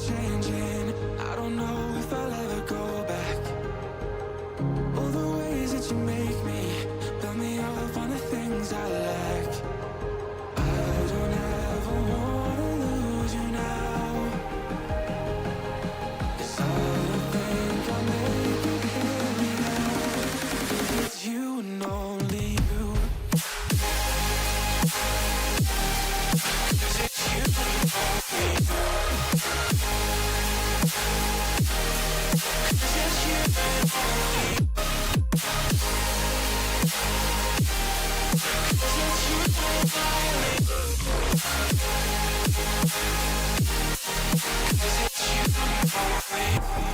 changing. I don't know if I'll ever go back. All the ways that you make me, build me up on the things I lack. I don't ever wanna lose you now. 'Cause I don't think I'll make it here now. 'Cause it's you and only you. 'Cause it's you and only you. 'Cause it's you and only you. 'Cause it's you and only you. 'Cause it's you and only you.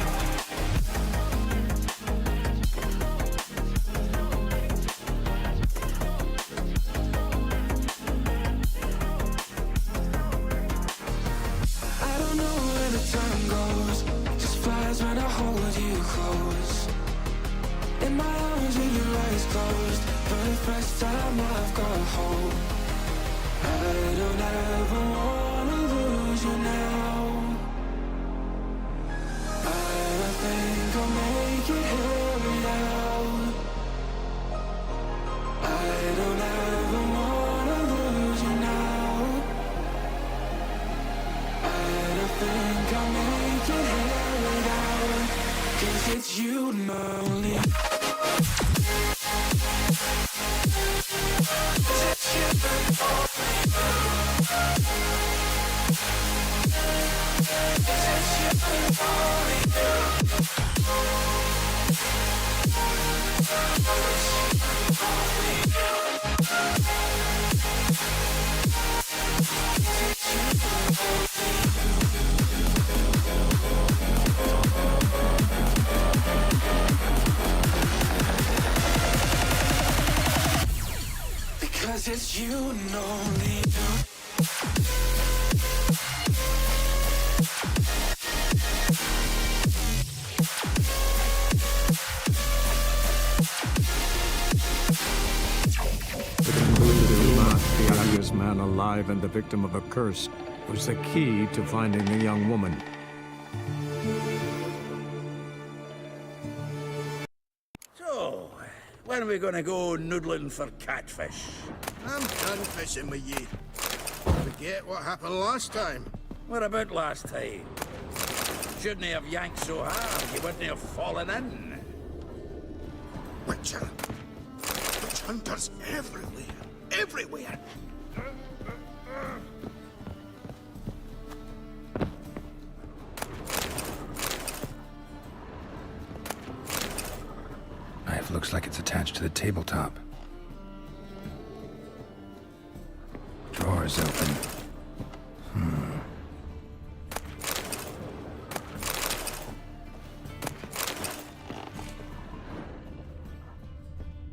I don't know where the time goes, just flies when I hold you close. In my arms with your eyes closed, for the first time I've got hope. I don't ever wanna lose you now. I don't think I'll make it here now. I don't ever wanna lose you now. I don't think I'll make it here now. 'Cause it's you and only. 'Cause it's you and only. 'Cause it's you and only. 'Cause it's you and because it's you and only you. The happiest man alive and the victim of a curse was the key to finding the young woman. So, when are we gonna go noodling for catfish? I'm done fishing with you. Forget what happened last time. What about last time? Shouldn't have yanked so hard, you wouldn't have fallen in. Witcher. Witch hunters everywhere. Everywhere. Knife looks like it's attached to the tabletop. Drawer's open.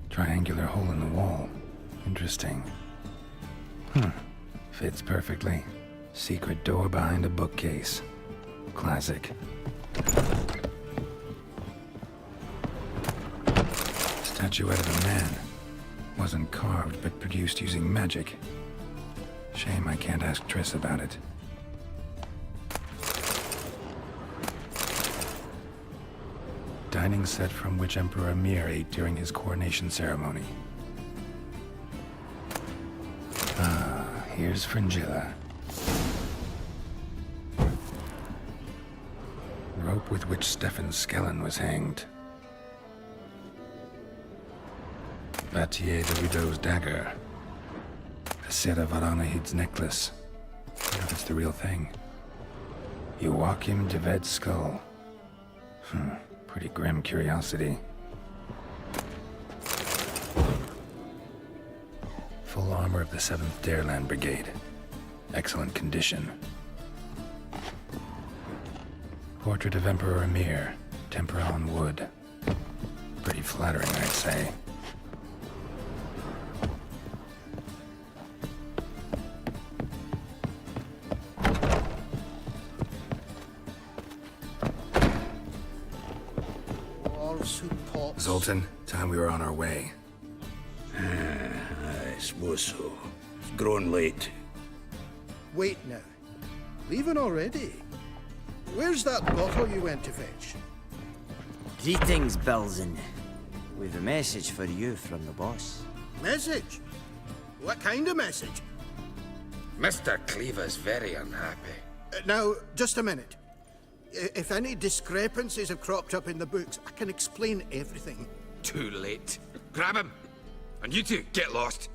Triangular hole in the wall. Interesting. Fits perfectly. Secret door behind a bookcase. Classic. Statuette of a man. Wasn't carved, but produced using magic. Shame I can't ask Triss about it. Dining set from which Emperor Mir ate during his coronation ceremony. Ah, here's Fringilla. Rope with which Stefan Skellen was hanged. Batier de Rideau's dagger. Sarah Varanahid's necklace. I wonder if it's the real thing. Joachim de Ved's skull. Pretty grim curiosity. Full armor of the 7th Dareland Brigade. Excellent condition. Portrait of Emperor Emir. Tempera on wood. Pretty flattering, I'd say. Zoltan, time we were on our way. I suppose so. It's grown late. Wait now. Leaving already? Where's that bottle you went to fetch? Greetings, Bilzen. We've a message for you from the boss. Message? What kind of message? Mr. Cleaver's very unhappy. Now, just a minute. If any discrepancies have cropped up in the books, I can explain everything. Too late. Grab him. And you two, get lost.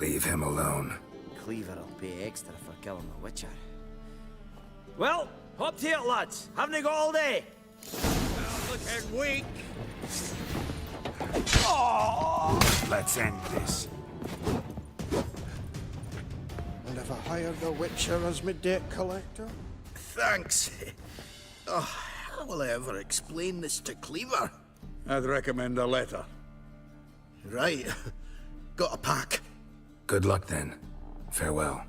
Leave him alone. Cleaver will pay extra for killing the Witcher. Well, hop to it, lads. Haven't you got all day? Looking weak. Let's end this. And if I hire the Witcher as my debt collector? Thanks. Oh, how will I ever explain this to Cleaver? I'd recommend a letter. Right. Got a pack. Good luck then. Farewell.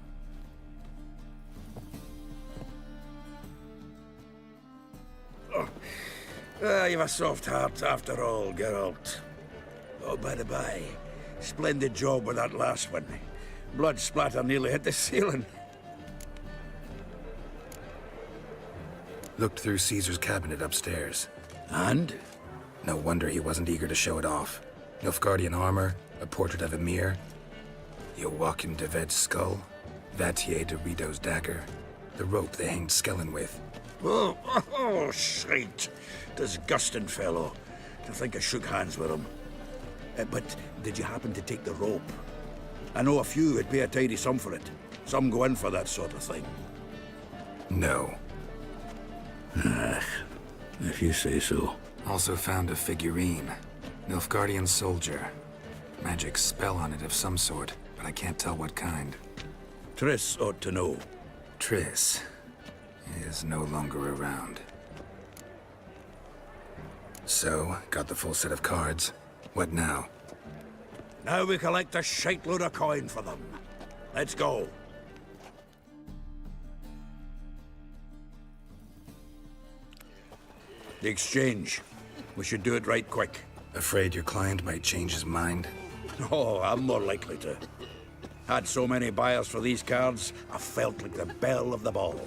You've a soft heart after all, Geralt. Oh, by the by, splendid job with that last one. Blood splatter nearly hit the ceiling. Looked through Caesar's cabinet upstairs. And? No wonder he wasn't eager to show it off. Nilfgaardian armor, a portrait of Emir, Joachim de Ved's skull, Vatier de Rideau's dagger, the rope they hanged Skellen with. Oh, shite. Disgusting fellow. To think I shook hands with him. But did you happen to take the rope? I know a few would pay a tidy sum for it. Some go in for that sort of thing. No. If you say so. Also found a figurine. Nilfgaardian soldier. Magic spell on it of some sort, but I can't tell what kind. Triss ought to know. Triss is no longer around. So, got the full set of cards. What now? Now we collect a shite-load of coin for them. Let's go. The exchange. We should do it right quick. Afraid your client might change his mind? Oh, I'm more likely to. Had so many buyers for these cards, I felt like the belle of the ball.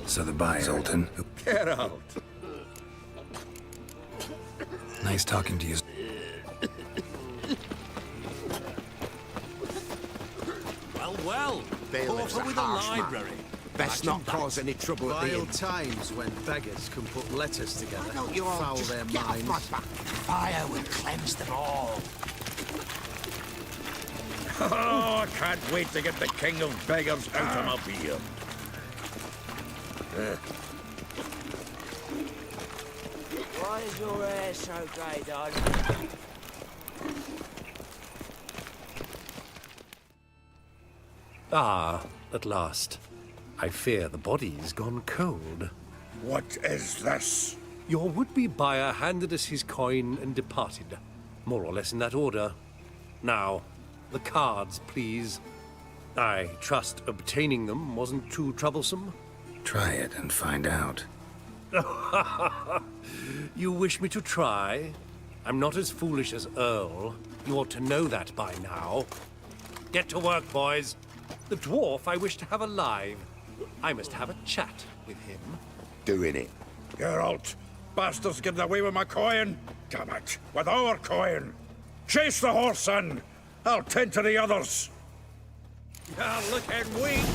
So the buyer, Zoltan. Get out. Nice talking to you. Well, Bailiff's over a with the harsh man. library. Best not cause any trouble at the Vile inn. times when beggars can put letters together Why don't and you all foul just their get off minds. my back? Fire will cleanse them all. Oh, I can't wait to get the king of beggars out of my beer. Why is your hair so grey, darling? Ah, at last. I fear the body's gone cold. What is this? Your would-be buyer handed us his coin and departed. More or less in that order. Now, the cards, please. I trust obtaining them wasn't too troublesome. Try it and find out. You wish me to try? I'm not as foolish as Earl. You ought to know that by now. Get to work, boys. The dwarf I wish to have alive. I must have a chat with him. Doing it. Geralt, bastards getting away with my coin. Damn it, with our coin. Chase the horse in. I'll tend to the others. You're looking weak.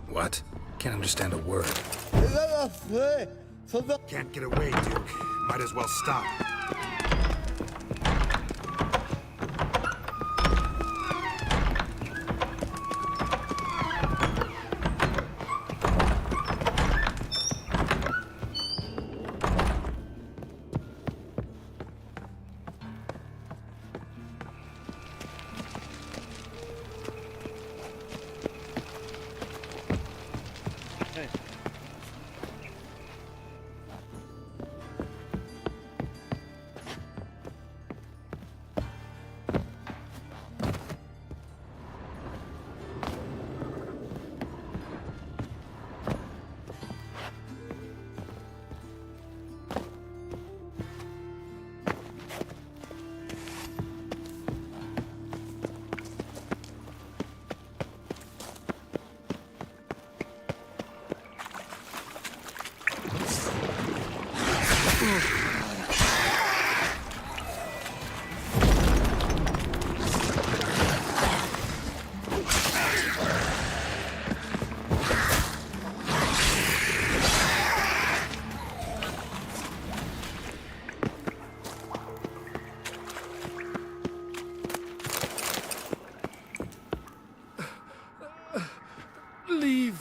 What? Can't understand a word. Can't get away, Duke. Might as well stop.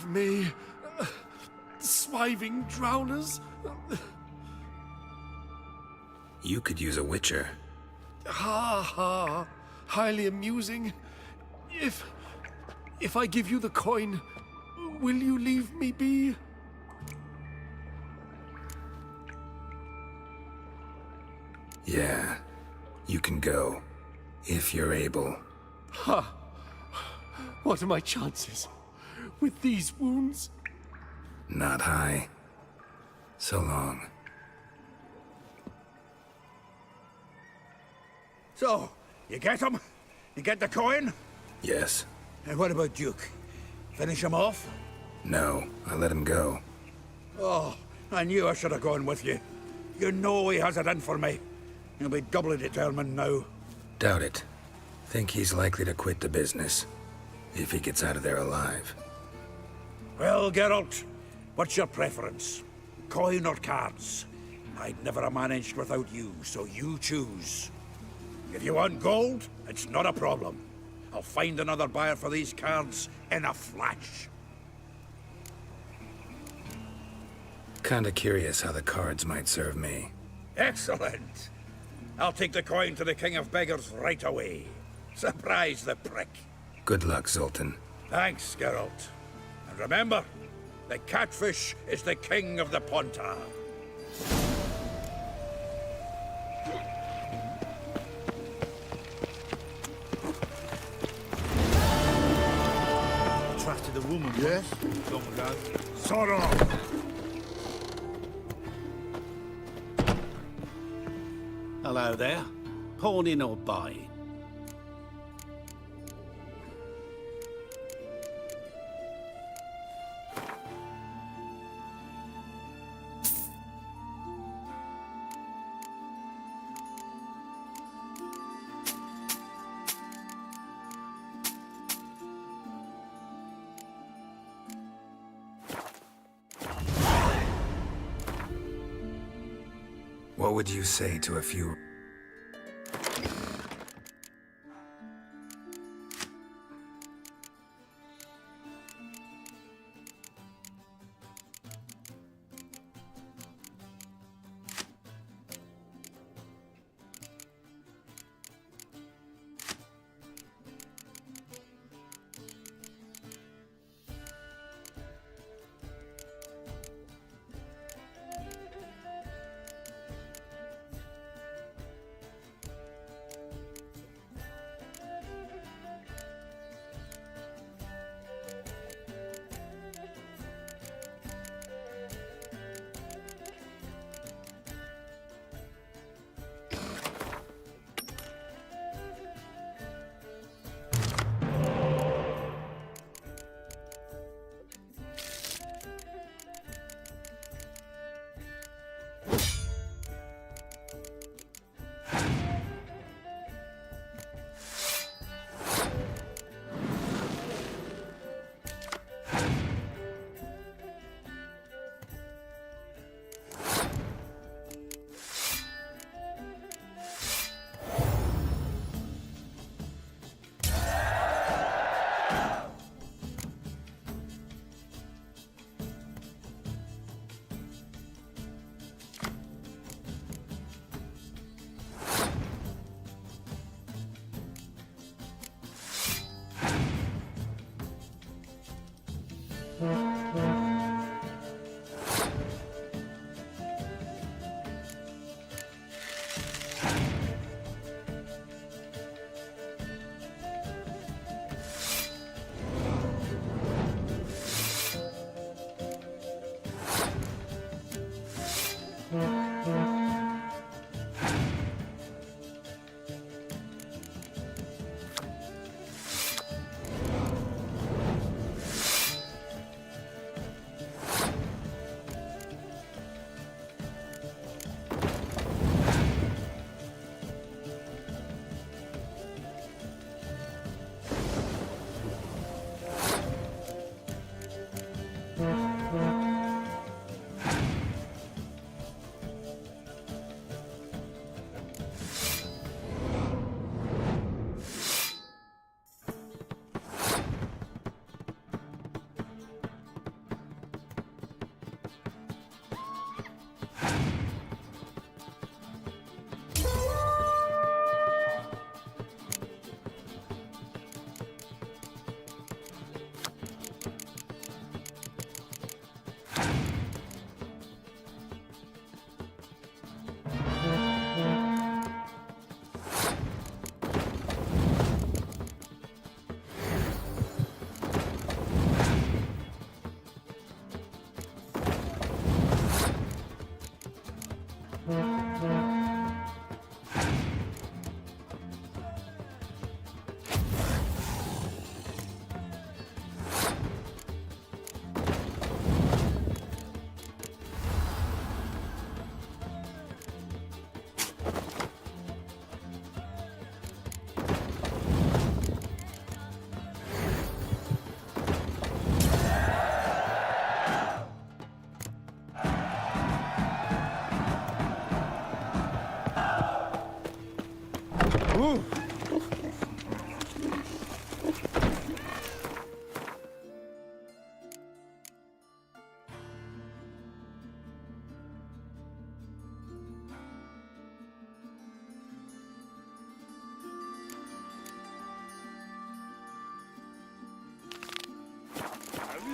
me. Swiving drowners. You could use a witcher. Ha ha. Highly amusing. If I give you the coin, will you leave me be? Yeah, you can go. If you're able. Ha! What are my chances? With these wounds? Not high. So long. So, you get him? You get the coin? Yes. And what about Duke? Finish him off? No, I let him go. Oh, I knew I should have gone with you. You know he has it in for me. He'll be doubly determined now. Doubt it. Think he's likely to quit the business. If he gets out of there alive. Well, Geralt, what's your preference? Coin or cards? I'd never have managed without you, so you choose. If you want gold, it's not a problem. I'll find another buyer for these cards in a flash. Kinda curious how the cards might serve me. Excellent. I'll take the coin to the King of Beggars right away. Surprise the prick. Good luck, Zoltan. Thanks, Geralt. And remember, the catfish is the king of the Pontar. Trafted a woman. Yes? Long ago. Sorrow! Hello there. Pawning or buying? What would you say to a few...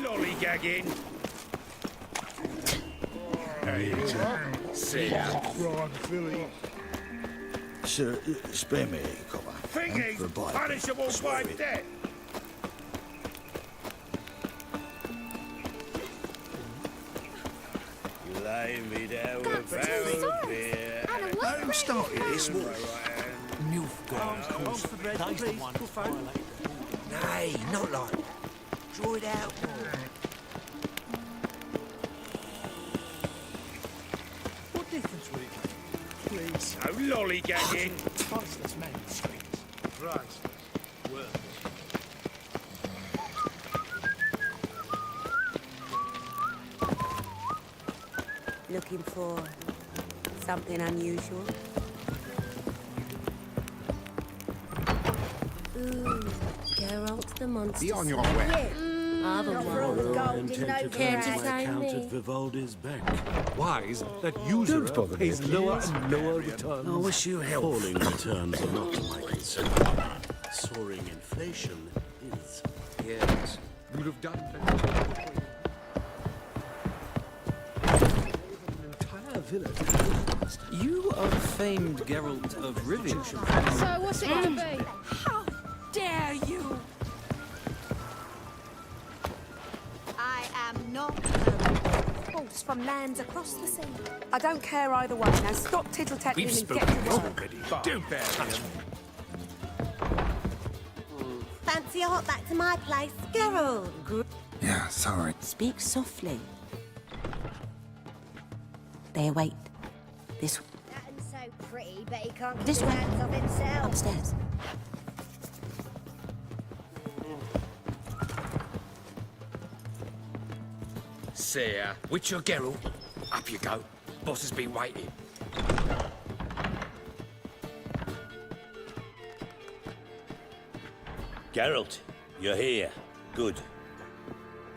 Lollygagging. See ya. Sir, spare me, copper. Thingy, punishable by death. Lay me down with a barrel of beer. Who started this war? Nay, not like that. Draw it out more. What difference would it make? Please. No lollygagging. Faceless men streets. Right. Words. Looking for something unusual? Ooh, Geralt the monster. Be on your way. Care to sign me? Vivaldi's back. Wise that usurer pays lower and lower returns. I wish you health. Falling returns are not my concern. Soaring inflation is. Yes. You would have done better. You are the famed Geralt of Rivia. So what's it going to be? How dare you! I am not a horse from lands across the sea. I don't care either way. Now stop tittle-tattling and get to work. Don't bear him. Fancy a hot back to my place, Geralt? Good. Yeah, sorry. Speak softly. They await. This That's so pretty, but he can't This keep his way. hands off himself. upstairs. See ya. Witcher Geralt. Up you go. Boss has been waiting. Geralt, you're here. Good.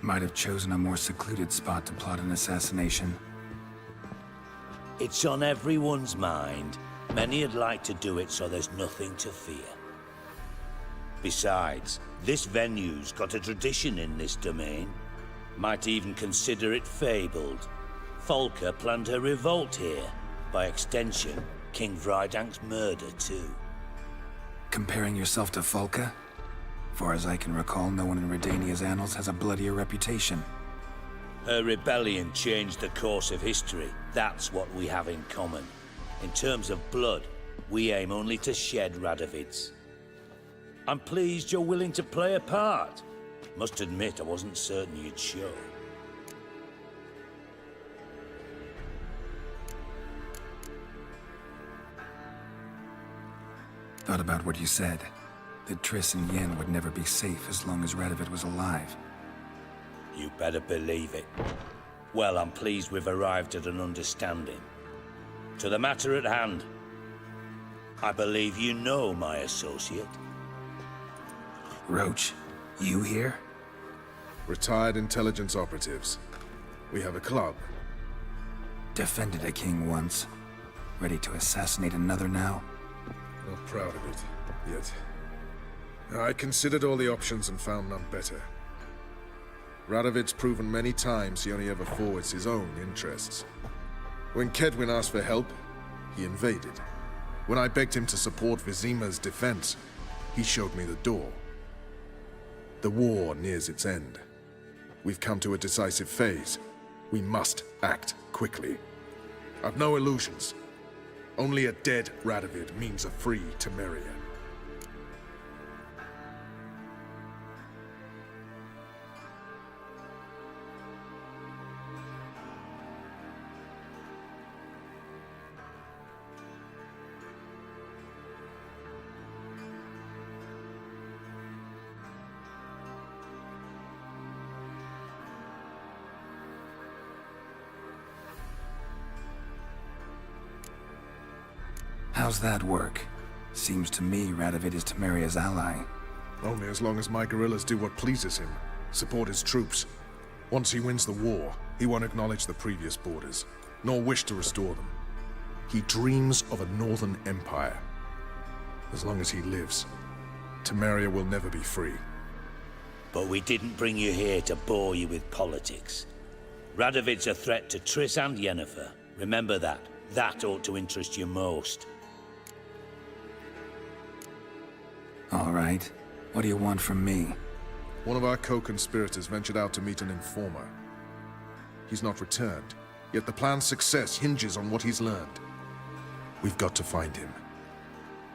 Might have chosen a more secluded spot to plot an assassination. It's on everyone's mind. Many would like to do it so there's nothing to fear. Besides, this venue's got a tradition in this domain. Might even consider it fabled. Folka planned her revolt here. By extension, King Vrydank's murder too. Comparing yourself to Folka? Far as I can recall, no one in Redania's annals has a bloodier reputation. Her rebellion changed the course of history. That's what we have in common. In terms of blood, we aim only to shed Radovid's. I'm pleased you're willing to play a part. Must admit, I wasn't certain you'd show. Thought about what you said. That Triss and Yen would never be safe as long as Radovid was alive. You better believe it. Well, I'm pleased we've arrived at an understanding. To the matter at hand. I believe you know my associate. Roach, you here? Retired intelligence operatives. We have a club. Defended a king once. Ready to assassinate another now? Not proud of it, yet. I considered all the options and found none better. Radovid's proven many times he only ever forwards his own interests. When Kedwin asked for help, he invaded. When I begged him to support Vizima's defense, he showed me the door. The war nears its end. We've come to a decisive phase. We must act quickly. I've no illusions. Only a dead Radovid means a free Temeria. How's that work? Seems to me Radovid is Temeria's ally. Only as long as my guerrillas do what pleases him, support his troops. Once he wins the war, he won't acknowledge the previous borders, nor wish to restore them. He dreams of a northern empire. As long as he lives, Temeria will never be free. But we didn't bring you here to bore you with politics. Radovid's a threat to Triss and Yennefer. Remember that. That ought to interest you most. All right. What do you want from me? One of our co-conspirators ventured out to meet an informer. He's not returned, yet the plan's success hinges on what he's learned. We've got to find him.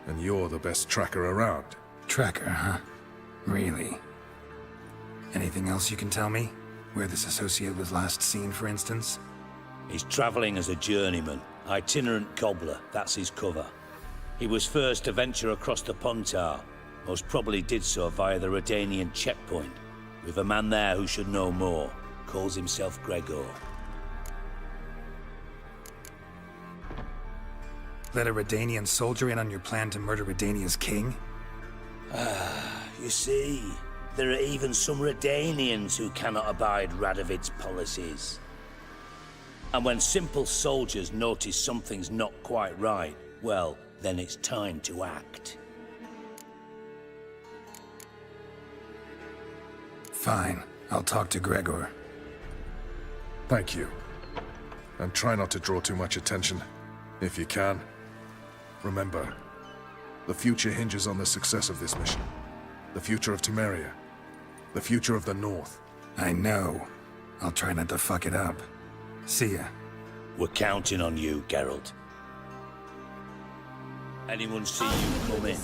And you're the best tracker around. Tracker, huh? Really? Anything else you can tell me? Where this associate was last seen, for instance? He's traveling as a journeyman, itinerant cobbler, that's his cover. He was first to venture across the Pontar, most probably did so via the Redanian checkpoint, with a man there who should know more, calls himself Gregor. Let a Redanian soldier in on your plan to murder Redania's king? You see, there are even some Redanians who cannot abide Radovid's policies. And when simple soldiers notice something's not quite right, well, then it's time to act. Fine. I'll talk to Gregor. Thank you. And try not to draw too much attention, if you can. Remember, the future hinges on the success of this mission. The future of Temeria. The future of the North. I know. I'll try not to fuck it up. See ya. We're counting on you, Geralt. Anyone see you come in?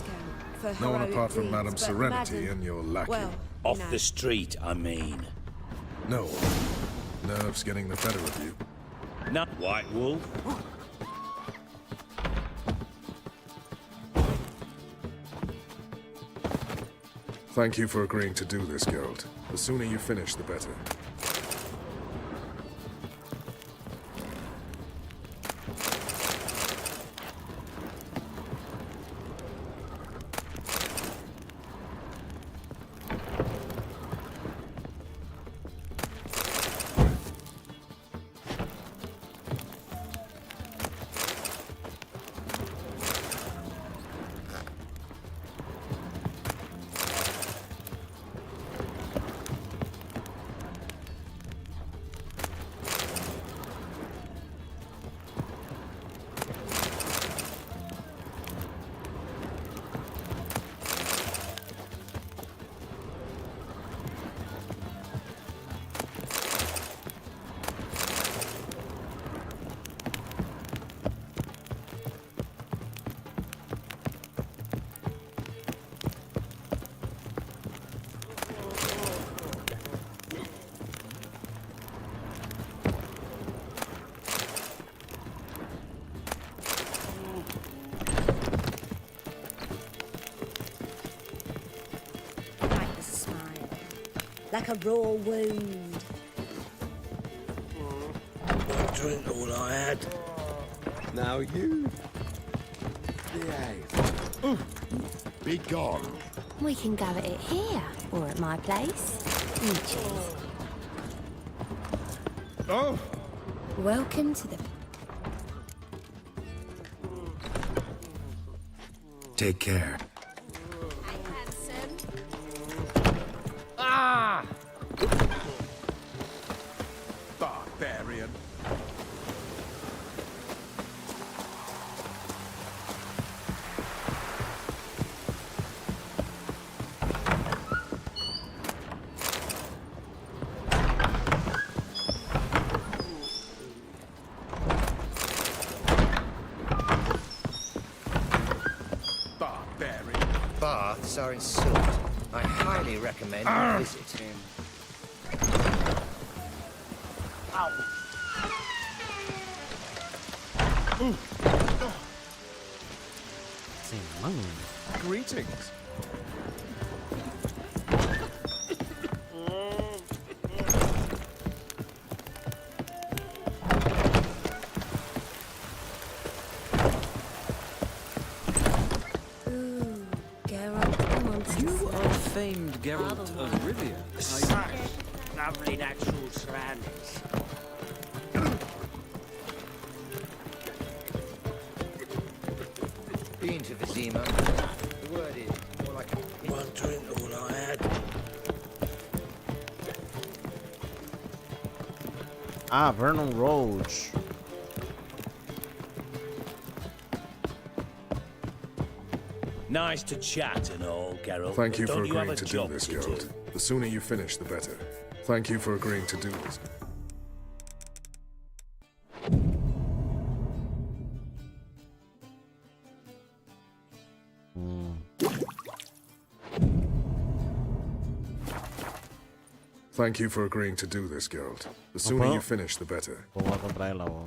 No one apart from Madame Serenity and your lackey. Well, Off the street, I mean. No. Nerves getting the better of you. Not White Wolf. Thank you for agreeing to do this, Geralt. The sooner you finish, the better. Like a raw wound. I'll drink all I had. Now you behave. Be gone. We can go at it here, or at my place. You choose. Oh! Welcome to the... Take care. Barbarian. Baths are in salt. I highly recommend you visit him. Greetings. famed Geralt of Rivia. Such lovely natural surroundings. Been to Vizima. The word is more like a... One drink all I had. Ah, Vernon Roach. Nice to chat and all, Geralt. Thank you but for don't have agreeing a to do job this, to do? Geralt. The sooner you finish, the better. Thank you for agreeing to do this. Thank you for agreeing to do this, Geralt. The sooner you finish, the better. Vamos a comprar el agua.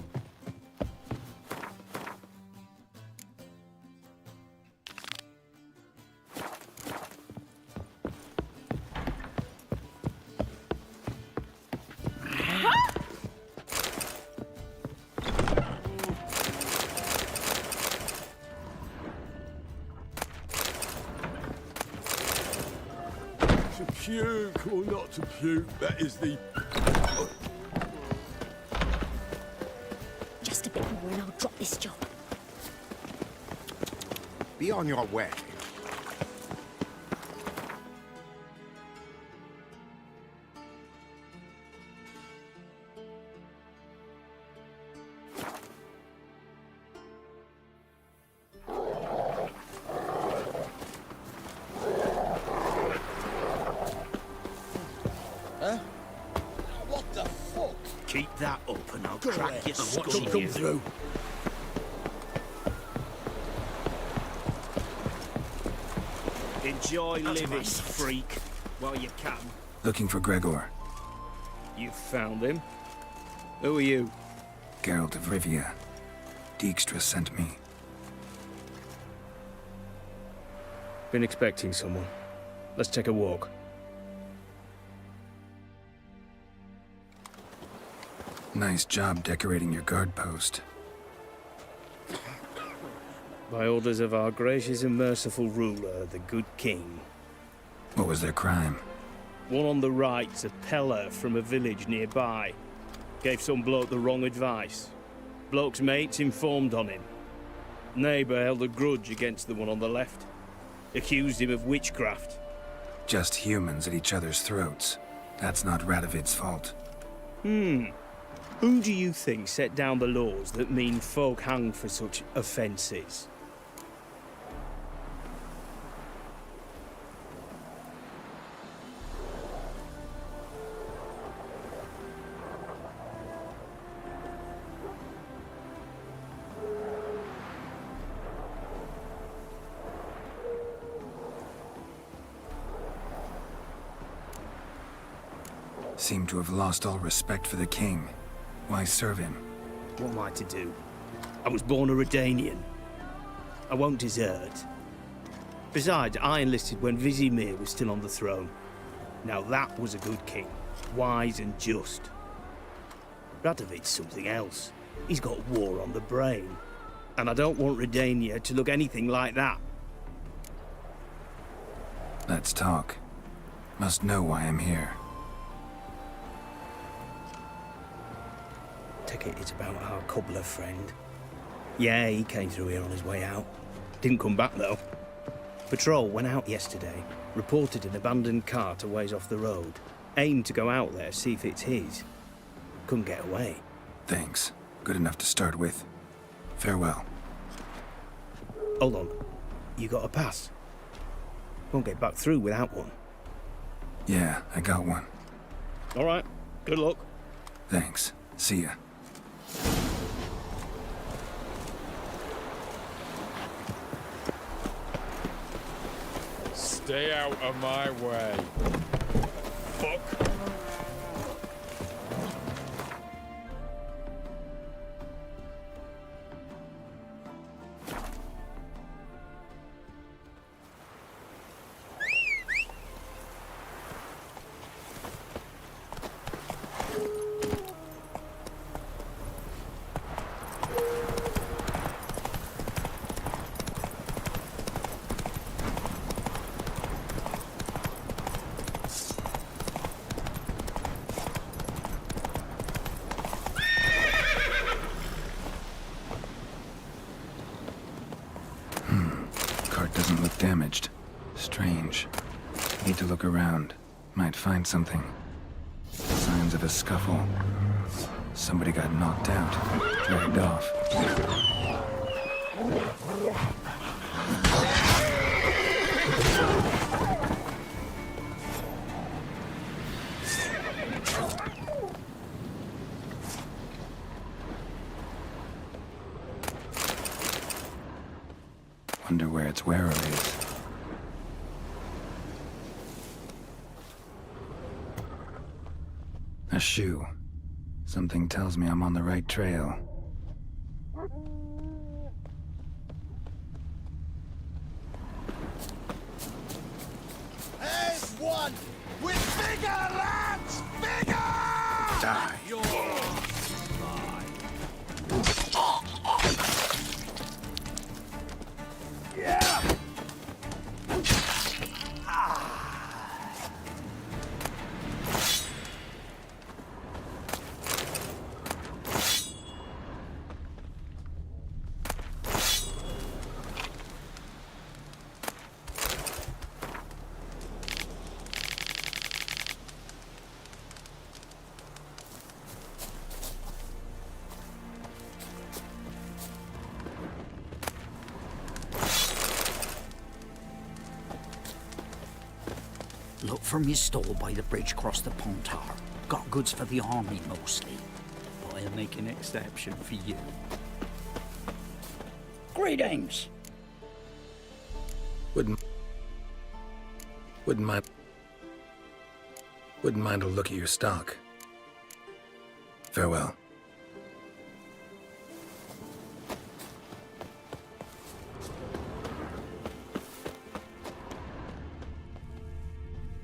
To puke or not to puke, that is the... Just a bit more and I'll drop this job. Be on your way. What the fuck? Keep that up and I'll crack your skull. Come through. Enjoy living, freak, while you can. Looking for Gregor. You found him? Who are you? Geralt of Rivia. Dijkstra sent me. Been expecting someone. Let's take a walk. Nice job decorating your guard post. By orders of our gracious and merciful ruler, the good king. What was their crime? One on the right's a peller from a village nearby. Gave some bloke the wrong advice. Bloke's mates informed on him. Neighbour held a grudge against the one on the left. Accused him of witchcraft. Just humans at each other's throats. That's not Radovid's fault. Who do you think set down the laws that mean folk hang for such offences? Seem to have lost all respect for the king. Why serve him? What am I to do? I was born a Redanian. I won't desert. Besides, I enlisted when Vizimir was still on the throne. Now that was a good king, wise and just. Radovid's something else. He's got war on the brain. And I don't want Redania to look anything like that. Let's talk. Must know why I'm here. Take it it's about our cobbler friend. Yeah, he came through here on his way out. Didn't come back, though. Patrol went out yesterday, reported an abandoned cart a ways off the road. Aimed to go out there, see if it's his. Couldn't get away. Thanks. Good enough to start with. Farewell. Hold on. You got a pass? Won't get back through without one. Yeah, I got one. All right. Good luck. Thanks. See ya. Stay out of my way. Fuck. cart doesn't look damaged. Strange. Need to look around. Might find something. Signs of a scuffle. Somebody got knocked out, dragged off. Wonder where its wearer is. A shoe. Something tells me I'm on the right trail. There's one with bigger lads! Bigger! Die. Yeah! Look for me stall by the bridge across the Pontar. Got goods for the army mostly, but I'll make an exception for you. Greetings! Wouldn't mind a look at your stock. Farewell.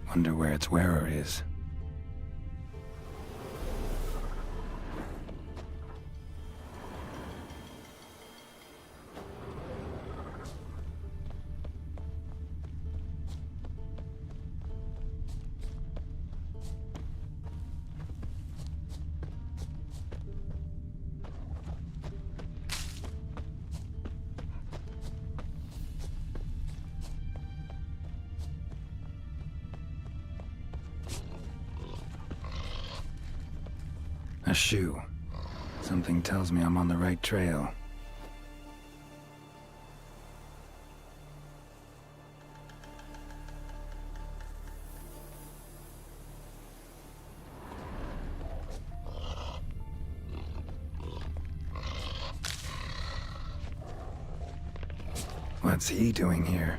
Wonder where its wearer is. A shoe. Something tells me I'm on the right trail. What's he doing here?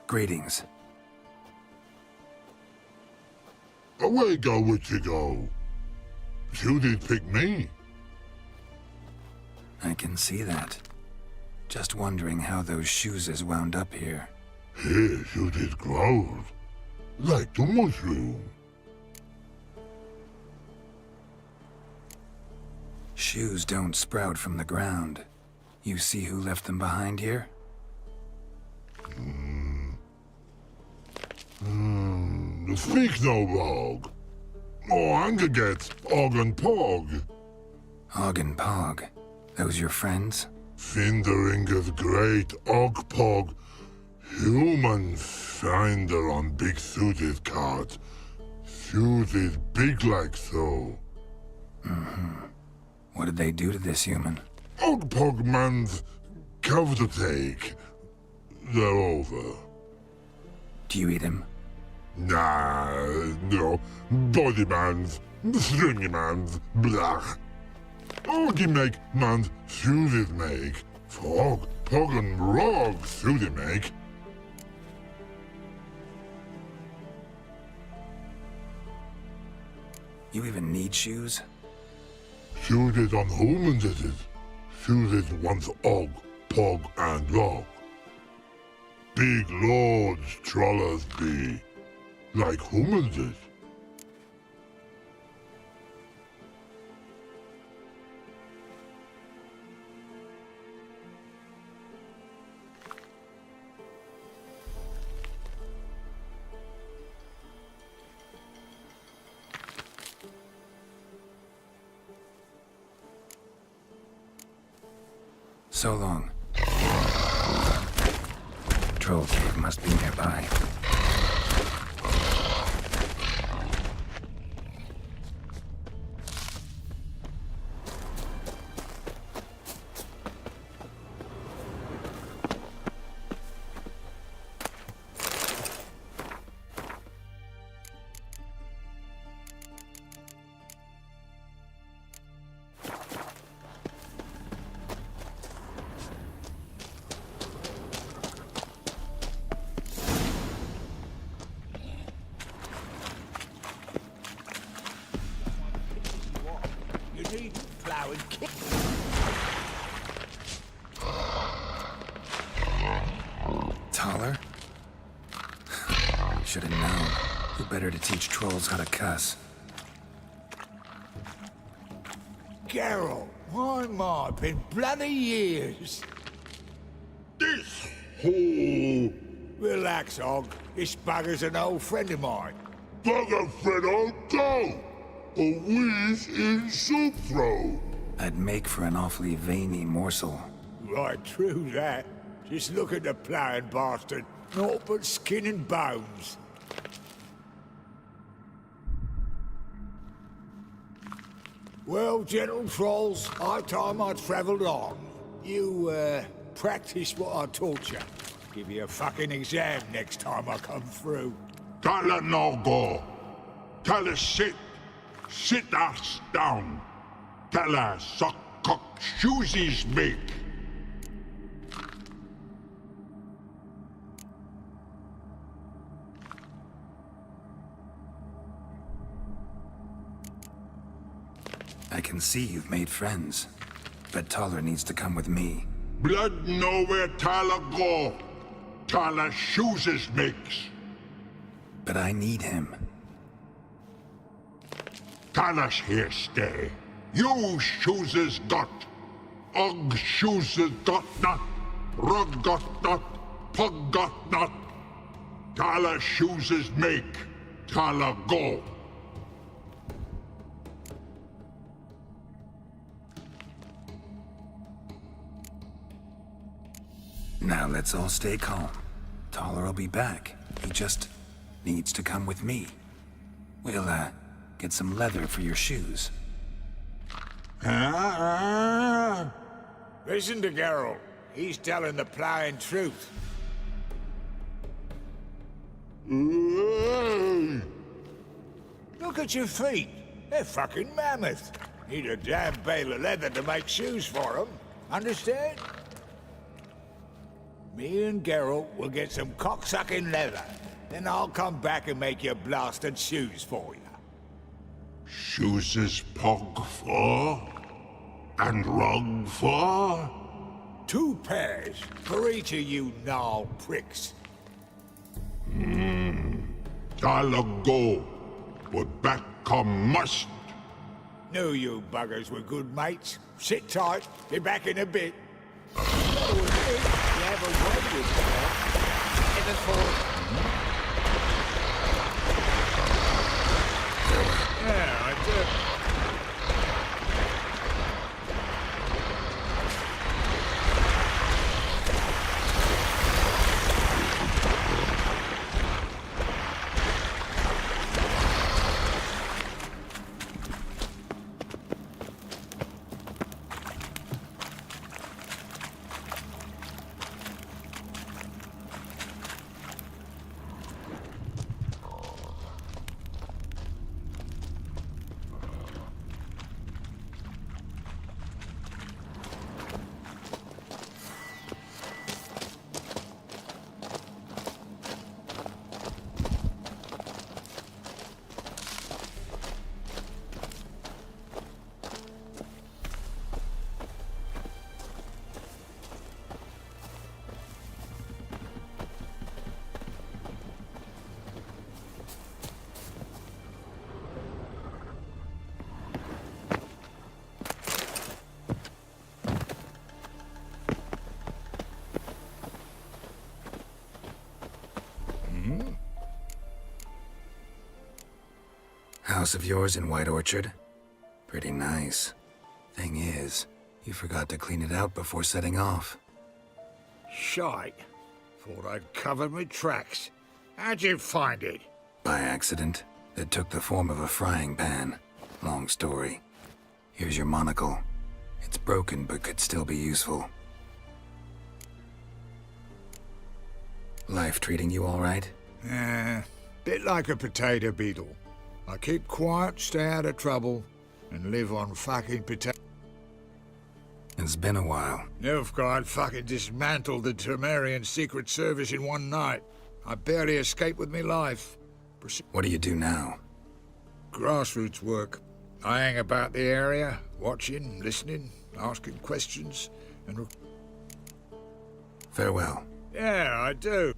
Greetings. Away go with you go. You did pick me. I can see that. Just wondering how those shoes is wound up here. Here you did grow. Like the mushroom. Shoes don't sprout from the ground. You see who left them behind here? Speak no log. Oh, anger gets Og and Pog. Og and Pog. Those your friends? Finderinger's great Og Pog. Human finder on big suited cart. Suited big like so. What did they do to this human? Og Pog man's cover to take. They're over. Do you eat him? Nah, no. Body man's, stringy man's, blach. Oggy make man's suited make. Fog, Pog and Rog suited make. You even need shoes? Suited on humans it is. Suited once Og, Pog and Log. Big lords trollers be. Like humans is. So long. Troll cave must be nearby. Taller? Should have known. Who better to teach trolls how to cuss? Geralt, my my, been bloody years. This hole. Relax, Og. This bugger's an old friend of mine. Bugger friend old go. A wheeze in soup throw. I'd make for an awfully veiny morsel. Right, true that. Just look at the ploughing bastard. Naught but skin and bones. Well, gentle trolls, high time I travelled on. You, practice what I taught you. Give you a fucking exam next time I come through. Tala no go. Tala sit. Sit us down. Tala suck cock shoesies make. I can see you've made friends, but Taller needs to come with me. Blood nowhere Tala go. Tala shoeses makes. But I need him. Tala's here stay. You shoeses got. Og shoeses got not. Rug got not. Pug got not. Tala shoeses make. Tala go. Now let's all stay calm. Taller will be back. He just needs to come with me. We'll, get some leather for your shoes. Listen to Geralt. He's telling the ploughing truth. Look at your feet. They're fucking mammoth. Need a damn bale of leather to make shoes for them. Understand? Me and Geralt will get some cocksucking leather. Then I'll come back and make your blasted shoes for you. Shoeses pug for? And rug for? 2 pairs for each of you gnarled pricks. Tala go. But back come must. Knew you buggers were good mates. Sit tight. Be back in a bit. You have a word with her. Ever thought? Yeah, I do. House of yours in White Orchard? Pretty nice. Thing is, You forgot to clean it out before setting off. Shite. Thought I'd covered my tracks. How'd you find it? By accident. It took the form of a frying pan. Long story. Here's your monocle. It's broken, but could still be useful. Life treating you all right? Bit like a potato beetle. I keep quiet, stay out of trouble, and live on fucking potato. It's been a while. Nilfgaard fucking dismantled the Temerian Secret Service in one night. I barely escaped with my life. What do you do now? Grassroots work. I hang about the area, watching, listening, asking questions, and... Farewell. Yeah, I do.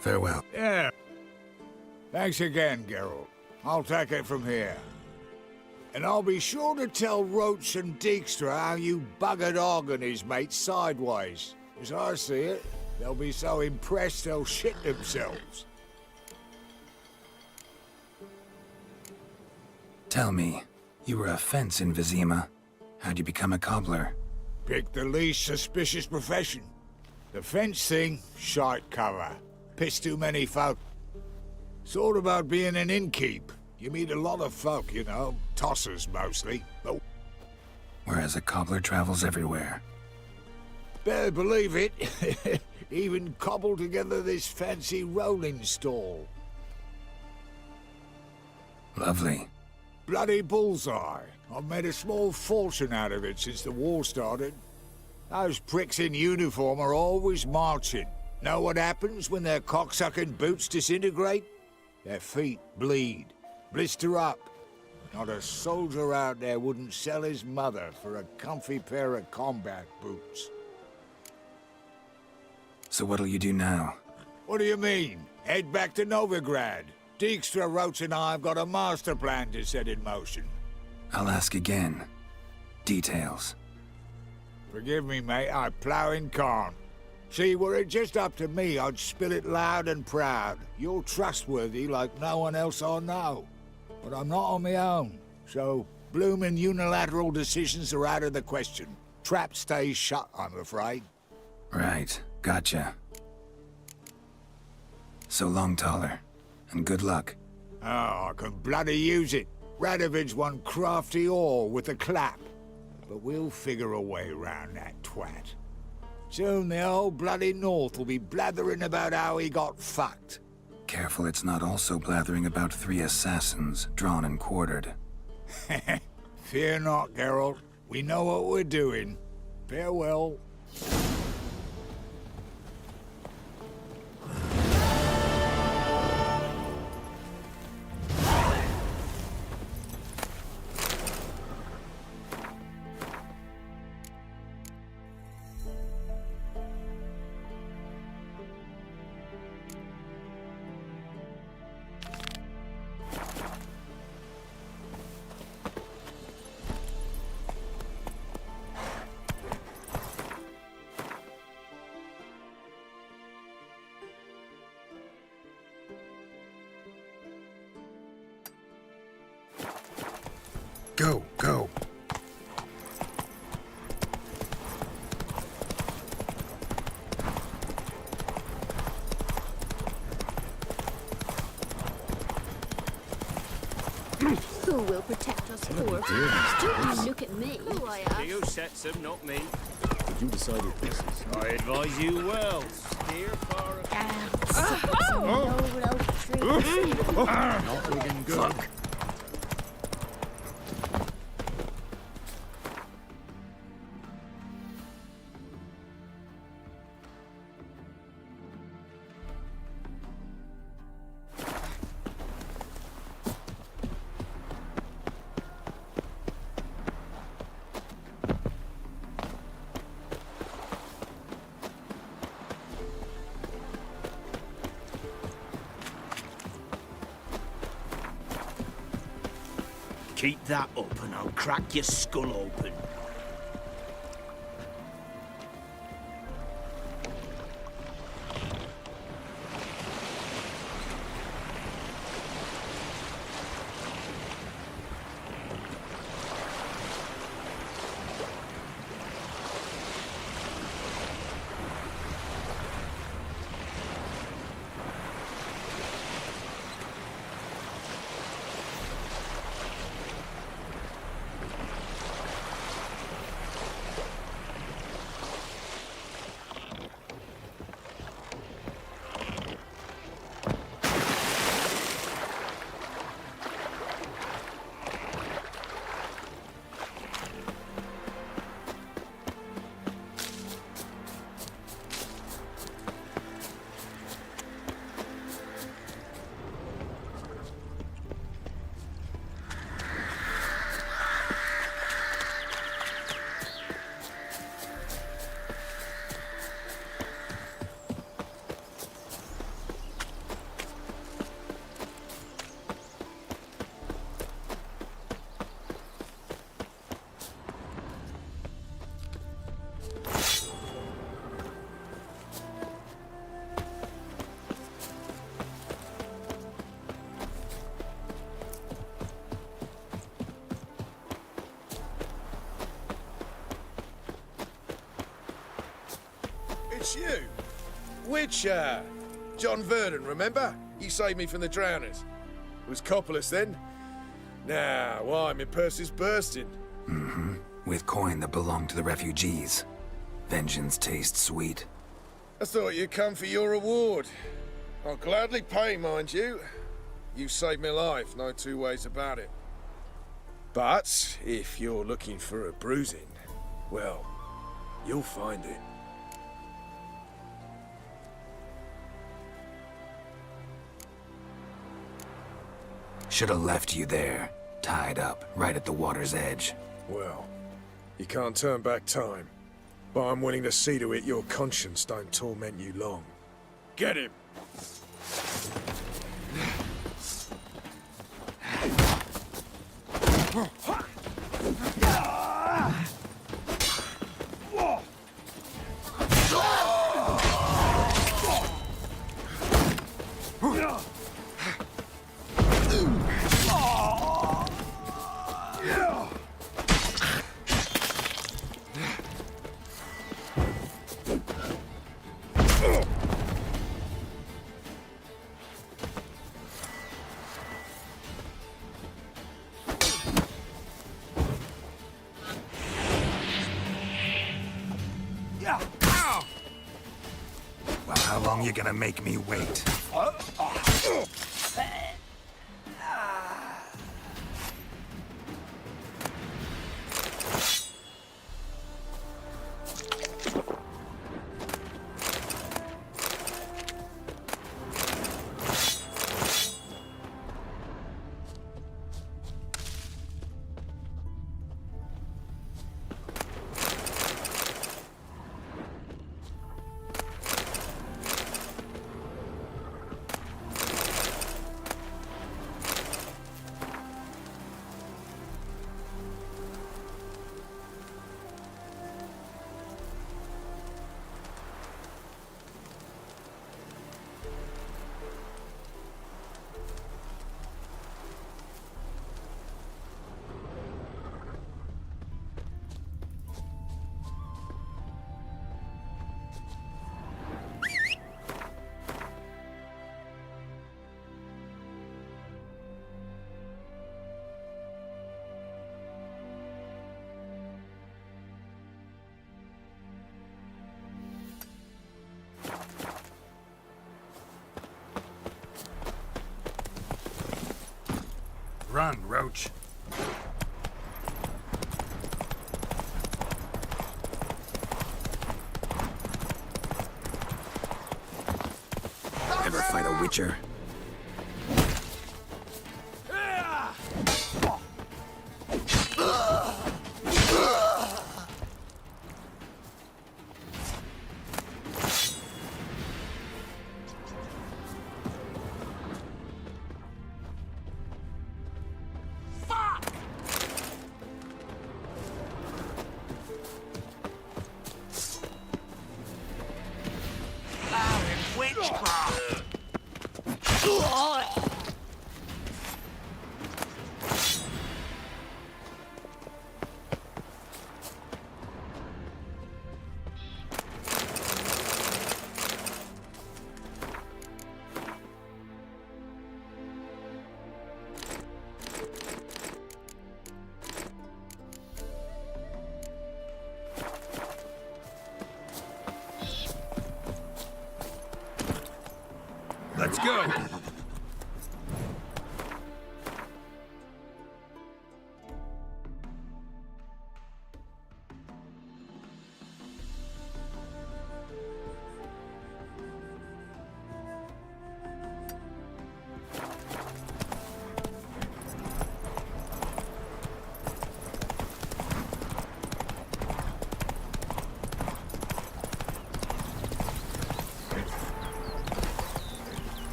Farewell. Yeah. Thanks again, Geralt. I'll take it from here. And I'll be sure to tell Roach and Dijkstra how you buggered Og and his mates sideways. As I see it, they'll be so impressed they'll shit themselves. Tell me, you were a fence in Vizima. How'd you become a cobbler? Pick the least suspicious profession. The fence thing, shite cover. Piss too many folk. Sort about being an innkeep. You meet a lot of folk, you know. Tossers, mostly. But Whereas a cobbler travels everywhere. better believe it. Even cobbled together this fancy rolling stall. Lovely. Bloody bullseye. I've made a small fortune out of it since the war started. Those pricks in uniform are always marching. Know what happens when their cocksucking boots disintegrate? Their feet bleed, blister up. Not a soldier out there wouldn't sell his mother for a comfy pair of combat boots. So what'll you do now? What do you mean? Head back to Novigrad. Dijkstra, Roach and I have got a master plan to set in motion. I'll ask again. Details. Forgive me, mate, I plough in corn. See, were it just up to me, I'd spill it loud and proud. You're trustworthy like no one else I know. But I'm not on my own, so bloomin' unilateral decisions are out of the question. Trap stays shut, I'm afraid. Right, gotcha. So long, Taller, and good luck. Oh, I can bloody use it. Radovid's one crafty ore with a clap. But we'll figure a way round that twat. Soon the whole bloody North will be blathering about how he got fucked. Careful it's not also blathering about 3 assassins, drawn and quartered. Fear not, Geralt. We know what we're doing. Farewell. Go, go. Who will protect us poor? Don't look at me. Who I am? You sets them, not me. Did you decide your pieces? I advise you well. Steer far Not looking good. Fuck. Keep that up and I'll crack your skull open. It's you. Which, John Vernon, remember? You saved me from the drowners. It was Coppolis then. Now, why, my purse is bursting. Mm-hmm. With coin that belonged to the refugees. Vengeance tastes sweet. I thought you'd come for your reward. I'll gladly pay, mind you. You saved my life, no two ways about it. But, if you're looking for a bruising, well, you'll find it. Should have left you there, tied up, right at the water's edge. Well, you can't turn back time. But I'm willing to see to it your conscience don't torment you long. Get him! Well, how long you gonna make me wait? Run, Roach. Ever fight a witcher?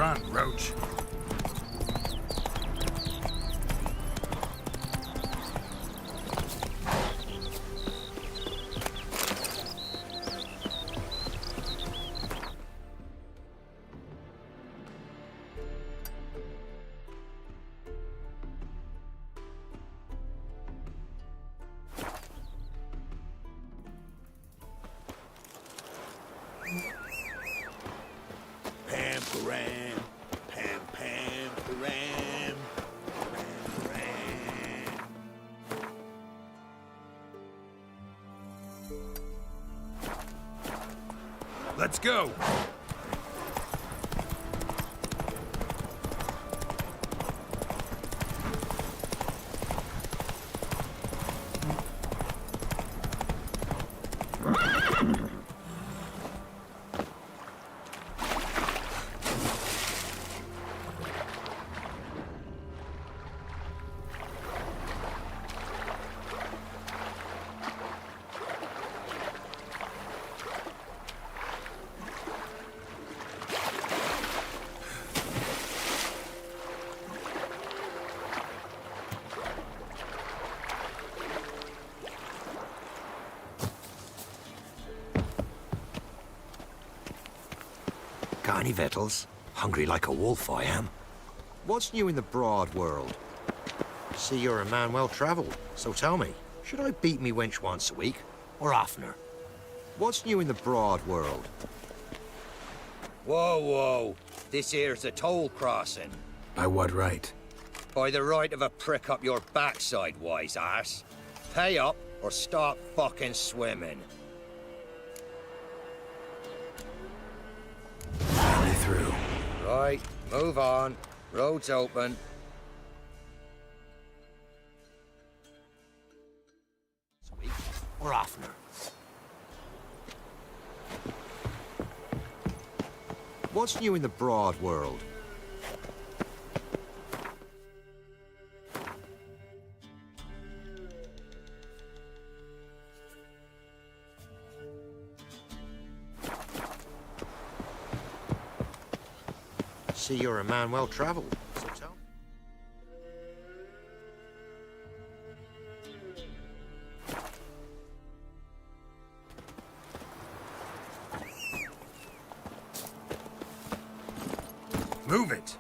Run, Roach. Pam-param, pam-pam-param, pam-param. Let's go! Got any victuals? Hungry like a wolf, I am. What's new in the broad world? See, you're a man well-travelled, so tell me, should I beat me wench once a week, or oftener? What's new in the broad world? Whoa, whoa. This here's a toll crossing. By what right? By the right of a prick up your backside, wise ass. Pay up or stop fucking swimming. Let me through. Right, move on. Road's open. Or oftener? What's new in the broad world? See, you're a man well-travelled, so tell me. Move it!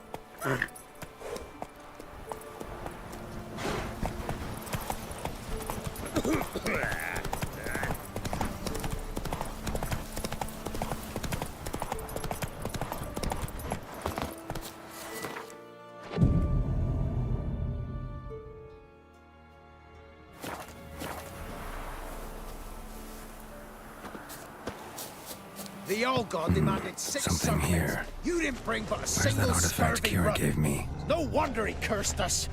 The old god demanded 6 Something servants. here. You didn't bring but a Where's single that artifact scurvy Kira rug. gave me? No wonder he cursed us.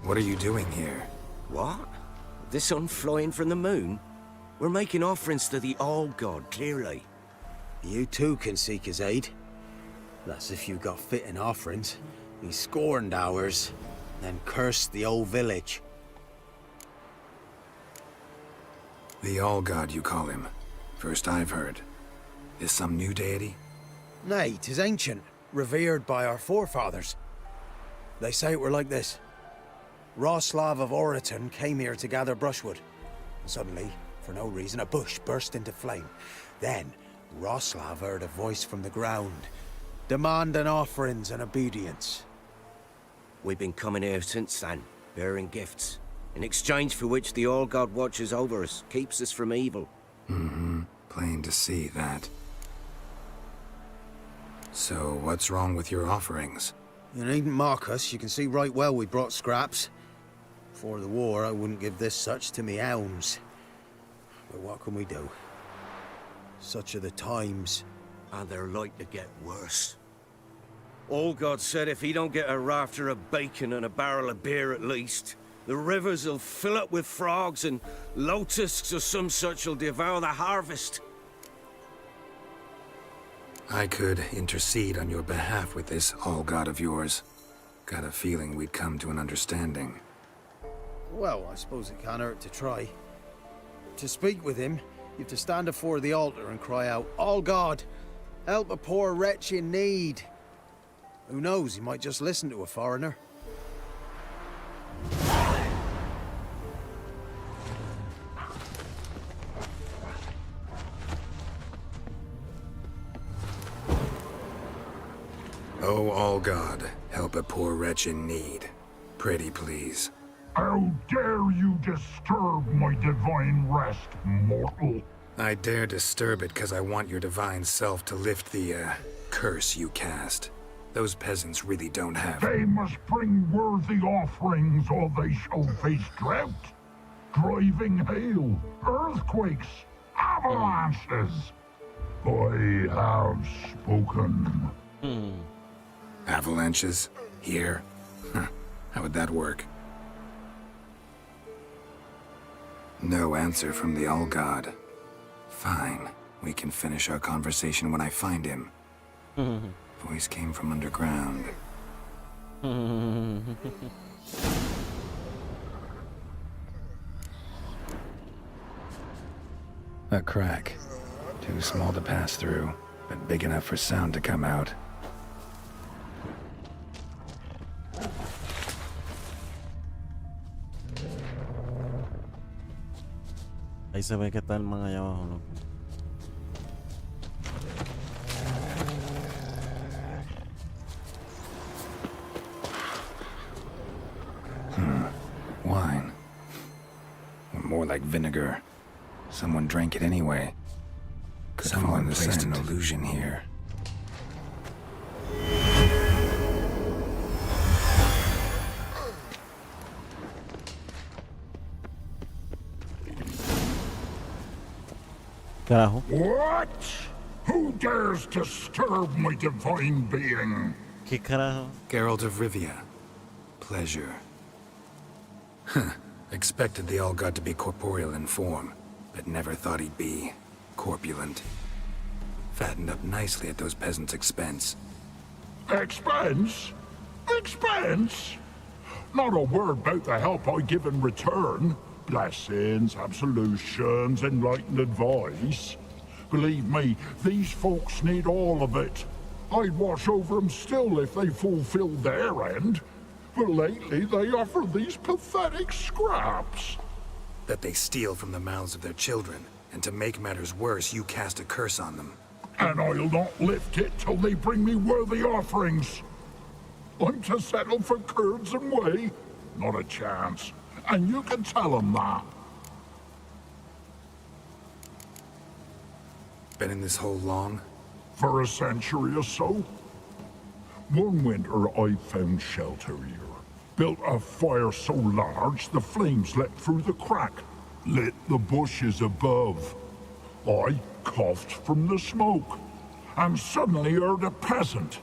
What are you doing here? What? The sun flying from the moon? We're making offerings to the all-god, clearly. You too can seek his aid. That's if you got fitting offerings. He scorned ours, then cursed the old village. The All-God, you call him. First I've heard. Is some new deity? Nay, 'tis ancient, revered by our forefathers. They say it were like this. Roslav of Oriton came here to gather brushwood. And suddenly, for no reason, a bush burst into flame. Then, Roslav heard a voice from the ground, demanding offerings and obedience. We've been coming here since then, bearing gifts, in exchange for which the All-God watches over us, keeps us from evil. Mm-hmm. Plain to see that. So, what's wrong with your offerings? You needn't mock us. You can see right well we brought scraps. Before the war, I wouldn't give this such to me elms. But what can we do? Such are the times. And they're like to get worse. All-God said if he don't get a rafter of bacon and a barrel of beer at least, the rivers will fill up with frogs and locusts or some such will devour the harvest. I could intercede on your behalf with this All-God of yours. Got a feeling we'd come to an understanding. Well, I suppose it can't hurt to try. To speak with him, you have to stand before the altar and cry out, "All God, help a poor wretch in need." Who knows, he might just listen to a foreigner. Oh, all God, help a poor wretch in need. Pretty please. How dare you disturb my divine rest, mortal? I dare disturb it because I want your divine self to lift the, curse you cast. Those peasants really don't have... They must bring worthy offerings or they shall face drought, driving hail, earthquakes, avalanches. I have spoken. Avalanches? Here? How would that work? No answer from the All-God. Fine. We can finish our conversation when I find him. Voice came from underground. A crack. Too small to pass through, but big enough for sound to come out. Ahí se ve que está el man allá abajo, ¿no? Wine. Or more like vinegar. Someone drank it anyway. Someone placed an illusion here. Carajo. What? Who dares disturb my divine being? ¿Qué carajo? Geralt of Rivia. Pleasure. Huh. Expected the All-God to be corporeal in form, but never thought he'd be corpulent. Fattened up nicely at those peasants' expense. Expense? Expense? Not a word about the help I give in return. Blessings, absolutions, enlightened advice. Believe me, these folks need all of it. I'd watch over them still if they fulfilled their end. But lately they offer these pathetic scraps. That they steal from the mouths of their children, and to make matters worse, you cast a curse on them. And I'll not lift it till they bring me worthy offerings. I'm to settle for curds and whey? Not a chance. And you can tell them that. Been in this hole long? For a century or so. One winter I found shelter here. Built a fire so large the flames leapt through the crack. Lit the bushes above. I coughed from the smoke. And suddenly heard a peasant.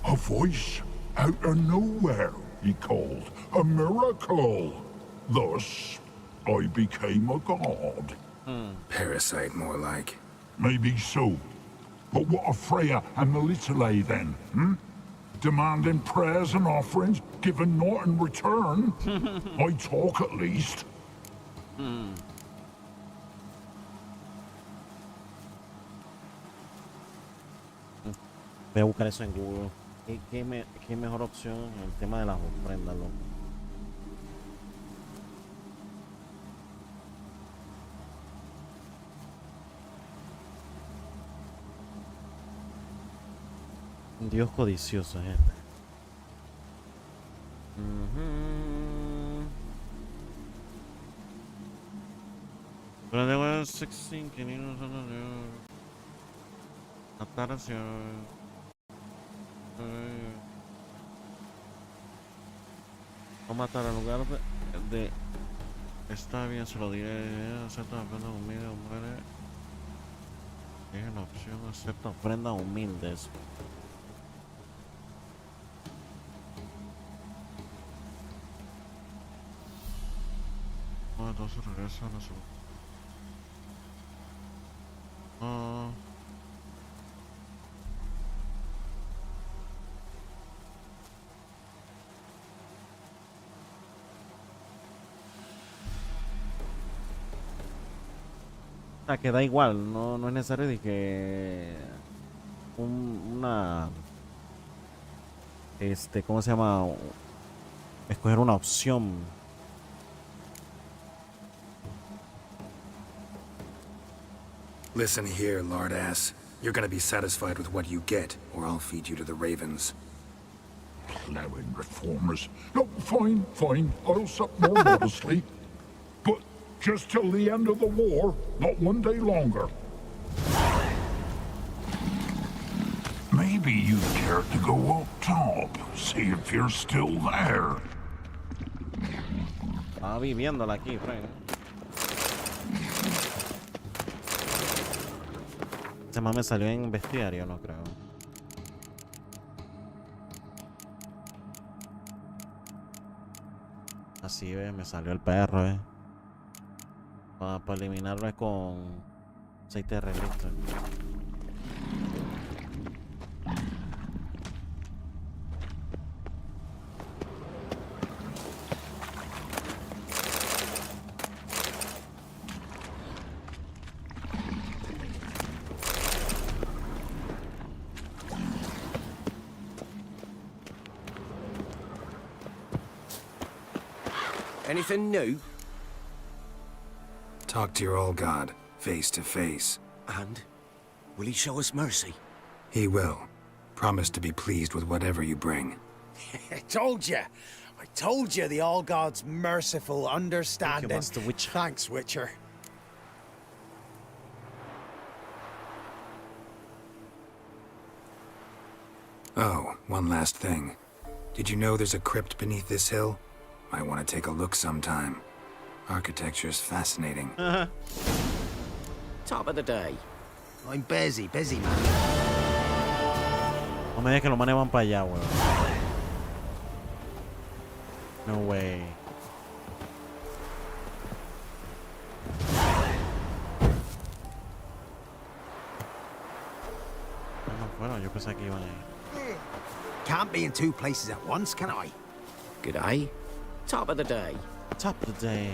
A voice out of nowhere, he called. A miracle. Thus, I became a god. Parasite, more like. Maybe so. But what of Freya and Melitele then, Demanding prayers and offerings, giving naught in return? I talk at least. Voy a buscar eso en Google. ¿Qué mejor opción en el tema de las ofrendas, loco? Un Dios codicioso, gente. Pero de 16 que ni nos no matar al lugar de está bien, se lo diré. Acepta ofrendas humildes, muere. Es la opción, acepta ofrendas humildes. Entonces regresa a la solución. O sea, que da igual, no es necesario de que una ¿cómo se llama? Escoger una opción. Listen here, lardass. You're gonna be satisfied with what you get, or I'll feed you to the ravens. Plowing reformers. No, fine, fine. I'll sup more modestly. But just till the end of the war, not one day longer. Maybe you'd care to go up top, see if you're still there. Estaba viviéndola aquí, Frank. Este más me salió en bestiario, no creo. Así ve, me salió el perro, para eliminarlo es con aceite de relito. Anything new? Talk to your old god, face to face. And? Will he show us mercy? He will. Promise to be pleased with whatever you bring. I told you the All God's merciful, understanding. Master Witcher. Thanks, Witcher. Oh, one last thing. Did you know there's a crypt beneath this hill? Might want to take a look sometime. Architecture's fascinating. Top of the day. I'm busy, man. No me digas que los manes van para allá, weón. No way. No fueron, yo pensaba que iban ahí. Can't be in two places at once, can I? Good day. Top of the day. Top of the day.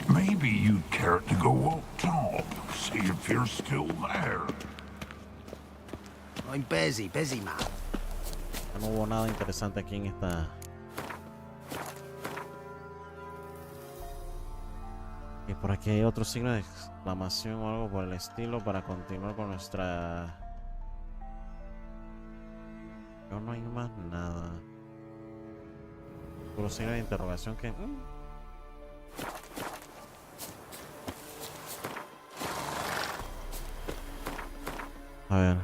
Maybe you'd care to go up top, see if you're still there. I'm busy, man. No hubo nada interesante aquí en esta. Y por aquí hay otro signo de exclamación o algo por el estilo para continuar con nuestra. No hay más nada. Puro signo de interrogación que. A ver.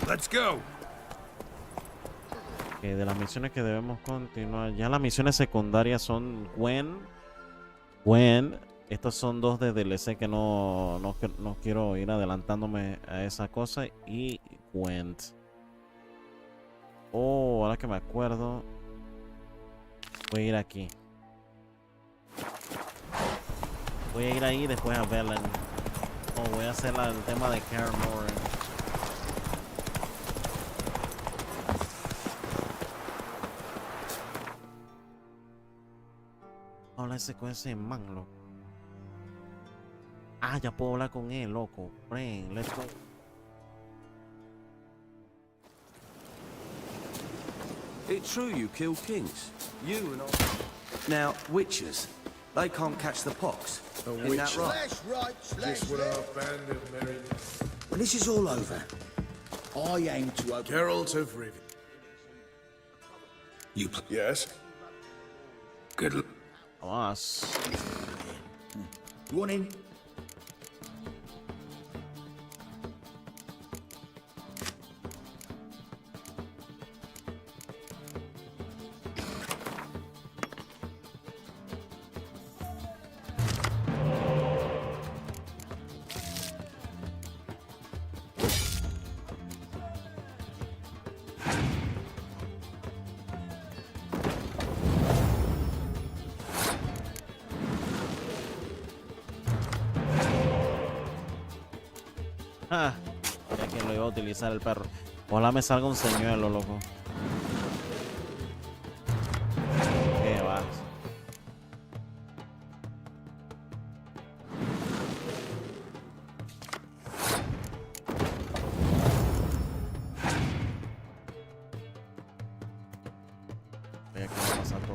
Let's go. De las misiones que debemos continuar. Ya las misiones secundarias son Gwen. Estos son dos de DLC que no quiero ir adelantándome a esa cosa. Y Gwen. Oh, ahora que me acuerdo. Voy a ir aquí. Voy a ir ahí después a Belen. Oh, voy a hacer el tema de Karen Moore. Hablarse con ese man, loco. Ah, ya puedo hablar con él, loco. Friend, let's go. It's true you kill kings. You and all. Now, witches, they can't catch the pox. Isn't that right? That's right, Just what our band of merry. When this is all over, I aim to open... Geralt of Rivia. You Yes? good. Vamos. You want in? Ah, ya que lo iba a utilizar el perro. Ojalá me salga un señuelo, loco. ¿Qué vas?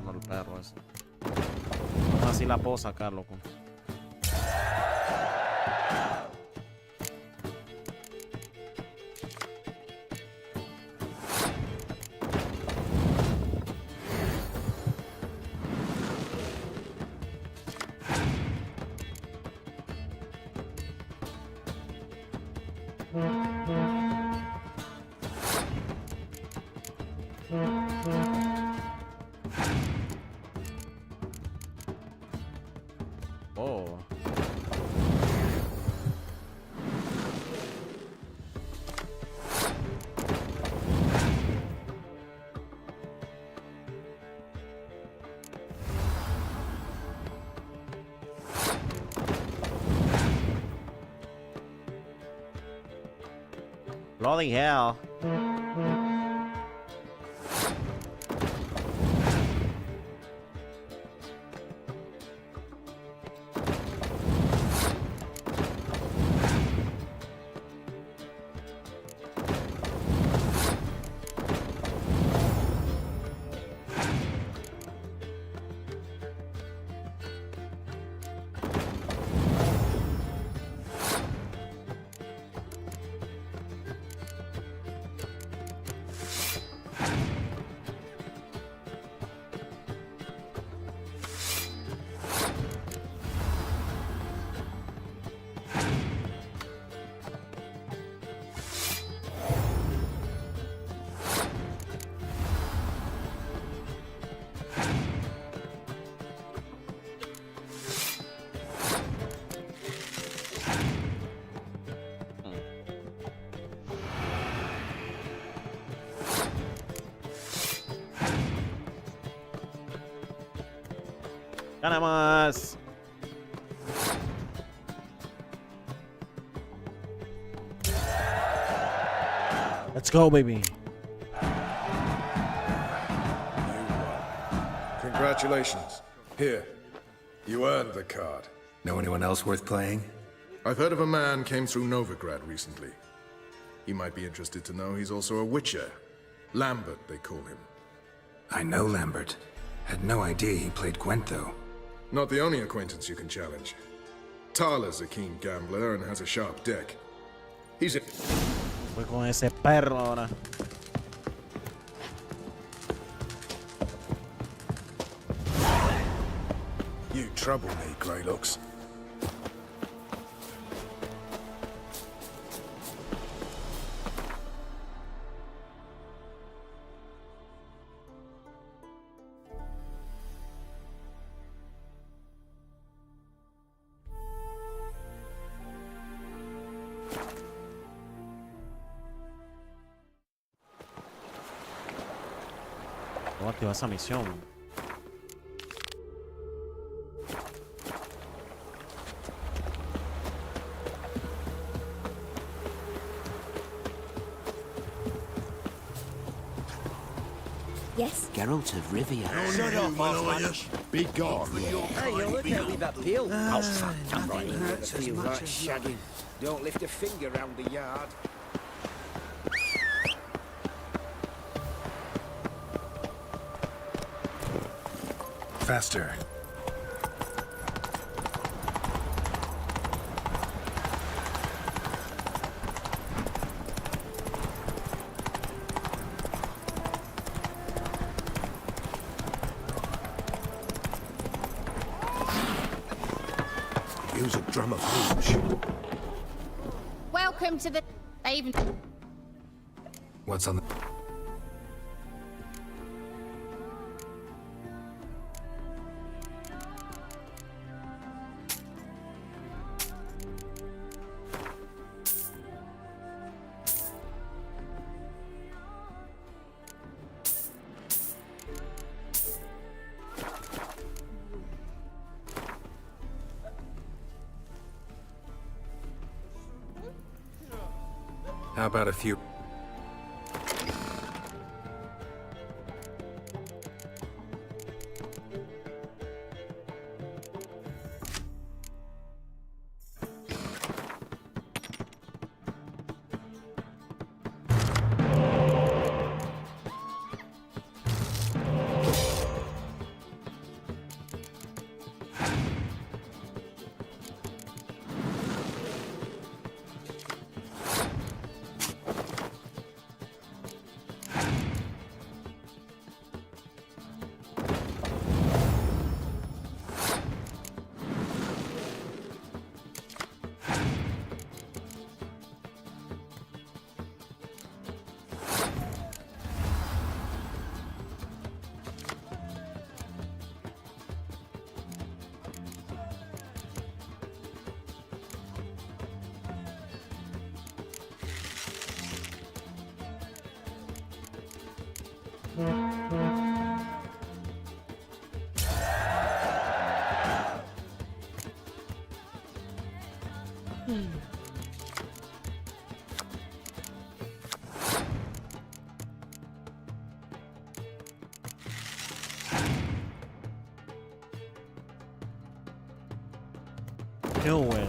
mano el perro ese. Aún así la puedo sacar, loco. Oh. Bloody hell. Ganamos. Let's go, baby. Congratulations. Here. You earned the card. Know anyone else worth playing? I've heard of a man came through Novigrad recently. He might be interested to know he's also a witcher. Lambert, they call him. I know Lambert. Had no idea he played Gwent, though. Not the only acquaintance you can challenge. Tala's a keen gambler and has a sharp deck. He's a... Voy con ese perro ahora. You trouble me, Greylocks. Vamos a activar esa misión. Yes? Geralt of Rivia. Shut up, Orange. Be gone. Hey, you'll look at with that peel. Oh, fuck. I'm right. Feel like shagging. Don't lift a finger round the yard. Faster. Use a drum of hooch. Welcome to the... They even... What's on the... How about a few... Qué bueno.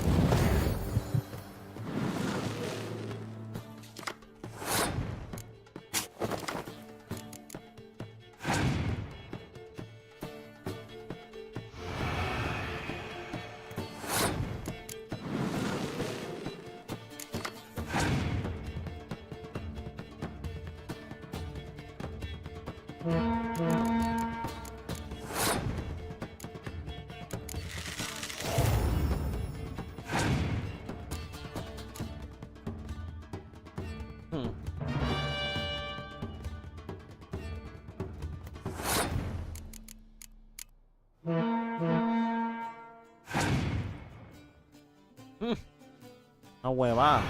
Una huevada.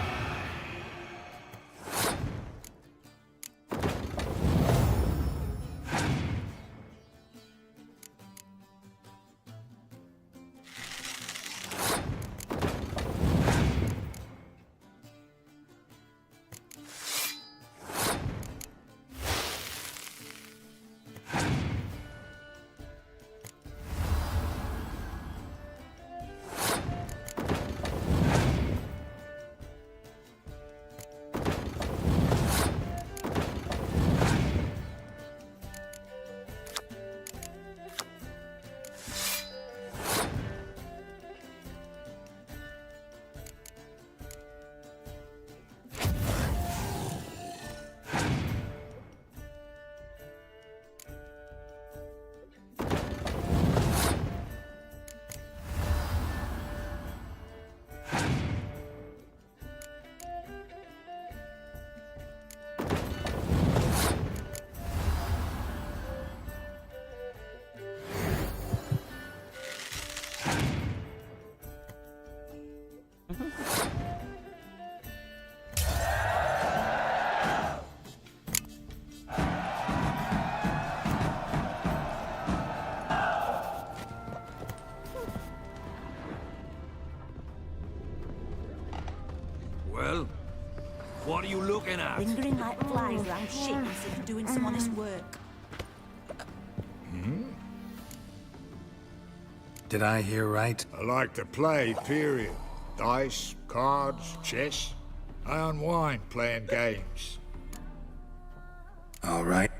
Well, what are you looking at? Lingering like flies around shit instead of doing some honest work. Did I hear right? I like to play, period. Dice, cards, chess. I unwind playing games. All right.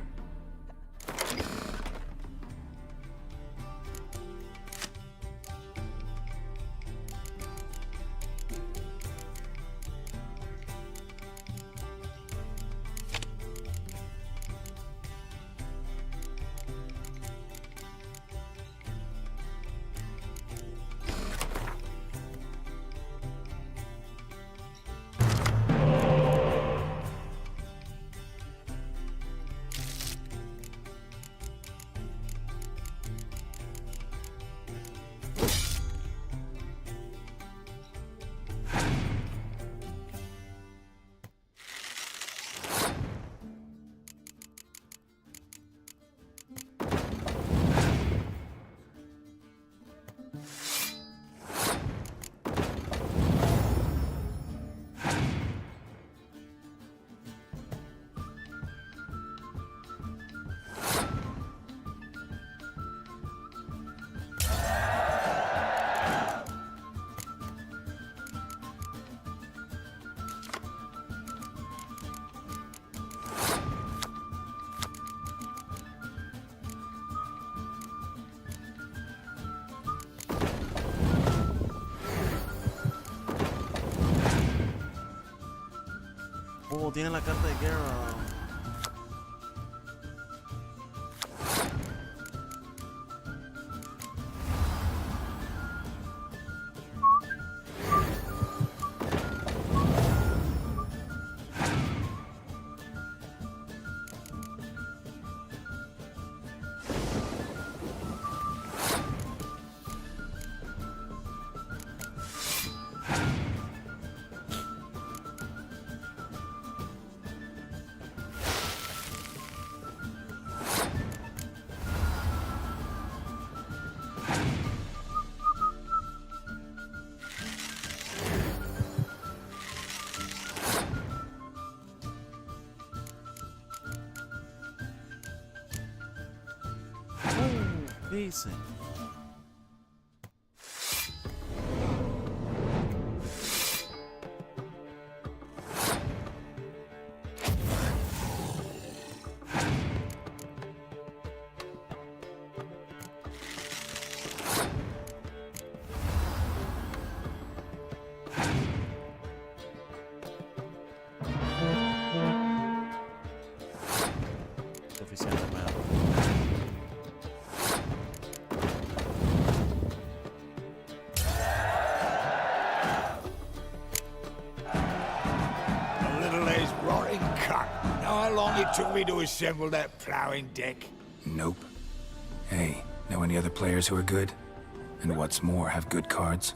Oh, tiene la carta de guerra. ¿Qué dice? It took me to assemble that ploughing deck. Nope. Hey, know any other players who are good? And what's more, have good cards?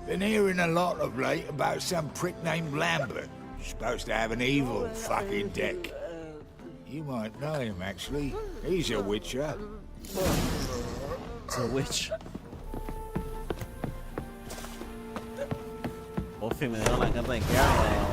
Been hearing a lot of late about some prick named Lambert. Supposed to have an evil fucking deck. You might know him, actually. He's a witcher. It's a witch. Buffy me dio la carta de que hago.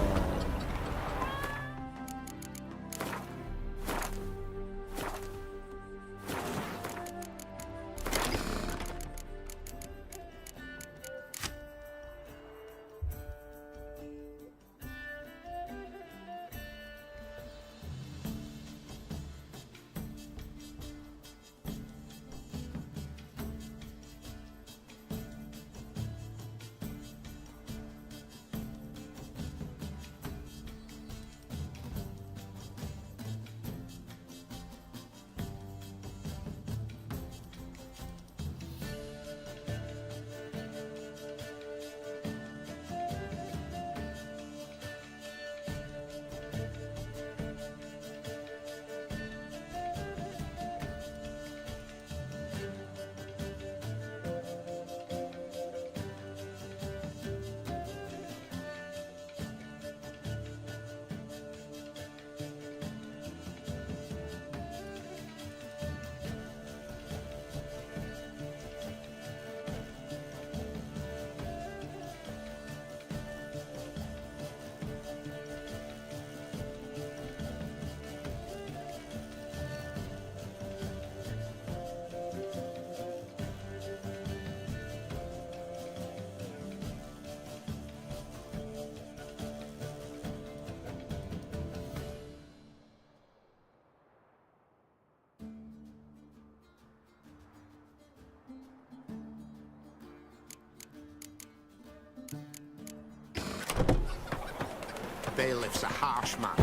Bailiff's a harsh man.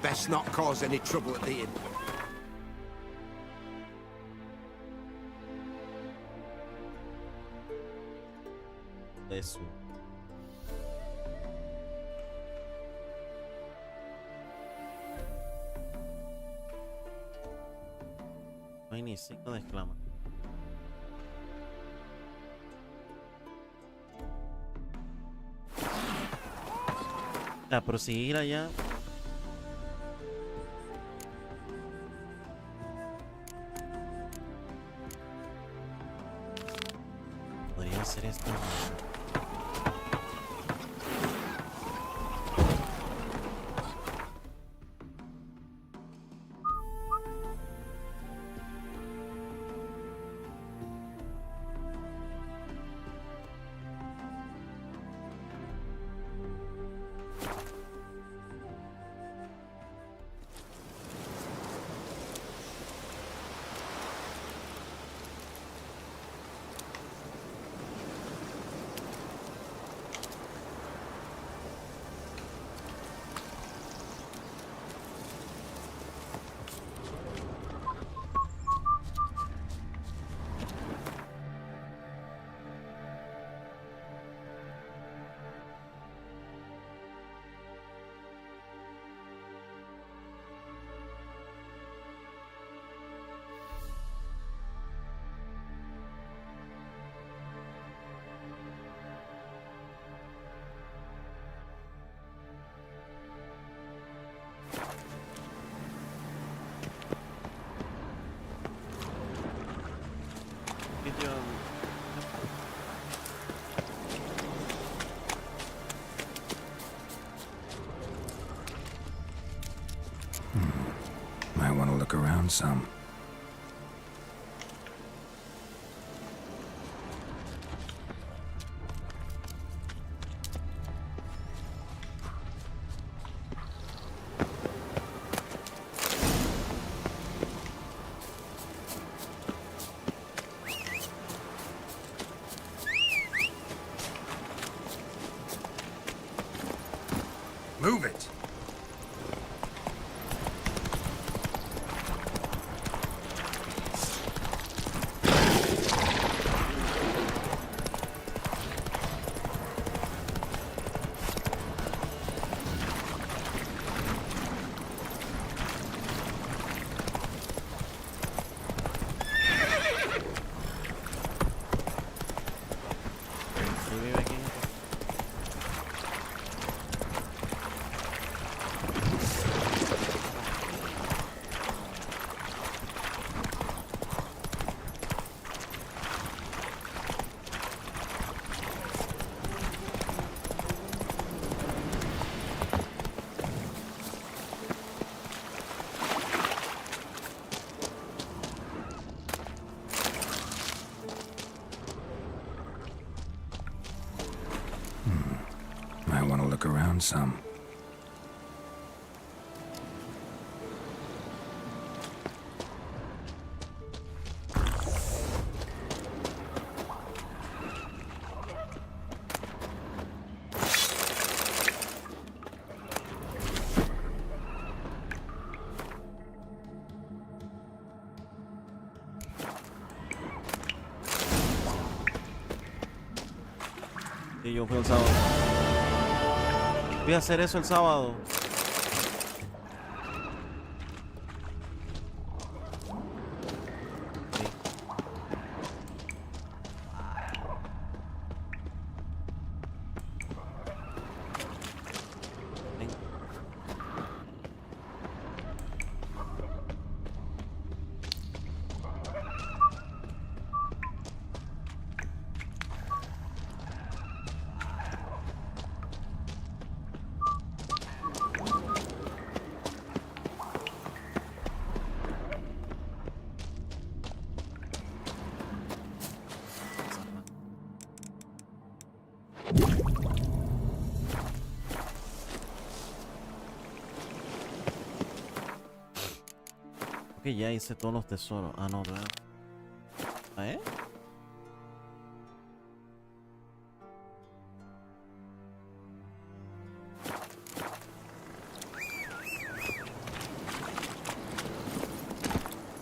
Best not cause any trouble at the inn. Eso. No hay ni signo de exclamación. A proseguir allá. Podría ser esto. Might want to look around some. then some. Y yo fui el sábado. Voy a hacer eso el sábado. Que ya hice todos los tesoros. Ah, no, ¿verdad? ¿Eh?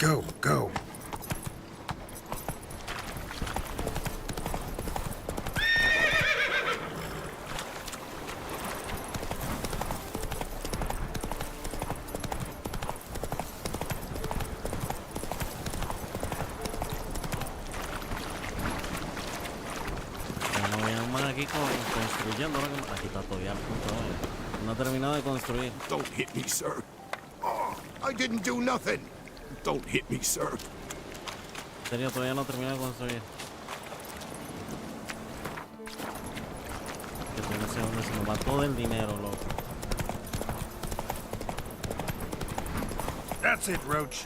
Go, go. Construyendo, aquí está todavía el punto. No ha terminado de construir. Don't hit me, sir. Oh, I didn't do nothing. Don't hit me, sir. En serio, todavía no ha terminado de construir. Que no sé dónde se nos va todo el dinero, loco. That's it, Roach.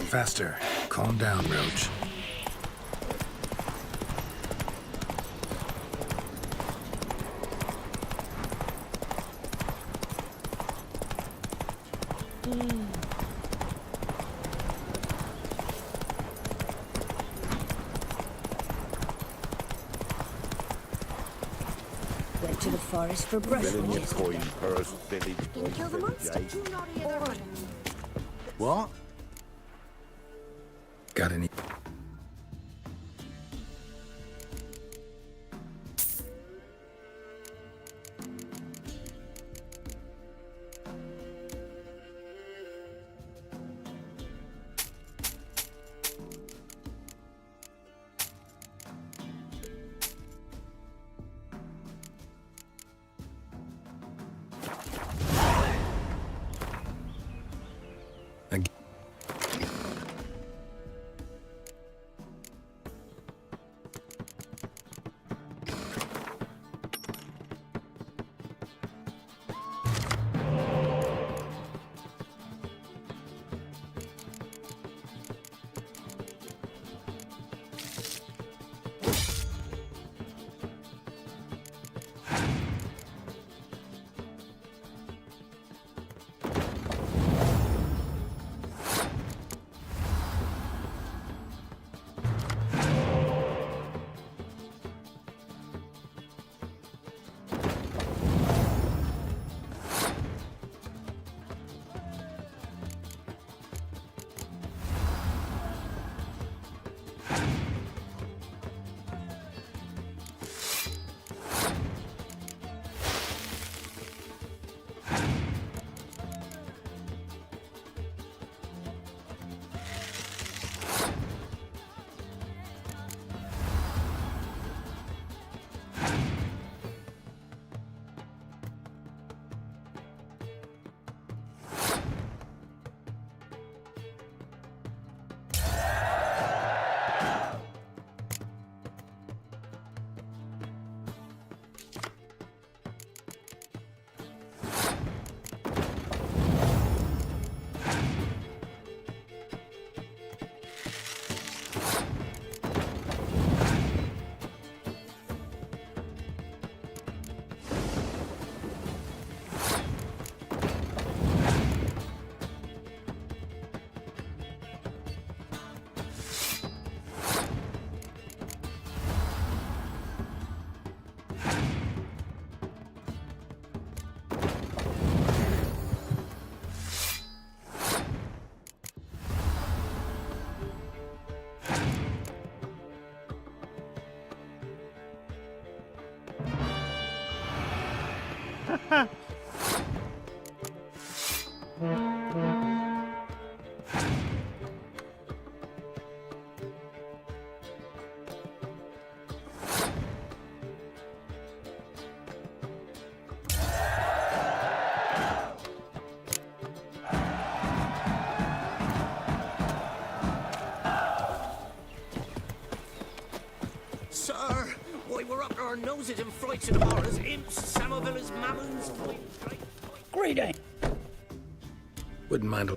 Faster. Calm down, Roach. Went to the forest for brushwood yesterday. Can you kill the monster? What? Got any? our noses and frights and horrors, imps, Samovillas, mammons. Greedy. Wouldn't mind.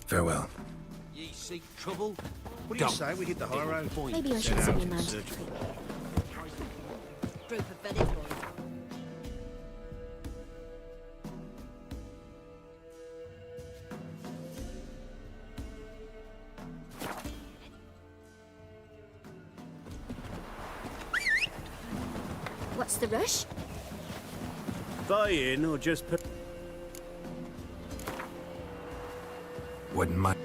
Farewell. Ye seek trouble? What do you say we hit the high road? Maybe I should send your man to the Group of village boys. What's the rush? Buy in or just put... Wouldn't mind.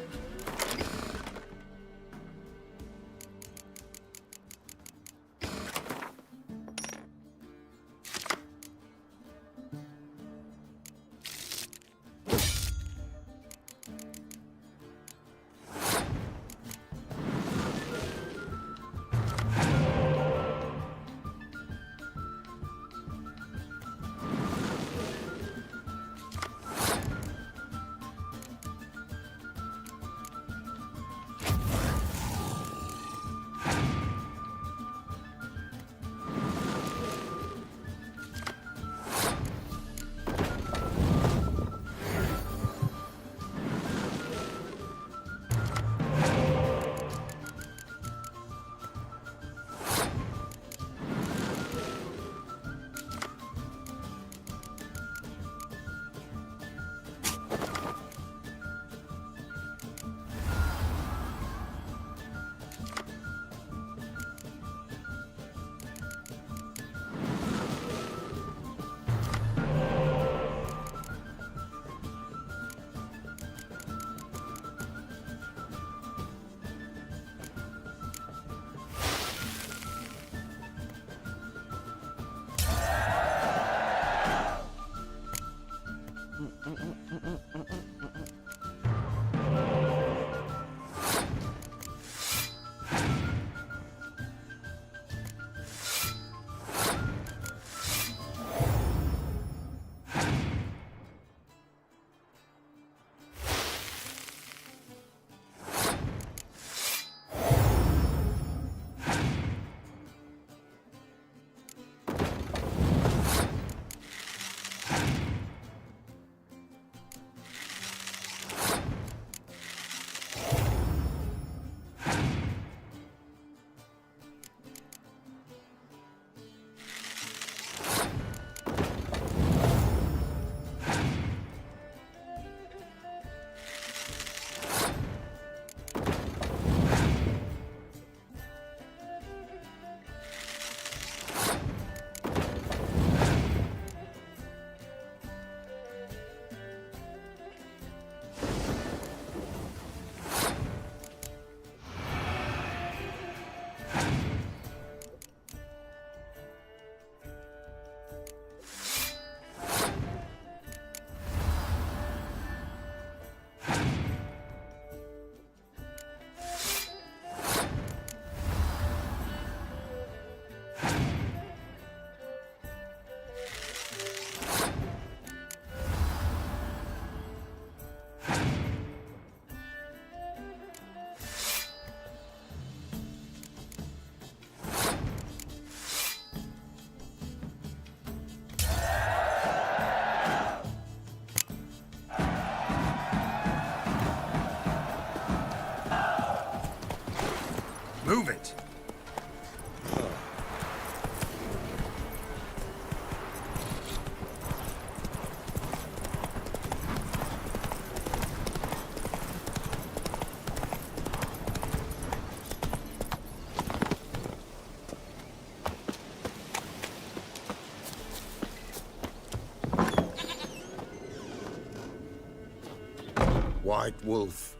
White wolf.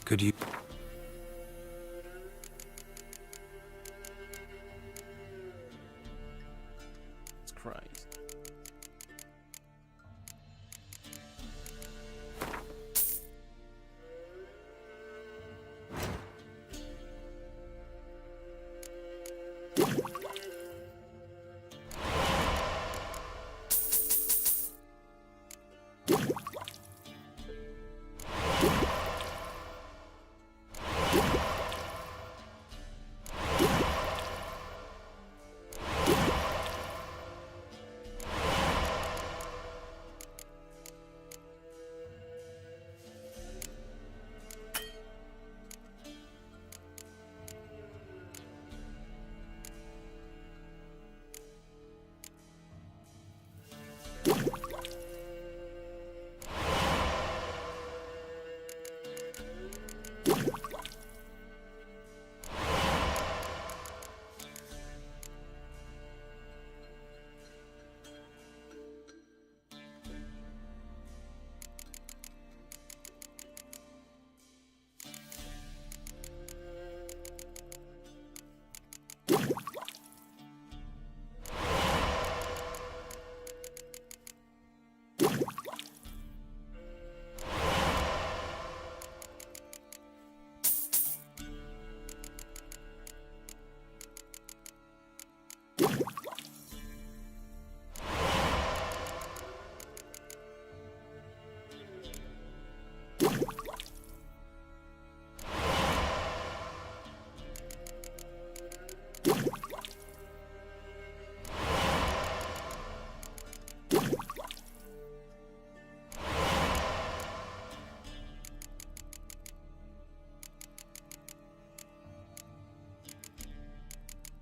Could you... Christ.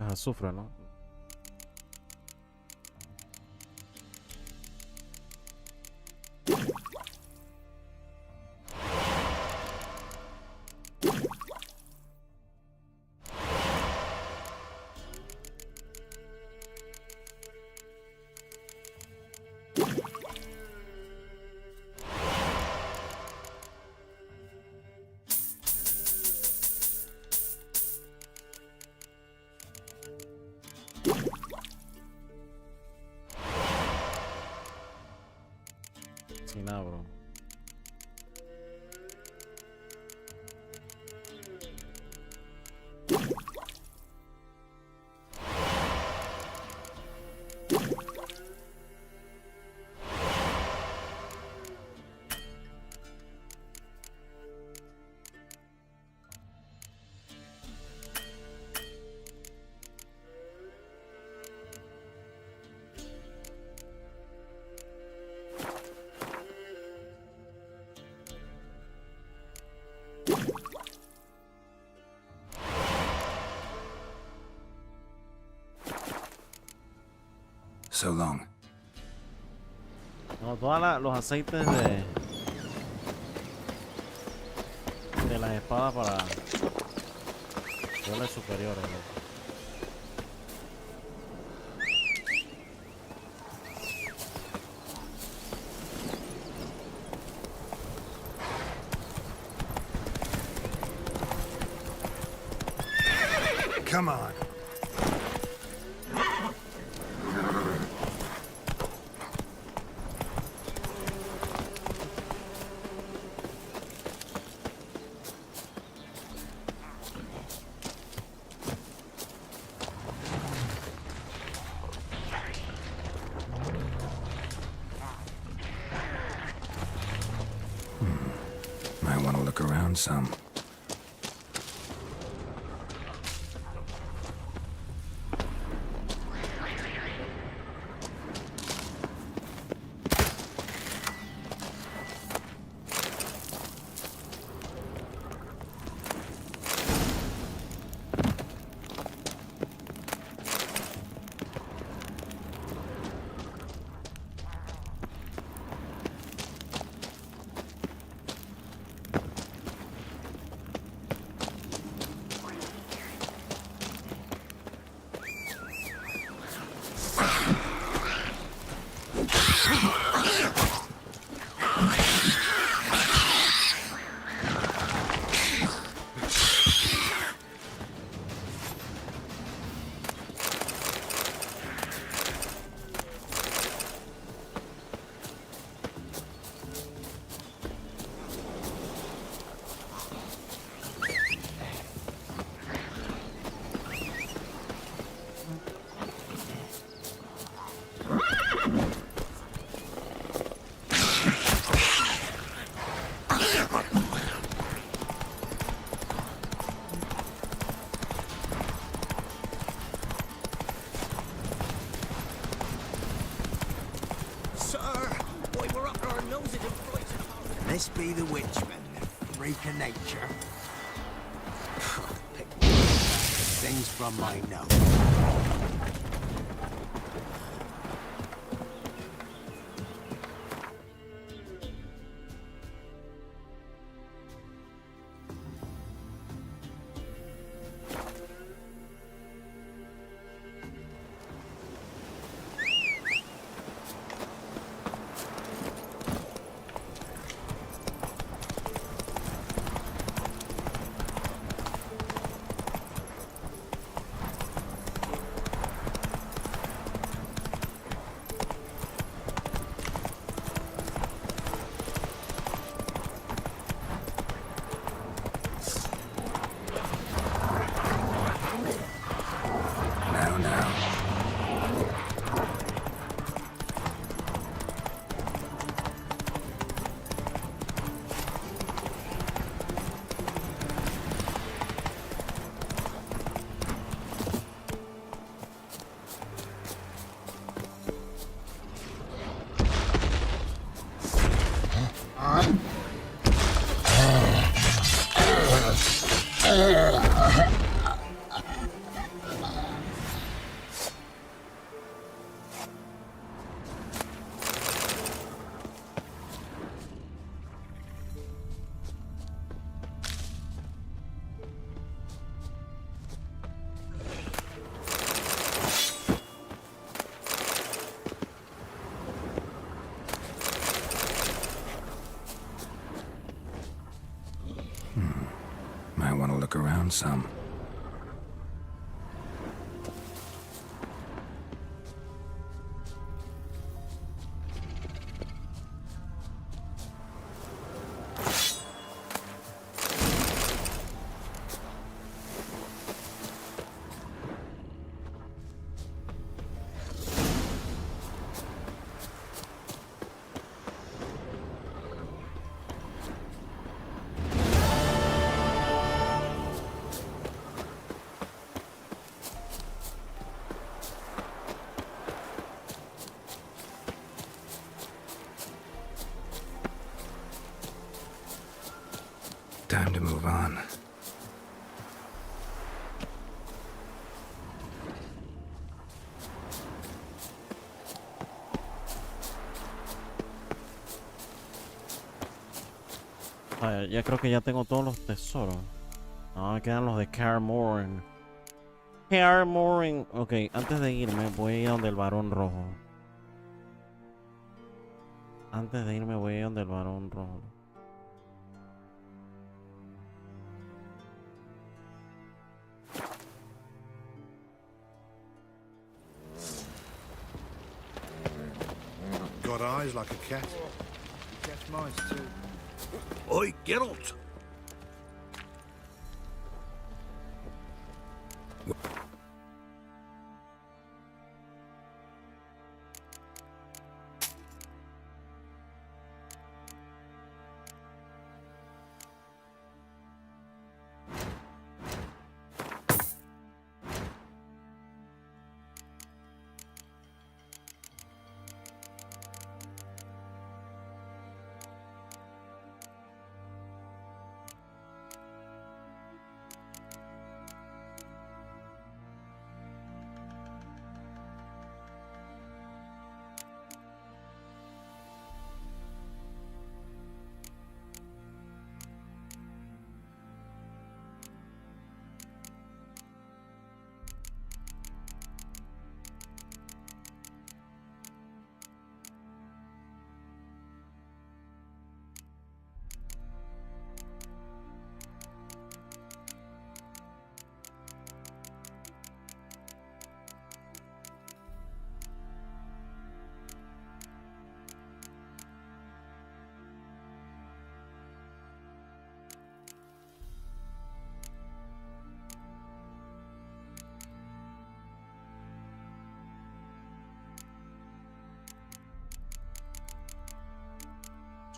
Azufre, ¿no? Sin nada, bro. So long. No, todos los aceites de las espadas para niveles superiores, ¿no? Come on. Might want to look around some. This be the witchman, freak of nature. Pick things from my note. Might want to look around some. Time to move on. Ya creo que ya tengo todos los tesoros. Ahora me quedan los de Carmoren. Ok, antes de irme voy a ir a donde el varón rojo. Antes de irme voy a ir a donde el varón rojo. Got eyes like a cat. Catch mice too. Oi, Geralt!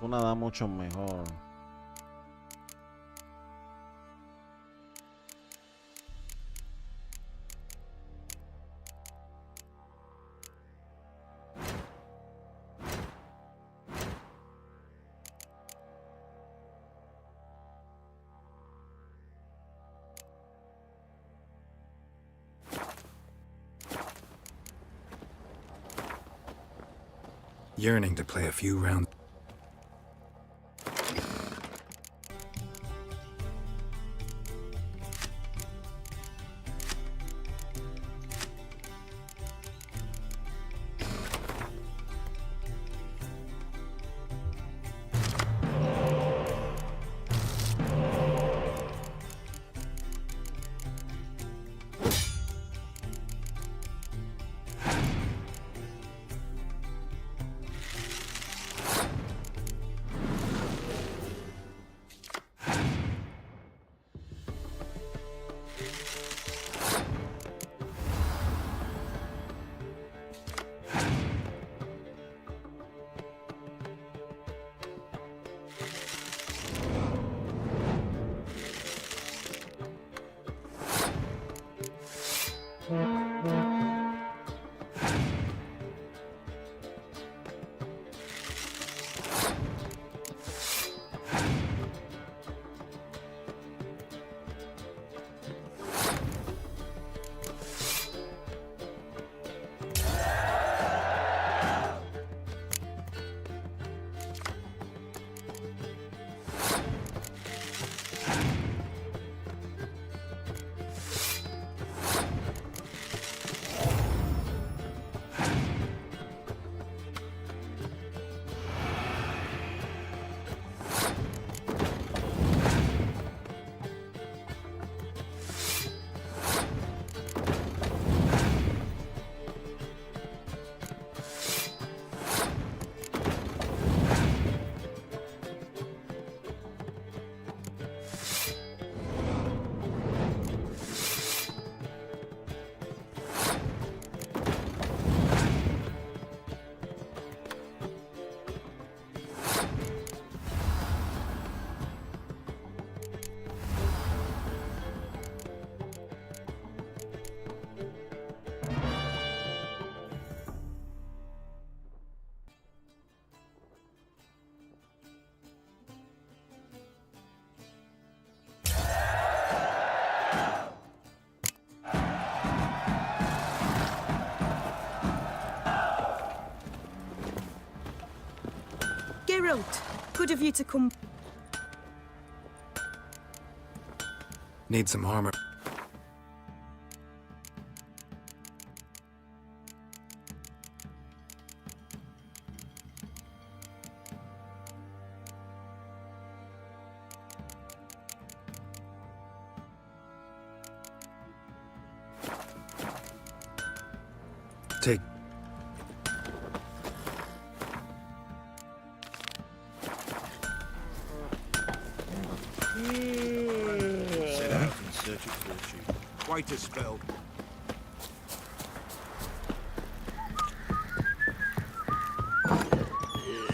Una da mucho mejor. yearning to play a few rounds. Geralt, good of you to come. Need some armor. Take. Set out in search of fortune. Wait a spell.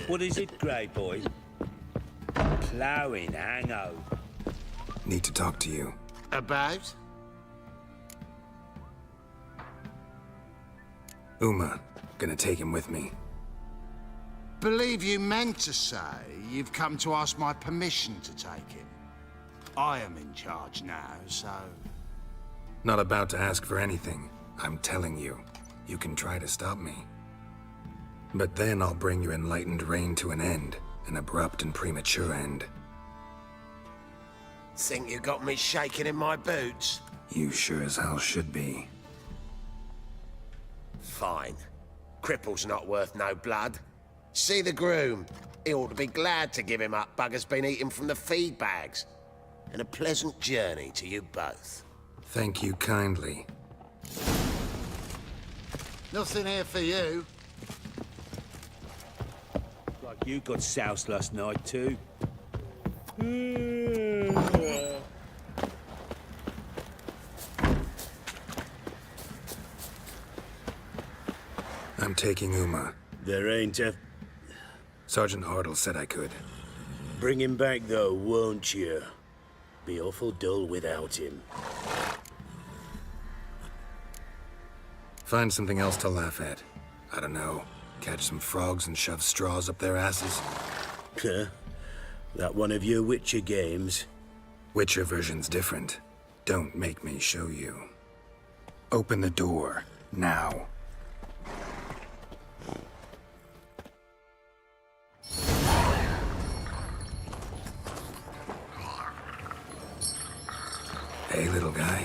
What is it, Grey Boy? Ploughing, hango. Need to talk to you. About? Uma. Gonna take him with me. Believe you meant to say you've come to ask my permission to take him. I am in charge now, so... Not about to ask for anything. I'm telling you. You can try to stop me. But then I'll bring your enlightened reign to an end. An abrupt and premature end. Think you got me shaking in my boots? You sure as hell should be. Fine. Cripple's not worth no blood. See the groom. He ought to be glad to give him up. Bugger's been eating from the feed bags. And a pleasant journey to you both. Thank you kindly. Nothing here for you. Like you got soused last night, too. I'm taking Uma. There ain't a... Sergeant Hartle said I could. Bring him back, though, won't you? Be awful dull without him. Find something else to laugh at. I don't know. Catch some frogs and shove straws up their asses. Huh? That one of your Witcher games? Witcher version's different. Don't make me show you. Open the door. Now. Hey, little guy.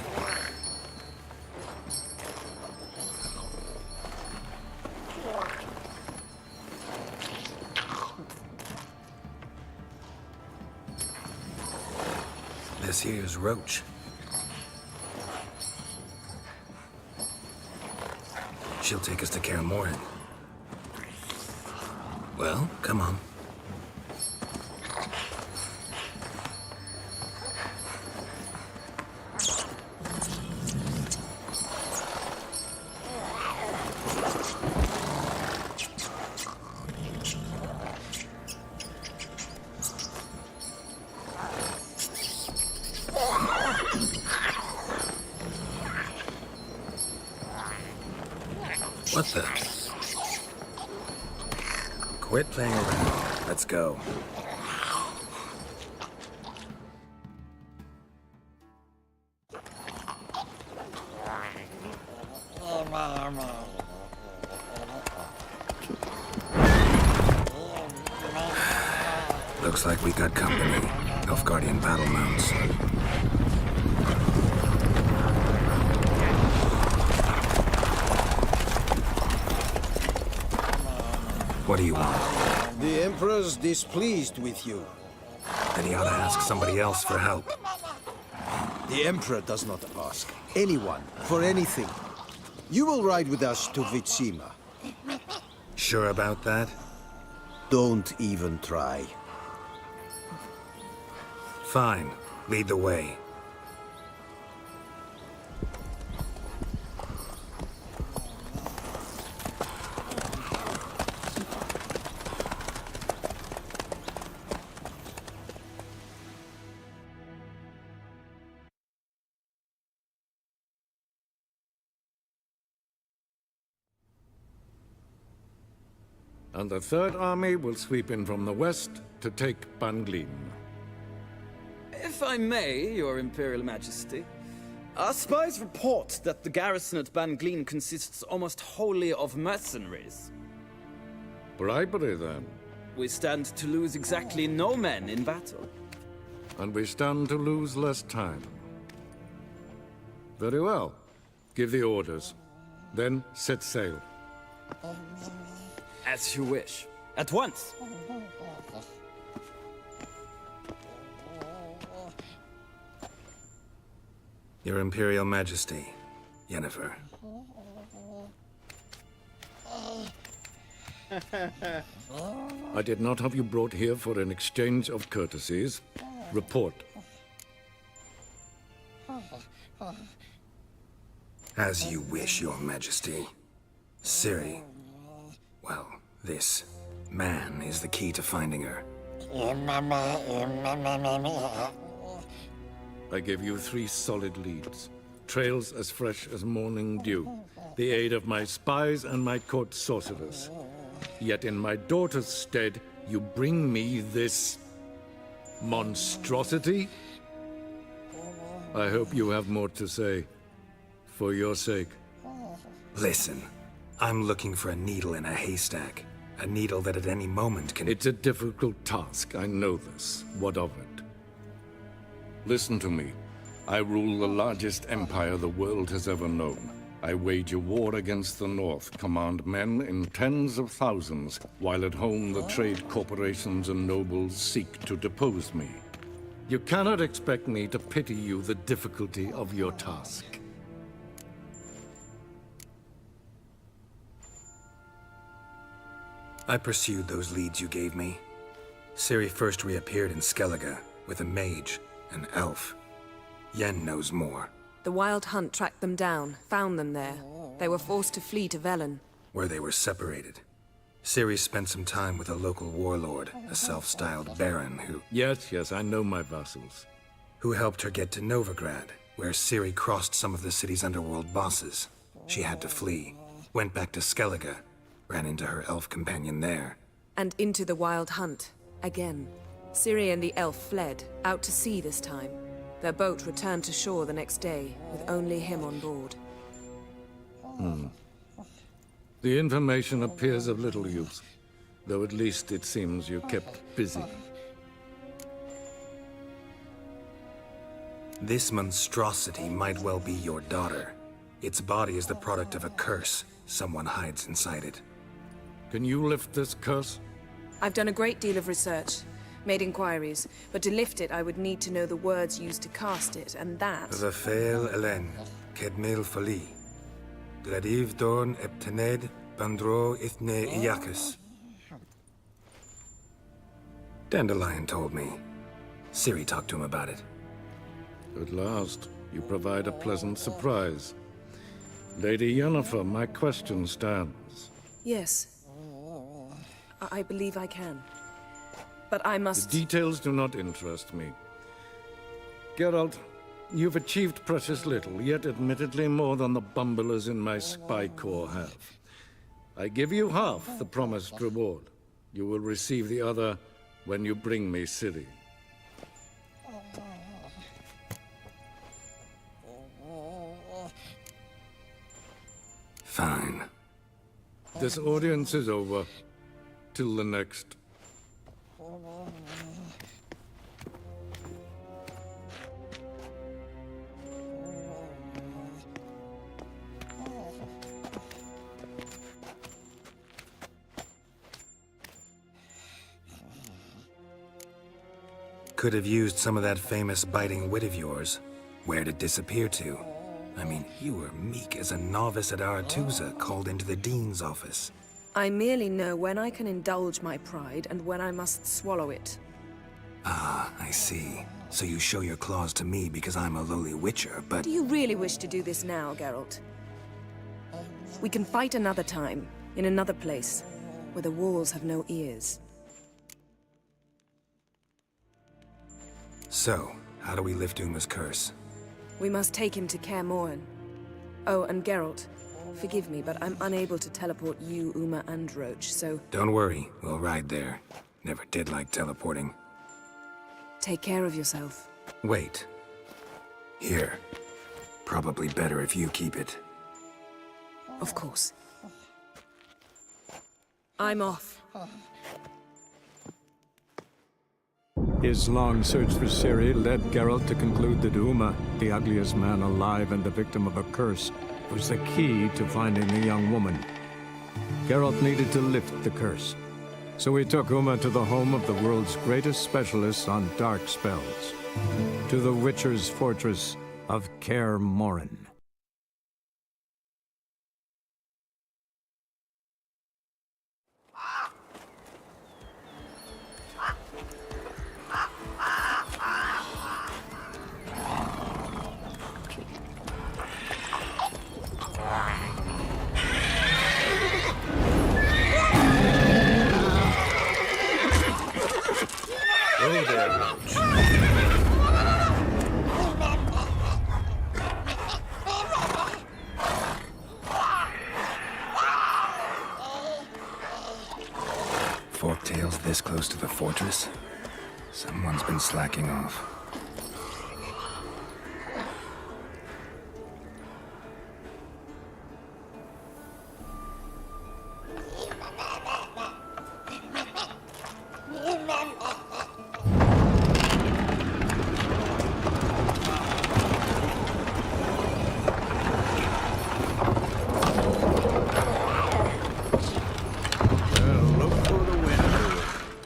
This here's Roach. She'll take us to Kaer Morhen. Well, come on. What the? Quit playing around. Let's go. Looks like we got company. Nilfgaardian battle mounts. What do you want? The Emperor's displeased with you. Then he ought to ask somebody else for help. The Emperor does not ask anyone for anything. You will ride with us to Vitsima. Sure about that? Don't even try. Fine. Lead the way. And the Third Army will sweep in from the west to take Banglin. If I may, Your Imperial Majesty, our spies report that the garrison at Banglin consists almost wholly of mercenaries. Bribery, then. We stand to lose exactly no men in battle. And we stand to lose less time. Very well. Give the orders. Then set sail. As you wish. At once! Your Imperial Majesty, Yennefer. I did not have you brought here for an exchange of courtesies. Report. As you wish, Your Majesty. Ciri. Well, this man is the key to finding her. I gave you 3 solid leads. Trails as fresh as morning dew. The aid of my spies and my court sorcerers. Yet in my daughter's stead, you bring me this monstrosity? I hope you have more to say. For your sake. Listen, I'm looking for a needle in a haystack. A needle that at any moment can... It's a difficult task, I know this. What of it? Listen to me. I rule the largest empire the world has ever known. I wage a war against the North, command men in tens of thousands, while at home the trade corporations and nobles seek to depose me. You cannot expect me to pity you the difficulty of your task. I pursued those leads you gave me. Ciri first reappeared in Skellige with a mage, an elf. Yen knows more. The Wild Hunt tracked them down, found them there. They were forced to flee to Velen. Where they were separated. Ciri spent some time with a local warlord, a self-styled baron who... Yes, I know my vassals. Who helped her get to Novigrad, where Ciri crossed some of the city's underworld bosses. She had to flee. Went back to Skellige. Ran into her elf companion there. And into the Wild Hunt, again. Ciri and the elf fled, out to sea this time. Their boat returned to shore the next day, with only him on board. The information appears of little use, though at least it seems you kept busy. This monstrosity might well be your daughter. Its body is the product of a curse. Someone hides inside it. Can you lift this curse? I've done a great deal of research, made inquiries, but to lift it I would need to know the words used to cast it, and that... Vafael Elen, Kedmil Fali. Gladiv Dorn Eptened, Bandro Ithne Iacus. Dandelion told me. Ciri talked to him about it. At last, you provide a pleasant surprise. Lady Yennefer, my question stands. Yes. I believe I can. But I must... The details do not interest me. Geralt, you've achieved precious little, yet admittedly more than the bumblers in my spy corps have. I give you half the promised reward. You will receive the other when you bring me Ciri. Fine. This audience is over. Till the next. Could have used some of that famous biting wit of yours. Where'd it disappear to? I mean, you were meek as a novice at Aretusa called into the Dean's office. I merely know when I can indulge my pride and when I must swallow it. Ah, I see. So you show your claws to me because I'm a lowly witcher, but... Do you really wish to do this now, Geralt? We can fight another time, in another place, where the walls have no ears. So, how do we lift Uma's curse? We must take him to Kaer Morhen. Oh, and Geralt, forgive me, but I'm unable to teleport you, Uma, and Roach, so... Don't worry, we'll ride there. Never did like teleporting. Take care of yourself. Wait. Here. Probably better if you keep it. Of course. I'm off. His long search for Ciri led Geralt to conclude that Uma, the ugliest man alive and the victim of a curse, was the key to finding the young woman. Geralt needed to lift the curse, so he took Uma to the home of the world's greatest specialists on dark spells, to the Witcher's fortress of Kaer Morhen. Oh there, Roach. Fork-tails this close to the fortress? Someone's been slacking off.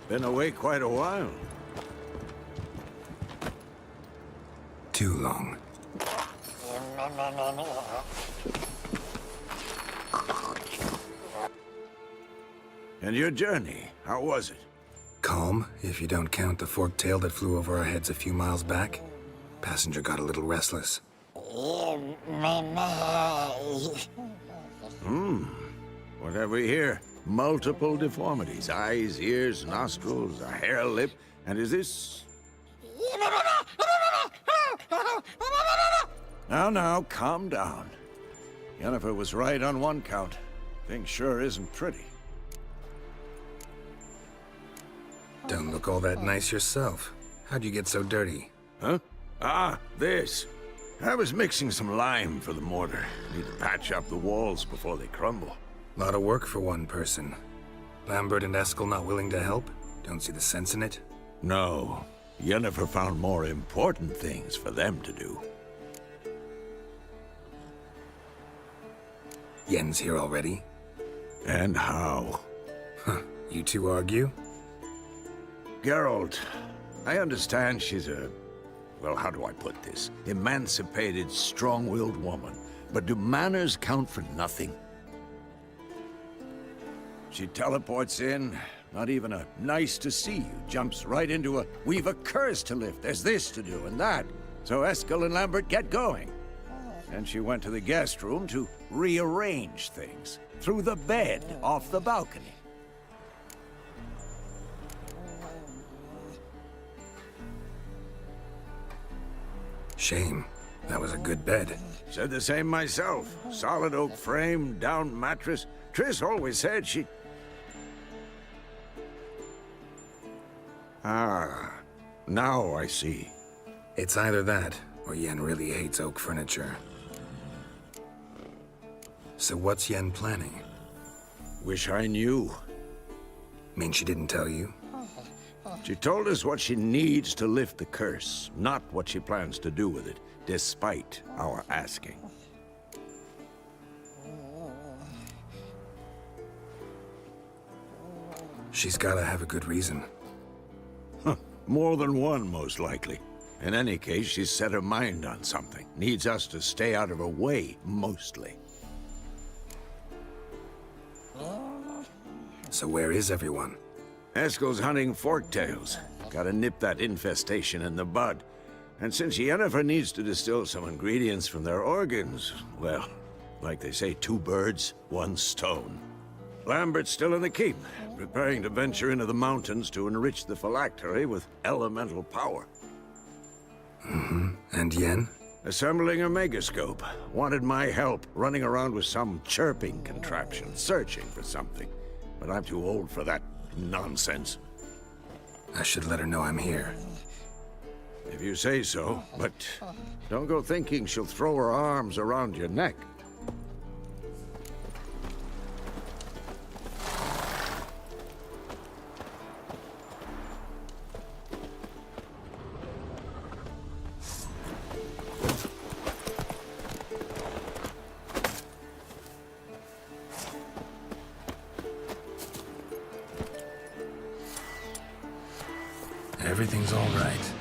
Been away quite a while. Too long. And your journey, how was it? Calm, if you don't count the fork-tail that flew over our heads a few miles back. Passenger got a little restless. What have we here? Multiple deformities. Eyes, ears, nostrils, a hair lip. And is this... Now, calm down. Yennefer was right on one count. Thing sure isn't pretty. Don't look all that nice yourself. How'd you get so dirty? Huh? Ah, this. I was mixing some lime for the mortar. Need to patch up the walls before they crumble. Lot of work for one person. Lambert and Eskel not willing to help? Don't see the sense in it? No. Yennefer found more important things for them to do. Yen's here already? And how? Huh. You two argue? Geralt, I understand she's a... well, how do I put this? Emancipated, strong-willed woman. But do manners count for nothing? She teleports in, not even a nice to see you, jumps right into a we've a curse to lift, there's this to do and that. So Eskel and Lambert get going. And she went to the guest room to rearrange things. Through the bed, off the balcony. Shame. That was a good bed. Said the same myself. Solid oak frame, down mattress. Triss always said she... Ah, now I see. It's either that, or Yen really hates oak furniture. So what's Yen planning? Wish I knew. Mean she didn't tell you? She told us what she needs to lift the curse, not what she plans to do with it, despite our asking. She's gotta have a good reason. Huh. More than one, most likely. In any case, she's set her mind on something. Needs us to stay out of her way, mostly. So where is everyone? Eskel's hunting forktails. Gotta nip that infestation in the bud. And since Yennefer needs to distill some ingredients from their organs, well, like they say, 2 birds, 1 stone. Lambert's still in the keep, preparing to venture into the mountains to enrich the phylactery with elemental power. Mm-hmm. And Yen? Assembling a megascope. Wanted my help, running around with some chirping contraption, searching for something. But I'm too old for that nonsense. I should let her know I'm here. If you say so, but don't go thinking she'll throw her arms around your neck. Everything's all right.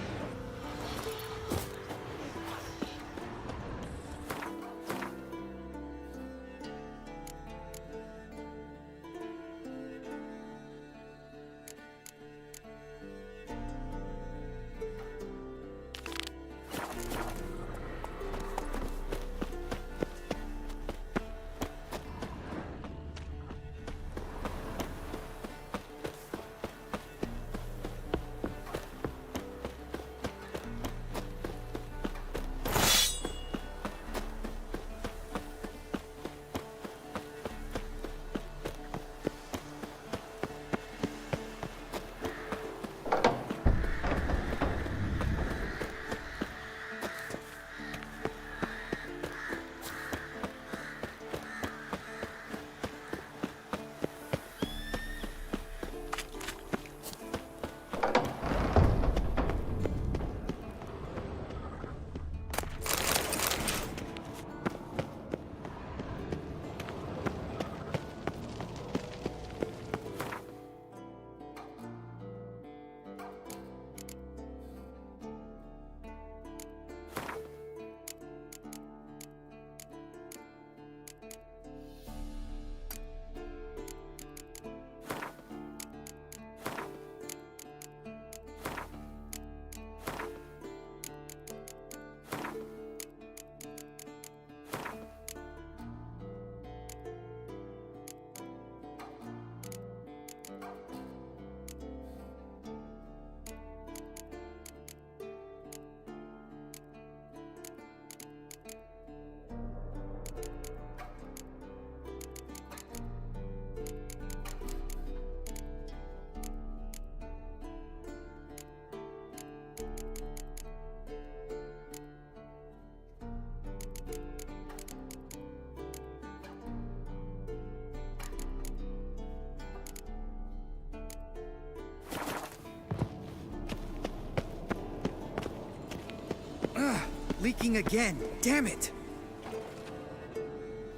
Leaking again. Damn it!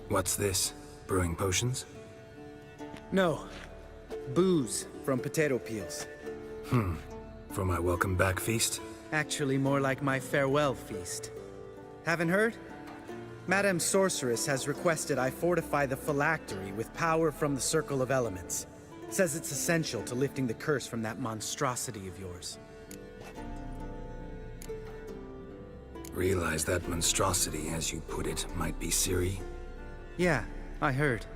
What's this? Brewing potions? No. Booze from potato peels. For my welcome back feast? Actually, more like my farewell feast. Haven't heard? Madame Sorceress has requested I fortify the phylactery with power from the Circle of Elements. Says it's essential to lifting the curse from that monstrosity of yours. Realize that monstrosity, as you put it, might be Ciri? Yeah, I heard.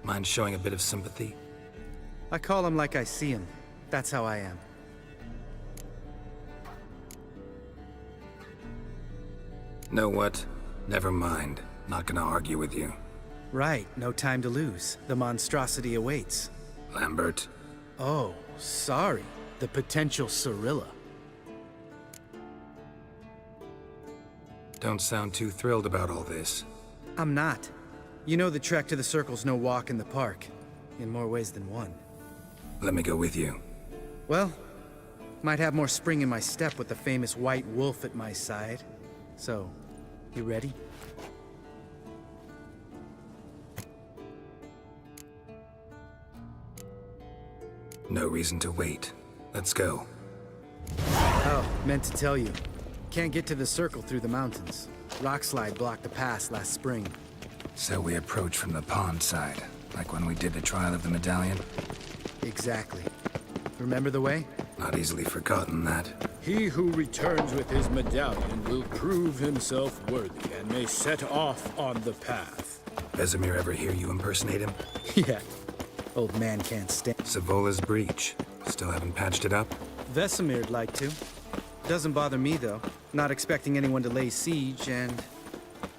Mind showing a bit of sympathy? I call him like I see him. That's how I am. Know what? Never mind. Not gonna argue with you. Right, no time to lose. The monstrosity awaits. Lambert. Oh, sorry. The potential Cirilla. Don't sound too thrilled about all this. I'm not. You know the trek to the Circle's no walk in the park. In more ways than one. Let me go with you. Well, might have more spring in my step with the famous white wolf at my side. So, you ready? No reason to wait. Let's go. Oh, meant to tell you. Can't get to the Circle through the mountains. Rockslide blocked the pass last spring. So we approach from the pond side, like when we did the trial of the medallion? Exactly. Remember the way? Not easily forgotten, that. He who returns with his medallion will prove himself worthy and may set off on the path. Vesemir ever hear you impersonate him? Yeah. Old man can't stand. Savola's breach. Still haven't patched it up? Vesemir'd like to. Doesn't bother me, though. Not expecting anyone to lay siege, and...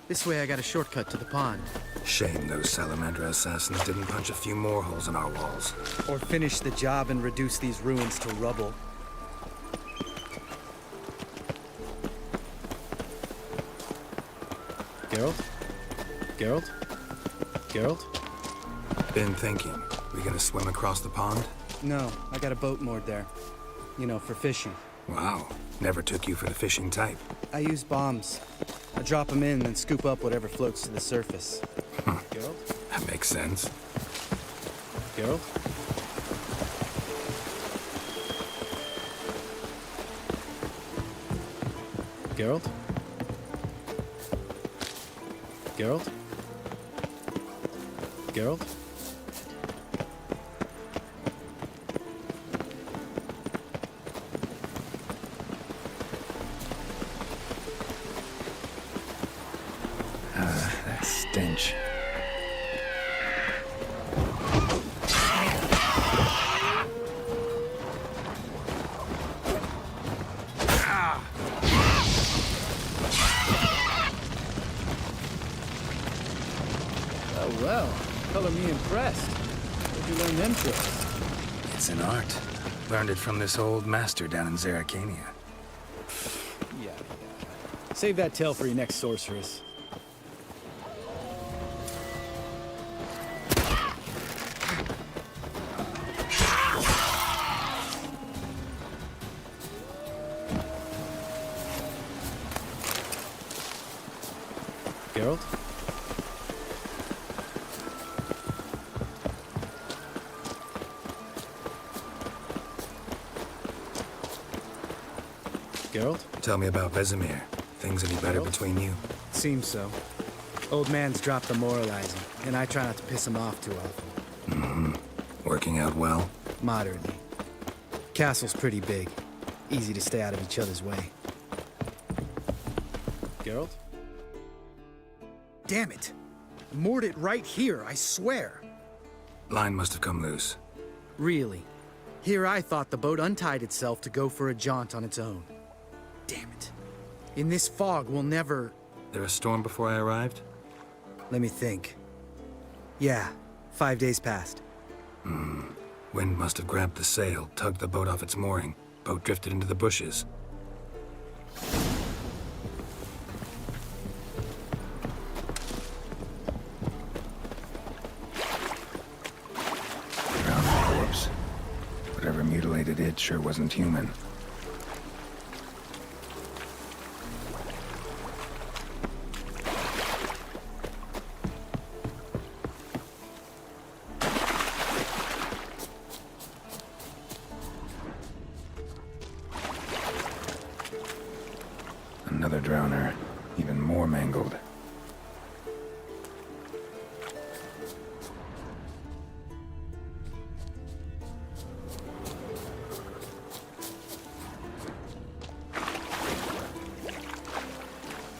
this way I got a shortcut to the pond. Shame those Salamander assassins didn't punch a few more holes in our walls. Or finish the job and reduce these ruins to rubble. Geralt? Geralt? Geralt? Been thinking. We gonna swim across the pond? No, I got a boat moored there. You know, for fishing. Wow. Never took you for the fishing type. I use bombs. I drop them in and scoop up whatever floats to the surface. Geralt? That makes sense. Geralt? Geralt? Geralt? Geralt? That stench. Oh, well. Color me impressed. Where'd you learn them tricks? It's an art. Learned it from this old master down in Zerrikania. Yeah. Save that tale for your next sorceress. Geralt? Geralt? Tell me about Vesemir. Things any better between you? Seems so. Old man's dropped the moralizing, and I try not to piss him off too often. Mm-hmm. Working out well? Moderately. Castle's pretty big. Easy to stay out of each other's way. Geralt? Damn it! Moored it right here, I swear! Line must have come loose. Really? Here I thought the boat untied itself to go for a jaunt on its own. Damn it. In this fog, we'll never... There a storm before I arrived? Let me think. Yeah, 5 days passed. Wind must have grabbed the sail, tugged the boat off its mooring. Boat drifted into the bushes. Drowned corpse. Whatever mutilated it sure wasn't human. drowner, even more mangled.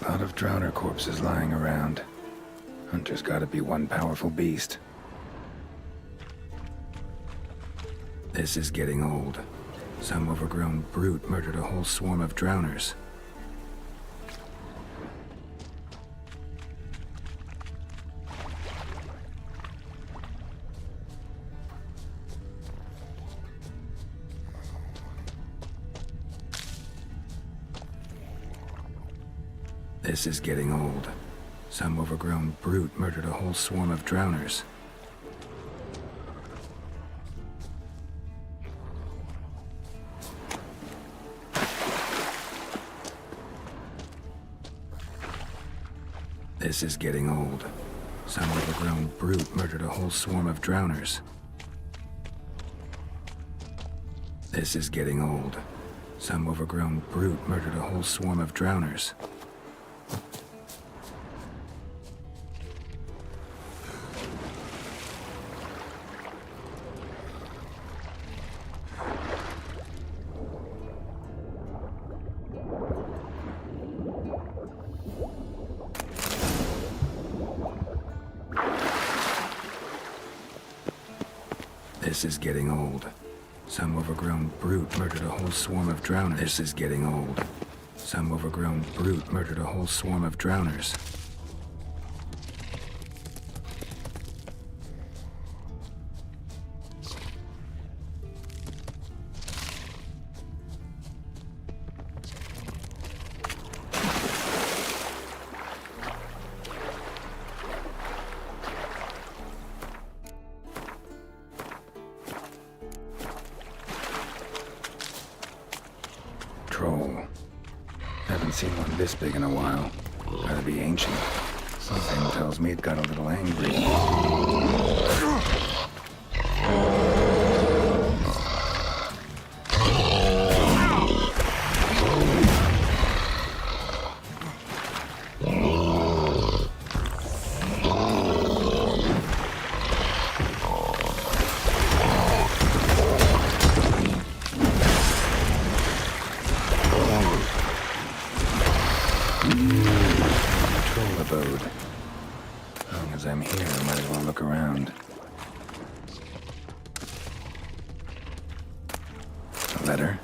A lot of drowner corpses lying around. Hunter's gotta be one powerful beast. This is getting old. Some overgrown brute murdered a whole swarm of drowners. This is getting old. Some overgrown brute murdered a whole swarm of drowners. This is getting old. Some overgrown brute murdered a whole swarm of drowners. This is getting old. Some overgrown brute murdered a whole swarm of drowners. This is getting old. Some overgrown brute murdered a whole swarm of drowners. This is getting old. Some overgrown brute murdered a whole swarm of drowners. Troll. Haven't seen one this big in a while. Gotta be ancient. Something tells me it got a little angry. Abode. As long as I'm here, I might as well look around. A letter?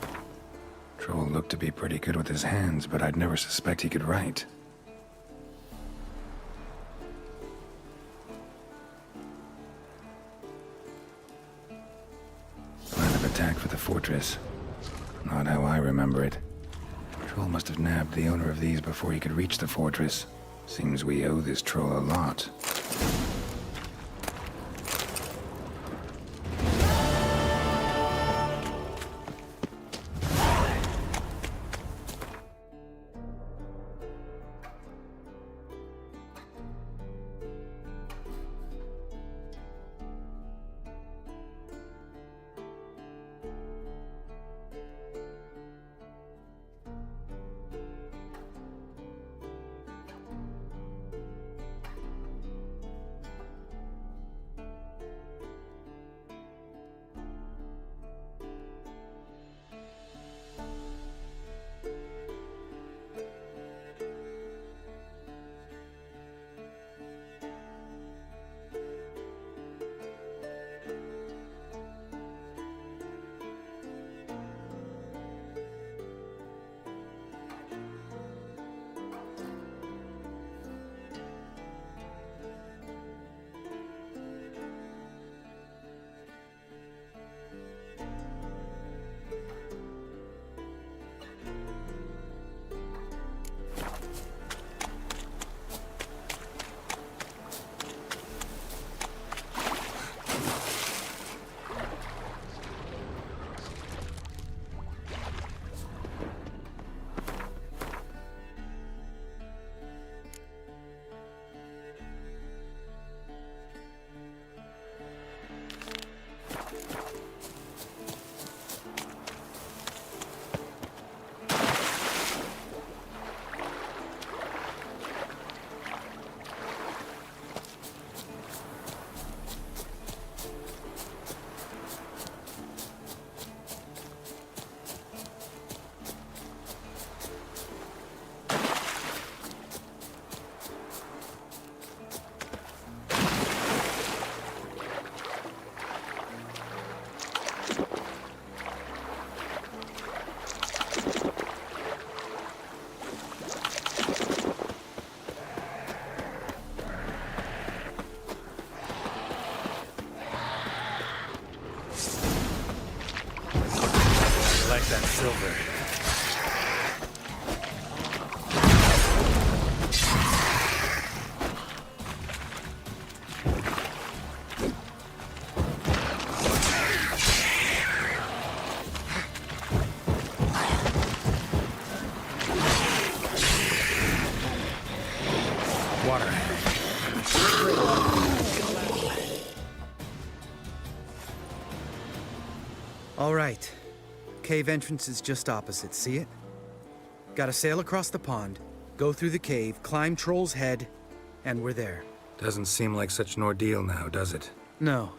Troll looked to be pretty good with his hands, but I'd never suspect he could write. Plan of attack for the fortress. Not how I remember it. Troll must have nabbed the owner of these before he could reach the fortress. Seems we owe this troll a lot. like that silver. All right. Cave entrance is just opposite, see it? Gotta sail across the pond, go through the cave, climb Troll's Head, and we're there. Doesn't seem like such an ordeal now, does it? No.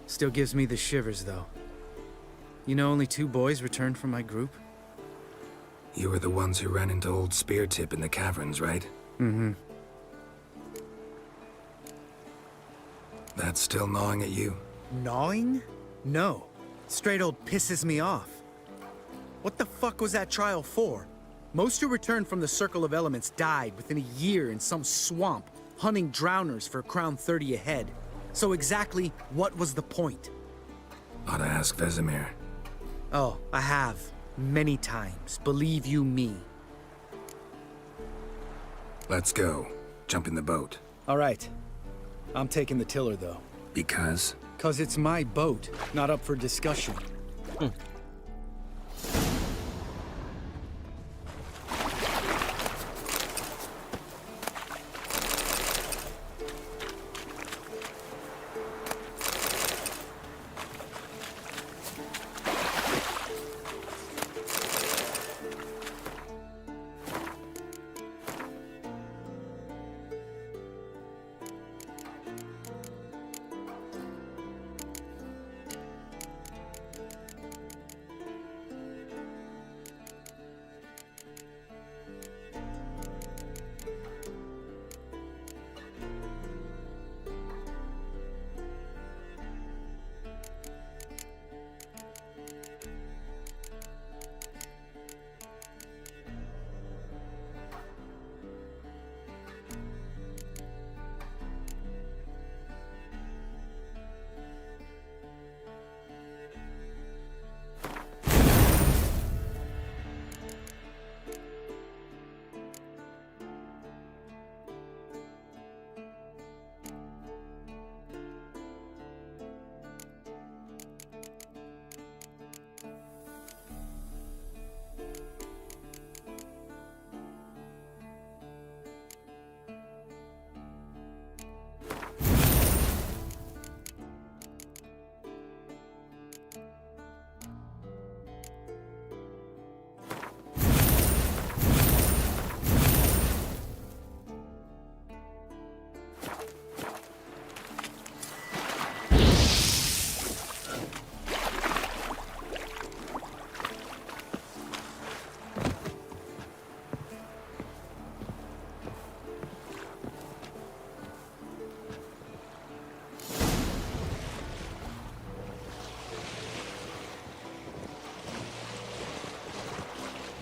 Still gives me the shivers, though. You know only 2 boys returned from my group? You were the ones who ran into old Spear Tip in the caverns, right? Mm-hmm. That's still gnawing at you? Gnawing? No. Straight old pisses me off. What the fuck was that trial for? Most who returned from the Circle of Elements died within a year in some swamp, hunting drowners for Crown 30 a head. So exactly what was the point? Ought to ask Vesemir. Oh, I have. Many times. Believe you me. Let's go. Jump in the boat. All right. I'm taking the tiller, though. Because? 'Cause it's my boat, not up for discussion.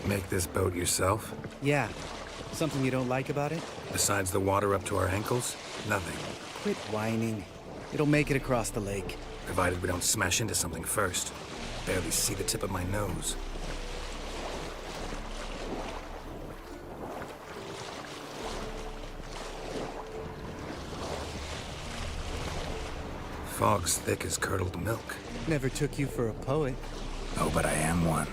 Make this boat yourself? Yeah. Something you don't like about it? Besides the water up to our ankles? Nothing. Quit whining. It'll make it across the lake. Provided we don't smash into something first. Barely see the tip of my nose. Fog's thick as curdled milk. Never took you for a poet. Oh, but I am one.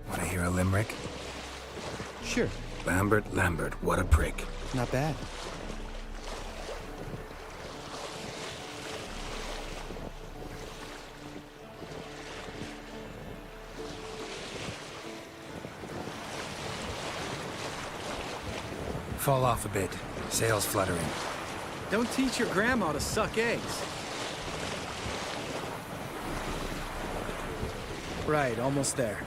Want to hear a limerick? Sure. Lambert, what a prick. Not bad. Fall off a bit. Sails fluttering. Don't teach your grandma to suck eggs. Right, almost there.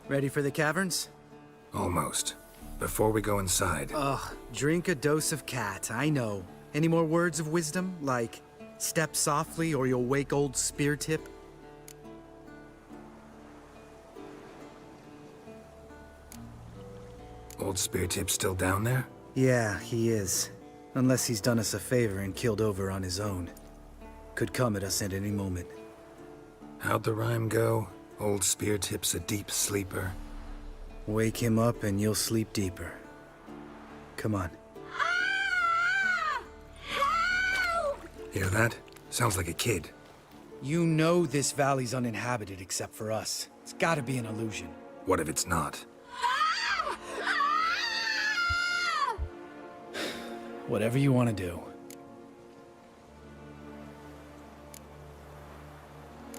Ready for the caverns? Almost. Before we go inside... Ugh, drink a dose of cat, I know. Any more words of wisdom, like, step softly or you'll wake old Spear Tip? Old Spear Tip's still down there? Yeah, he is. Unless he's done us a favor and killed over on his own. Could come at us at any moment. How'd the rhyme go? Old Spear Tip's a deep sleeper. Wake him up and you'll sleep deeper. Come on. Hear that? Sounds like a kid. You know this valley's uninhabited except for us. It's gotta be an illusion. What if it's not? Whatever you want to do.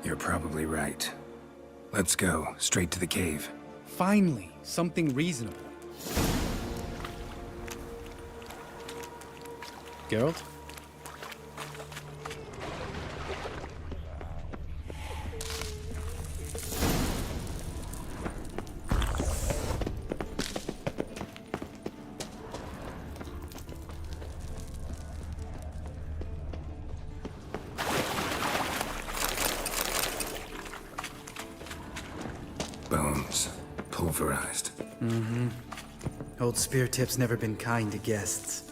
You're probably right. Let's go, straight to the cave. Finally, something reasonable. Geralt? Bones. Pulverized. Mm-hmm. Old Spear Tip's never been kind to guests.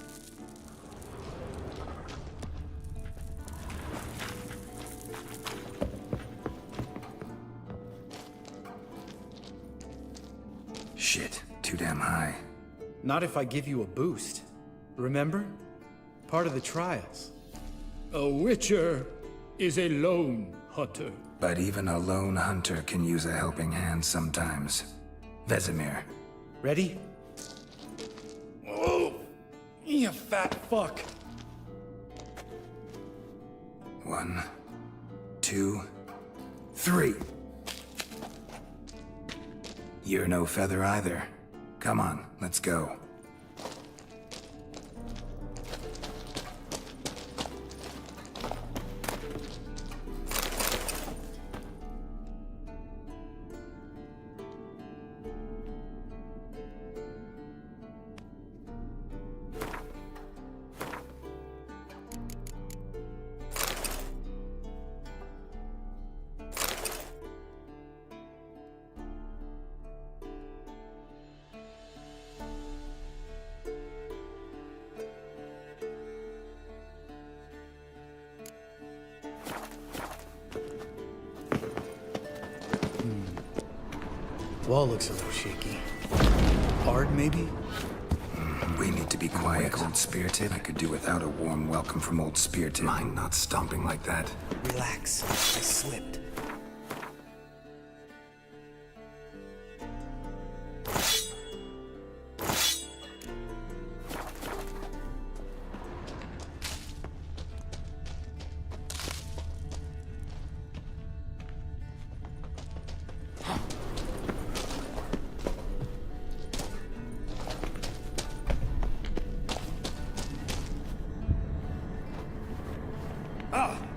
Shit, too damn high. Not if I give you a boost. Remember? Part of the trials. A witcher is a lone hunter. But even a lone hunter can use a helping hand sometimes. Vesemir. Ready? Oh! You fat fuck! 1, 2, 3. You're no feather either. Come on, let's go. Wall looks a little shaky. Hard, maybe? We need to be quiet, Old Spear Tip. I could do without a warm welcome from Old Spear Tip. Mind not stomping like that. Relax. I slipped.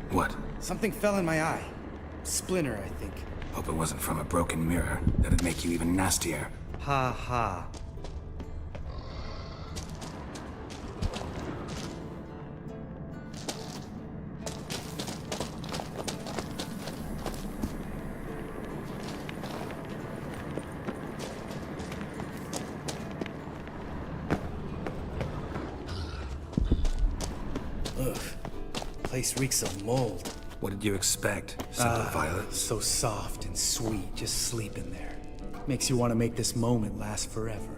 What? Something fell in my eye. Splinter, I think. Hope it wasn't from a broken mirror. That'd make you even nastier. Ha ha. Ugh. Place reeks of mold. What did you expect? Simple violets? So soft and sweet, just sleep in there. Makes you want to make this moment last forever.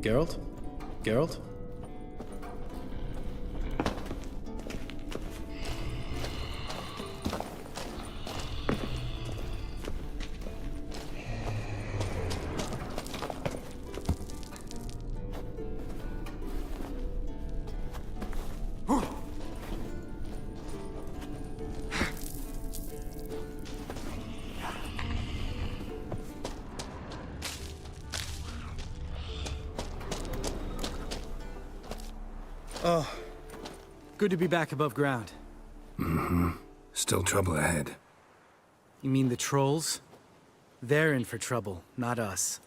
Geralt? Geralt? Oh, good to be back above ground. Mm-hmm. Still trouble ahead. You mean the trolls? They're in for trouble, not us.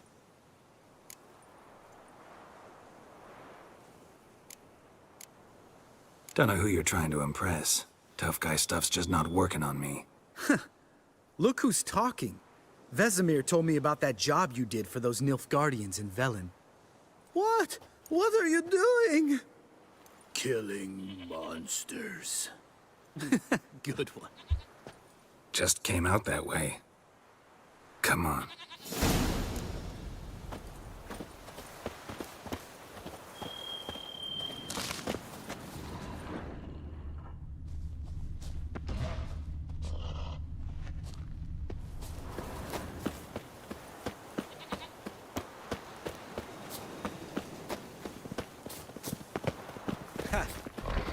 Don't know who you're trying to impress. Tough guy stuff's just not working on me. Look who's talking. Vesemir told me about that job you did for those Nilfgaardians in Velen. What? What are you doing? Killing monsters. Good one. Just came out that way. Come on.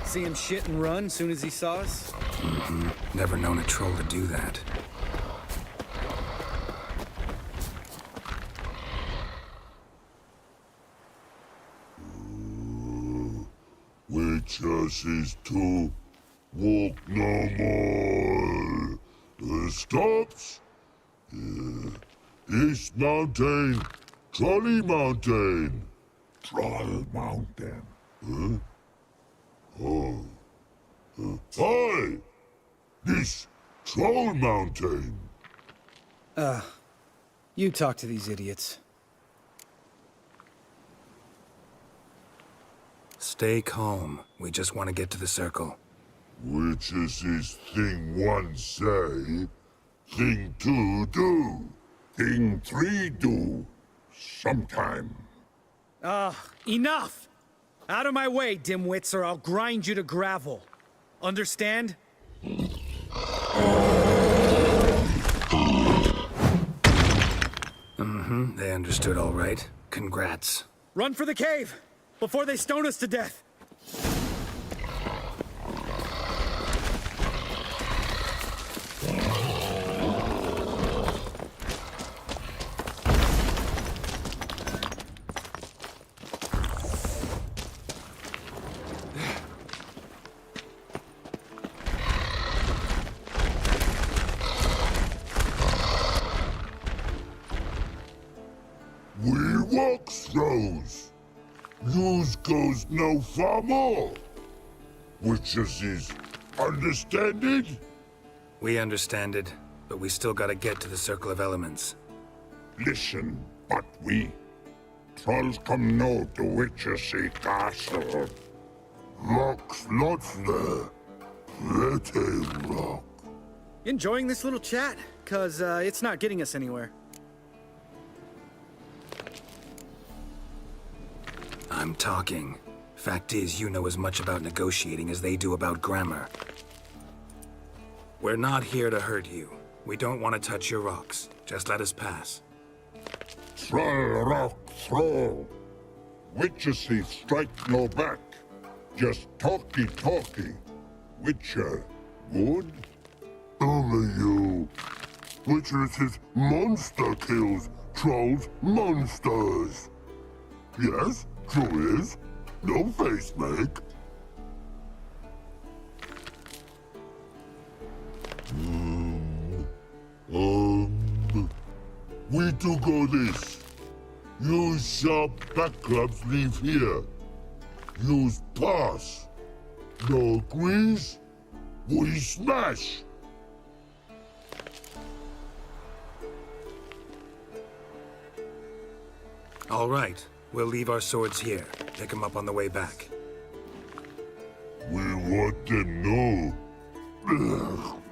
See him shit and run soon as he saw us? Mm-hmm. Never known a troll to do that. Witches is to walk no more. The stops? East Mountain, Trolley Mountain. Troll Mountain. Huh? Oh. Hi! This Troll Mountain. You talk to these idiots. Stay calm. We just want to get to the circle. Which is his thing one say, thing two do, thing three do, sometime. Enough! Out of my way, dimwits, or I'll grind you to gravel. Understand? Mm-hmm, they understood all right. Congrats. Run for the cave! Before they stone us to death! We walk throws. News goes no far more. Which is understand it? We understand it, but we still gotta get to the Circle of Elements. Listen, but we trolls come no to Witchersea Castle. Rocks lots there. Pretty rock. Enjoying this little chat? 'Cause it's not getting us anywhere. I'm talking. Fact is, you know as much about negotiating as they do about grammar. We're not here to hurt you. We don't want to touch your rocks. Just let us pass. Troll rock throw. Witchersea strike no back. Just talky. Witcher, good? Only you. Witchersea monster kills. Trolls monsters. Yes, true is. No face make. We do go this. Use sharp back clubs leave here. Use pass. No agrees? We smash. All right. We'll leave our swords here. Pick them up on the way back. We want them know.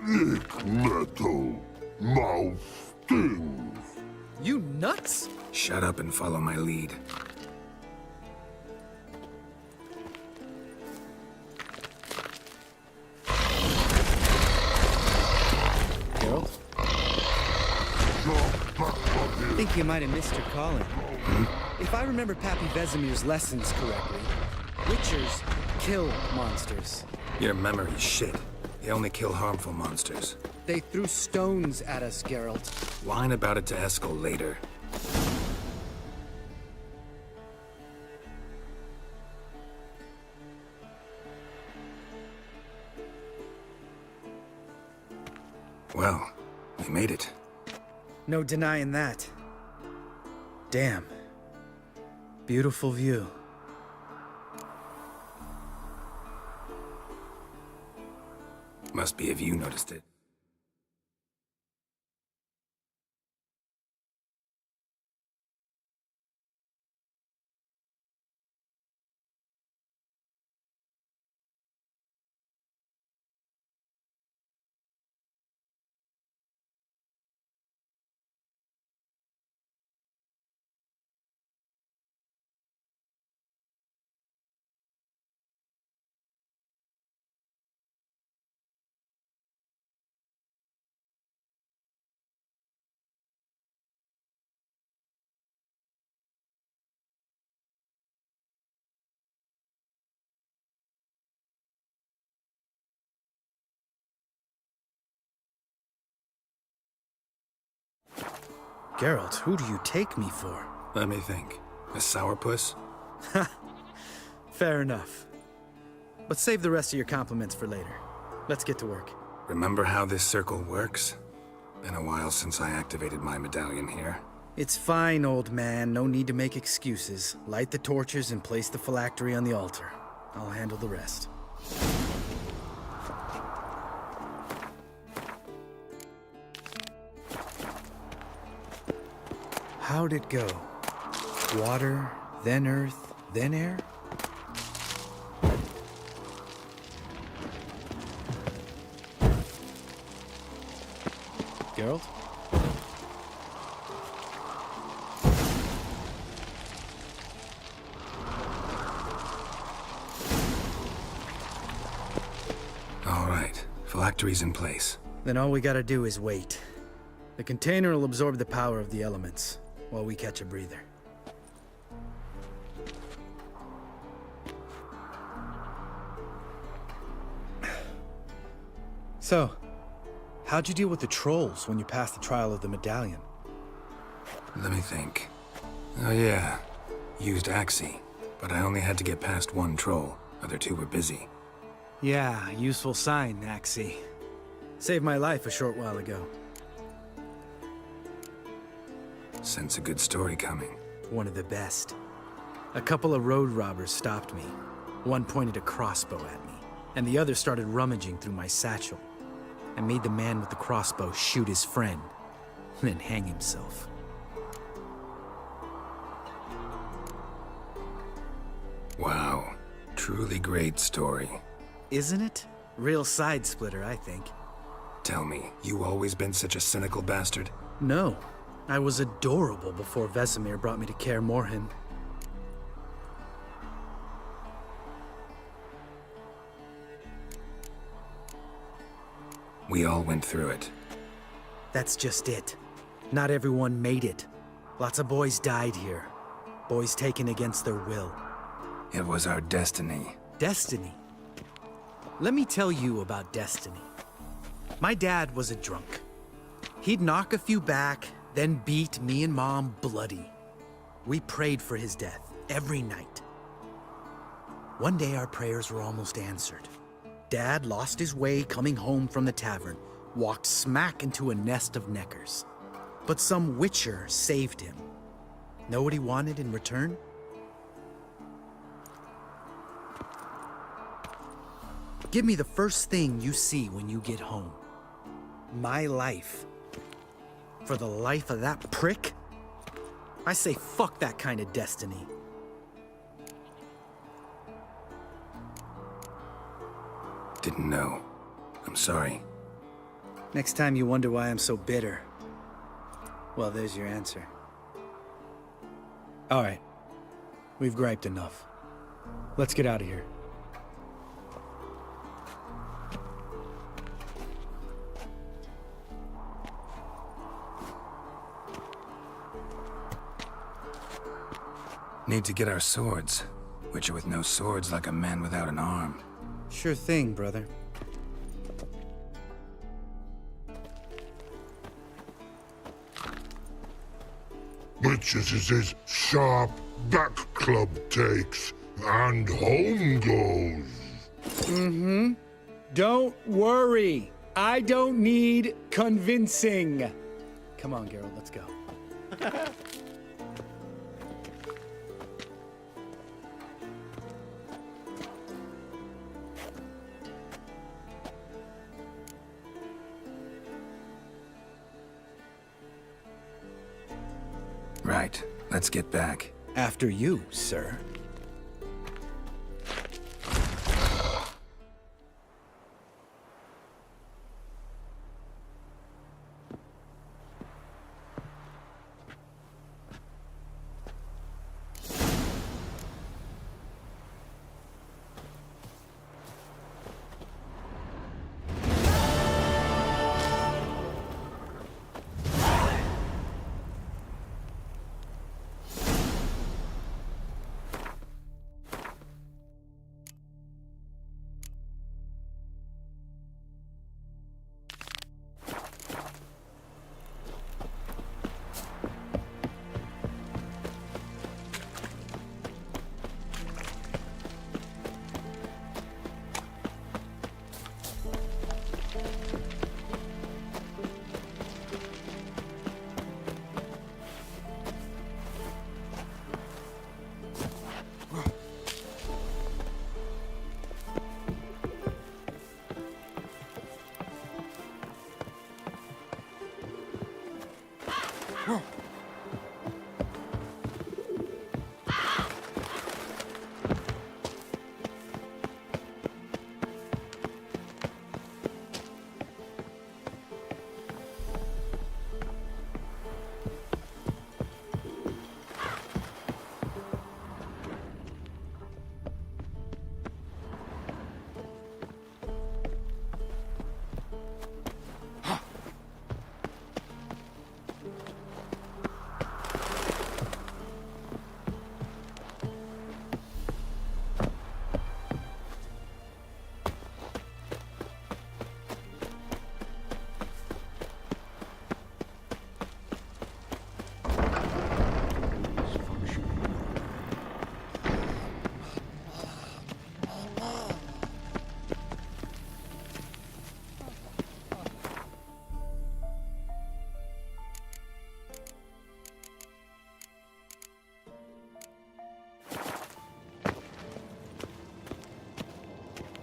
Ick metal. Mouth stings. You nuts? Shut up and follow my lead. I think you might have missed your calling. If I remember Pappy Vesemir's lessons correctly, Witchers kill monsters. Your memory's shit. They only kill harmful monsters. They threw stones at us, Geralt. Whine about it to Eskel later. Well, we made it. No denying that. Damn. Beautiful view. Must be if you noticed it. Geralt, who do you take me for? Let me think. A sourpuss? Fair enough. But save the rest of your compliments for later. Let's get to work. Remember how this circle works? Been a while since I activated my medallion here. It's fine, old man. No need to make excuses. Light the torches and place the phylactery on the altar. I'll handle the rest. How'd it go? Water, then earth, then air? Geralt? All right, phylactery's in place. Then all we gotta do is wait. The container will absorb the power of the elements, while we catch a breather. So, how'd you deal with the trolls when you passed the trial of the medallion? Let me think. Oh yeah, used Axie, but I only had to get past one troll. Other two were busy. Yeah, useful sign, Axie. Saved my life a short while ago. Sense a good story coming. One of the best. A couple of road robbers stopped me. One pointed a crossbow at me, and the other started rummaging through my satchel. I made the man with the crossbow shoot his friend, then hang himself. Wow, truly great story. Isn't it? Real side splitter, I think. Tell me, you always been such a cynical bastard? No. I was adorable before Vesemir brought me to Kaer Morhen. We all went through it. That's just it. Not everyone made it. Lots of boys died here. Boys taken against their will. It was our destiny. Destiny? Let me tell you about destiny. My dad was a drunk. He'd knock a few back, then beat me and Mom bloody. We prayed for his death every night. One day our prayers were almost answered. Dad lost his way coming home from the tavern, walked smack into a nest of neckers. But some witcher saved him. Know what he wanted in return? Give me the first thing you see when you get home. My life. For the life of that prick? I say fuck that kind of destiny. Didn't know. I'm sorry. Next time you wonder why I'm so bitter, well, there's your answer. All right. We've griped enough. Let's get out of here. Need to get our swords. Witcher with no swords like a man without an arm. Sure thing, brother. Which is his sharp back club takes, and home goes. Mm-hmm. Don't worry. I don't need convincing. Come on, Geralt, let's go. Right. Let's get back. After you, sir.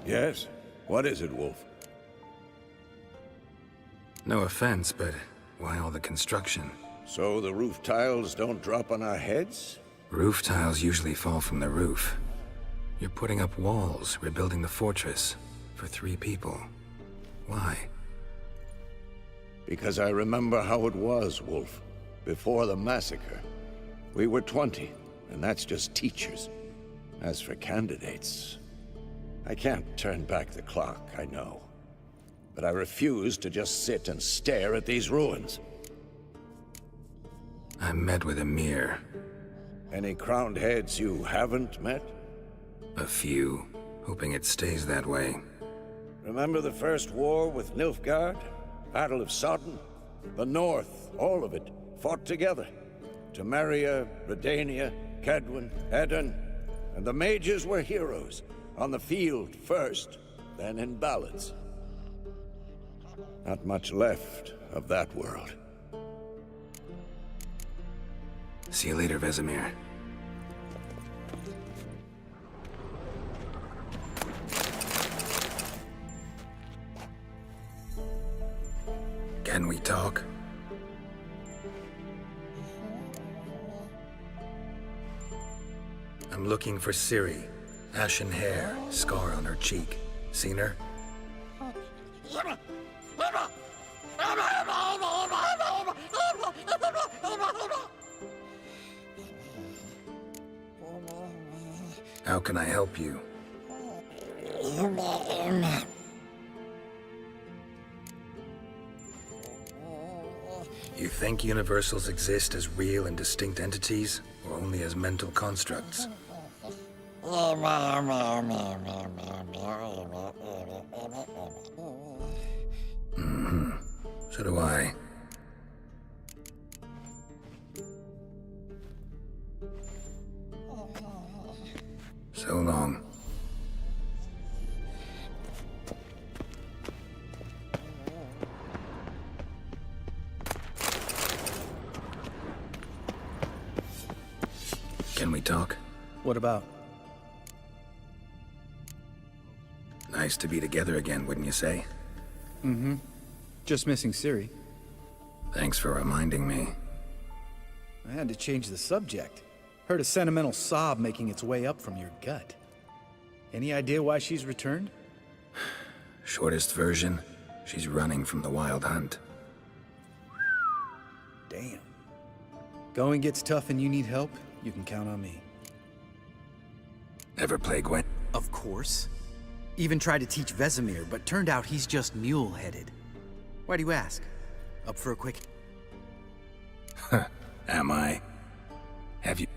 Yes? What is it, Wolf? No offense, but why all the construction? So the roof tiles don't drop on our heads? Roof tiles usually fall from the roof. You're putting up walls, rebuilding the fortress. For 3 people. Why? Because I remember how it was, Wolf. Before the massacre. We were 20, and that's just teachers. As for candidates... I can't turn back the clock, I know. But I refuse to just sit and stare at these ruins. I met with Emir. Any crowned heads you haven't met? A few. Hoping it stays that way. Remember the first war with Nilfgaard? Battle of Sodden? The North, all of it, fought together. Temeria, Redania, Kedwen, Edirn, and the mages were heroes. On the field first, then in ballads. Not much left of that world. See you later, Vesemir. Can we talk? I'm looking for Ciri. Ashen hair, scar on her cheek. Seen her? How can I help you? You think universals exist as real and distinct entities, or only as mental constructs? Mm-hmm. So do I. So long. Can we talk? What about? Nice to be together again, wouldn't you say? Mm-hmm. Just missing Siri. Thanks for reminding me. I had to change the subject. Heard a sentimental sob making its way up from your gut. Any idea why she's returned? Shortest version, she's running from the wild hunt. Damn. Going gets tough and you need help, you can count on me. Ever play Gwen? Of course. Even tried to teach Vesemir, but turned out he's just mule-headed. Why do you ask? Up for a quick... Am I? Have you...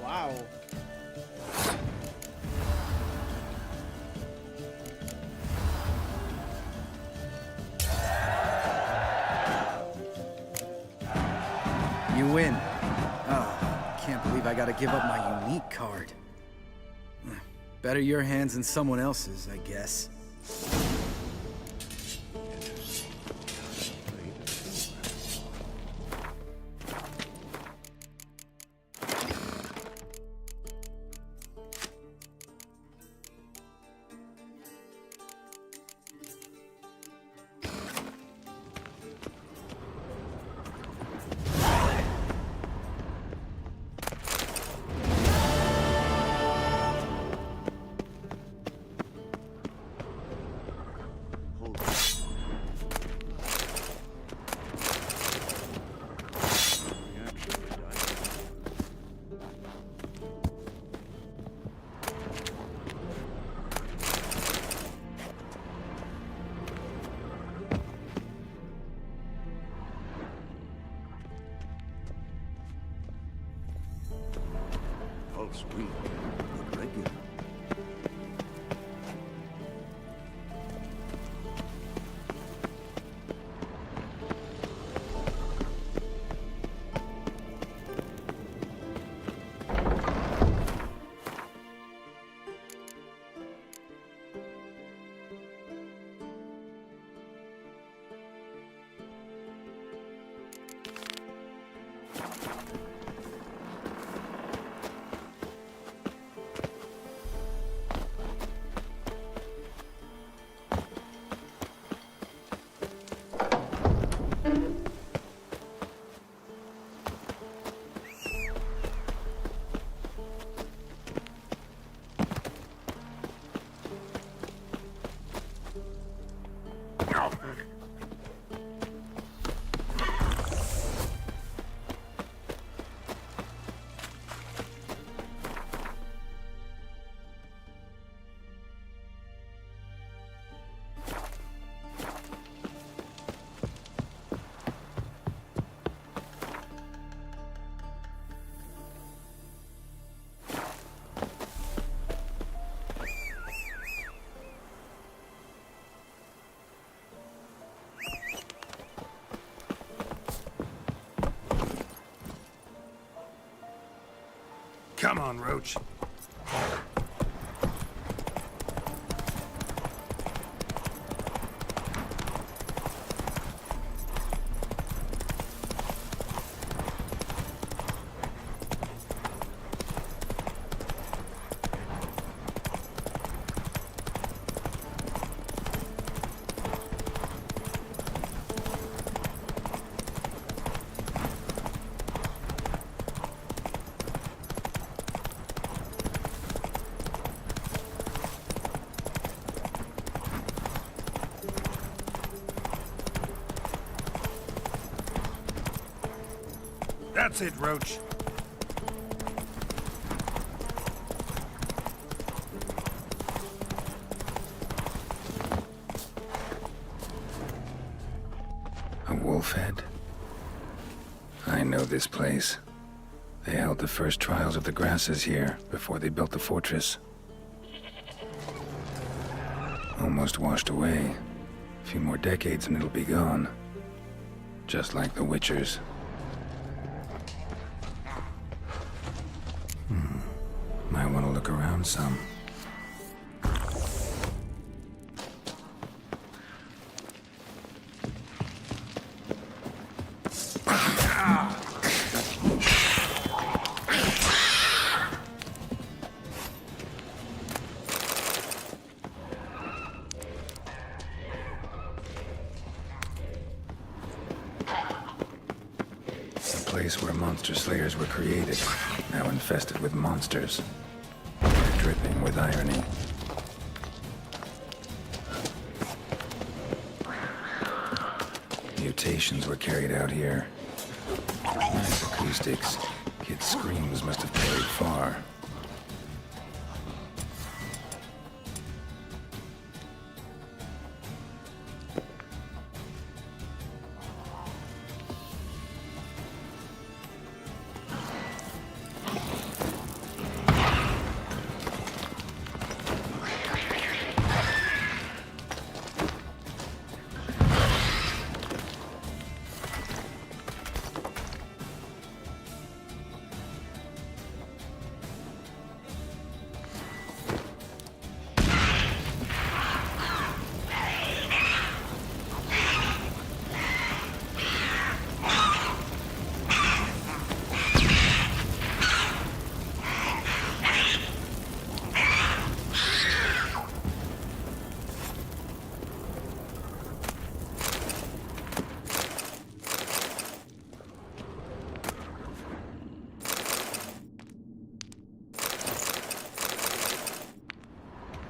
Wow. You win. Oh, can't believe I gotta give up my unique card. Better your hands than someone else's, I guess. Sweet, but regular. Come on, Roach. That's it, Roach. A wolf head? I know this place. They held the first trials of the grasses here before they built the fortress. Almost washed away. A few more decades and it'll be gone. Just like the Witchers. Might want to look around some. The place where monster slayers were created, now infested with monsters. Dripping with irony. Mutations were carried out here. Nice acoustics. Kids' screams must have carried far.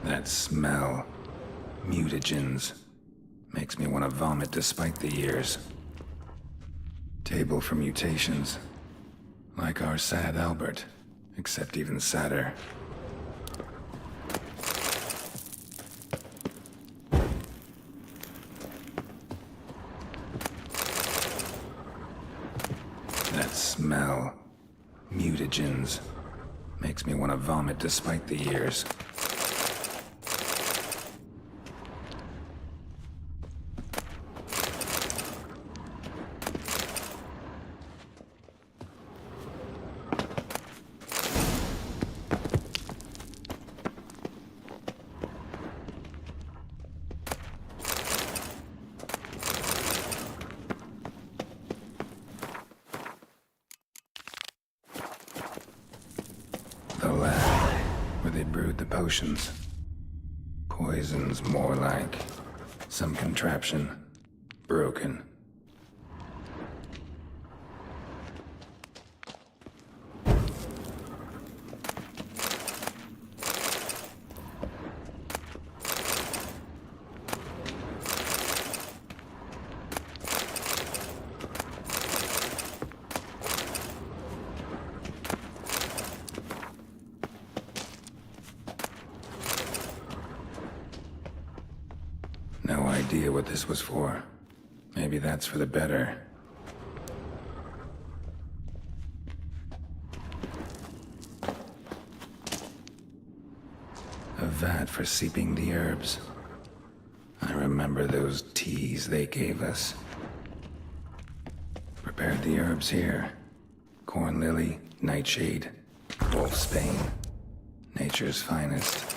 That smell. Mutagens. Makes me want to vomit despite the years. Table for mutations. Like our sad Albert, except even sadder. That smell. Mutagens. Makes me want to vomit despite the years. The lab, where they brewed the potions. Poisons, more like. Some contraption. Broken. No idea what this was for. Maybe that's for the better. A vat for seeping the herbs. I remember those teas they gave us. Prepared the herbs here. Corn lily, nightshade, Wolfsbane. Nature's finest.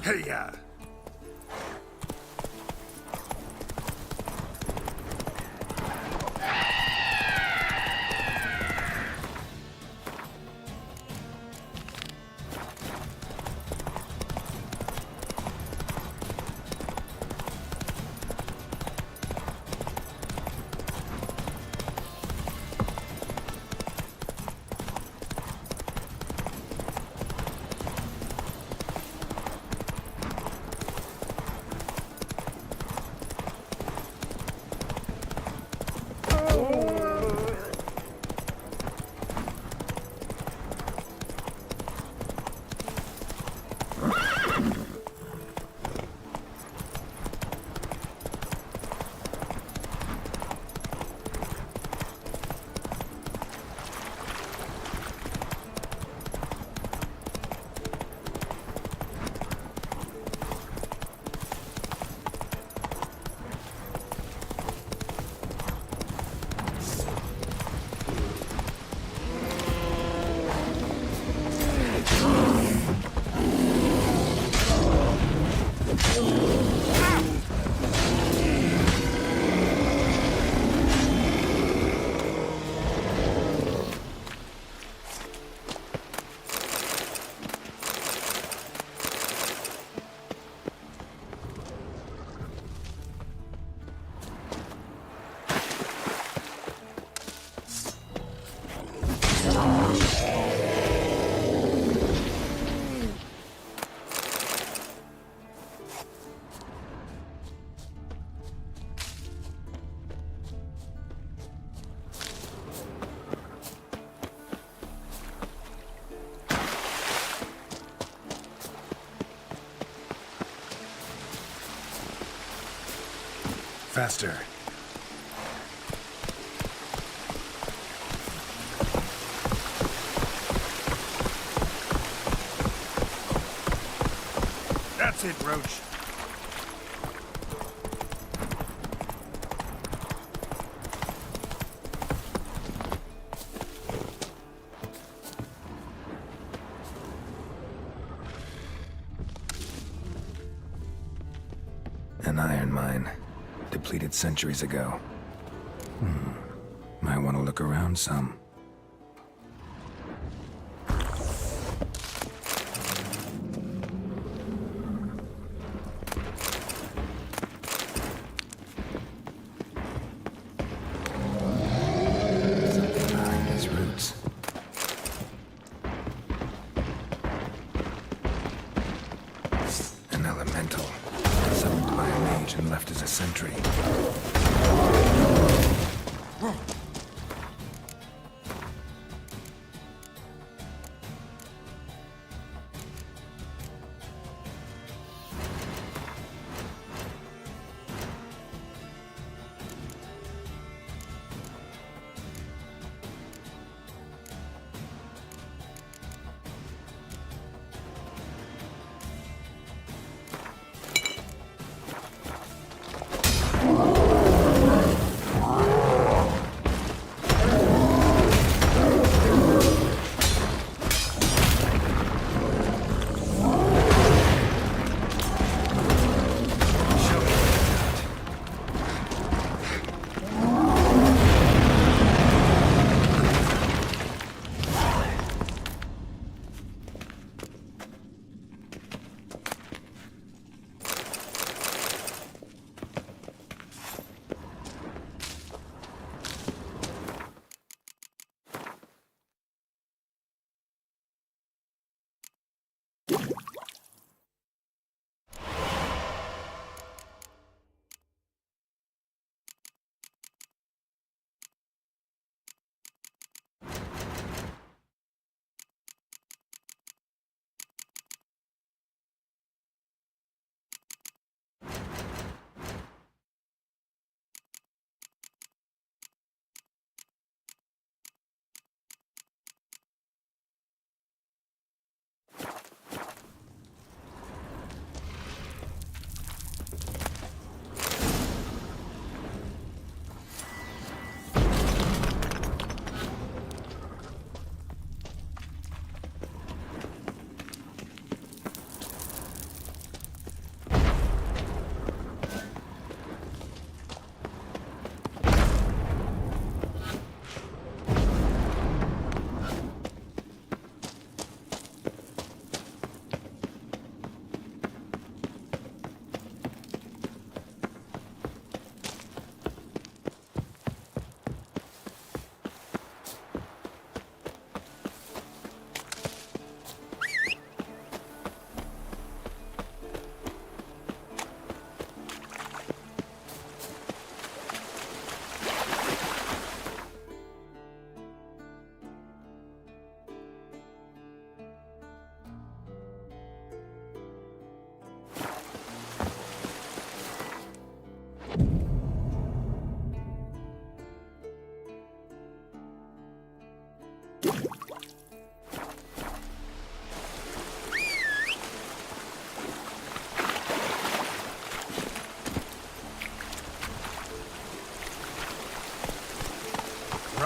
Hey-ya! Faster. That's it, Roach. An iron mine. Depleted centuries ago. Might want to look around some. Something behind these roots. An elemental. Summoned by a mage and left as a sentry.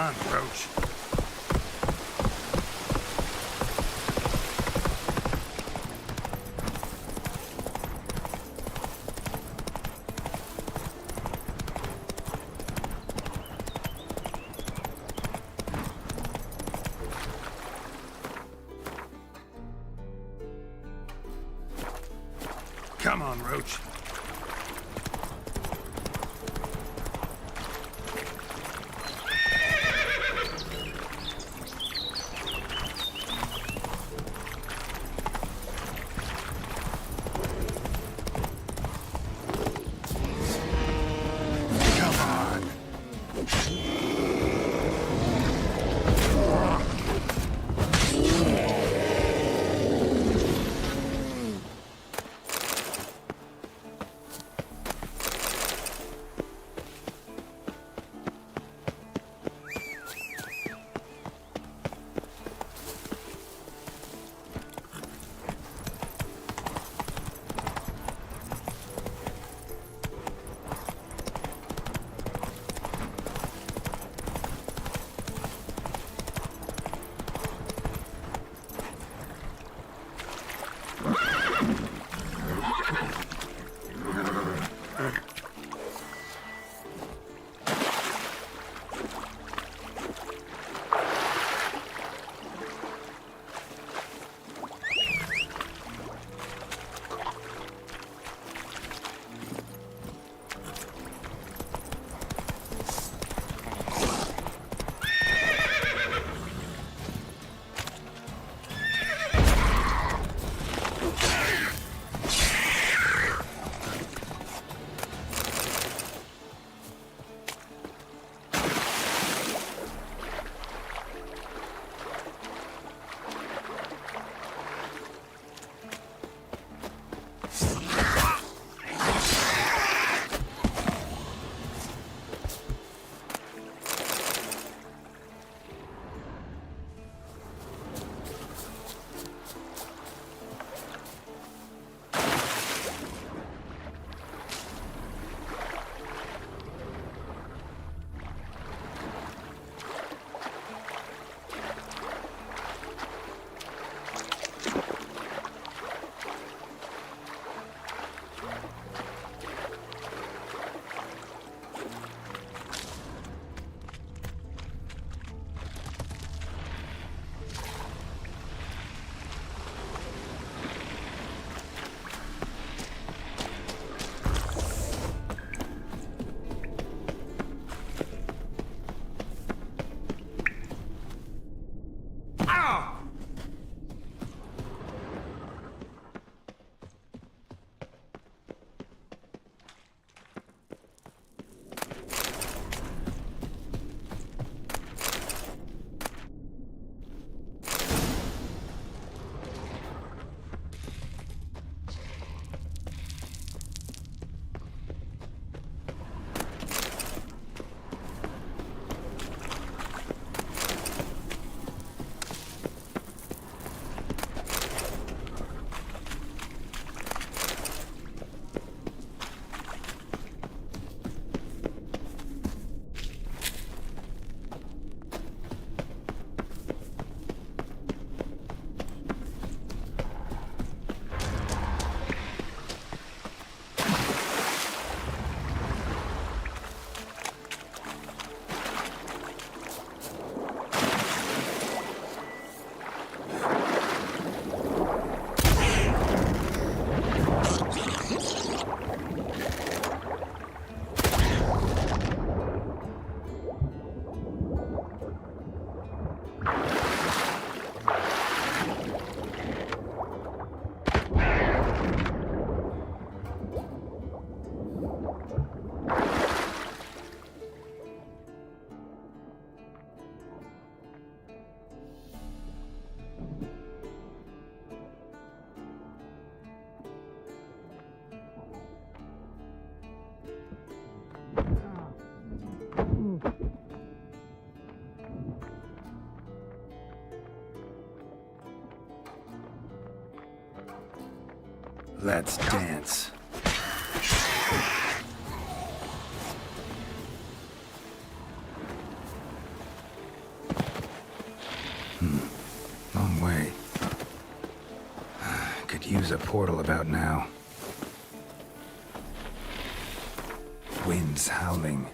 run, Roach. Come on, Roach. Let's dance. There's a portal about now. Winds howling.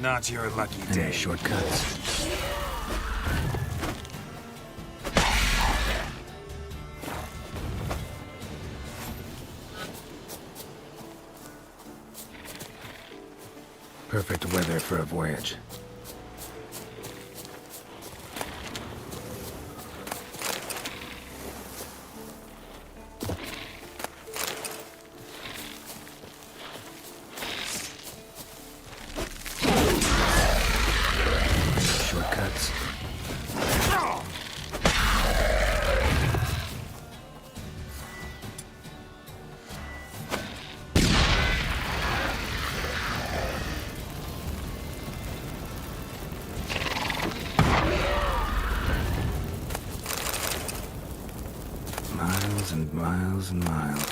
Not your lucky day. Any shortcuts? Perfect weather for a voyage. Shortcuts. Miles and miles and miles.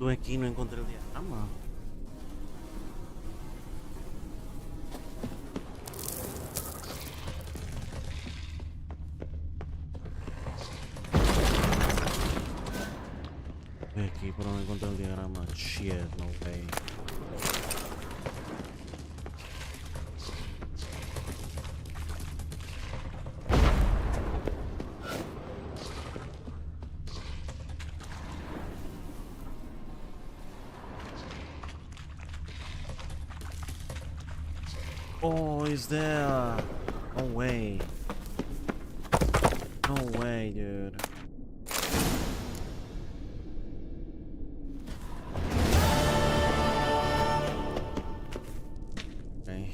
Estuve aquí y no encontré el diagrama. Estuve aquí pero no encontré el diagrama. Shit, no way. Oh, he's there. No way. No way, dude. Okay.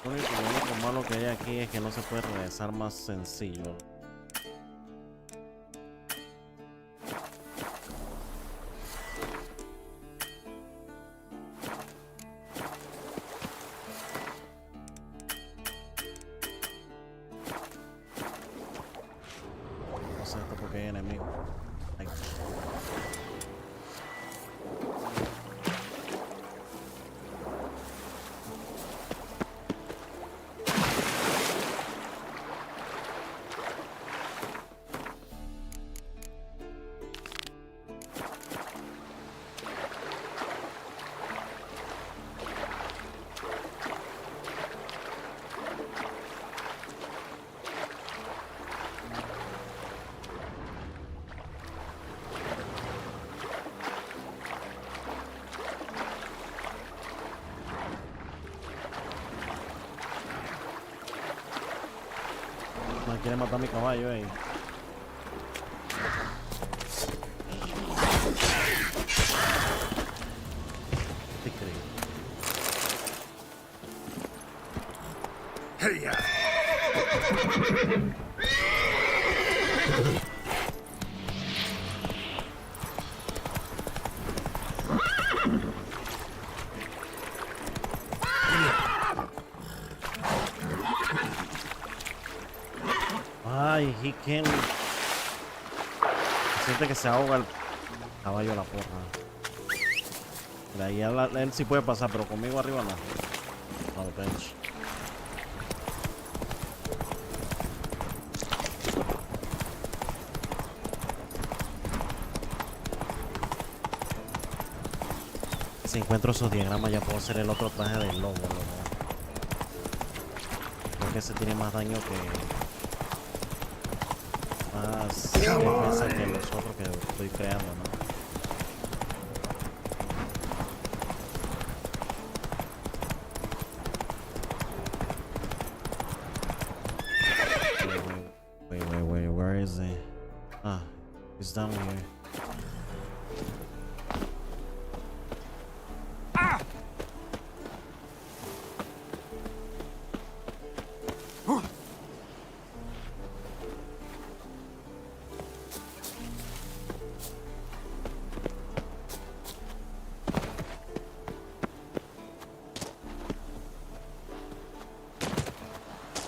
Lo único malo que hay aquí es que no se puede regresar más sencillo. No sé esto porque hay enemigos. Ay. Me quiere matar mi caballo ahí. Hey, Ay, he can. Siente que se ahoga el caballo a la porra. Mira, ahí él sí puede pasar, pero conmigo arriba no. No, bench. Si encuentro esos diagramas ya puedo hacer el otro traje del lobo, creo que ese tiene más daño que... más defensa que los otros que estoy creando, ¿no? Wait, where is he? Ah, he's down here.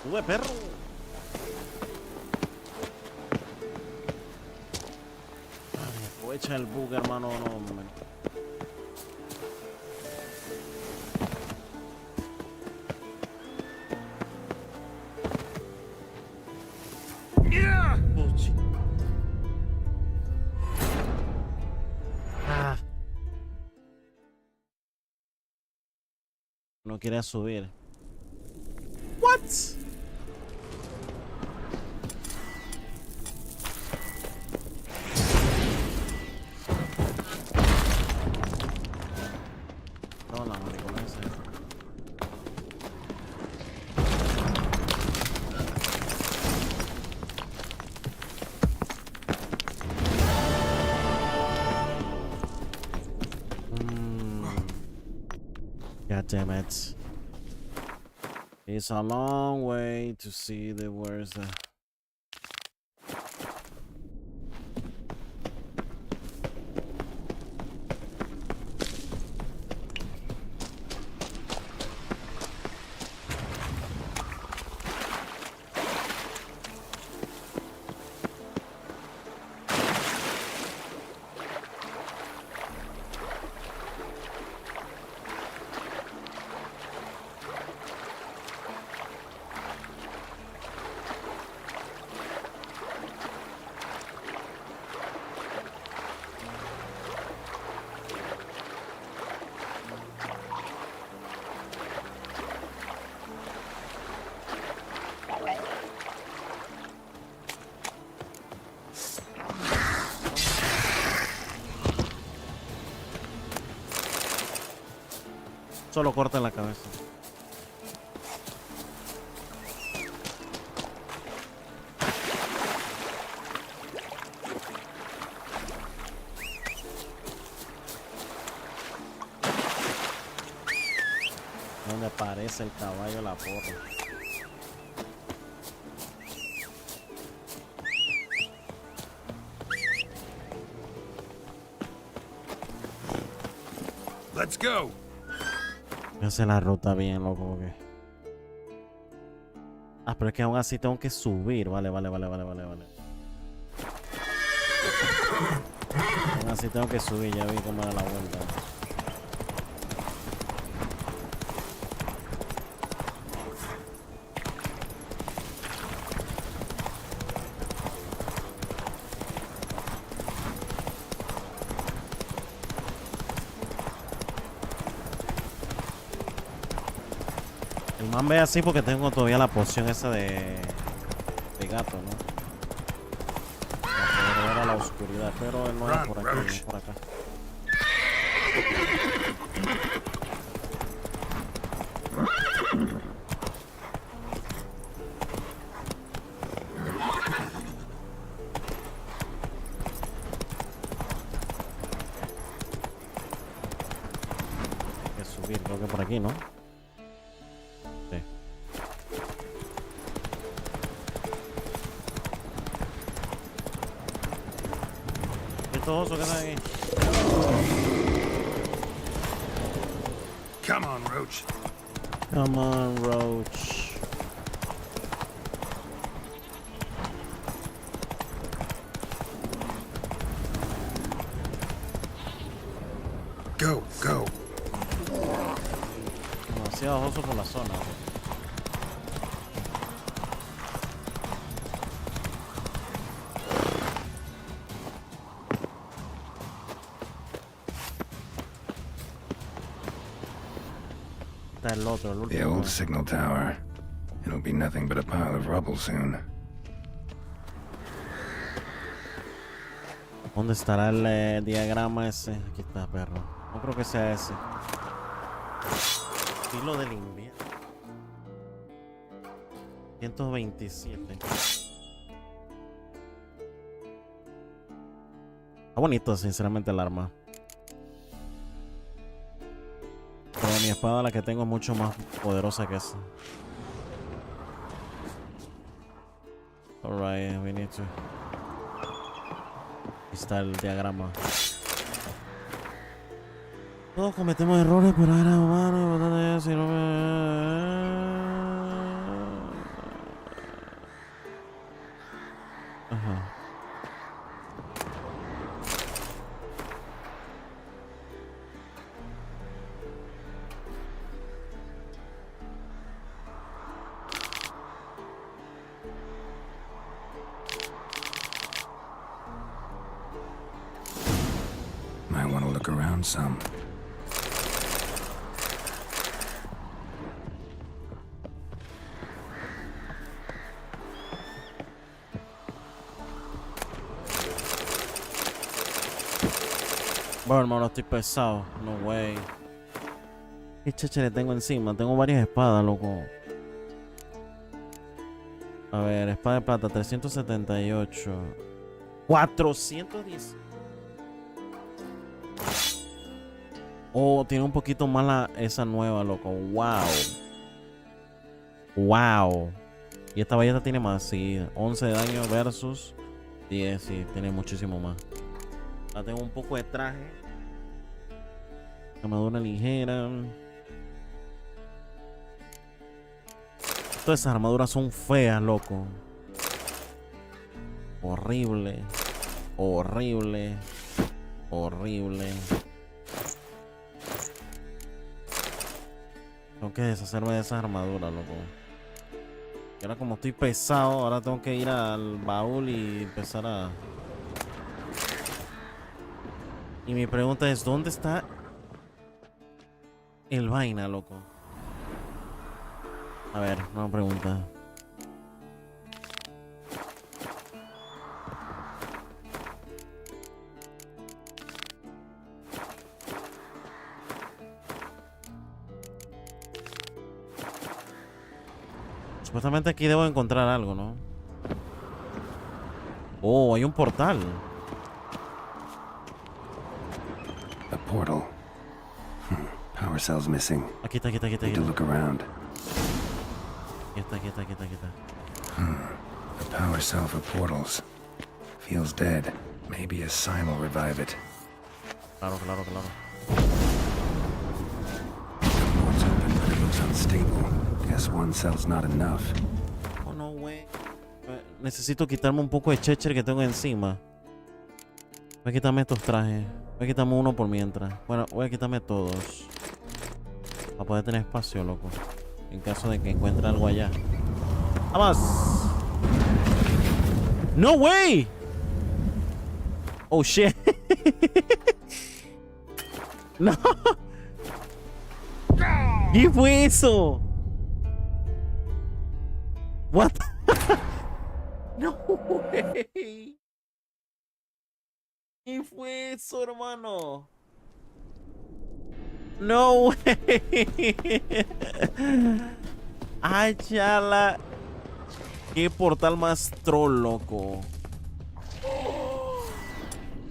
Sube, perro. Ay, aprovecha el bug, hermano. No, no quiere subir. What? No, la maricona esa. God damn it. It's a long way to see the where's the... Solo corta la cabeza. ¿Dónde aparece el caballo la porra? Let's go. Hace la ruta bien, loco. Okay. Ah, pero es que aún así tengo que subir. Vale. Aún así tengo que subir. Ya vi cómo era la vuelta. Ve así porque tengo todavía la poción esa de gato, ¿no? Para poder ver a la oscuridad, pero él no es por aquí, es por acá. Hay que subir, creo que por aquí, ¿no? estos osos que están aquí. Come on, Roach. Come on, Roach. Go, go. Demasiado oso por la zona. Está el otro, el The último. old signal tower. It'll be nothing but a pile of rubble soon. ¿Dónde estará el diagrama ese? Aquí está, perro. No creo que sea ese. Filo del invierno. 127. Está bonito, sinceramente, el arma. Pero mi espada, la que tengo, es mucho más poderosa que esa. Alright, we need to. Aquí está el diagrama. Todos cometemos errores, pero era humano. Si no Ajá. Might want to look around some. Bueno, hermano, estoy pesado. No way. ¿Qué cheche le tengo encima? Tengo varias espadas, loco. A ver, espada de plata, 378. 410. Oh, tiene un poquito más esa nueva, loco. Wow. Wow. Y esta ballesta tiene más, sí. 11 de daño versus 10, sí. Tiene muchísimo más. Ahora tengo un poco de traje. Armadura ligera. Todas esas armaduras son feas, loco. Horrible. Horrible. Horrible. Tengo que deshacerme de esas armaduras, loco. Y ahora como estoy pesado, ahora tengo que ir al baúl y empezar a... Y mi pregunta es, ¿dónde está el vaina, loco? A ver, una pregunta. Supuestamente aquí debo encontrar algo, ¿no? Oh, hay un portal. A portal. Power cell's missing. Aquí está, aquí está, aquí está. Need to look around. Aquí está, aquí está, aquí está, aquí está. The power cell for portals. Feels dead. Maybe a sign will revive it. Claro, claro, claro. The port's open, but it looks unstable. Guess one cell's not enough. Oh, no, güey. Necesito quitarme un poco de checher que tengo encima. Voy a quitarme estos trajes. Voy a quitarme uno por mientras. Bueno, voy a quitarme todos. Para poder tener espacio, loco. En caso de que encuentre algo allá. ¡Vamos! ¡No way! Oh, shit. ¡No! ¿Qué fue eso? What? No way. ¿Qué fue eso, hermano? No way. Ay, chala. Qué portal más troll, loco.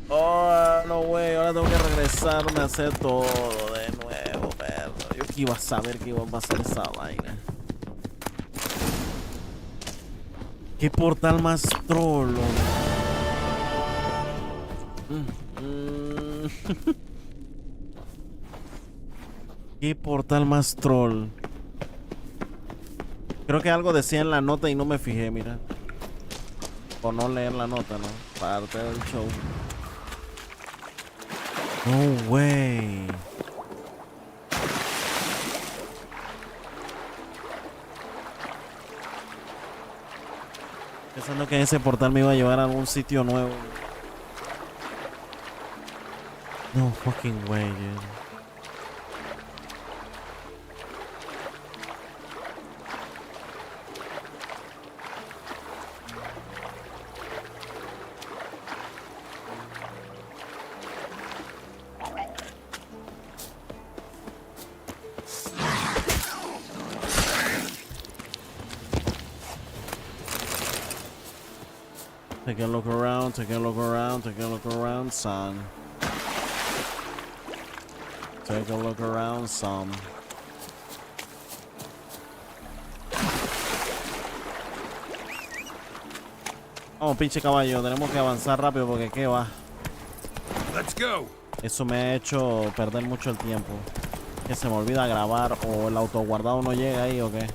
Oh, no way. Ahora tengo que regresarme a hacer todo de nuevo, perro. Yo que iba a saber que iba a pasar esa vaina. Qué portal más troll, loco. ¿Qué portal más troll? Creo que algo decía en la nota y no me fijé, mira. Por no leer la nota, ¿no? Parte del show. No way. Pensando que ese portal me iba a llevar a algún sitio nuevo. No fucking way, dude. Take a look around, take a look around, take a look around, son. Take a look around, son. Vamos, pinche caballo, tenemos que avanzar rápido porque qué va. Let's go. Eso me ha hecho perder mucho el tiempo. Que se me olvida grabar o el autoguardado no llega ahí o qué.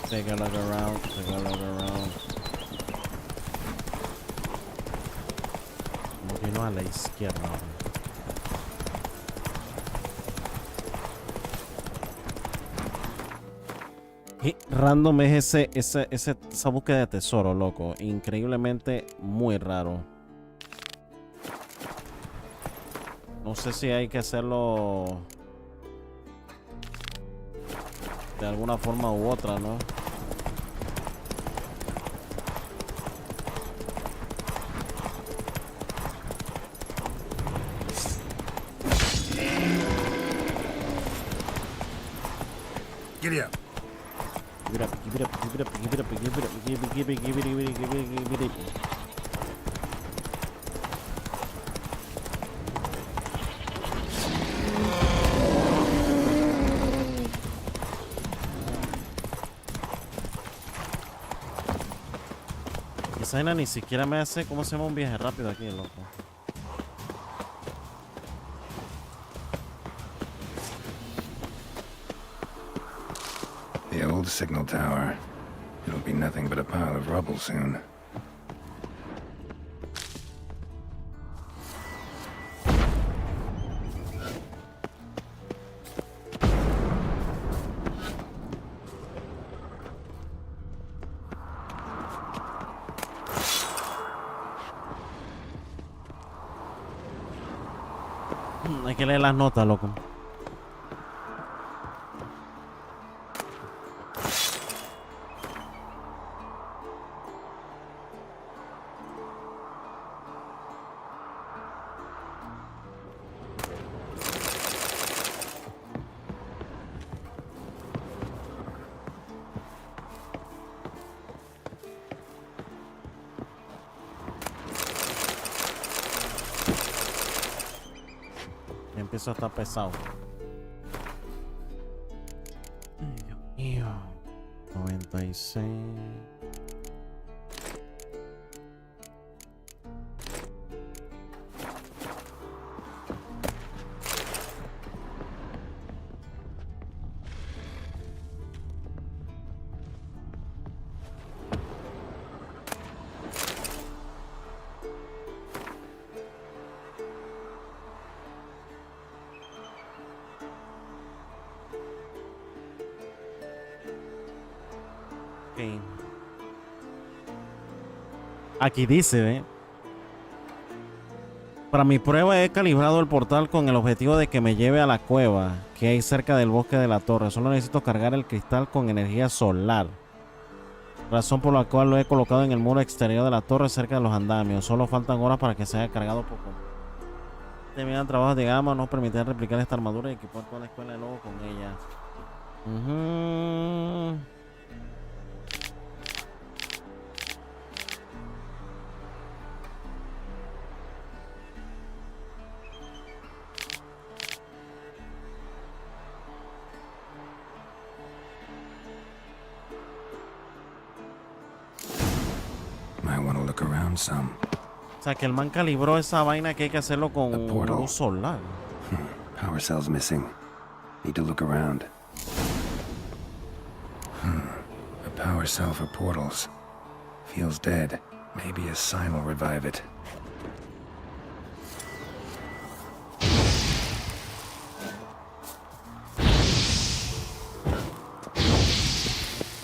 Take a look around, take a look around. Como que no a la izquierda. Qué random es esa búsqueda de tesoro, loco. Increíblemente muy raro. No sé si hay que hacerlo de alguna forma u otra, ¿no? Giddy up. Give it up, give it up, give it up, give it up, give it up, give it, give it, give it, give it, give it, give it. Esa vaina ni siquiera me hace, ¿cómo se llama? Un viaje rápido aquí, loco. The old signal tower. It'll be nothing but a pile of rubble soon. Hay que leer las notas, loco. Empiezo a estar pesado. Ay, Dios mío. 96. Aquí dice, ¿ve? Para mi prueba he calibrado el portal con el objetivo de que me lleve a la cueva que hay cerca del bosque de la torre. Solo necesito cargar el cristal con energía solar. Razón por la cual lo he colocado en el muro exterior de la torre cerca de los andamios. Solo faltan horas para que se haya cargado poco. Terminan trabajos de gama, nos permitirán replicar esta armadura y equipar toda la escuela de lobo con ella. some. O sea, que el man calibró esa vaina que hay que hacerlo con luz solar. Power cell's missing. Need to look around. A power cell for portals. Feels dead. Maybe a sign will revive it.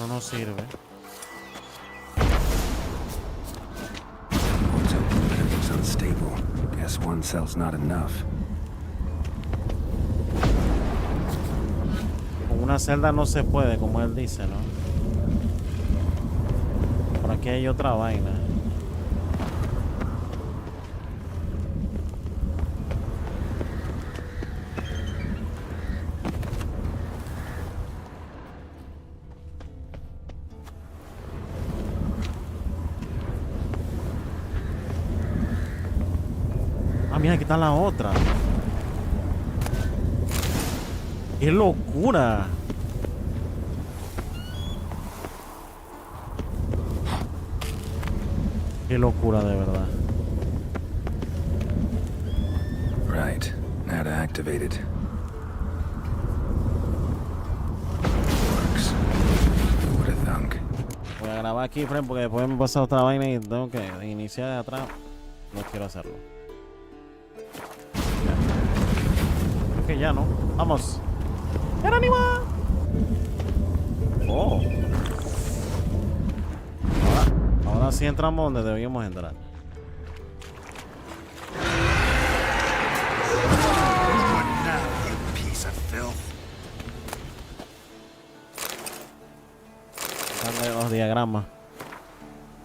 No sirve. It's open, but it looks unstable. Guess one cell's not enough. Con una celda no se puede, como él dice, ¿no? Por aquí hay otra vaina. Mira, aquí está la otra. ¡Qué locura! ¡Qué locura, de verdad! Right. Now to activate it. Works. Who would have thunk? Voy a grabar aquí, friend, porque después me pasa otra vaina y tengo que iniciar de atrás. No quiero hacerlo. Que ya no. Vamos. ¡Jerónimo! Oh. Ahora sí entramos donde debíamos entrar. Dale los diagramas.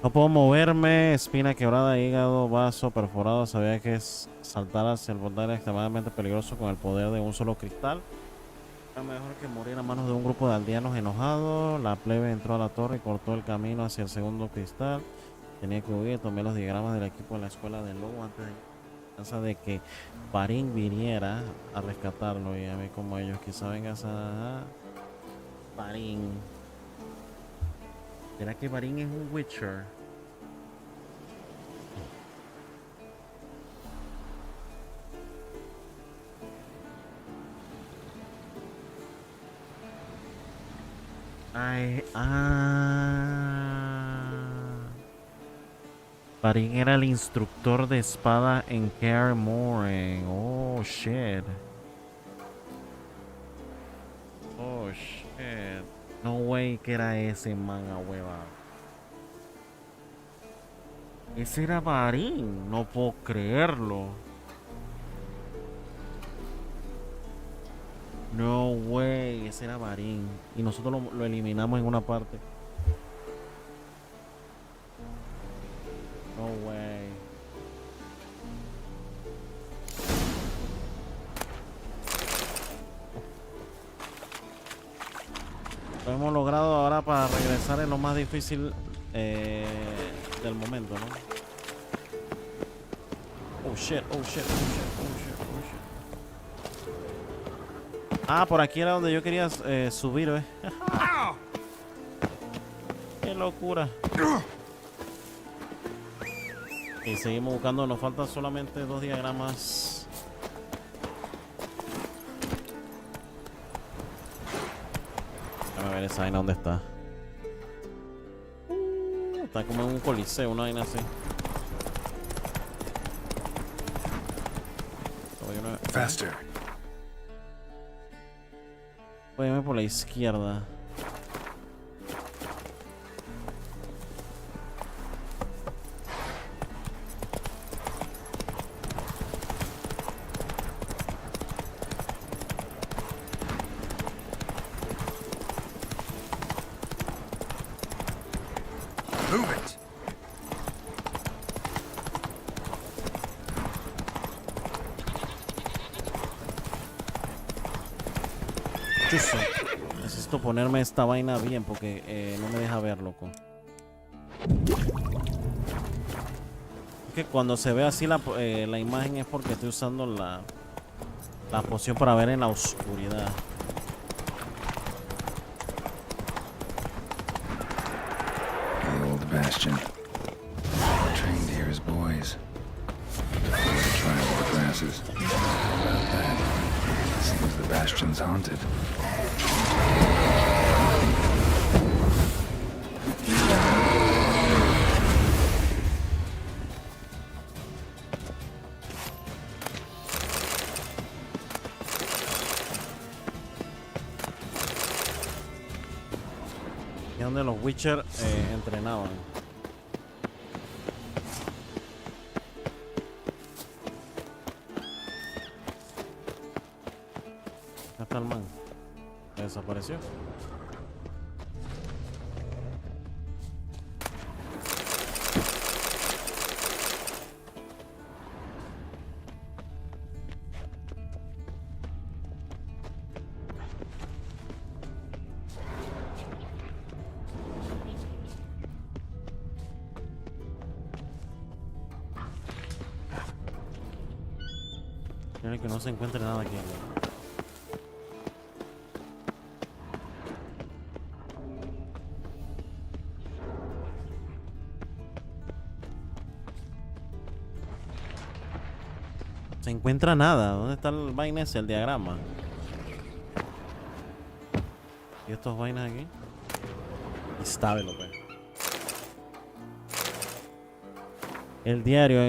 No puedo moverme. Espina quebrada, hígado, vaso perforado. Sabía que saltar hacia el portal era extremadamente peligroso con el poder de un solo cristal. Era mejor que morir a manos de un grupo de aldeanos enojados. La plebe entró a la torre y cortó el camino hacia el segundo cristal. Tenía que huir. Tomé los diagramas del equipo de la escuela del lobo antes de que Barín viniera a rescatarlo. Y a mí como ellos quizá vengas a Barín. ¿Será que Barín es un Witcher? Barín era el instructor de espada en Kaer Morhen. Oh, shit. Oh, shit. No way que era ese man a hueva. Ese era Barín. No puedo creerlo. No way. Ese era Barín. Y nosotros lo eliminamos en una parte. No way. Lo hemos logrado ahora para regresar en lo más difícil del momento, ¿no? Oh shit, oh shit, oh shit, oh shit, oh shit. Ah, por aquí era donde yo quería subir, ¿ves? Qué locura. Y seguimos buscando, nos faltan solamente 2 diagramas. Déjame ver esa vaina dónde está. Está como en un coliseo, una vaina así. Faster. Voy a irme por la izquierda. Necesito ponerme esta vaina bien porque no me deja ver, loco. Es que cuando se ve así la imagen es porque estoy usando la poción para ver en la oscuridad. The old bastion. Trained here forces. About that, seems the bastion's haunted. Y donde los Witcher entrenaban. ¿Dónde está el man? Desapareció. Quiero que no se encuentre nada aquí. Se encuentra nada. ¿Dónde está el vaina ese, el diagrama? ¿Y estos vainas aquí? Estábelo, pues. El diario,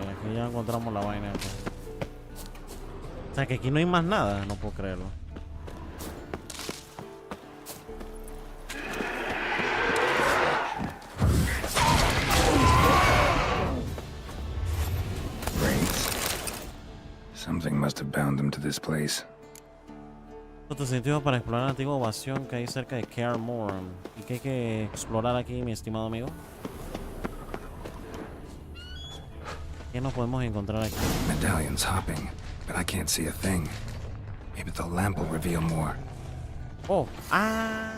aquí ya encontramos la vaina. O sea que aquí no hay más nada, no puedo creerlo. Something must have bound them to this place. Otro sitio para explorar la antigua ovación que hay cerca de Kaer Morhen. ¿Y qué hay que explorar aquí, mi estimado amigo? ¿Qué nos podemos encontrar aquí? Medallion's hopping, but I can't see a thing. Maybe the lamp will reveal more. Oh, ah.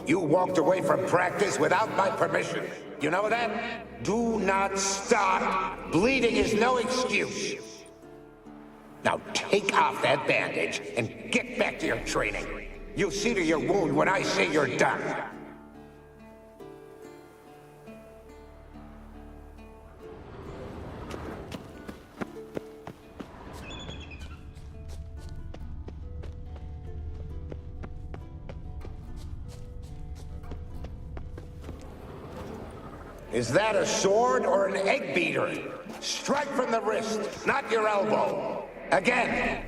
You walked away from practice without my permission. You know that? Do not stop. Bleeding is no excuse. Now take off that bandage and get back to your training. You'll see to your wound when I say you're done. Is that a sword or an egg beater? Strike from the wrist, not your elbow. Again.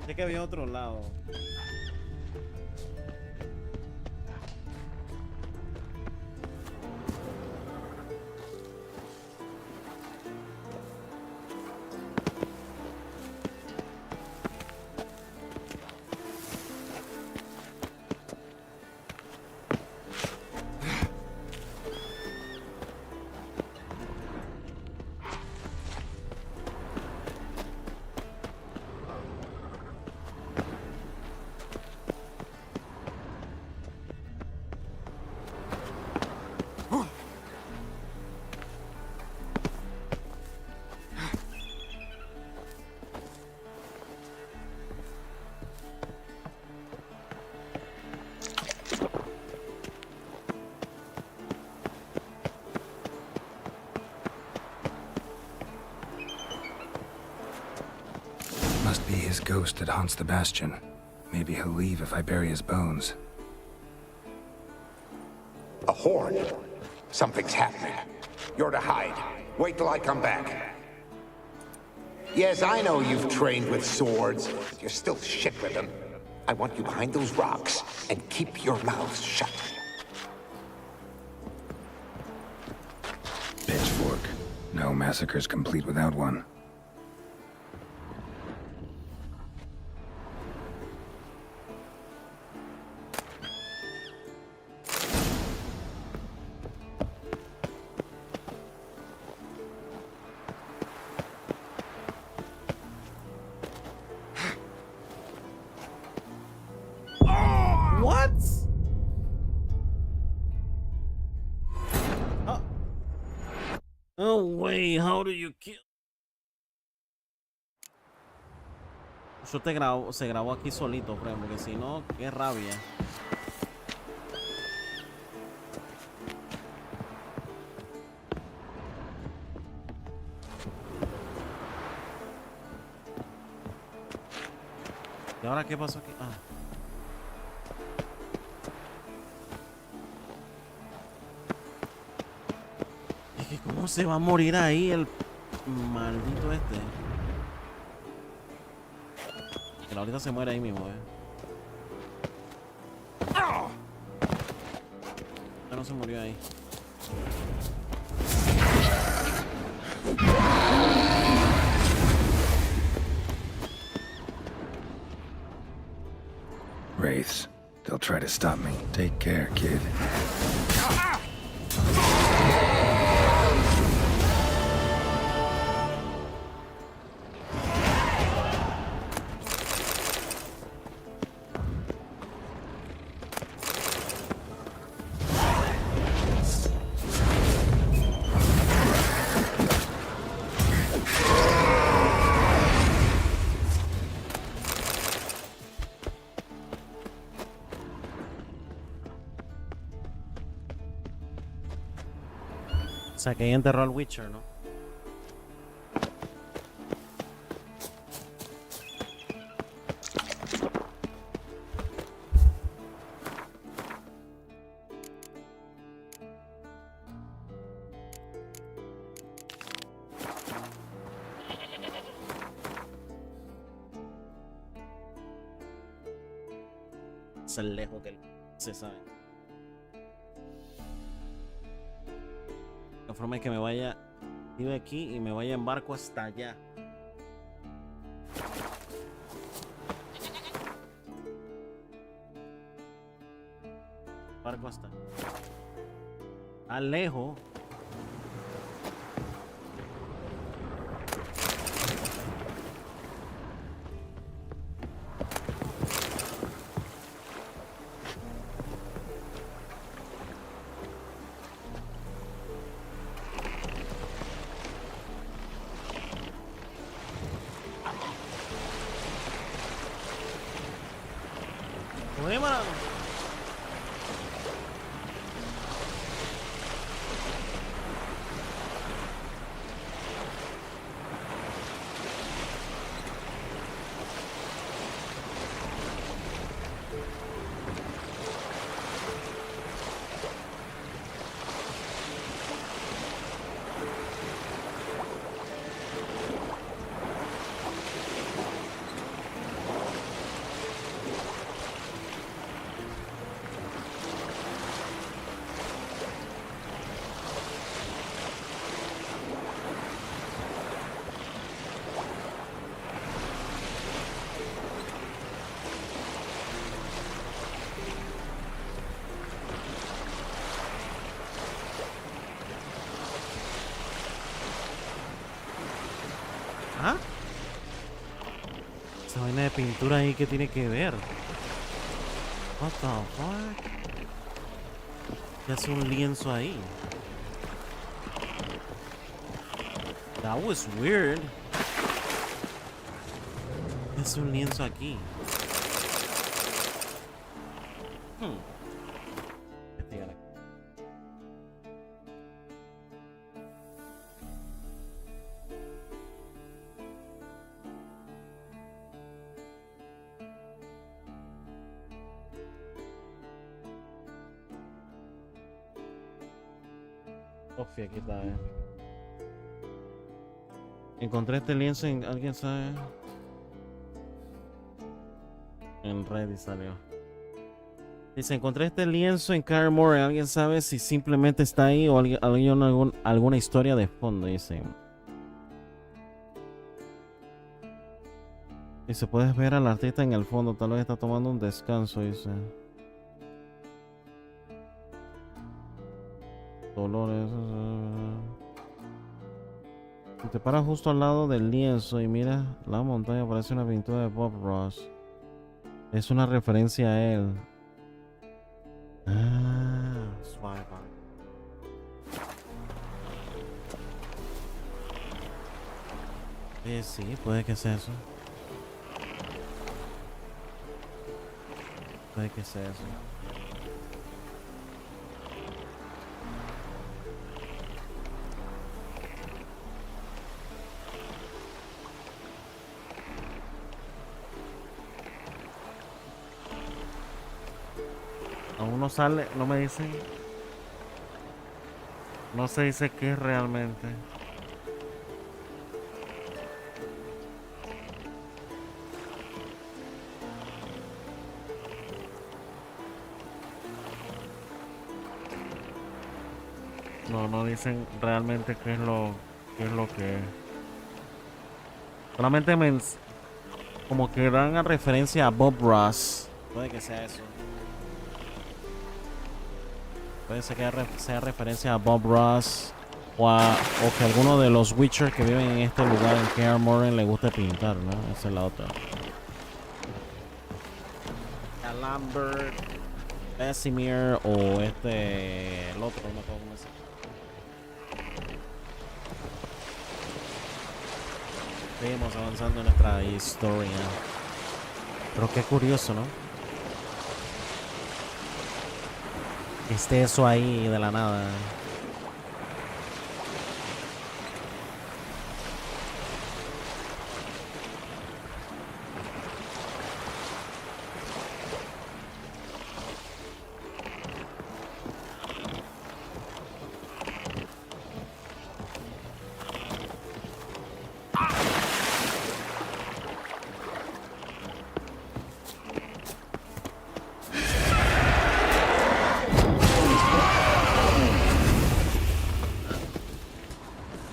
Sé que había otro lado. Must be his ghost that haunts the bastion. Maybe he'll leave if I bury his bones. A horde. Something's happening. You're to hide. Wait till I come back. Yes, I know you've trained with swords, but you're still shit with them. I want you behind those rocks, and keep your mouth shut. Pitchfork. No massacre's complete without one. Oh, wait, how do you kill? Yo te grabo, se grabó aquí solito, Fred, porque si no, qué rabia. ¿Y ahora qué pasó aquí? Ah. Es que cómo se va a morir ahí el maldito este. Que ahorita se muere ahí mismo, Ya no se murió ahí. Wraiths. They'll try to stop me. Take care, kid. O sea, que ahí enterró al Witcher, ¿no? Es el lejos que se sabe. La forma es que me vaya, vive aquí y me vaya en barco hasta allá. Barco hasta lejos. ¿Ah? Esa vaina de pintura ahí que tiene que ver. What the fuck? ¿Qué hace un lienzo ahí? That was weird. ¿Qué hace un lienzo aquí? Aquí está, Encontré este lienzo en... ¿Alguien sabe? En Reddit salió. Dice, encontré este lienzo en Carmore. ¿Alguien sabe si simplemente está ahí o alguna historia de fondo? Dice. Dice, puedes ver al artista en el fondo. Tal vez está tomando un descanso, dice. Dolores. Si te paras justo al lado del lienzo y miras la montaña, parece una pintura de Bob Ross. Es una referencia a él. Suave. Sí, puede que sea eso. Puede que sea eso. Aún no sale, no me dicen. No se dice qué es realmente. No dicen realmente qué es lo que es. Solamente como que dan a referencia a Bob Ross. Puede que sea eso. Puede ser que sea referencia a Bob Ross o que alguno de los Witcher que viven en este lugar en Kaer Morhen le guste pintar, ¿no? Esa es la otra. A Lambert, Vesemir o el otro, no me acuerdo cómo se llama. Seguimos avanzando en nuestra historia. Pero qué curioso, ¿no? Que esté eso ahí de la nada.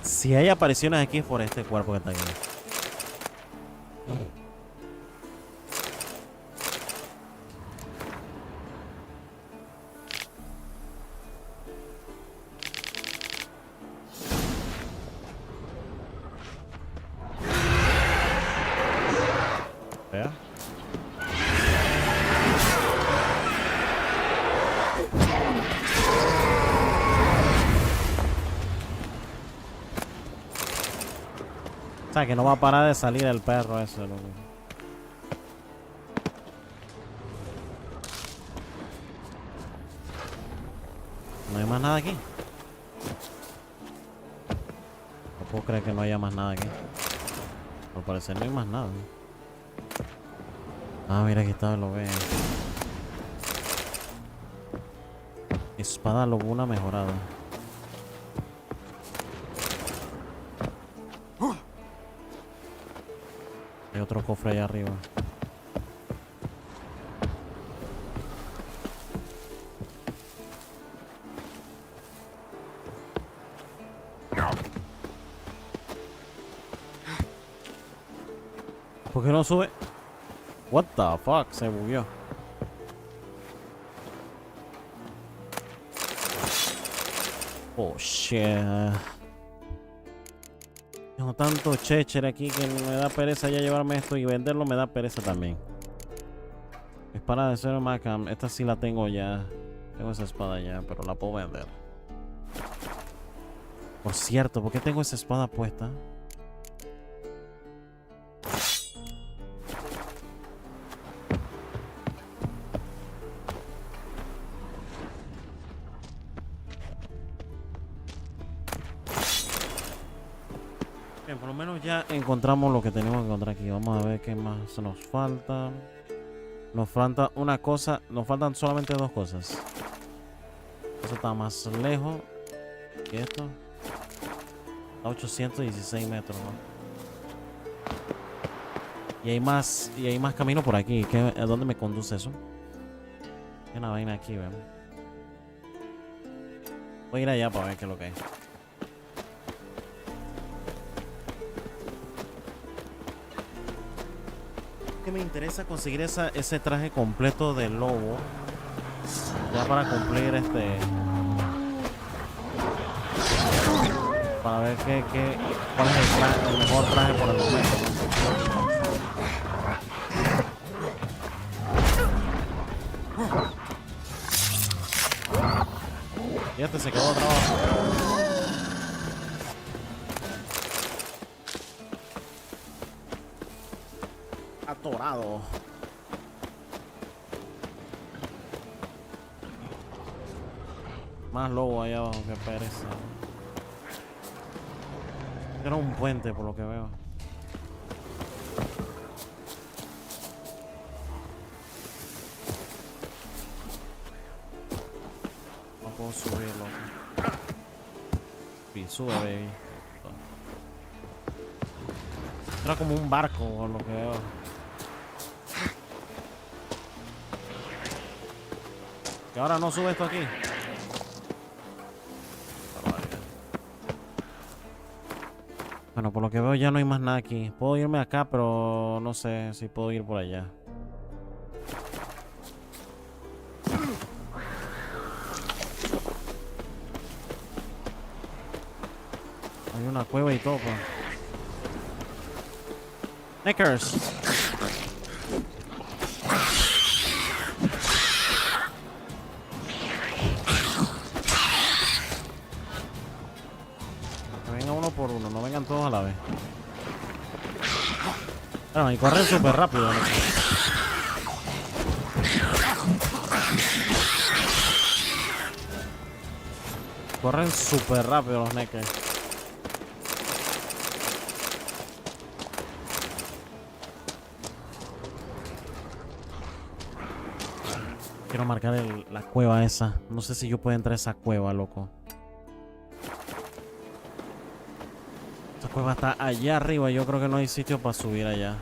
Si hay apariciones aquí es por este cuerpo que está aquí. ¿Vea? O sea, que no va a parar de salir el perro ese, loco. No hay más nada aquí. No puedo creer que no haya más nada aquí. Al parecer no hay más nada. Ah, mira, aquí está, lo ve. Espada lobuna mejorada. Hay otro cofre allá arriba. ¿Por qué no sube? What the fuck? Se bugueó. Oh shit. Tengo tanto checher aquí que me da pereza ya llevarme esto y venderlo me da pereza también. Espada de Zero Macam. Esta sí la tengo ya. Tengo esa espada ya, pero la puedo vender. Por cierto, ¿por qué tengo esa espada puesta? Bien, por lo menos ya encontramos lo que tenemos que encontrar aquí. Vamos a ver qué más nos falta. Nos falta una cosa. Nos faltan solamente dos cosas. Eso está más lejos que esto. A 816 metros, ¿no? Y hay más camino por aquí. ¿A dónde me conduce eso? Hay una vaina aquí, ¿ven? Voy a ir allá para ver qué es lo que hay. Que me interesa conseguir ese traje completo de lobo. Ya para cumplir para ver cuál es el mejor traje por el momento, ¿no? Y se quedó atrás. dorado. Más lobo allá abajo, que pereza. Era un puente por lo que veo. No puedo subirlo. Sí, sube, baby. Era como un barco por lo que veo. ¿Y ahora no sube esto aquí? Bueno, por lo que veo ya no hay más nada aquí. Puedo irme acá, pero no sé si puedo ir por allá. Hay una cueva y todo, pues. Knickers. Que venga uno por uno, no vengan todos a la vez. Bueno, y corren súper rápido, ¿no? Corren súper rápido los neckers. Quiero marcar la cueva esa. No sé si yo puedo entrar a esa cueva, loco. Esa cueva está allá arriba. Yo creo que no hay sitio para subir allá.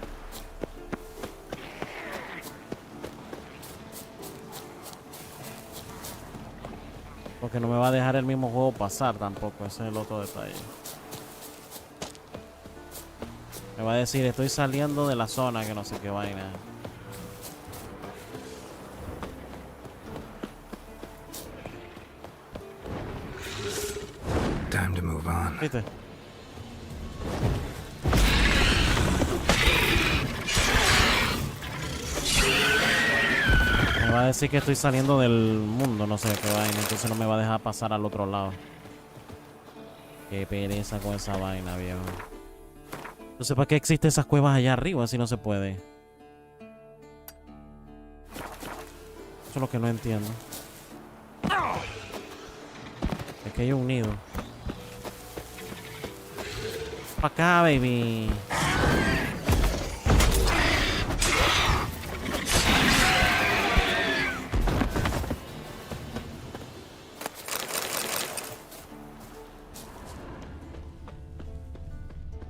Porque no me va a dejar el mismo juego pasar tampoco. Ese es el otro detalle. Me va a decir, estoy saliendo de la zona, que no sé qué vaina. Time to move on. ¿Viste? Me va a decir que estoy saliendo del mundo, no sé qué vaina. Entonces no me va a dejar pasar al otro lado. Qué pereza con esa vaina, viejo. Entonces, ¿para qué existen esas cuevas allá arriba si no se puede? Eso es lo que no entiendo. Es que hay un nido. Pa' acá, baby.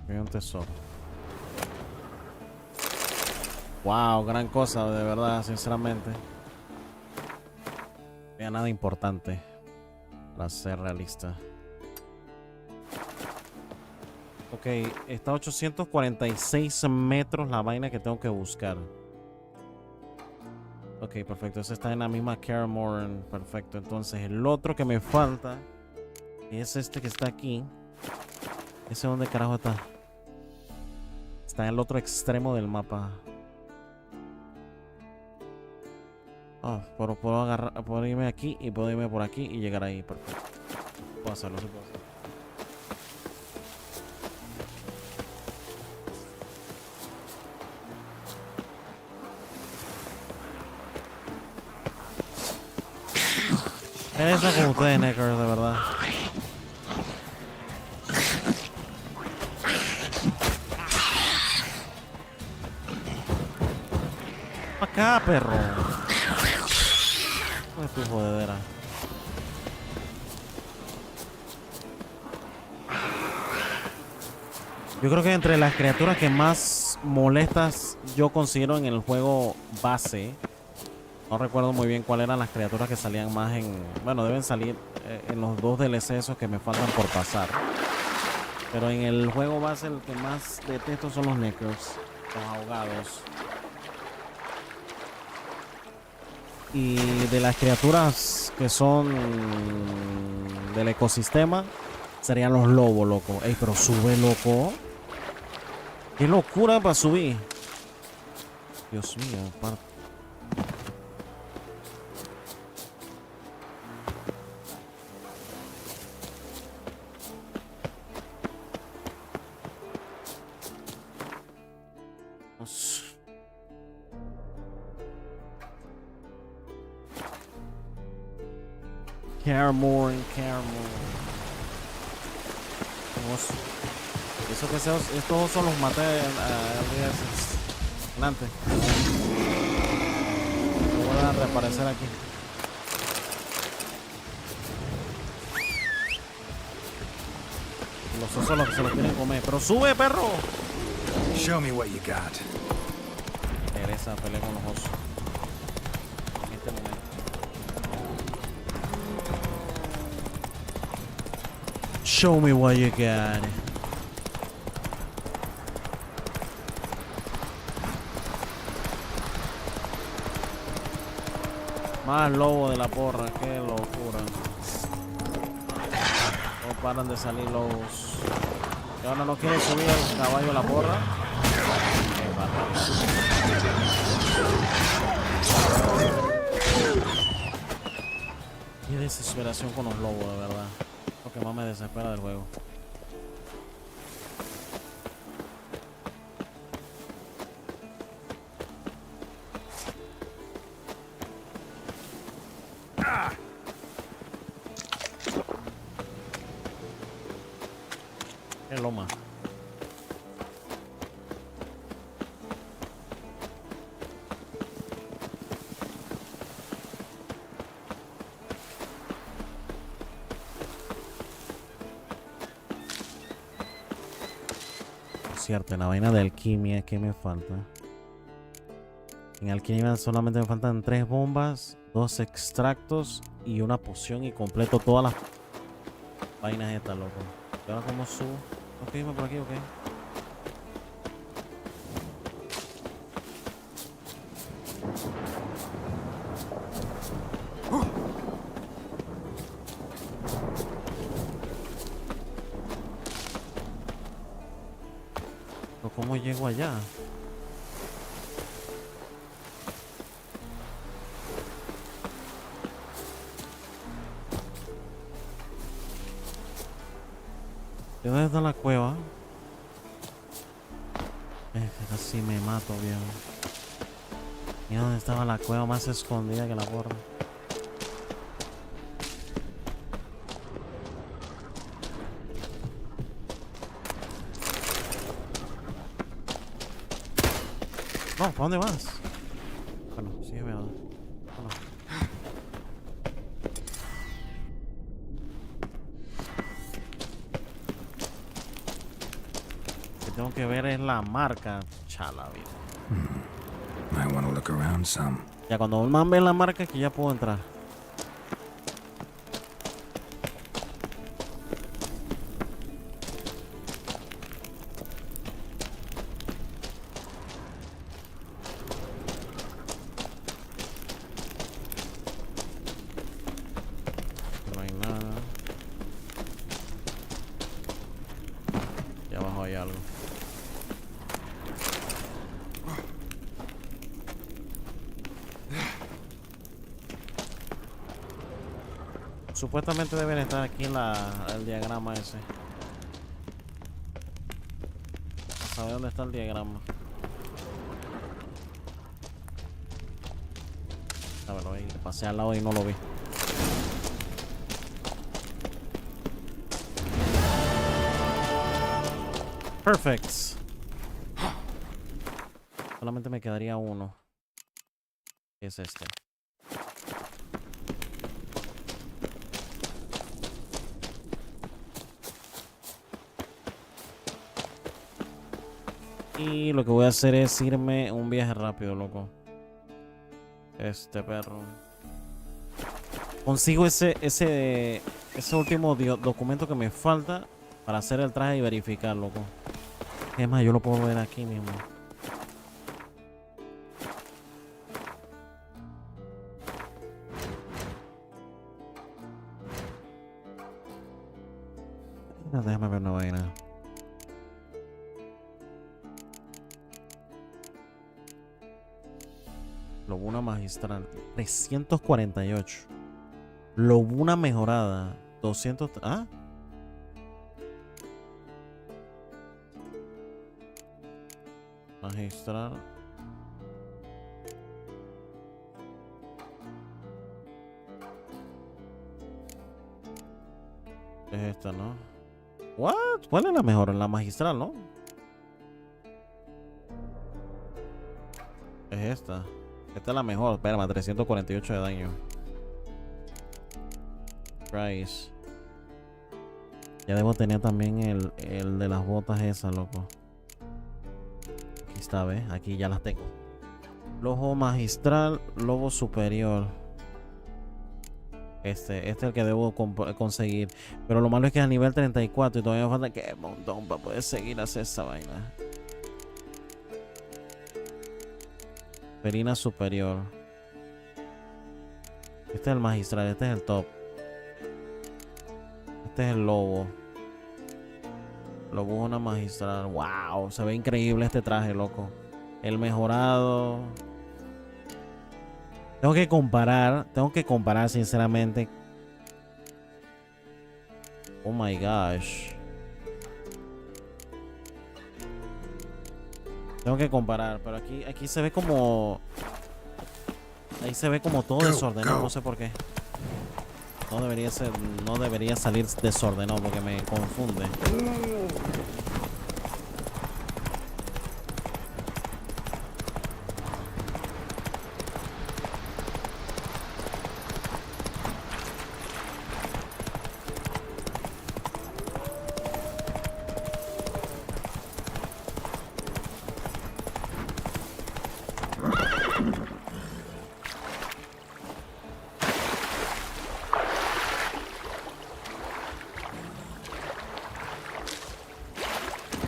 Hay un tesoro. Wow, gran cosa, de verdad, sinceramente. No había nada importante, para ser realista. Ok, está a 846 metros la vaina que tengo que buscar. Ok, perfecto. Ese está en la misma Caramore. Perfecto. Entonces el otro que me falta es este que está aquí. ¿Ese dónde carajo está? Está en el otro extremo del mapa. Ah, pero puedo agarrar, puedo irme aquí y puedo irme por aquí y llegar ahí. Perfecto. Puedo hacerlo, sí puedo hacerlo. Pereza con ustedes, Neckers, de verdad. Acá, perro. No es tu jodedera. Yo creo que entre las criaturas que más molestas yo considero en el juego base. No recuerdo muy bien cuáles eran las criaturas que salían más en... Bueno, deben salir en los dos DLC esos que me faltan por pasar. Pero en el juego base el que más detesto son los Neckers, los ahogados. Y de las criaturas que son del ecosistema, serían los lobos, loco. Ey, pero sube, loco. Qué locura para subir. Dios mío, aparte. Caremore en Caremore. Eso que estos son los maté adelante. Voy a reaparecer aquí. Los osos los que se los quieren comer. Pero sube, perro. Show me what you got. Teresa pelea con los osos. En este momento. Show me what you got. Más lobo de la porra, qué locura. No paran de salir lobos. Y ahora no quiere subir el caballo a la porra. Qué desesperación con los lobos, de verdad. Lo que más me desespera del juego. Qué loma. Cierto, en la vaina de alquimia, ¿qué me falta? En alquimia solamente me faltan 3 bombas, 2 extractos y una poción y completo todas las vainas estas, loco. ¿Y ahora cómo subo? Ok, irme por aquí, ok. ¿Pero cómo llego allá? ¿De dónde está la cueva? Casi me mato, viejo. ¿Y dónde estaba la cueva más escondida que la porra? No, ¿para dónde vas? Bueno, sí es verdad. Bueno. Que tengo que ver es la marca. Chala, vida. I want to look around some. Ya cuando un man ve la marca que ya puedo entrar. No hay nada. Y abajo hay algo. Supuestamente deben estar aquí en el diagrama ese. A saber dónde está el diagrama. A ver, ahí le pasé al lado y no lo vi. Perfect. Solamente me quedaría uno. ¿Qué es este? Y lo que voy a hacer es irme un viaje rápido, loco. Este perro. Consigo ese último documento que me falta para hacer el traje y verificar, loco. Es más, yo lo puedo ver aquí mismo. Déjame ver una vaina. Lobuna magistral 348. Lobuna mejorada 200. ¿Ah? Magistral. Es esta, ¿no? What? ¿Cuál es la mejor? La magistral, ¿no? Es esta. Esta es la mejor. Espérame, 348 de daño. Price. Ya debo tener también el de las botas esas, loco. Aquí está, ¿ves? Aquí ya las tengo. Lobo magistral, lobo superior. Este es el que debo conseguir. Pero lo malo es que es a nivel 34 y todavía me falta que un montón para poder seguir a hacer esa vaina. Perina superior. Este es el magistral, este es el top. Este es el lobo. Lobo es una magistral. Wow, se ve increíble este traje, loco. El mejorado. Tengo que comparar sinceramente. Oh my gosh. Tengo que comparar, pero aquí se ve como... Ahí se ve como todo desordenado, no sé por qué. No debería salir desordenado porque me confunde.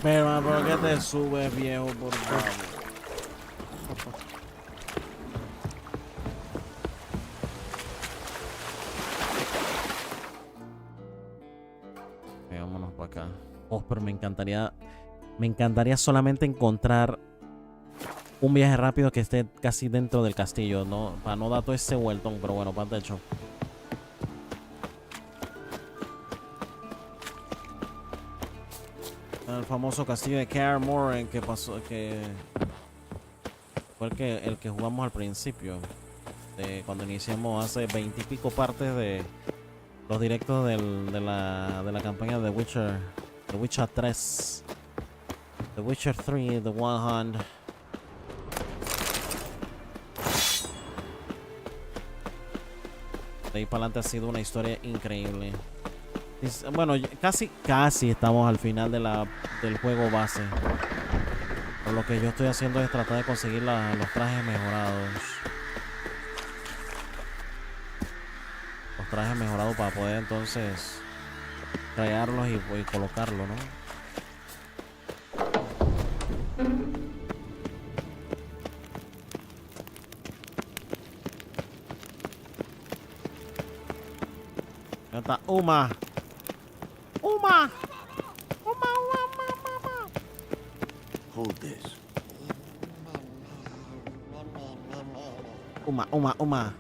Pero, ¿por qué te subes, viejo? Por favor. Vámonos para acá. Oh, pero me encantaría solamente encontrar un viaje rápido que esté casi dentro del castillo, ¿no? Para no dar todo ese vueltón, pero bueno, para de hecho. El famoso castillo de Kaer Morhen que pasó, que fue el que jugamos al principio, cuando iniciamos hace 20 y pico partes de los directos de la campaña de Witcher 3, The Witcher 3, The One Hand. De ahí para adelante ha sido una historia increíble. Bueno, casi estamos al final del juego base. Por lo que yo estoy haciendo es tratar de conseguir los trajes mejorados. Los trajes mejorados para poder entonces crearlos y colocarlos, ¿no? Ya está, Uma. Hold this. Uma.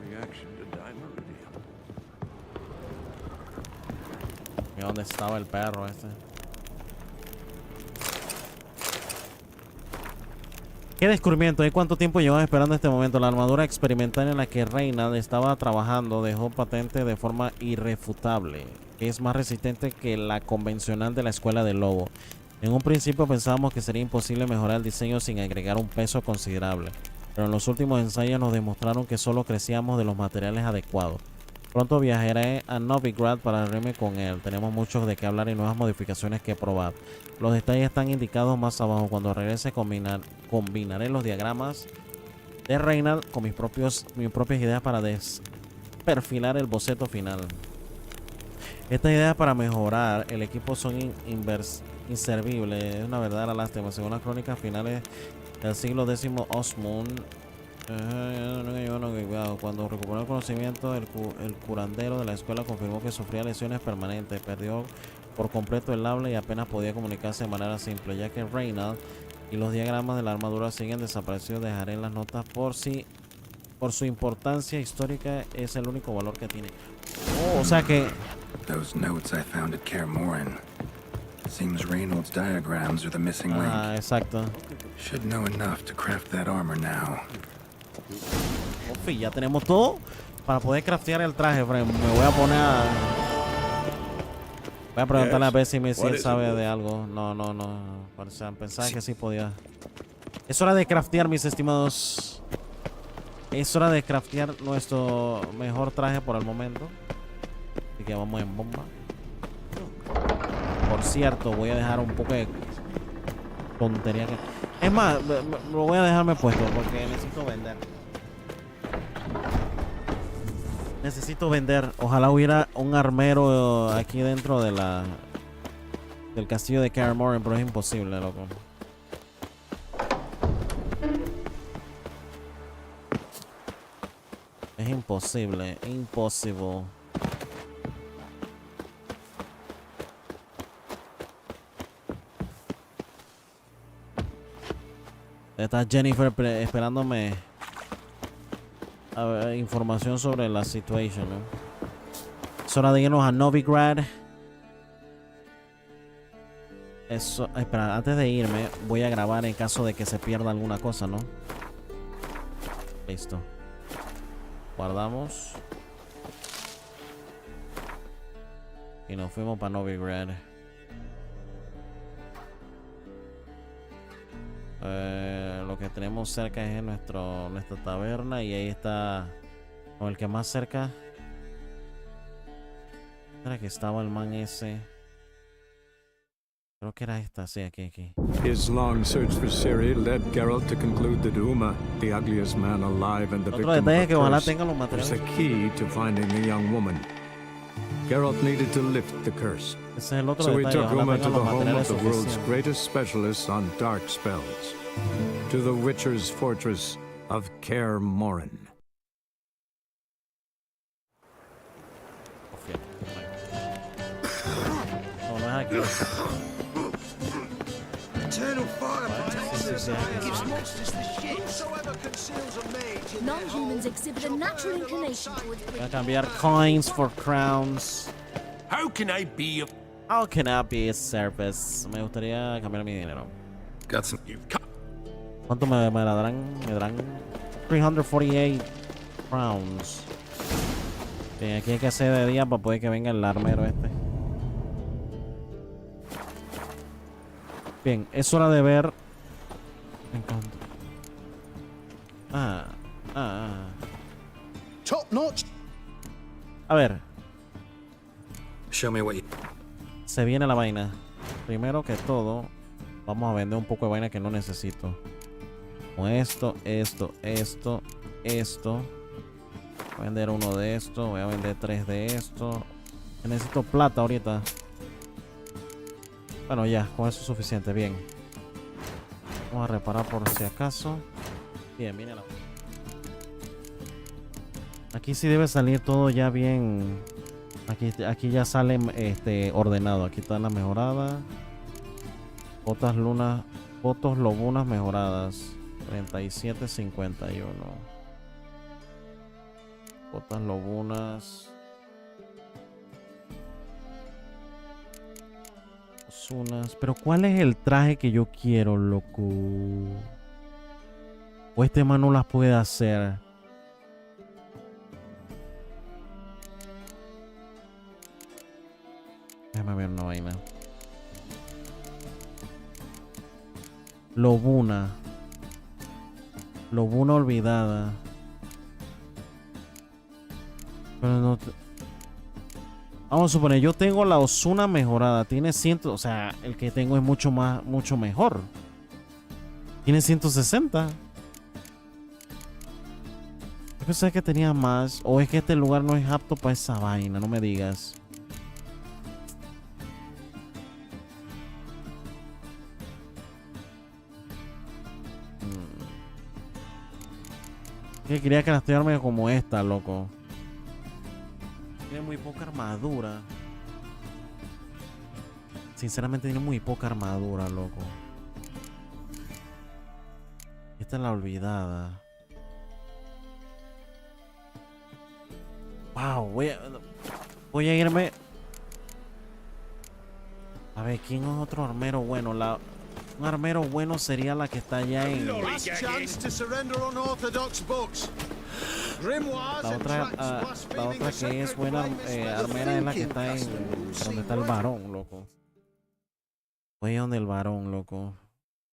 ¿Y dónde estaba el perro este? ¿Qué descubrimiento? ¿Y cuánto tiempo llevaba esperando este momento? La armadura experimental en la que Reynald estaba trabajando dejó patente de forma irrefutable que es más resistente que la convencional de la escuela del lobo. En un principio pensábamos que sería imposible mejorar el diseño sin agregar un peso considerable, pero en los últimos ensayos nos demostraron que solo crecíamos de los materiales adecuados. Pronto viajaré a Novigrad para reunirme con él. Tenemos mucho de qué hablar y nuevas modificaciones que probar. Los detalles están indicados más abajo. Cuando regrese combinaré los diagramas de Reynald con mis propias ideas para desperfilar el boceto final. Estas ideas para mejorar el equipo son inservibles. Es una verdadera lástima. Según las crónicas finales del siglo X, Osmund, cuando recuperó el conocimiento, el curandero de la escuela confirmó que sufría lesiones permanentes, perdió por completo el habla y apenas podía comunicarse de manera simple, ya que Reynald y los diagramas de la armadura siguen desaparecidos. Dejaré las notas por su importancia histórica, es el único valor que tiene. Oh, o sea que those notes I found at Kaer Morhen. Seems Reynolds' diagrams are the missing link. Ah, exacto. Should know enough to craft that armor now. Ofi, ya tenemos todo para poder craftear el traje, friend. Me voy a poner Voy a preguntarle a ver si What él is sabe it, de algo. No. Pensaba que sí podía. Es hora de craftear, mis estimados. Es hora de craftear nuestro mejor traje por el momento. Así que vamos en bomba. Por cierto, voy a dejar un poco de tontería que... Es más, lo voy a dejarme puesto porque necesito vender. Necesito vender. Ojalá hubiera un armero aquí dentro de del castillo de Kaer Morhen, pero es imposible, loco. Es imposible, imposible. Está Jennifer esperándome a ver, información sobre la situación, ¿no? Es hora de irnos a Novigrad. Eso, espera, antes de irme voy a grabar en caso de que se pierda alguna cosa, ¿no? Listo. Guardamos. Y nos fuimos para Novigrad. Lo que tenemos cerca es nuestra taberna. Y ahí está con el que más cerca. Era que estaba el man ese. Creo que era esta, sí, aquí. His long search for Ciri led Geralt to conclude that Uma, the ugliest man alive and the victim of a curse, was the key to finding the young woman. Geralt needed to lift the curse. So he took Uma to the home of the world's greatest specialists on dark spells, to the Witcher's fortress of Kaer Morhen. Eternal fire protects us. Gives monsters the shit. Whosoever conceals a mage. Non-humans exhibit a natural inclination towards Voy a cambiar coins for crowns. How can I be of... How can I be of service? Me gustaría cambiar mi dinero. ¿Cuánto me darán? Me darán 348 crowns. Bien, aquí hay que hacer de día para poder que venga el armero este. Bien, es hora de ver. Top notch. A ver. Show me what you... Se viene la vaina. Primero que todo, vamos a vender un poco de vaina que no necesito. Como esto. Voy a vender uno de esto. Voy a vender 3 de esto. Necesito plata ahorita. Bueno, ya, con eso es suficiente. Bien. Vamos a reparar por si acaso. Bien, viene la... Aquí sí debe salir todo ya bien. Aquí ya sale ordenado. Aquí está la mejorada. Botas lobunas mejoradas. 37.51. Botas lobunas. Pero ¿cuál es el traje que yo quiero, loco? O este man no las puede hacer. Déjame ver una vaina. Lobuna olvidada. Pero no... Vamos a suponer, yo tengo la Osuna mejorada. Tiene 100, o sea, el que tengo es mucho mejor. Tiene 160. Yo pensé que tenía más. O es que este lugar no es apto para esa vaina, no me digas. Que quería craftearme como esta, loco. Tiene muy poca armadura. Sinceramente tiene muy poca armadura, loco. Esta es la olvidada. Wow, voy a irme. A ver, ¿quién es otro armero bueno? Un armero bueno sería la que está allá en... Last chance to surrender unorthodox books. La otra que es buena armera es la que está en donde está el varón, loco. Voy a donde el varón, loco.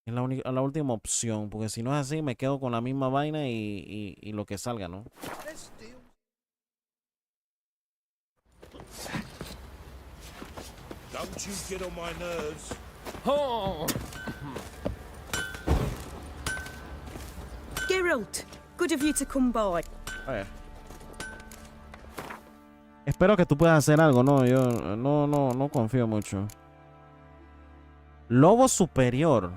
Es la última opción, porque si no es así, me quedo con la misma vaina y lo que salga, ¿no? Don't you get on my nerves. Oh. Geralt, good of you to come by. Espero que tú puedas hacer algo, ¿no? Yo no confío mucho. Lobo superior.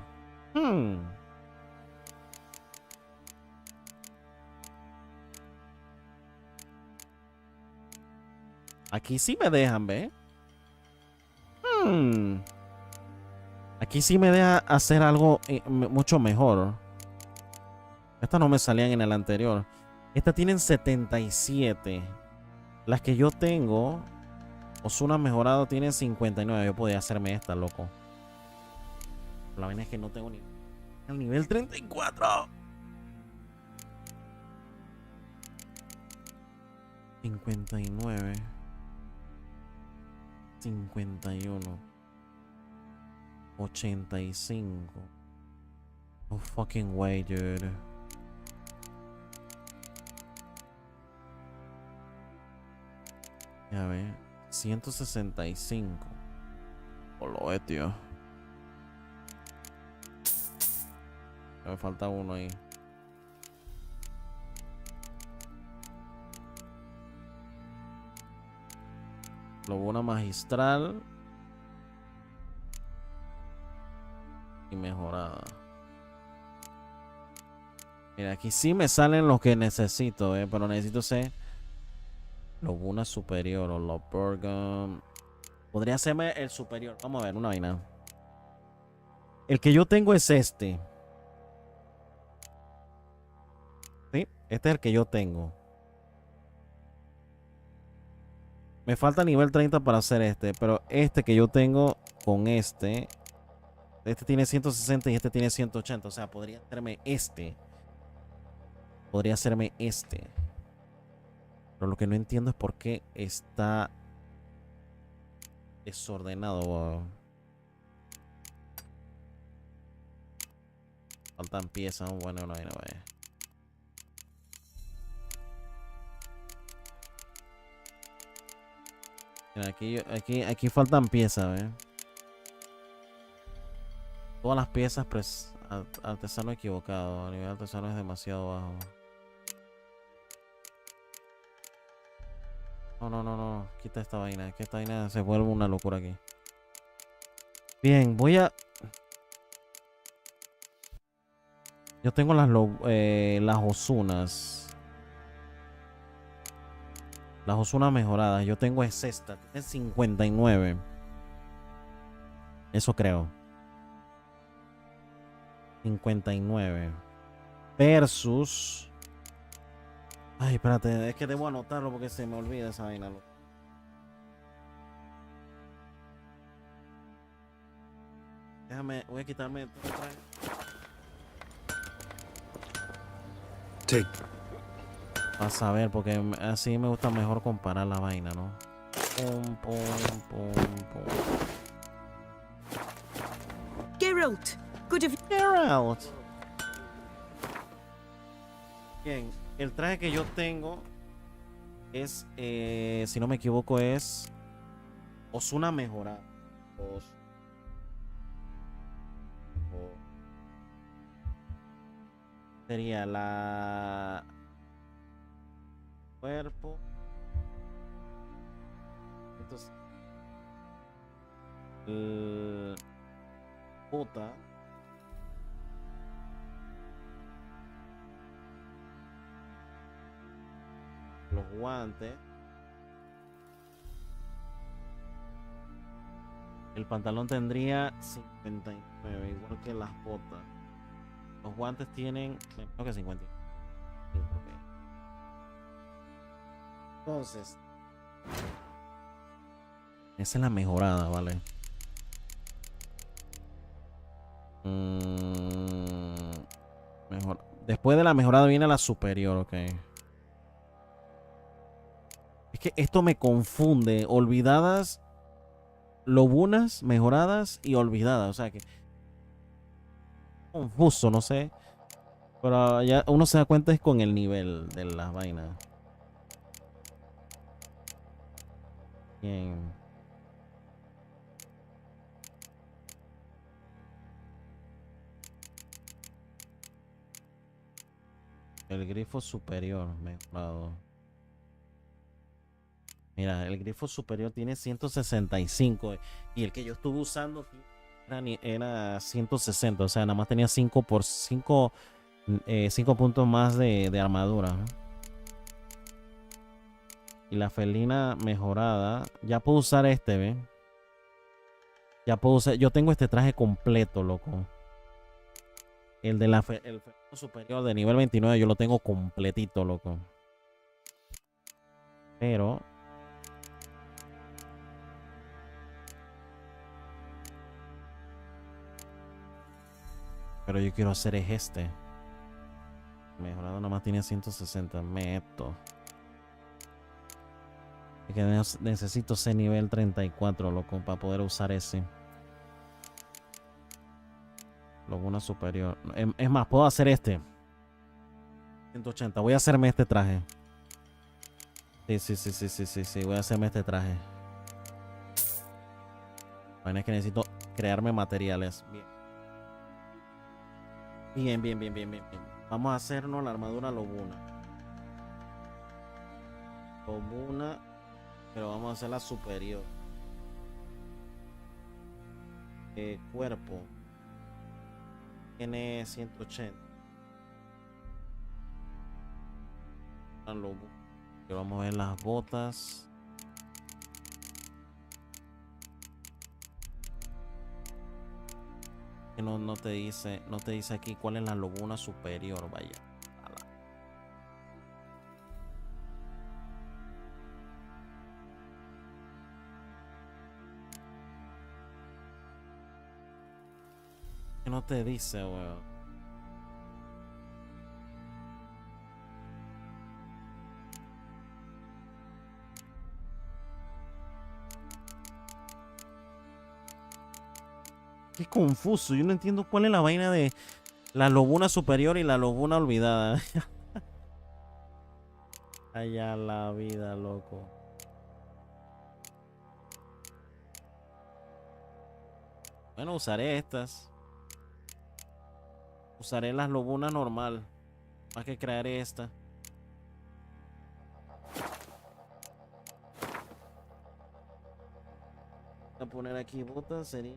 Aquí sí me dejan, ¿ve? Aquí sí me deja hacer algo mucho mejor. Estas no me salían en el anterior. Estas tienen 77. Las que yo tengo, Osuna mejorado, tienen 59. Yo podía hacerme esta, loco. La vaina es que no tengo ni el nivel 34. 59. 51. 85. No fucking way, dude. Ya ve, 165. Lo es, tío. Me falta uno ahí. Lobuna magistral. Y mejorada. Mira, aquí sí me salen los que necesito, pero necesito ser Lobuna superior o Loburgan. Podría hacerme el superior. Vamos a ver, una vaina. El que yo tengo es este. ¿Sí? Este es el que yo tengo. Me falta nivel 30 para hacer este. Pero este que yo tengo con este. Este tiene 160 y este tiene 180. O sea, podría hacerme este. Podría hacerme este. Pero lo que no entiendo es por qué está desordenado. Wow. Faltan piezas. Bueno, no, vaya. Mira, aquí faltan piezas, ¿eh? Todas las piezas, pues, artesano equivocado. A nivel artesano es demasiado bajo. No. Quita esta vaina. Que esta vaina se vuelve una locura aquí. Bien, voy a... Yo tengo las Osunas. Las Osunas mejoradas. Yo tengo es esta. Es 59. Eso creo. 59. Versus... Ay, espérate. Es que debo anotarlo porque se me olvida esa vaina. Déjame... Voy a quitarme... Take. Vas a ver, porque así me gusta mejor comparar la vaina, ¿no? Pum. Geralt, good of Geralt. Bien, el traje que yo tengo es, si no me equivoco, es Osuna mejorada. Sería la cuerpo. Entonces, puta. Los guantes. El pantalón tendría 59, igual que las botas. Los guantes tienen menos que 50. Entonces, esa es la mejorada, ¿vale? Mejor. Después de la mejorada viene la superior, ok. Es que esto me confunde. Olvidadas, lobunas, mejoradas y olvidadas. O sea que... confuso, no sé. Pero ya uno se da cuenta es con el nivel de las vainas. Bien. El grifo superior mejorado. Mira, el grifo superior tiene 165 y el que yo estuve usando era 160, o sea, nada más tenía 5 puntos más de armadura, ¿no? Y la felina mejorada, ya puedo usar este, ¿ves? Ya puedo usar, yo tengo este traje completo, loco. El de el felino superior de nivel 29 yo lo tengo completito, loco. Pero yo quiero hacer es este. Mejorado nada más tiene 160. Meto. Es que necesito ese nivel 34, loco, para poder usar ese. Lobuna superior. Es más, puedo hacer este. 180. Voy a hacerme este traje. Sí. Voy a hacerme este traje. Bueno, es que necesito crearme materiales. Bien. Vamos a hacernos la armadura lobuna. Pero vamos a hacer la superior. Cuerpo. Tiene 180. Vamos a ver las botas. Que no te dice aquí cuál es la lobuna superior, vaya. Que no te dice, weón. Qué confuso, yo no entiendo cuál es la vaina de la lobuna superior y la lobuna olvidada. Allá la vida, loco. Bueno, usaré estas. Usaré las lobunas normal. Más que crearé esta. Voy a poner aquí botas, sería.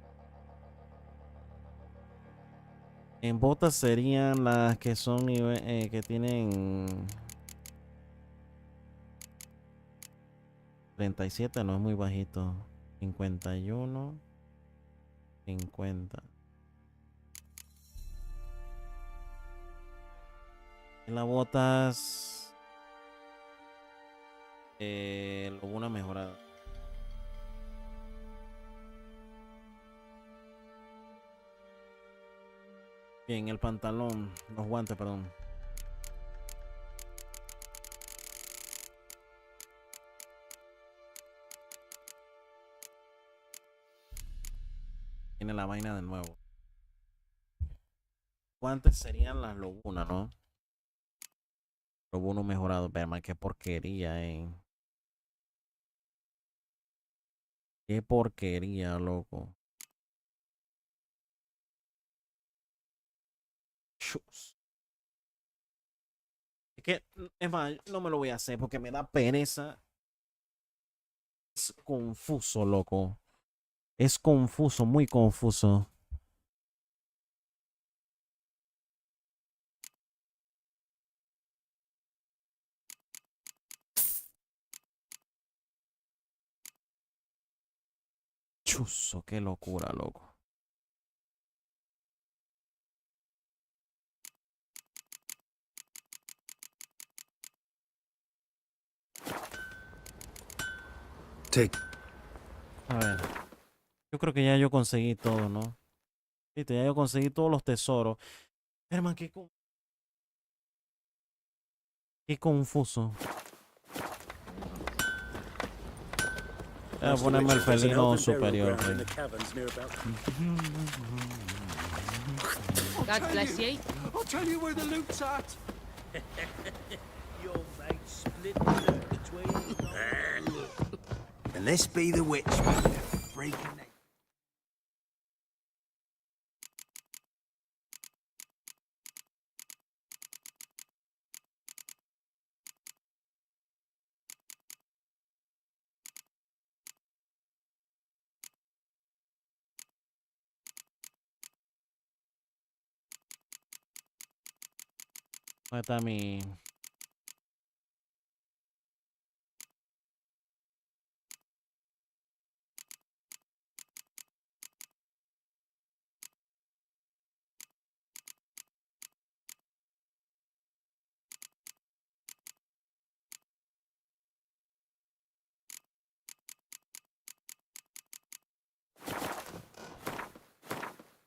En botas serían las que son que tienen 37, no es muy bajito. 51, 50. En las botas una mejorada. Bien, el pantalón, los guantes, perdón. Tiene la vaina de nuevo. Guantes serían las lobunas, ¿no? Lobuno mejorado, pero man, qué porquería, Qué porquería, loco. Chus. Es que, es más, no me lo voy a hacer porque me da pereza. Es confuso, loco. Es confuso, muy confuso. Chuzo, qué locura, loco. A ver. Yo creo que ya yo conseguí todo, ¿no? Viste, ya yo conseguí todos los tesoros. Herman, qué confuso. Voy a ponerme el felino superior. God bless you. I'll tell you where the loot's at. Your mate split the loot between. And this be the witch with the freaking neck. ¿Dónde está mi...?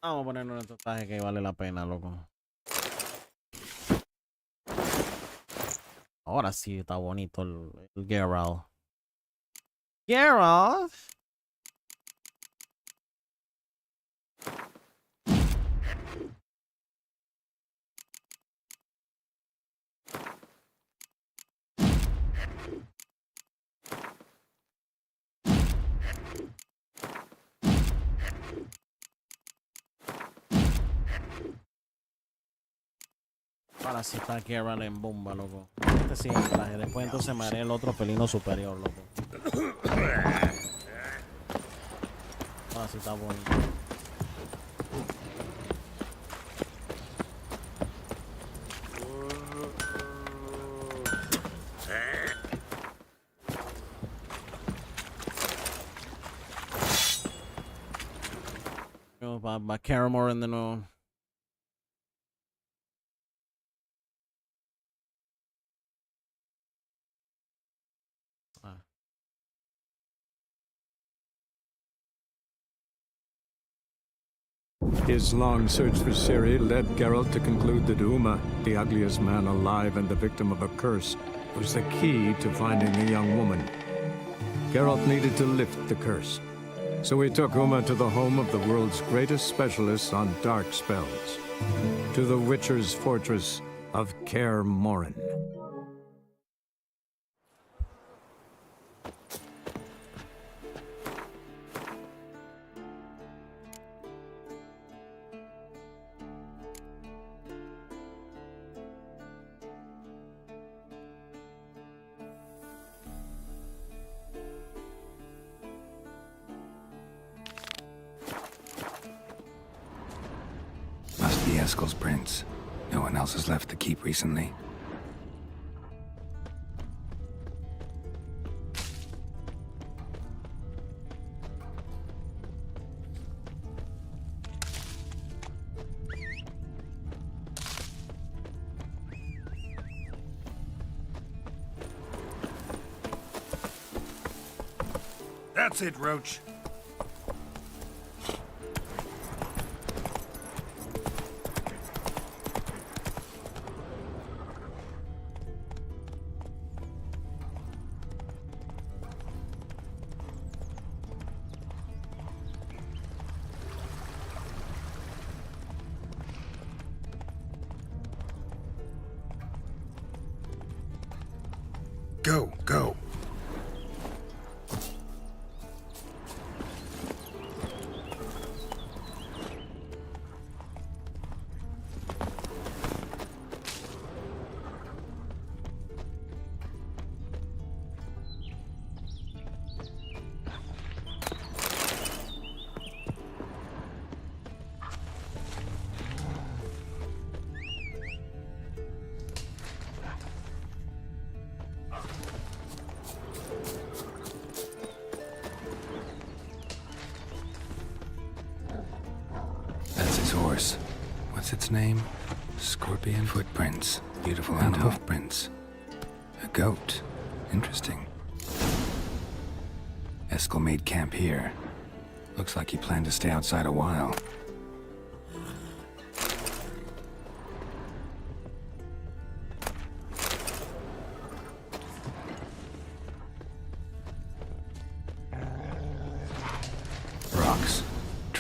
Vamos a ponernos un traje que vale la pena, loco. Ahora sí está bonito el Geralt. Geralt. Ahora sí está Geralt en bomba, loco. Este sí es el traje. Después entonces me haré el otro felino superior, loco. Ahora sí está bonito. Va Caramore en de nuevo. His long search for Ciri led Geralt to conclude that Uma, the ugliest man alive and the victim of a curse, was the key to finding the young woman. Geralt needed to lift the curse, so he took Uma to the home of the world's greatest specialist on dark spells, to the Witcher's fortress of Kaer Morhen. Eskel's prints. No one else has left the keep recently. That's it, Roach. Go, go. What's its name? Scorpion footprints. Beautiful and hoofprints. A goat. Interesting. Eskel made camp here. Looks like he planned to stay outside a while.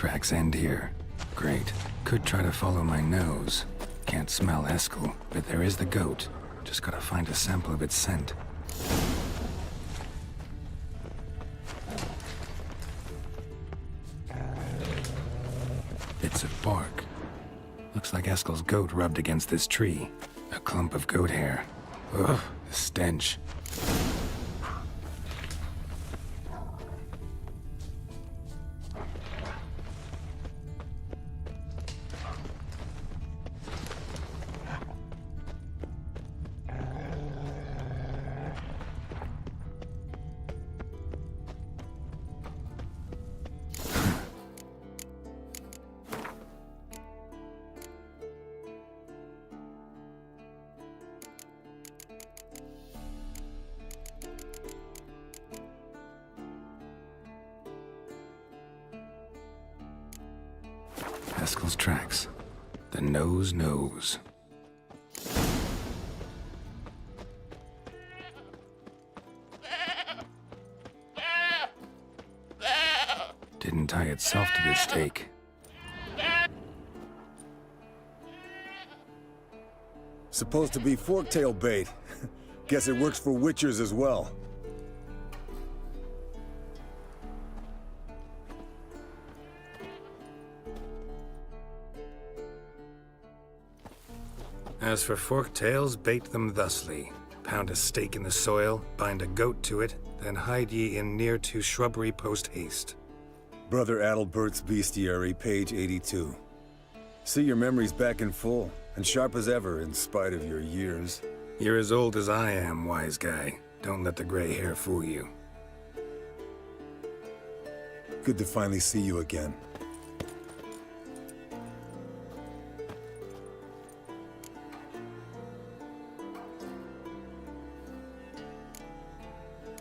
tracks end here. Great. Could try to follow my nose. Can't smell Eskel, but there is the goat. Just gotta find a sample of its scent. Bits of bark. Looks like Eskel's goat rubbed against this tree. A clump of goat hair. Ugh, the stench. Eskel's tracks. The nose knows. Didn't tie itself to this stake. Supposed to be forktail bait. Guess it works for witchers as well. As for forktails, bait them thusly. Pound a stake in the soil, bind a goat to it, then hide ye in near to shrubbery post haste. Brother Adalbert's Bestiary, page 82. See, your memory's back in full, and sharp as ever in spite of your years. You're as old as I am, wise guy. Don't let the gray hair fool you. Good to finally see you again.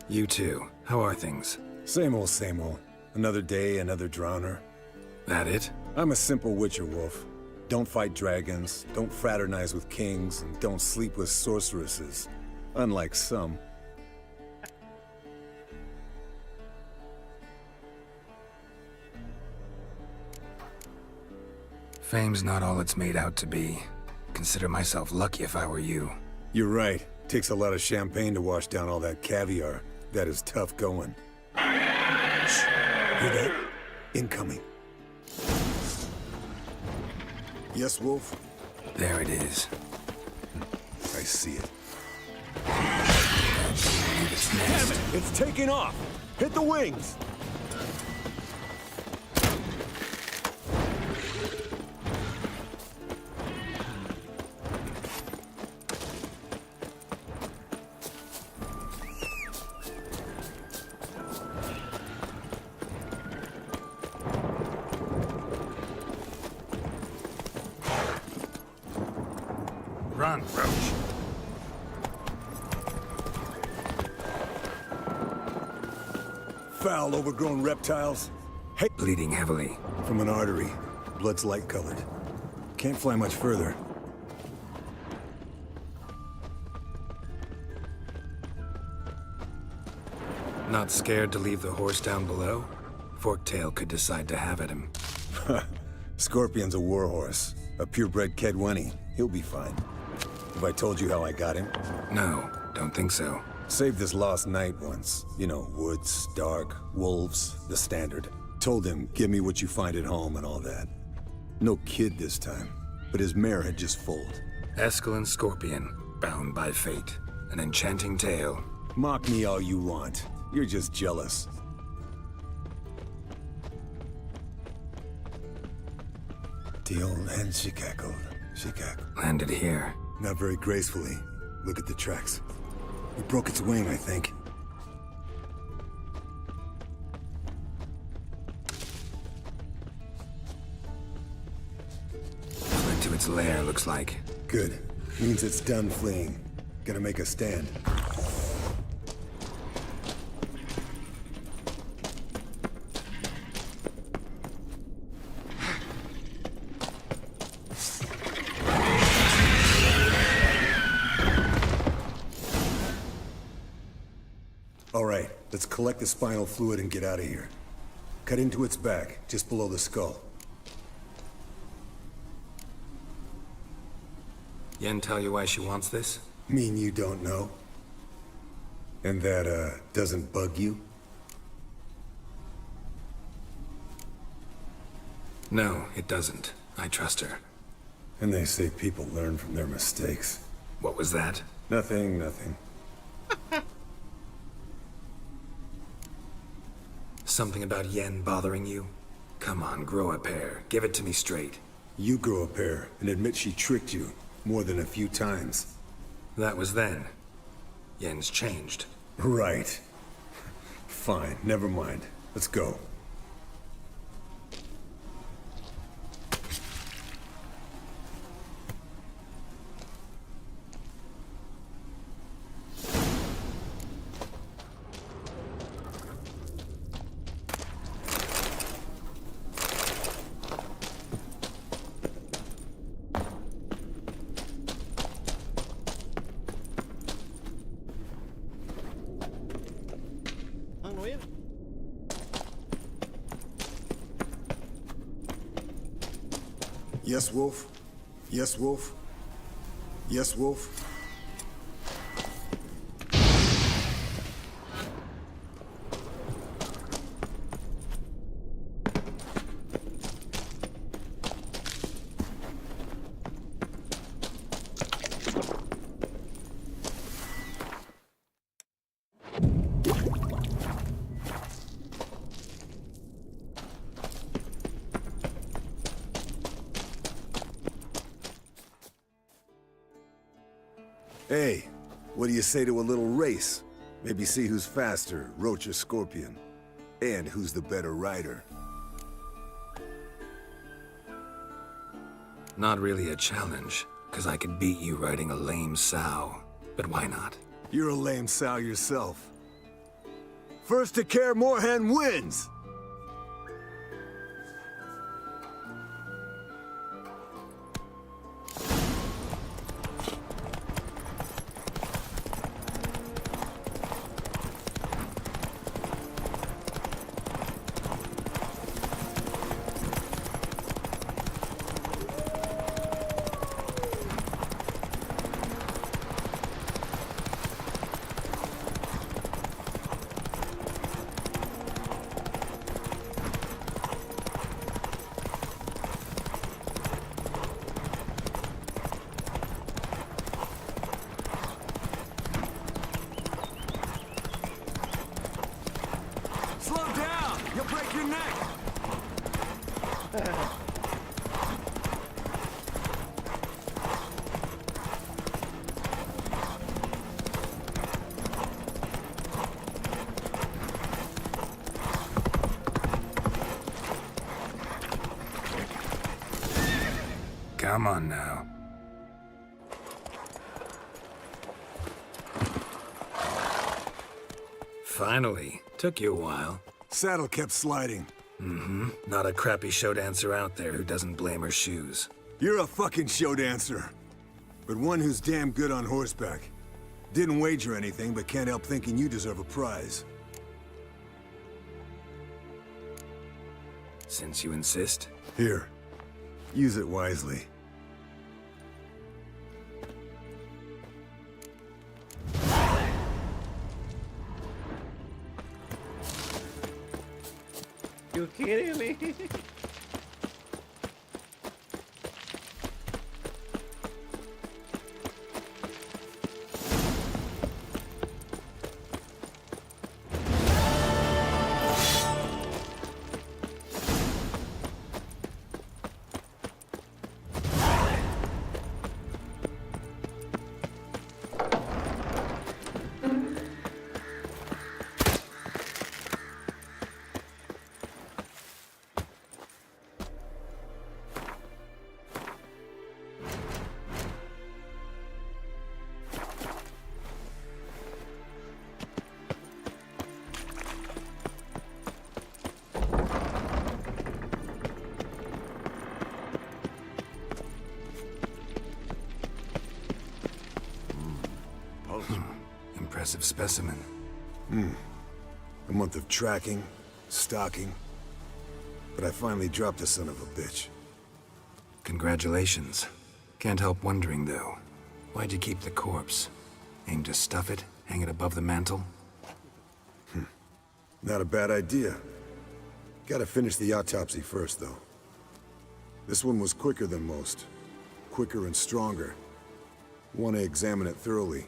You too. How are things? Same old, same old. Another day, another drowner. That it? I'm a simple witcher wolf. Don't fight dragons, don't fraternize with kings, and don't sleep with sorceresses. Unlike some. Fame's not all it's made out to be. Consider myself lucky if I were you. You're right. Takes a lot of champagne to wash down all that caviar. That is tough going. Shh. Hear that? Incoming. Yes, Wolf? There it is. I see it. Damn it! It's taking off! Hit the wings! Run, Roach. Foul, overgrown reptiles. Hey, bleeding heavily. From an artery. Blood's light-colored. Can't fly much further. Not scared to leave the horse down below? Forktail could decide to have at him. Scorpion's a warhorse. A purebred Kedwenny. He'll be fine. Have I told you how I got him? No, don't think so. Saved this lost knight once. You know, woods, dark, wolves, the standard. Told him, give me what you find at home and all that. No kid this time, but his mare had just foaled. Eskel and Scorpion, bound by fate. An enchanting tale. Mock me all you want. You're just jealous. The old hen, she cackled. She cackled. Landed here. Not very gracefully. Look at the tracks. We broke its wing, I think. Fled to its lair, looks like. Good. Means it's done fleeing. Gonna make a stand. All right, let's collect the spinal fluid and get out of here. Cut into its back, just below the skull. Yen tell you why she wants this? Mean you don't know? And that, doesn't bug you? No, it doesn't. I trust her. And they say people learn from their mistakes. What was that? Nothing, nothing. Something about Yen bothering you? Come on, grow a pair. Give it to me straight. You grow a pair and admit she tricked you more than a few times. That was then. Yen's changed. Right. Fine, never mind. Let's go. Yes, Wolf? Yes, Wolf? Yes, Wolf? Hey, what do you say to a little race? Maybe see who's faster, Roach or Scorpion. And who's the better rider. Not really a challenge, because I could beat you riding a lame sow. But why not? You're a lame sow yourself. First to Care Moorhen wins! Come on now. Finally. Took you a while. Saddle kept sliding. Mm-hmm. Not a crappy show dancer out there who doesn't blame her shoes. You're a fucking show dancer. But one who's damn good on horseback. Didn't wager anything, but can't help thinking you deserve a prize. Since you insist. Here. Use it wisely. You kidding me? Impressive specimen. A month of tracking, stalking, but I finally dropped the son of a bitch. Congratulations. Can't help wondering, though. Why'd you keep the corpse? Aim to stuff it? Hang it above the mantle? Not a bad idea. Gotta finish the autopsy first, though. This one was quicker than most. Quicker and stronger. Want to examine it thoroughly.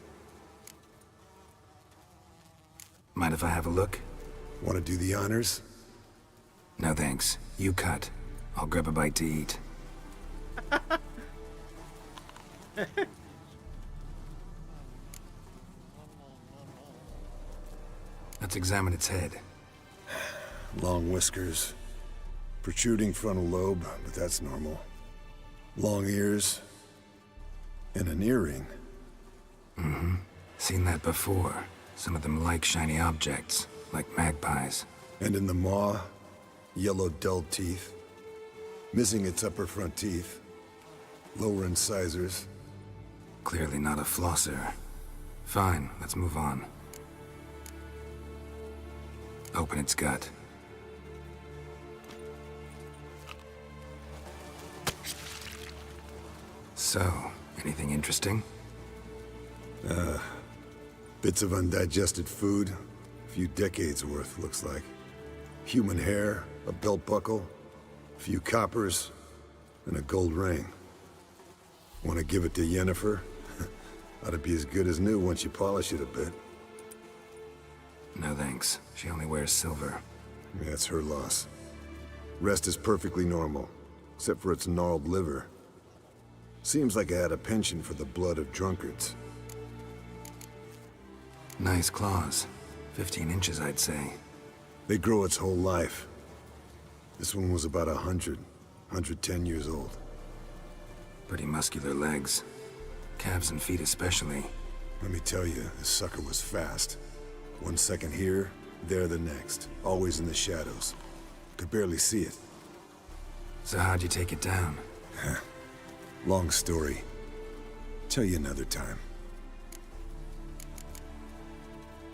Mind if I have a look? Want to do the honors? No thanks. You cut. I'll grab a bite to eat. Let's examine its head. Long whiskers. Protruding frontal lobe, but that's normal. Long ears. And an earring. Mm-hmm. Seen that before. Some of them like shiny objects, like magpies. And in the maw, yellow dull teeth. Missing its upper front teeth. Lower incisors. Clearly not a flosser. Fine, let's move on. Open its gut. So, anything interesting? Bits of undigested food. A few decades worth, looks like. Human hair, a belt buckle, a few coppers, and a gold ring. Want to give it to Yennefer? Ought to be as good as new once you polish it a bit. No thanks. She only wears silver. Yeah, it's her loss. Rest is perfectly normal, except for its gnarled liver. Seems like I had a penchant for the blood of drunkards. Nice claws. 15 inches, I'd say. They grow its whole life. This one was about 110 years old. Pretty muscular legs. Calves and feet especially. Let me tell you, this sucker was fast. 1 second here, there the next. Always in the shadows. Could barely see it. So how'd you take it down? Long story. Tell you another time.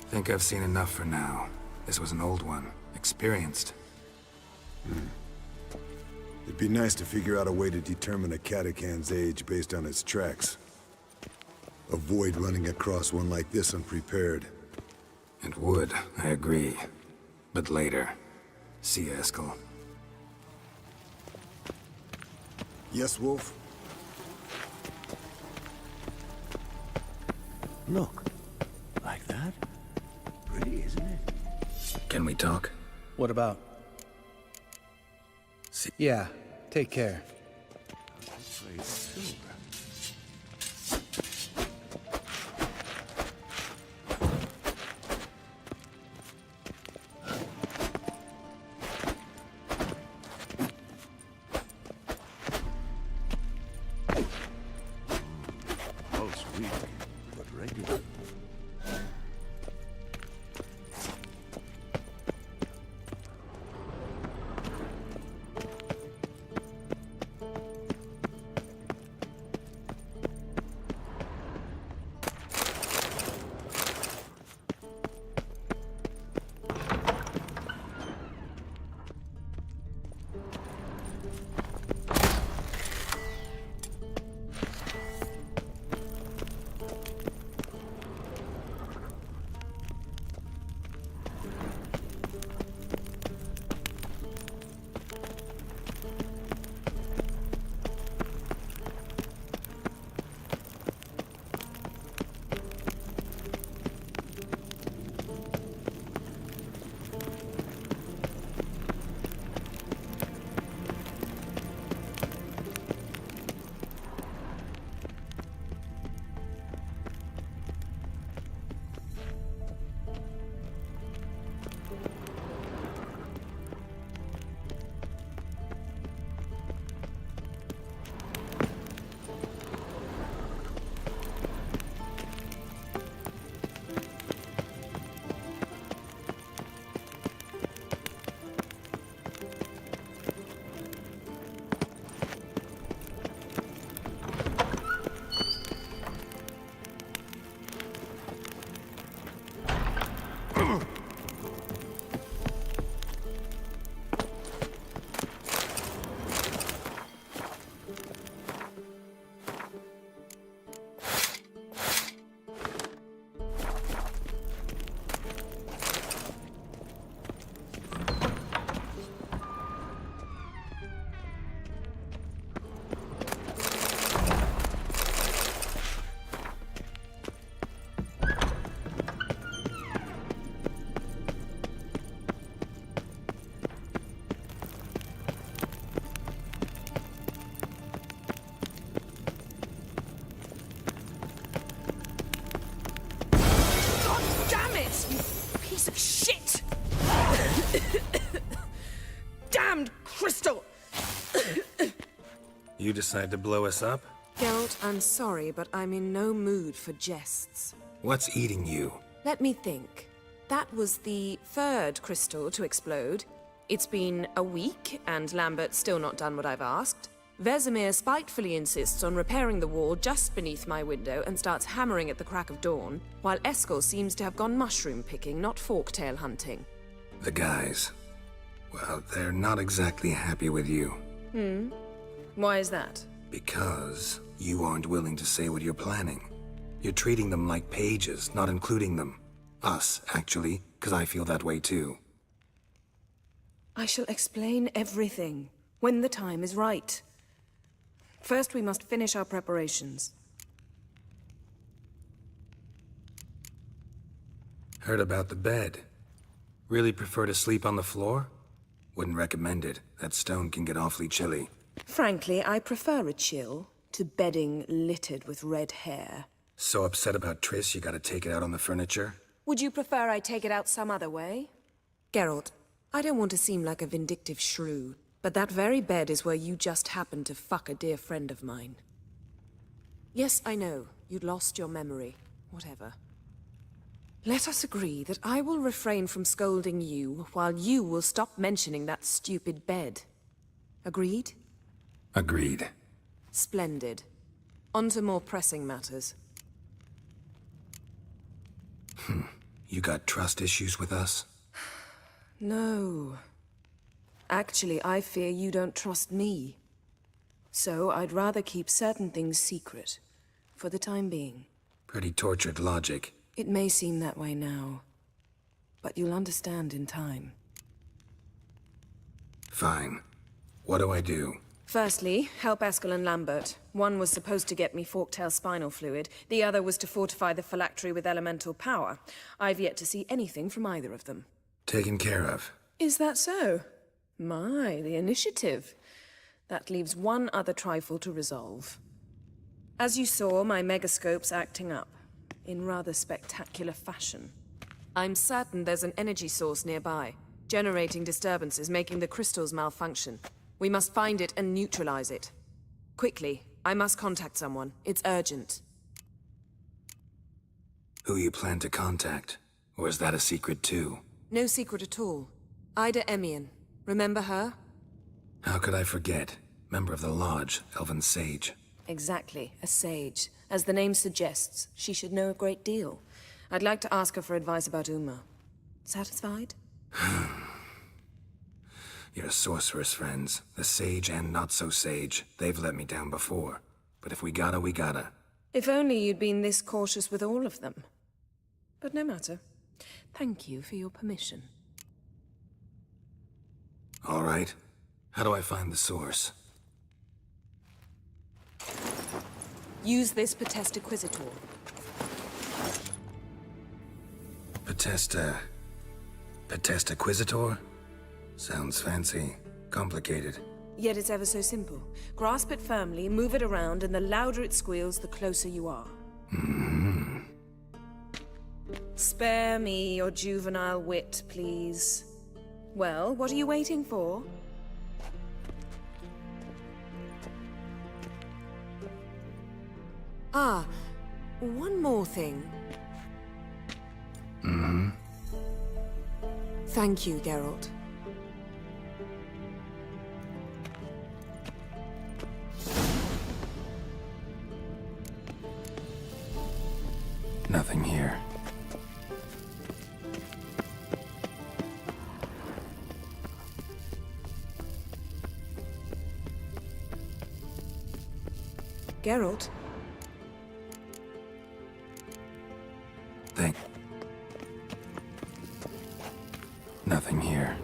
Think I've seen enough for now. This was an old one. Experienced. It'd be nice to figure out a way to determine a catacan's age based on its tracks. Avoid running across one like this unprepared. It would, I agree. But later. See you, Eskel. Yes, Wolf? Look. Like that? Pretty, isn't it? Can we talk? What about? Yeah, take care. Pulse weak, but regular. You decide to blow us up? Geralt, I'm sorry, but I'm in no mood for jests. What's eating you? Let me think. That was the third crystal to explode. It's been a week, and Lambert's still not done what I've asked. Vesemir spitefully insists on repairing the wall just beneath my window and starts hammering at the crack of dawn, while Eskel seems to have gone mushroom picking, not forktail hunting. The guys. Well, they're not exactly happy with you. Why is that? Because you aren't willing to say what you're planning. You're treating them like pages, not including them. Us, actually, because I feel that way too. I shall explain everything, when the time is right. First, we must finish our preparations. Heard about the bed. Really prefer to sleep on the floor? Wouldn't recommend it. That stone can get awfully chilly. Frankly, I prefer a chill to bedding littered with red hair. So upset about Triss you gotta take it out on the furniture? Would you prefer I take it out some other way? Geralt, I don't want to seem like a vindictive shrew, but that very bed is where you just happened to fuck a dear friend of mine. Yes, I know, you'd lost your memory. Whatever. Let us agree that I will refrain from scolding you, while you will stop mentioning that stupid bed. Agreed? Agreed. Splendid. On to more pressing matters. You got trust issues with us? No. Actually, I fear you don't trust me. So I'd rather keep certain things secret, for the time being. Pretty tortured logic. It may seem that way now, but you'll understand in time. Fine. What do I do? Firstly, help Eskel and Lambert. One was supposed to get me forktail spinal fluid, the other was to fortify the phylactery with elemental power. I've yet to see anything from either of them. Taken care of. Is that so? My, the initiative. That leaves one other trifle to resolve. As you saw, my megascope's acting up, in rather spectacular fashion. I'm certain there's an energy source nearby, generating disturbances, making the crystals malfunction. We must find it and neutralize it. Quickly, I must contact someone. It's urgent. Who you plan to contact? Or is that a secret too? No secret at all. Ida Emian. Remember her? How could I forget? Member of the Lodge, Elven Sage. Exactly, a sage. As the name suggests, she should know a great deal. I'd like to ask her for advice about Uma. Satisfied? Your sorceress friends, the sage and not-so-sage, they've let me down before. But if we gotta, we gotta. If only you'd been this cautious with all of them. But no matter. Thank you for your permission. All right. How do I find the source? Use this Potestaquizitor. Potestaquizitor? Sounds fancy. Complicated. Yet it's ever so simple. Grasp it firmly, move it around, and the louder it squeals, the closer you are. Spare me your juvenile wit, please. Well, what are you waiting for? Ah, one more thing. Thank you, Geralt. Nothing here. Geralt? Nothing here.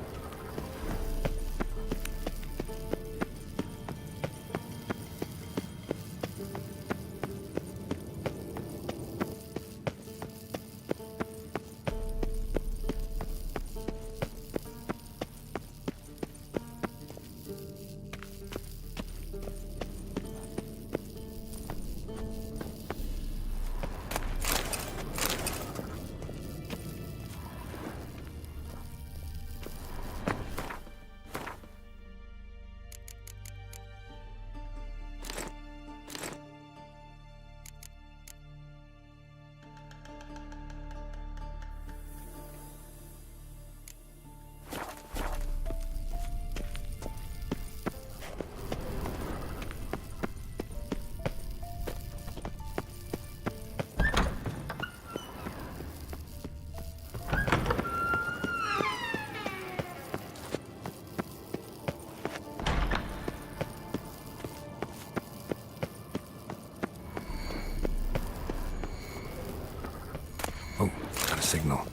signal.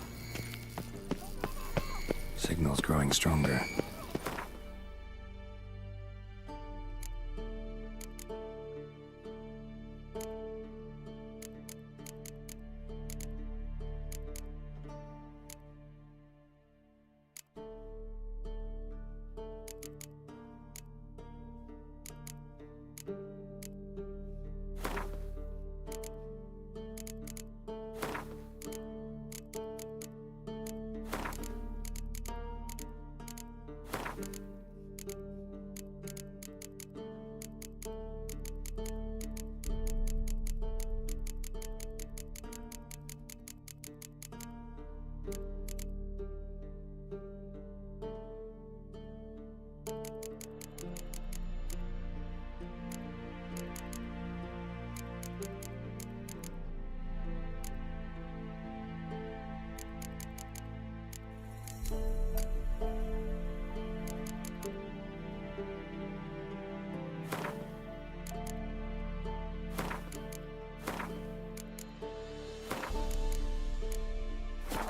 Signal's growing stronger.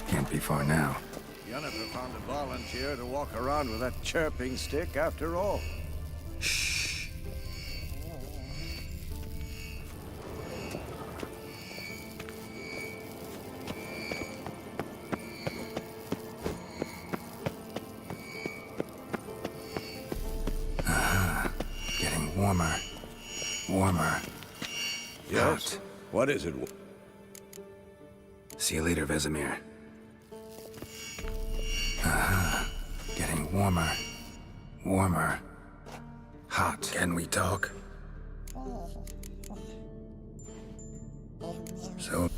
Can't be far now. You never found a volunteer to walk around with that chirping stick after all. Shh. Getting warmer. Warmer. Yes? Hot. What is it? See you later, Vesemir. Getting warmer. Warmer. Hot. Can we talk? So...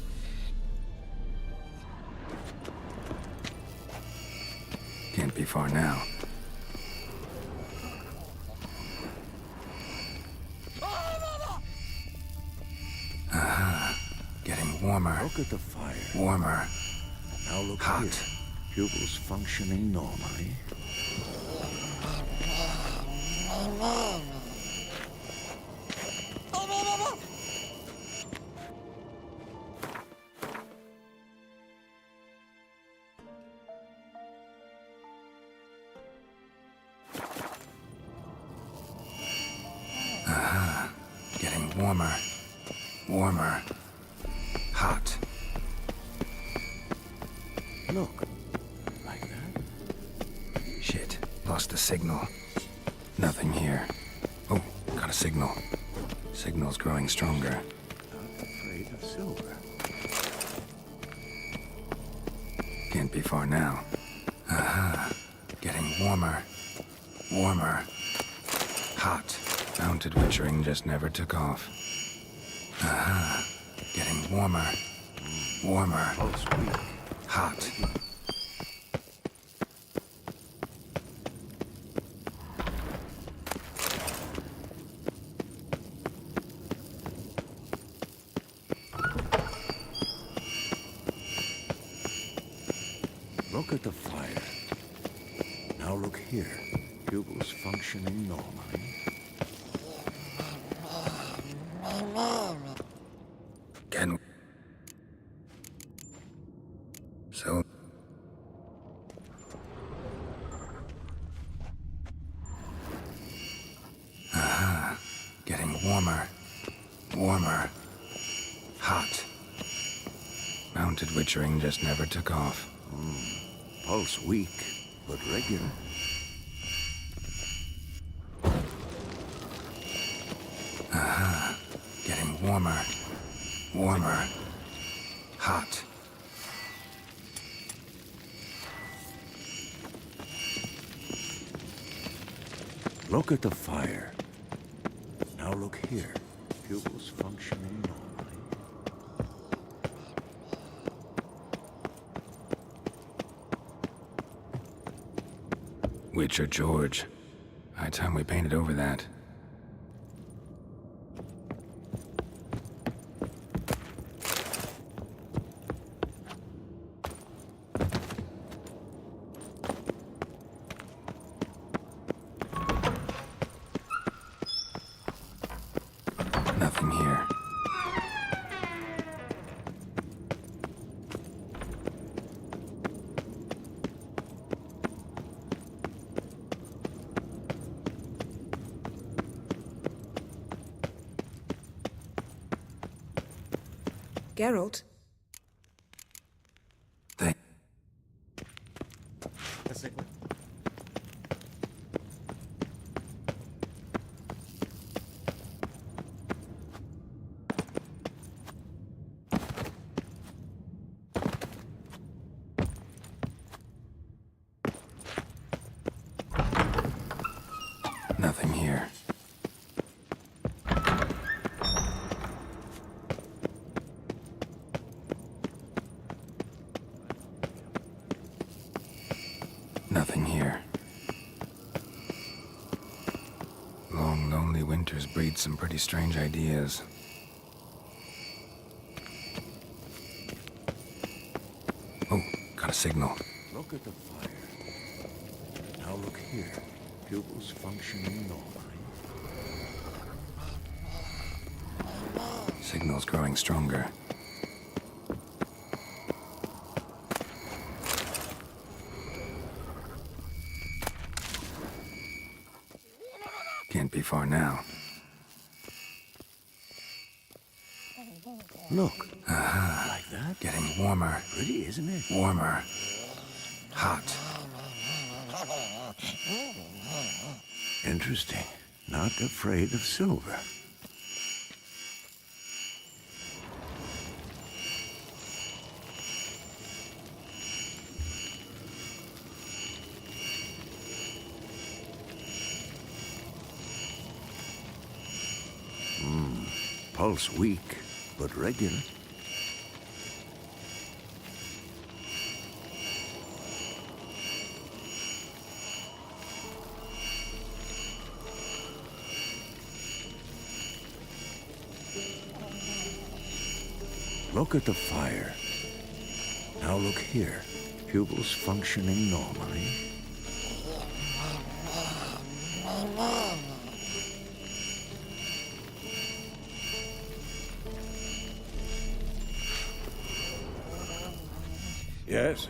Can't be far now. Getting warmer. Look at the fire. Warmer. Now look hot. Here. Pupils functioning normally. Getting warmer. Warmer. Hot. Look. Like that? Shit. Lost the signal. Nothing here. Oh, got a signal. Signal's growing stronger. Not afraid of silver. Can't be far now. Getting warmer. Warmer. Hot. Mounted witchering just never took off. Getting warmer. Warmer. Oh, sweet. Hot. Look at the fire. Now look here. Pupils functioning normally. Can... So... Getting warmer. Warmer. Hot. Mounted witchering just never took off. Pulse weak, but regular. Getting warmer. Warmer. Hot. Look at the fire. Now look here. Pupils functioning normally. Witcher George. High time we painted over that. Nothing here. Geralt. Nothing here. Nothing here. Long, lonely winters breed some pretty strange ideas. Oh, got a signal. Look at the fire. Now look here. Pupils functioning normally. Signal's growing stronger. Can't be far now. Look. Like that? Getting warmer. Pretty, isn't it? Warmer. Hot. Interesting. Not afraid of silver. Pulse weak, but regular. Look at the fire. Now look here. Pupils functioning normally. Yes?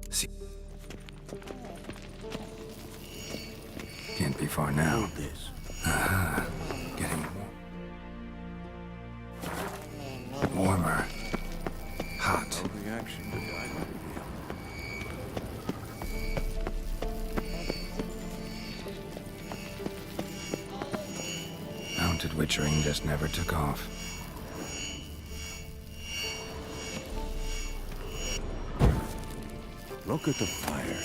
See. Can't be far now. Hold this. Getting warmer. Hot. No reaction to diamond. Mounted witchering just never took off. Look at the fire.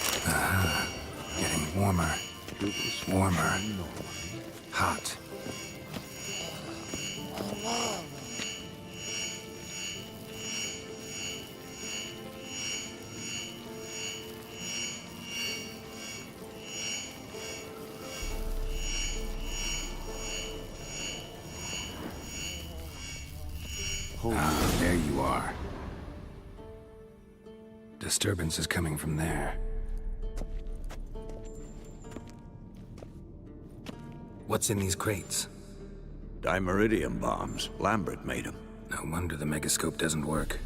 Getting warmer. Warmer. Hot. There you are. Disturbance is coming from there. What's in these crates? Dimeridium bombs. Lambert made them. No wonder the megascope doesn't work.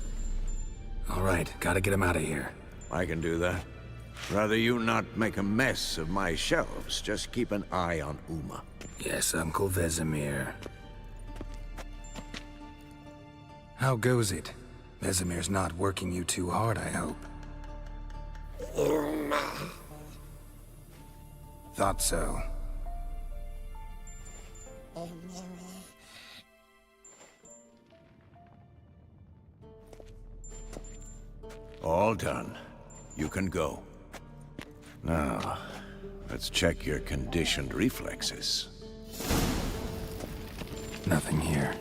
All right, gotta get him out of here. I can do that. Rather you not make a mess of my shelves. Just keep an eye on Uma. Yes, Uncle Vesemir. How goes it? Vesemir's not working you too hard, I hope. Thought so. All done. You can go. Now, let's check your conditioned reflexes. Nothing here.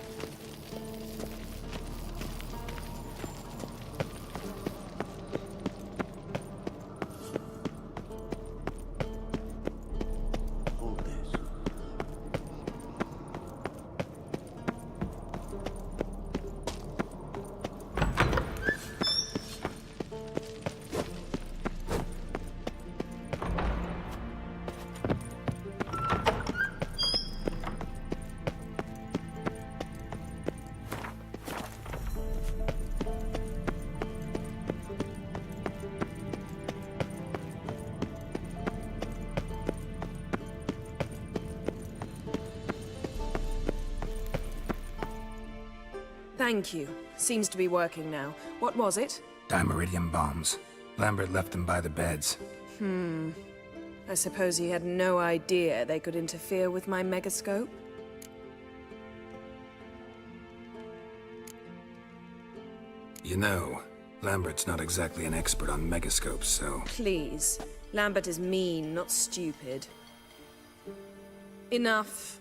Thank you. Seems to be working now. What was it? Dimeridium bombs. Lambert left them by the beds. I suppose he had no idea they could interfere with my megascope? You know, Lambert's not exactly an expert on megascopes, so... Please. Lambert is mean, not stupid. Enough.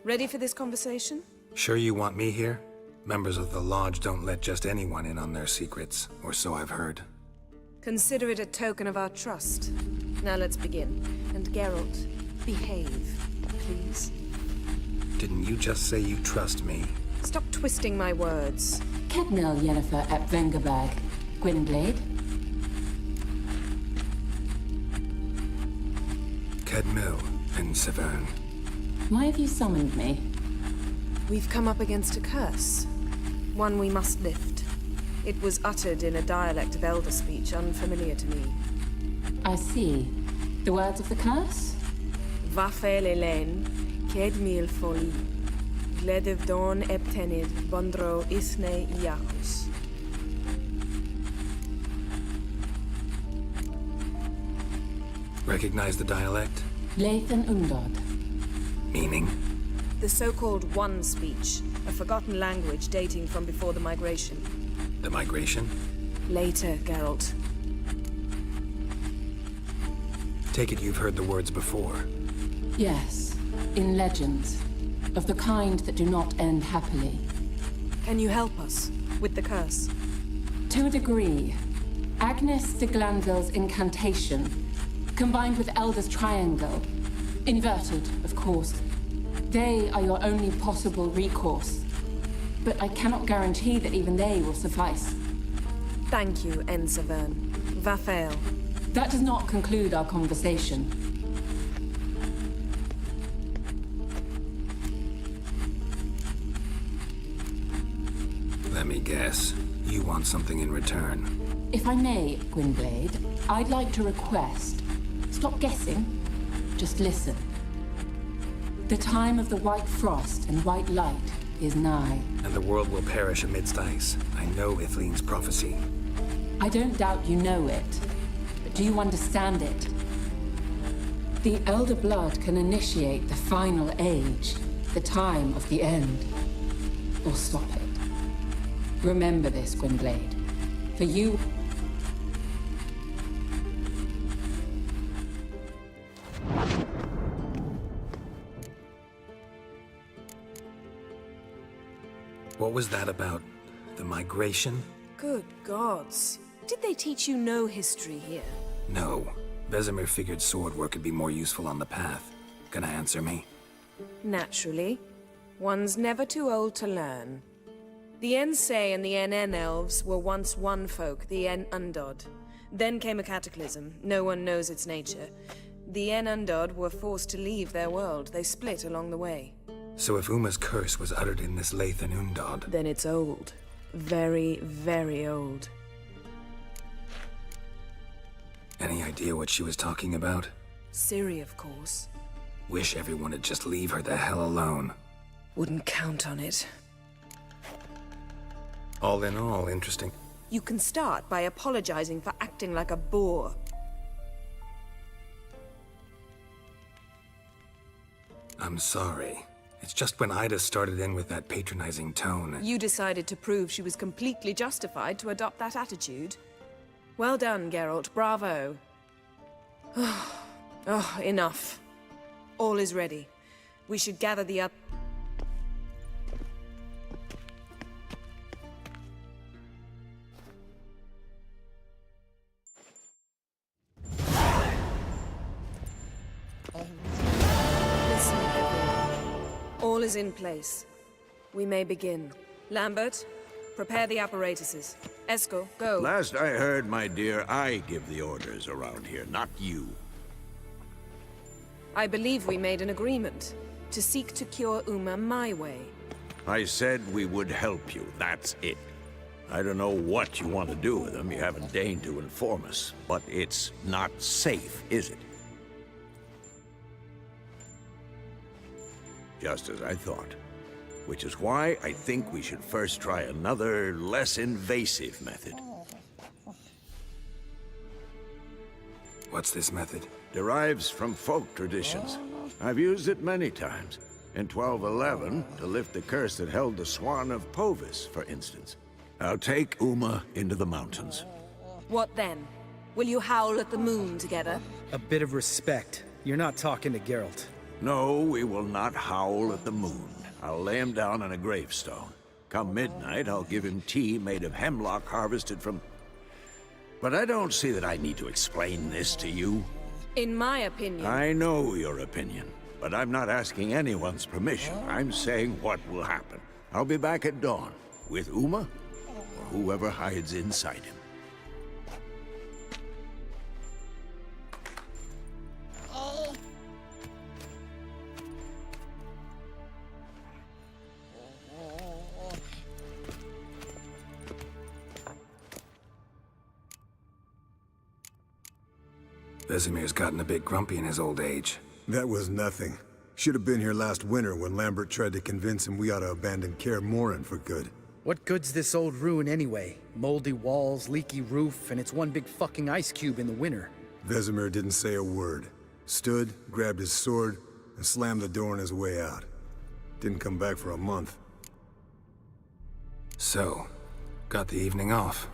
Ready for this conversation? Sure you want me here? Members of the Lodge don't let just anyone in on their secrets, or so I've heard. Consider it a token of our trust. Now let's begin. And Geralt, behave, please. Didn't you just say you trust me? Stop twisting my words. Kednel Yennefer at Vengerberg. Gwynblade? Kedmil and Severn. Why have you summoned me? We've come up against a curse. One we must lift. It was uttered in a dialect of Elder speech unfamiliar to me. I see. The words of the curse? Vafel Elen, Kedmil Foli. Gledev Don Eptenid, Bondro Isne Iacus. Recognize the dialect? Lathan Undod. Meaning? The so-called One speech, a forgotten language dating from before the migration. The migration? Later, Geralt. Take it you've heard the words before. Yes, in legends. Of the kind that do not end happily. Can you help us with the curse? To a degree. Agnes de Glanville's incantation, combined with Elder's triangle, inverted, of course. They are your only possible recourse. But I cannot guarantee that even they will suffice. Thank you, Severn. Vafel. That does not conclude our conversation. Let me guess. You want something in return. If I may, Gwynblade, I'd like to request. Stop guessing. Just listen. The time of the white frost and white light is nigh. And the world will perish amidst ice. I know Ithleen's prophecy. I don't doubt you know it. But do you understand it? The Elder Blood can initiate the final age, the time of the end. Or stop it. Remember this, Gwynblade. For you... What was that about? The migration? Good gods. Did they teach you no history here? No. Vesemir figured sword work could be more useful on the path. Gonna answer me? Naturally. One's never too old to learn. The Ensei and the NN elves were once one folk, the En Undod. Then came a cataclysm. No one knows its nature. The En Undod were forced to leave their world. They split along the way. So if Uma's curse was uttered in this Lathan Undod... Then it's old. Very, very old. Any idea what she was talking about? Ciri, of course. Wish everyone would just leave her the hell alone. Wouldn't count on it. All in all, interesting. You can start by apologizing for acting like a boor. I'm sorry. It's just when Ida started in with that patronizing tone. You decided to prove she was completely justified to adopt that attitude. Well done, Geralt. Bravo. Oh, enough. All is ready. We should gather the up. Listen, everyone. All is in place. We may begin. Lambert, prepare the apparatuses. Eskel, go. Last I heard, my dear, I give the orders around here, not you. I believe we made an agreement to seek to cure Uma my way. I said we would help you, that's it. I don't know what you want to do with them, you haven't deigned to inform us, but it's not safe, is it? Just as I thought. which is why I think we should first try another, less invasive method. What's this method? Derives from folk traditions. I've used it many times. In 1211, to lift the curse that held the Swan of Povis, for instance. I'll take Uma into the mountains. What then? Will you howl at the moon together? A bit of respect. You're not talking to Geralt. No, we will not howl at the moon. I'll lay him down on a gravestone. Come midnight, I'll give him tea made of hemlock harvested from... But I don't see that I need to explain this to you. In my opinion... I know your opinion, but I'm not asking anyone's permission. I'm saying what will happen. I'll be back at dawn, with Uma, or whoever hides inside him. Vesemir's gotten a bit grumpy in his old age. That was nothing. Should have been here last winter when Lambert tried to convince him we ought to abandon Kaer Morhen for good. What good's this old ruin anyway? Moldy walls, leaky roof, and it's one big fucking ice cube in the winter. Vesemir didn't say a word. Stood, grabbed his sword, and slammed the door on his way out. Didn't come back for a month. So, got the evening off.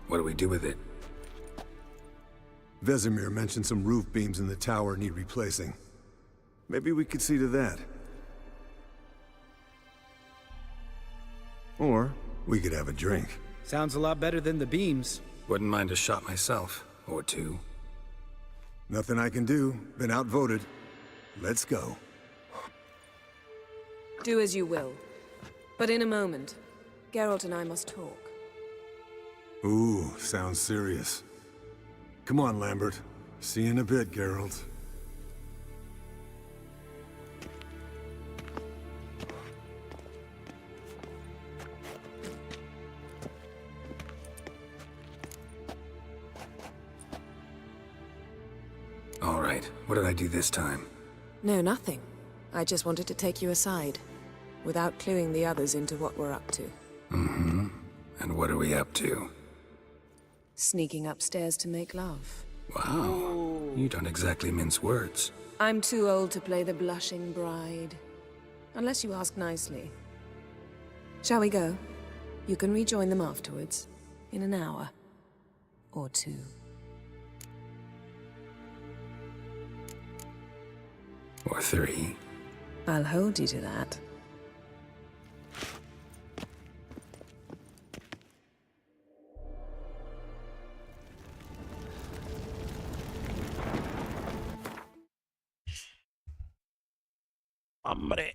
What do we do with it? Vesemir mentioned some roof beams in the tower need replacing. Maybe we could see to that. Or we could have a drink. Sounds a lot better than the beams. Wouldn't mind a shot myself, or two. Nothing I can do. Been outvoted. Let's go. Do as you will. But in a moment, Geralt and I must talk. Ooh, sounds serious. Come on, Lambert. See you in a bit, Geralt. All right, what did I do this time? No, nothing. I just wanted to take you aside, without cluing the others into what we're up to. Mm-hmm. And what are we up to? Sneaking upstairs to make love. Wow, you don't exactly mince words. I'm too old to play the blushing bride. Unless you ask nicely. Shall we go? You can rejoin them afterwards. In an hour. Or two. Or three. I'll hold you to that. Hombre.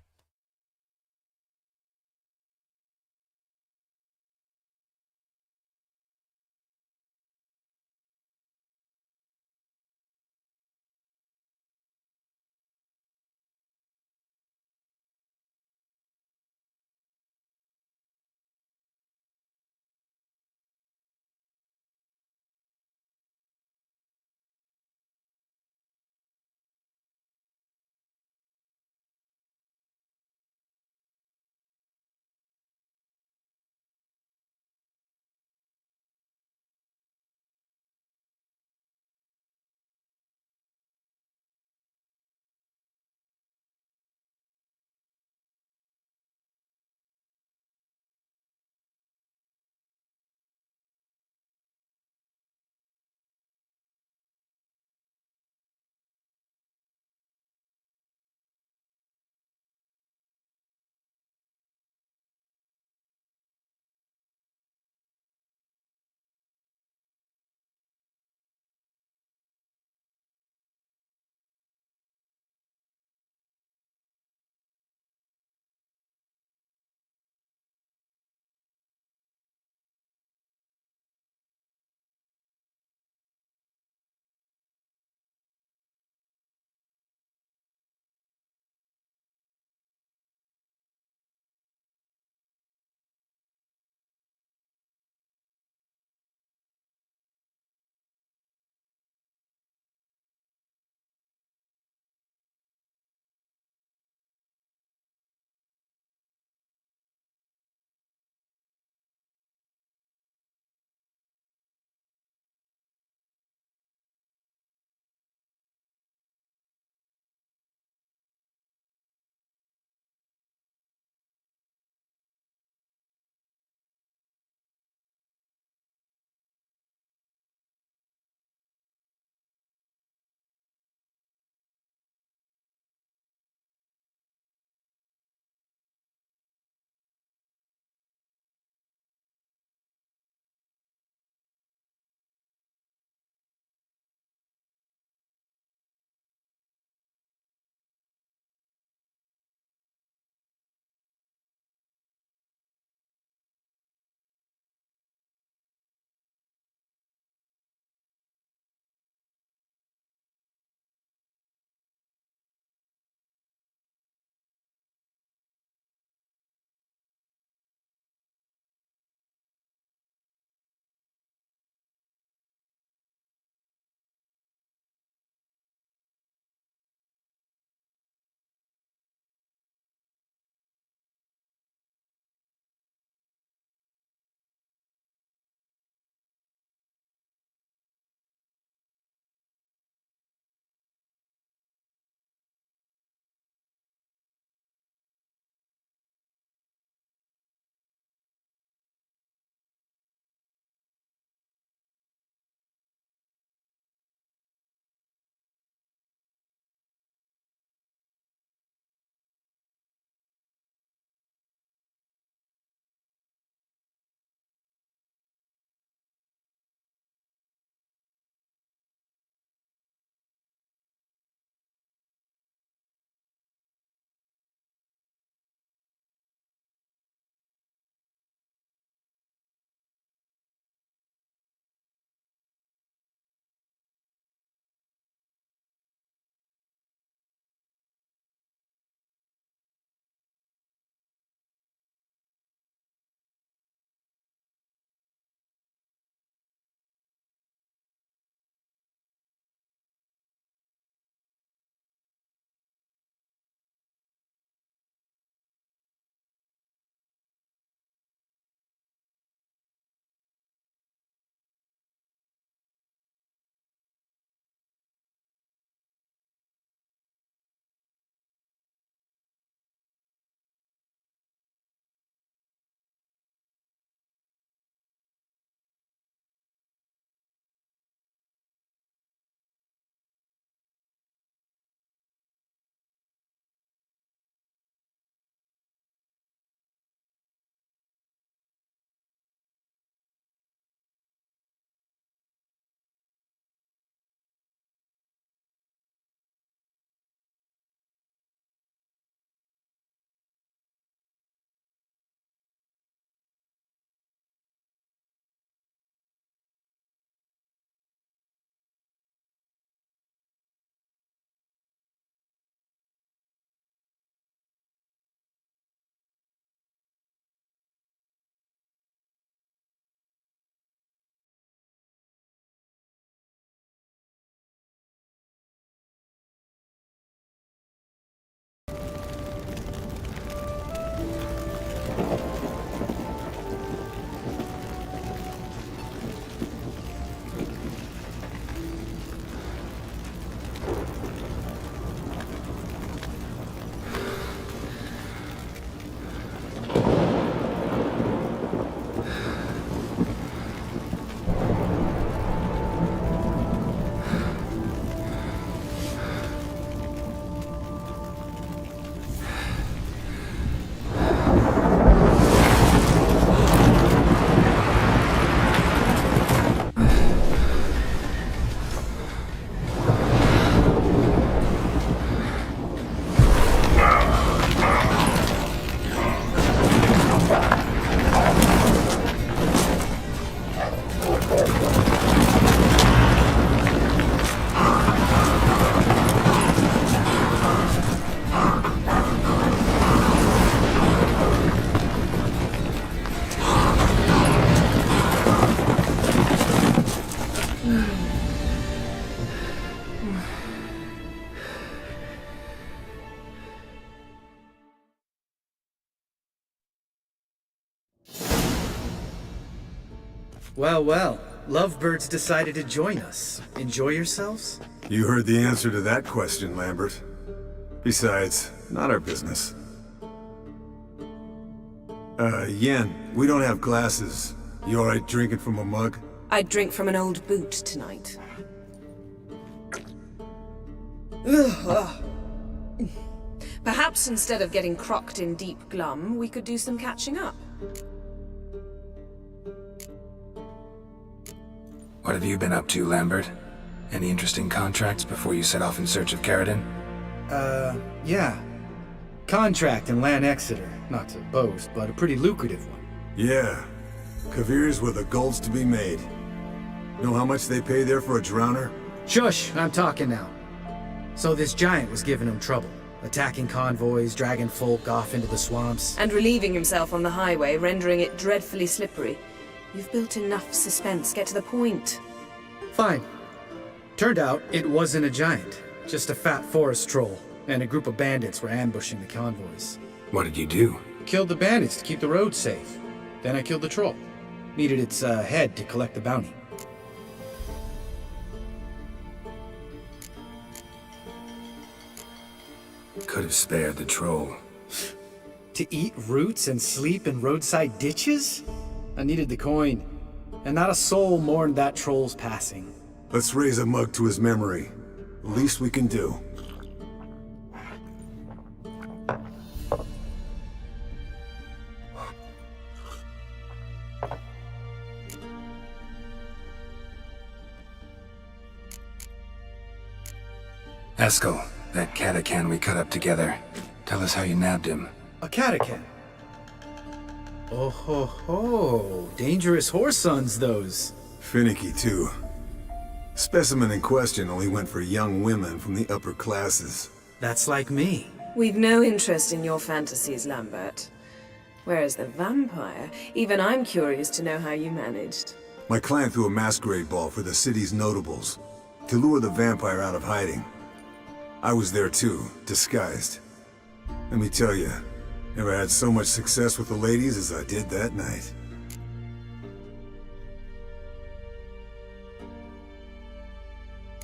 Well, well. Lovebirds decided to join us. Enjoy yourselves? You heard the answer to that question, Lambert. Besides, not our business. Yen, we don't have glasses. You alright drinking from a mug? I'd drink from an old boot tonight. Ugh. Perhaps instead of getting crocked in deep glum, we could do some catching up. What have you been up to, Lambert? Any interesting contracts before you set off in search of Caradon? Yeah. Contract in Lan Exeter. Not to boast, but a pretty lucrative one. Yeah. Kavir's where the gold's to be made. Know how much they pay there for a drowner? Shush, I'm talking now. So this giant was giving him trouble. Attacking convoys, dragging folk off into the swamps. And relieving himself on the highway, rendering it dreadfully slippery. You've built enough suspense. Get to the point. Fine. Turned out it wasn't a giant. Just a fat forest troll. And a group of bandits were ambushing the convoys. What did you do? Killed the bandits to keep the road safe. Then I killed the troll. Needed its head to collect the bounty. Could have spared the troll. To eat roots and sleep in roadside ditches? I needed the coin. And not a soul mourned that troll's passing. Let's raise a mug to his memory. The least we can do. Eskel, that catacan we cut up together. Tell us how you nabbed him. A catacan? Oh ho ho. Dangerous horse sons, those. Finicky, too. Specimen in question only went for young women from the upper classes. That's like me. We've no interest in your fantasies, Lambert. Whereas the vampire, even I'm curious to know how you managed. My client threw a masquerade ball for the city's notables to lure the vampire out of hiding. I was there too, disguised. Let me tell you, never had so much success with the ladies as I did that night.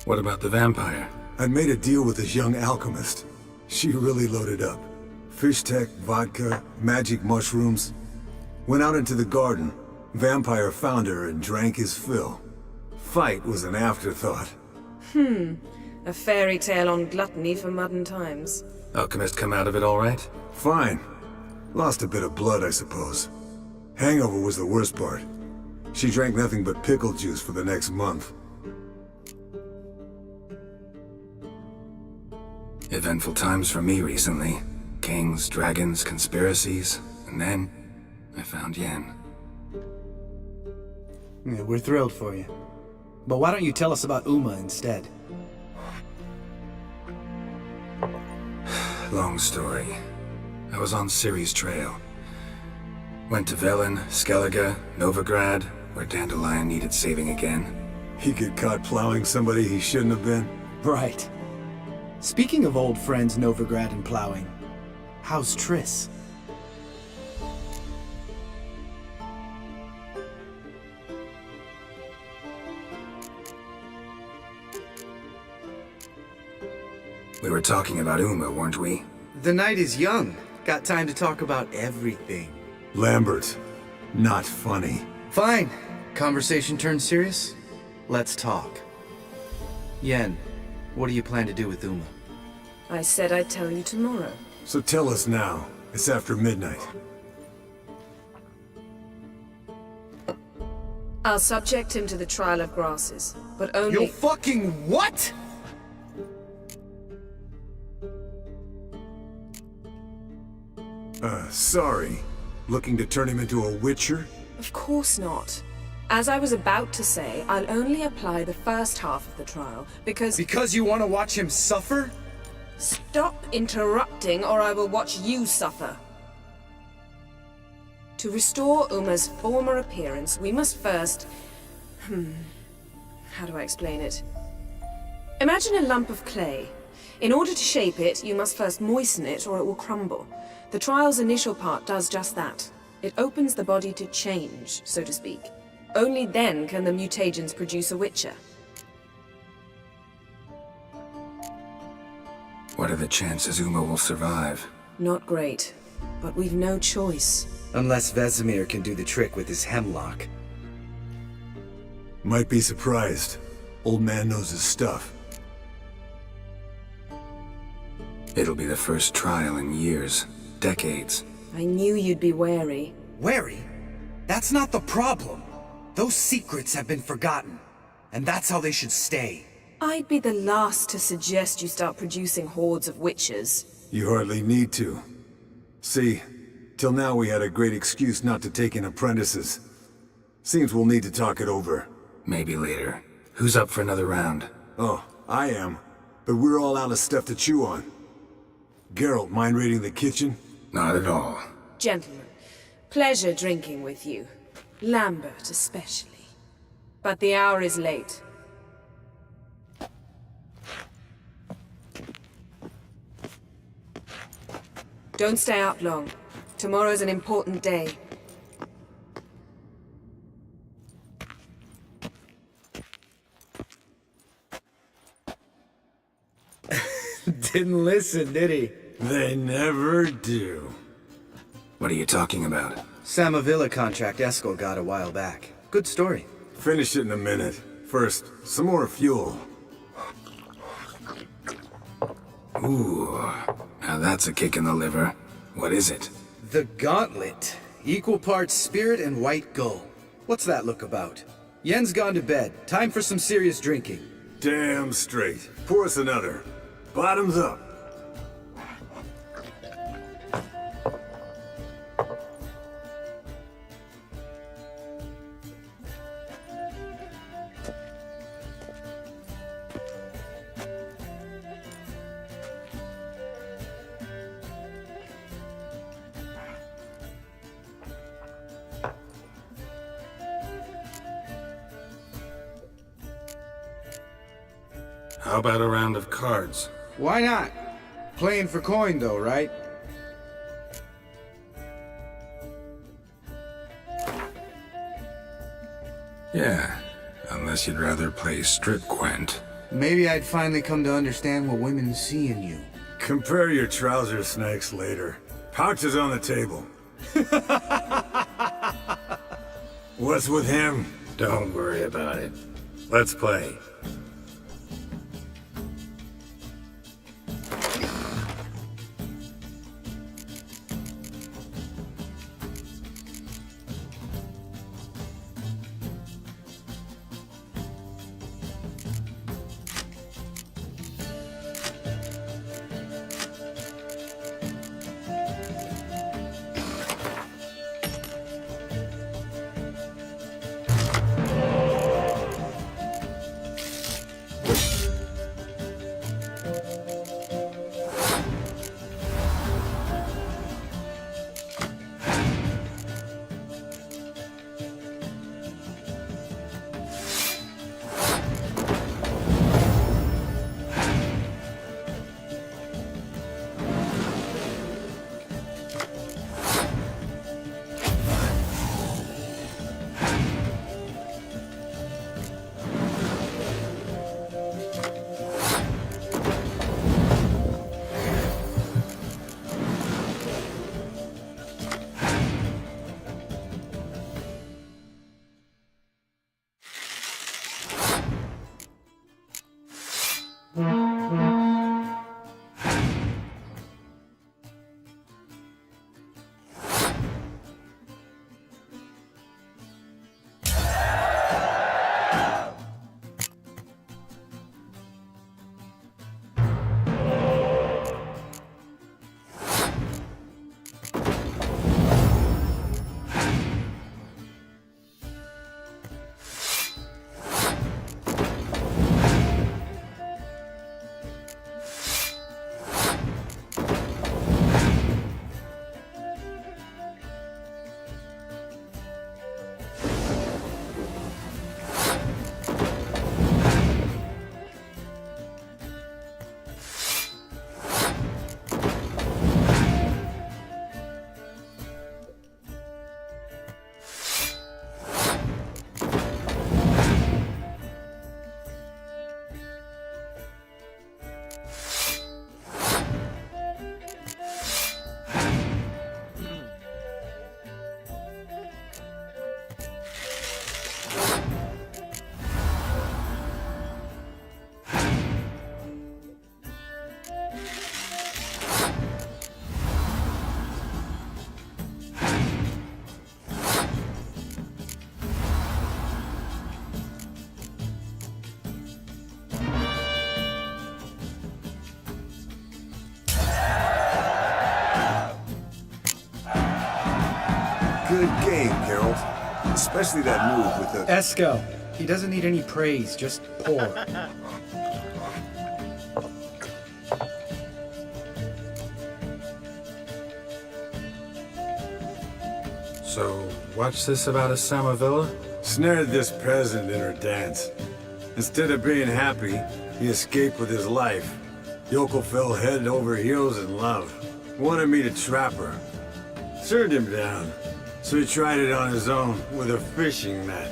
What about the vampire? I'd made a deal with this young alchemist. She really loaded up. Fish tech, vodka, magic mushrooms. Went out into the garden. Vampire found her and drank his fill. Fight was an afterthought. A fairy tale on gluttony for modern times. Alchemist come out of it all right? Fine. Lost a bit of blood, I suppose. Hangover was the worst part. She drank nothing but pickle juice for the next month. Eventful times for me recently. Kings, dragons, conspiracies, and then I found Yen. Yeah, we're thrilled for you. But why don't you tell us about Uma instead? Long story. I was on Ciri's trail. Went to Velen, Skellige, Novigrad, where Dandelion needed saving again. He get caught plowing somebody he shouldn't have been? Right. Speaking of old friends Novigrad and plowing, how's Triss? We were talking about Uma, weren't we? The night is young. Got time to talk about everything. Lambert, not funny. Fine. Conversation turned serious? Let's talk. Yen, what do you plan to do with Uma? I said I'd tell you tomorrow. So tell us now. It's after midnight. I'll subject him to the trial of grasses, but only— You'll fucking what?! Sorry. Looking to turn him into a witcher? Of course not. As I was about to say, I'll only apply the first half of the trial, because— Because you want to watch him suffer? Stop interrupting, or I will watch you suffer. To restore Uma's former appearance, we must first— how do I explain it? Imagine a lump of clay. In order to shape it, you must first moisten it, or it will crumble. The trial's initial part does just that. It opens the body to change, so to speak. Only then can the mutagens produce a witcher. What are the chances Uma will survive? Not great, but we've no choice. Unless Vesemir can do the trick with his hemlock. Might be surprised. Old man knows his stuff. It'll be the first trial in years, decades. I knew you'd be wary. Wary? That's not the problem. Those secrets have been forgotten, and that's how they should stay. I'd be the last to suggest you start producing hordes of witches. You hardly need to. See, till now we had a great excuse not to take in apprentices. Seems we'll need to talk it over. Maybe later. Who's up for another round? Oh, I am. But we're all out of stuff to chew on. Geralt, mind raiding the kitchen? Not at all. Gentlemen, pleasure drinking with you. Lambert especially. But the hour is late. Don't stay up long. Tomorrow's an important day. Didn't listen, did he? They never do. What are you talking about? Samavilla contract Eskel got a while back. Good story. Finish it in a minute. First, some more fuel. Ooh, now that's a kick in the liver. What is it? The Gauntlet. Equal parts spirit and white gull. What's that look about? Yen's gone to bed. Time for some serious drinking. Damn straight. Pour us another. Bottoms up. How about a round of cards? Why not? Playing for coin, though, right? Yeah, unless you'd rather play strip quent. Maybe I'd finally come to understand what women see in you. Compare your trouser snakes later. Pouch is on the table. What's with him? Don't worry about it. Let's play. Good game, Geralt. Especially that move with the... Esco. He doesn't need any praise, just pour. So, what's this about a Samavilla? Snared this peasant in her dance. Instead of being happy, he escaped with his life. Yokel fell head over heels in love. Wanted me to trap her. Turned him down. So he tried it on his own with a fishing net.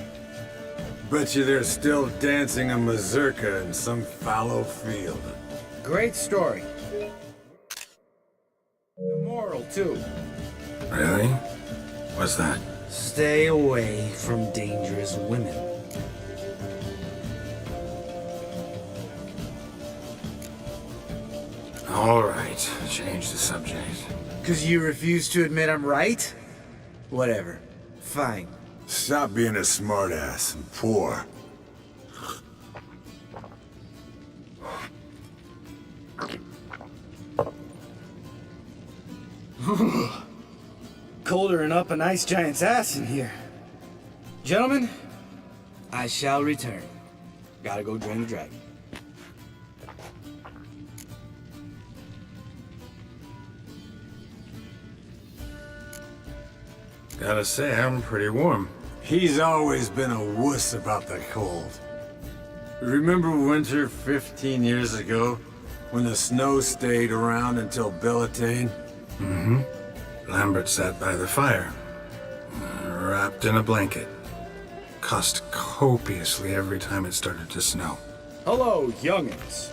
Bet you they're still dancing a mazurka in some fallow field. Great story. The moral, too. Really? What's that? Stay away from dangerous women. All right, change the subject. 'Cause you refuse to admit I'm right? Whatever. Fine. Stop being a smartass and pour. Colder than up a nice giant's ass in here. Gentlemen, I shall return. Gotta go drain the dragon. Gotta say, I'm pretty warm. He's always been a wuss about the cold. Remember winter 15 years ago, when the snow stayed around until Bellatane? Mm-hmm. Lambert sat by the fire, wrapped in a blanket. Cussed copiously every time it started to snow. Hello, youngins.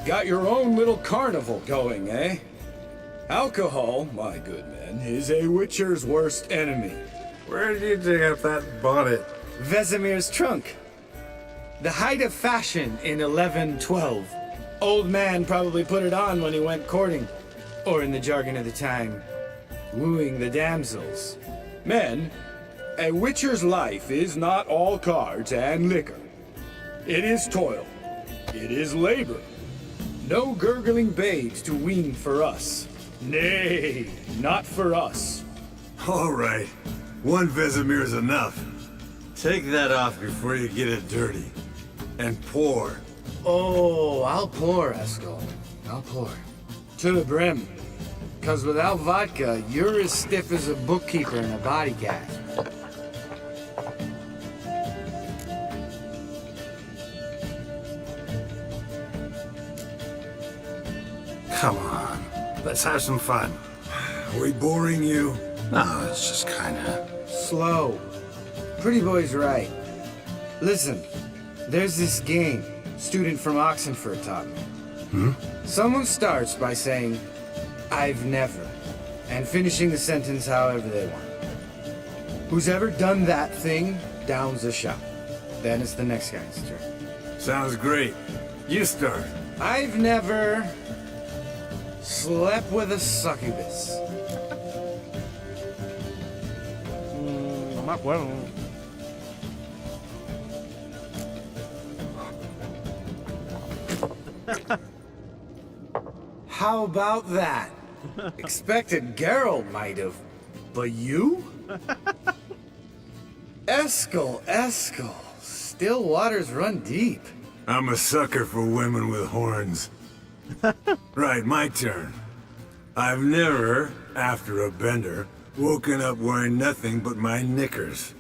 Got your own little carnival going, eh? Alcohol, my good men, is a witcher's worst enemy. Where did you dig up that bonnet? Vesemir's trunk. The height of fashion in 1112. Old man probably put it on when he went courting. Or in the jargon of the time, wooing the damsels. Men, a witcher's life is not all cards and liquor. It is toil. It is labor. No gurgling babes to wean for us. Nay, not for us. All right. One Vesemir's enough. Take that off before you get it dirty. And pour. Oh, I'll pour, Esco. I'll pour. To the brim. 'Cause without vodka, you're as stiff as a bookkeeper in a body cast. Come on, let's have some fun. Are we boring you? No, it's just kinda... Slow. Pretty boy's right. Listen, there's this game student from Oxenford taught me. Someone starts by saying, I've never, and finishing the sentence however they want. Who's ever done that thing downs a shot. Then it's the next guy's turn. Sounds great. You start. I've never slept with a succubus. No me acuerdo. How about that? Expected Geralt might have, but you? Eskel, still waters run deep. I'm a sucker for women with horns. Right, my turn. I've never, after a bender, woken up wearing nothing but my knickers.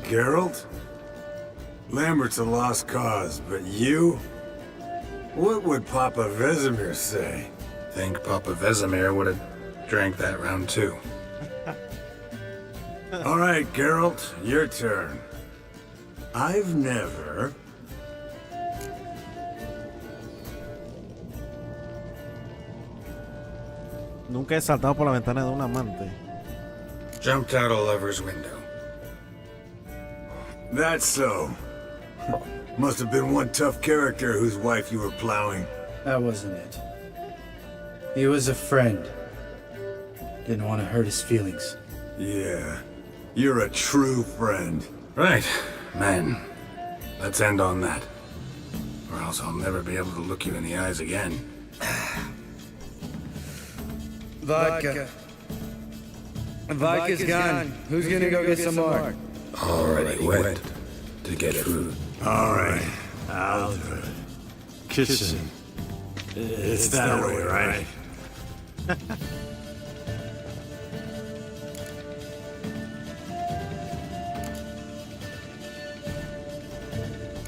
Geralt? Lambert's a lost cause, but you? What would Papa Vesemir say? Think Papa Vesemir would have drank that round too. All right, Geralt, your turn. I've never... Nunca he saltado por la ventana de un amante. Jumped out a lover's window. That's so. Must have been one tough character whose wife you were plowing. That wasn't it. He was a friend. Didn't want to hurt his feelings. Yeah. You're a true friend. Right. Men, let's end on that. Or else I'll never be able to look you in the eyes again. Vodka. Vodka's gone. Who's gonna go get some more? Already went to get food. All right, I'll do it. Kissing. It's that way, right?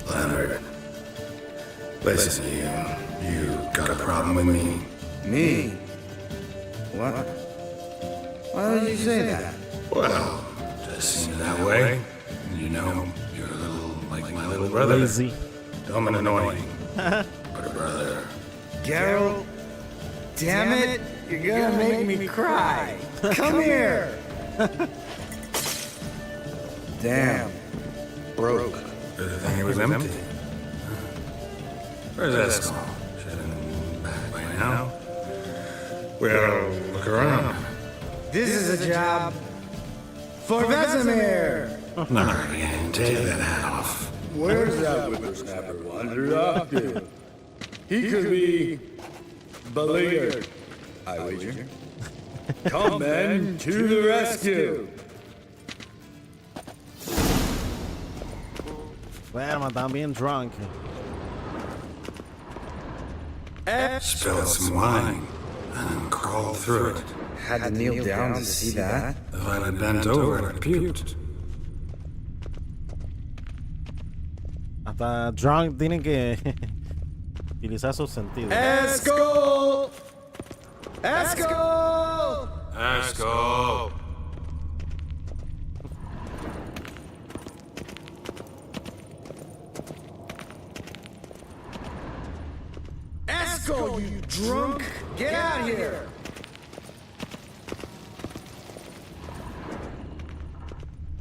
Leonard, listen, you got a problem with me? Me? What? Why did you say that? Well, just seems that way. You know, you're a little like my little brother. Lazy. Dumb and annoying, but a brother. Geralt, damn it! You're gonna make me cry. Come here. Damn. Broke. Good thing it was empty. Where's Eskel? Should have been back by now. Well, look around. This is a job for Vesemir. Not again. Take that hat off. Where's that whippersnapper wandered off to? He could be beleaguered, I wager. Come, men, to the rescue! Well, I'm being drunk. Spilled some wine and crawled through it. Had to kneel down to see that? If I'd have bent over and puked. Hasta drunk tienen que utilizar sus sentidos. Eskel! Eskel! Eskel! Eskel, you drunk! Get out of here!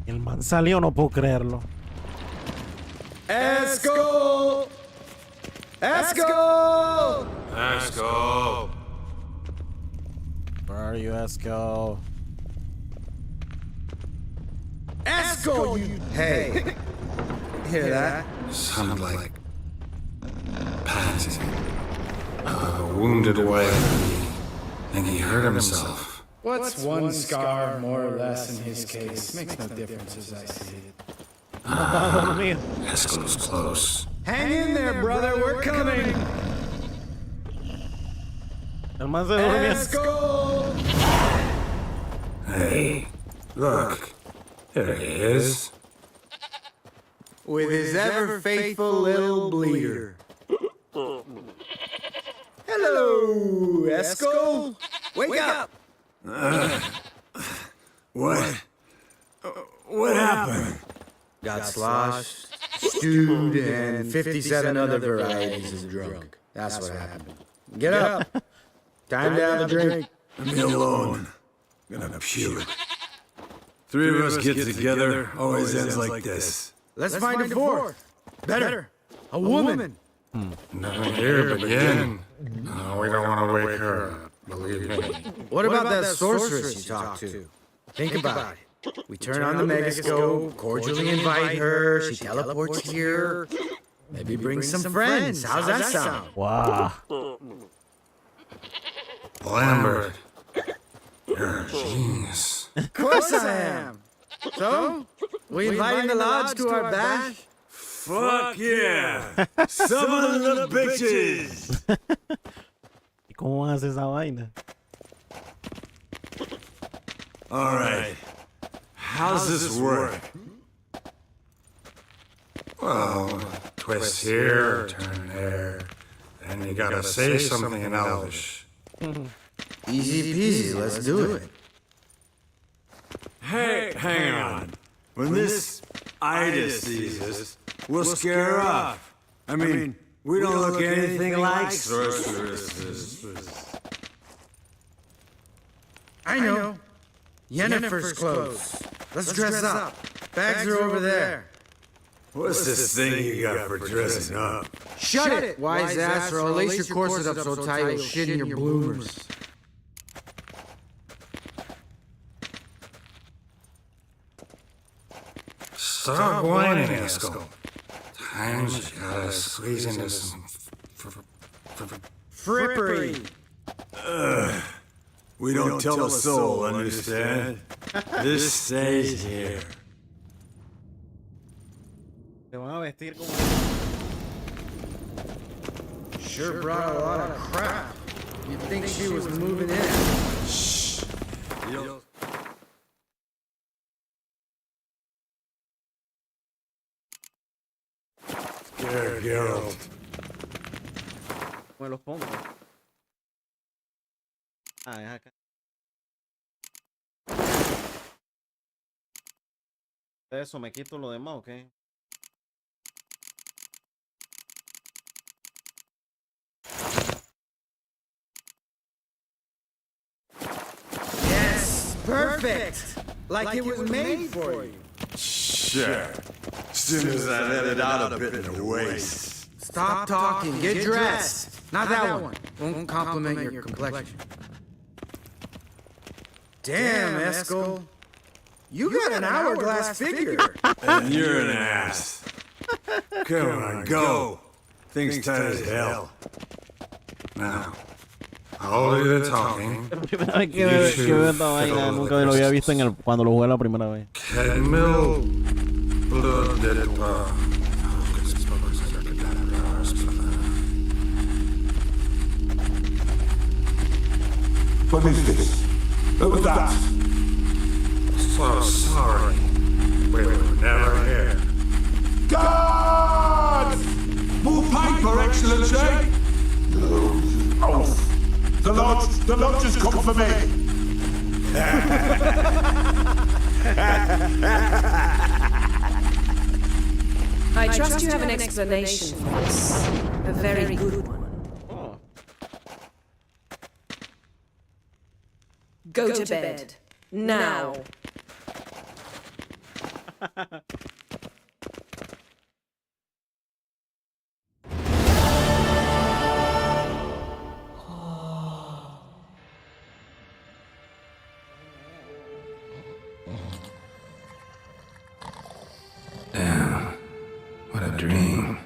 El man salió, no puedo creerlo. Eskel! Eskel! Eskel! Where are you, Eskel? Eskel, you... Hey! Hear that? Sounded like panting. A wounded wife. And he hurt himself. What's one scar more or less in his case? Makes no difference as I see it. Eskel's close. Hang in there, brother. We're coming. El man se durmió. Hey, look. There he is. With his ever faithful little bleeder. Hello, Eskel. Wake up. What happened? Got sloshed, stewed, and 57 other varieties of drunk. That's what happened. Get up. Time to have a drink. Leave me alone. I'm gonna puke. Three of us get together, always ends like this. Let's find a fourth. Better. A woman. Nothing here but Yen. No, we don't want to wake her up, believe me. What about that sorceress you talked to? Think about it. We turn on the megascope, cordially invite her, she teleports here. Maybe bring some friends. How's that sound? Wow. Lambert, you're a genius. Of course I am. So, we inviting the lodge to our bash? Fuck yeah! Some of the little bitches! ¿Y cómo hace esa vaina? Alright. How's this work? Well, twist here, turn there. Then you gotta say something in Elvish. Easy peasy, let's do it. Hey, hang on. When this Ida sees us, we'll scare her off. I mean, we don't look anything like sorceresses. I know. Yennefer's clothes. Let's dress up. Bags are over there. What's this thing you got for dressing up? Shut it, wise ass, or I'll lace your corset up so tight you'll shit in your bloomers. Stop whining, Eskel. Times you gotta squeeze into some Frippery. We don't tell a soul, understand? This stays here. Te van a vestir como... Sure brought a lot of crap. You'd think she was moving in. Shh. Scared Geralt. Me los pongo. Ah, es acá. Eso, ¿me quito lo demás o qué? Yes, perfect. Like it was made for you. Sure. As soon as I let it out a bit in the waist. Stop talking. Get dressed. Not that one. Won't compliment your complexion. Damn, Eskel. You got an hourglass figure. And you're an ass. Come on, go. Things tight as hell. Now, all of the talking. La primera vez que veo esta vaina, nunca lo había visto cuando lo jugué la primera vez. Cadmill blooded. What is this? What was that? So sorry. We were never here. Guards! More paper, Excellency! Oh, the lodge has come for me. I trust you have an explanation for this. A very good one. Go to bed. Now. Damn. What a dream.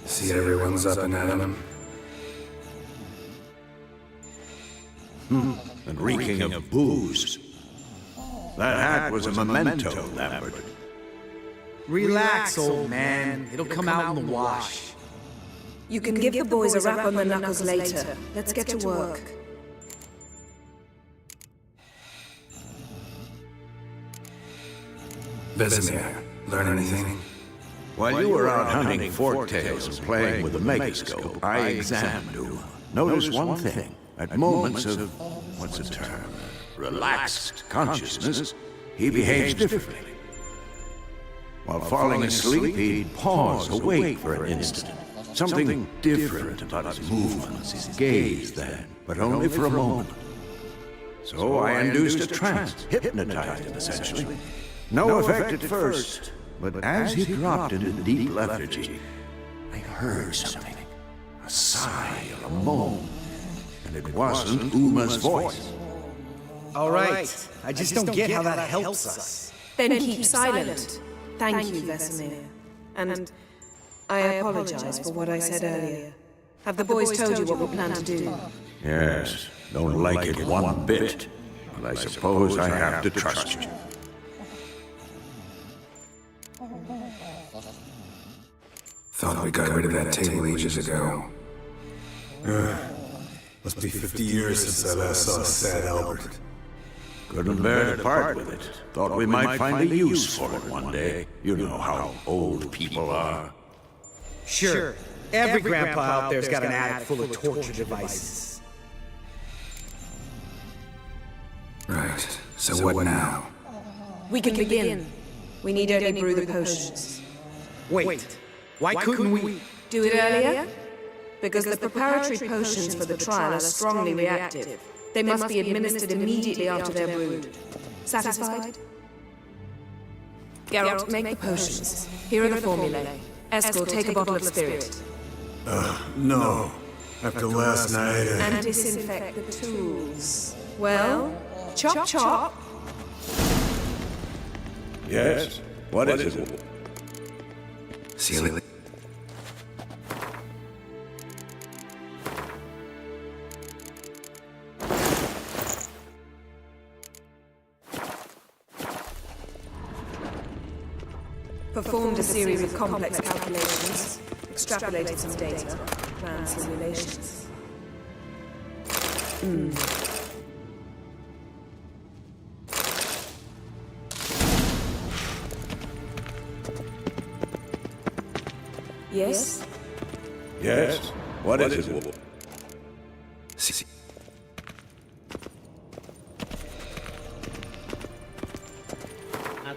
See, everyone's up and at 'em. And reeking of booze. That hat was a memento, Lambert. Relax, old man. It'll come out in the wash. You can give the boys a rap on the knuckles later. Let's get to work. Vesemir, learn anything? While you were out hunting forktails and playing with the megascope, I examined Uma. Noticed one thing. At moments of, what's the term, relaxed consciousness, he behaves differently. While falling asleep, he'd pause, awake for an instant. Something different about his movements, his gaze then, but only for a moment. So I induced a trance, hypnotized him essentially. No effect at first, but as he dropped into deep lethargy, I heard something. A sigh or a moan. And it wasn't Uma's voice. All right. I just don't get how that helps us. Then keep silent. Thank you, Vesemir. And I apologize for what I said earlier. Have the boys told you what we plan to do? Yes, don't like it one bit. But I suppose I have to trust you. Thought we got rid of that table ages ago. Must be 50 years since I last saw sad Albert. Couldn't bear to part with it. Thought we might find a use for it one day. You know how old people are. Sure. Every grandpa out there's got an attic full of torture devices. Right. So what now? We can begin. We need only brew the potions. Wait. Why couldn't we do it earlier? Because the preparatory potions for the trial are strongly reactive. They must be administered immediately after they're brewed. Satisfied? Geralt, make the potions. Here are the formulae. Eskel, take a bottle of spirit. No. After last night, And disinfect the tools. Well, chop chop. Yes? What is it? Silly. Performed a series of complex calculations, extrapolated some data, ran simulations. Yes? Yes? What is it?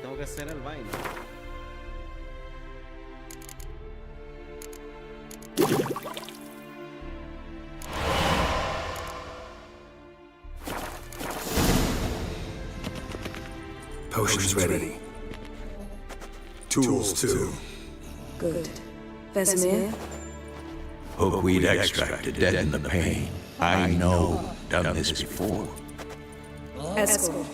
Tengo que hacer el baile. Potions ready. Tools, too. Good. Vesemir? Hookweed extract to deaden the pain. I know. Done this before. Eskel,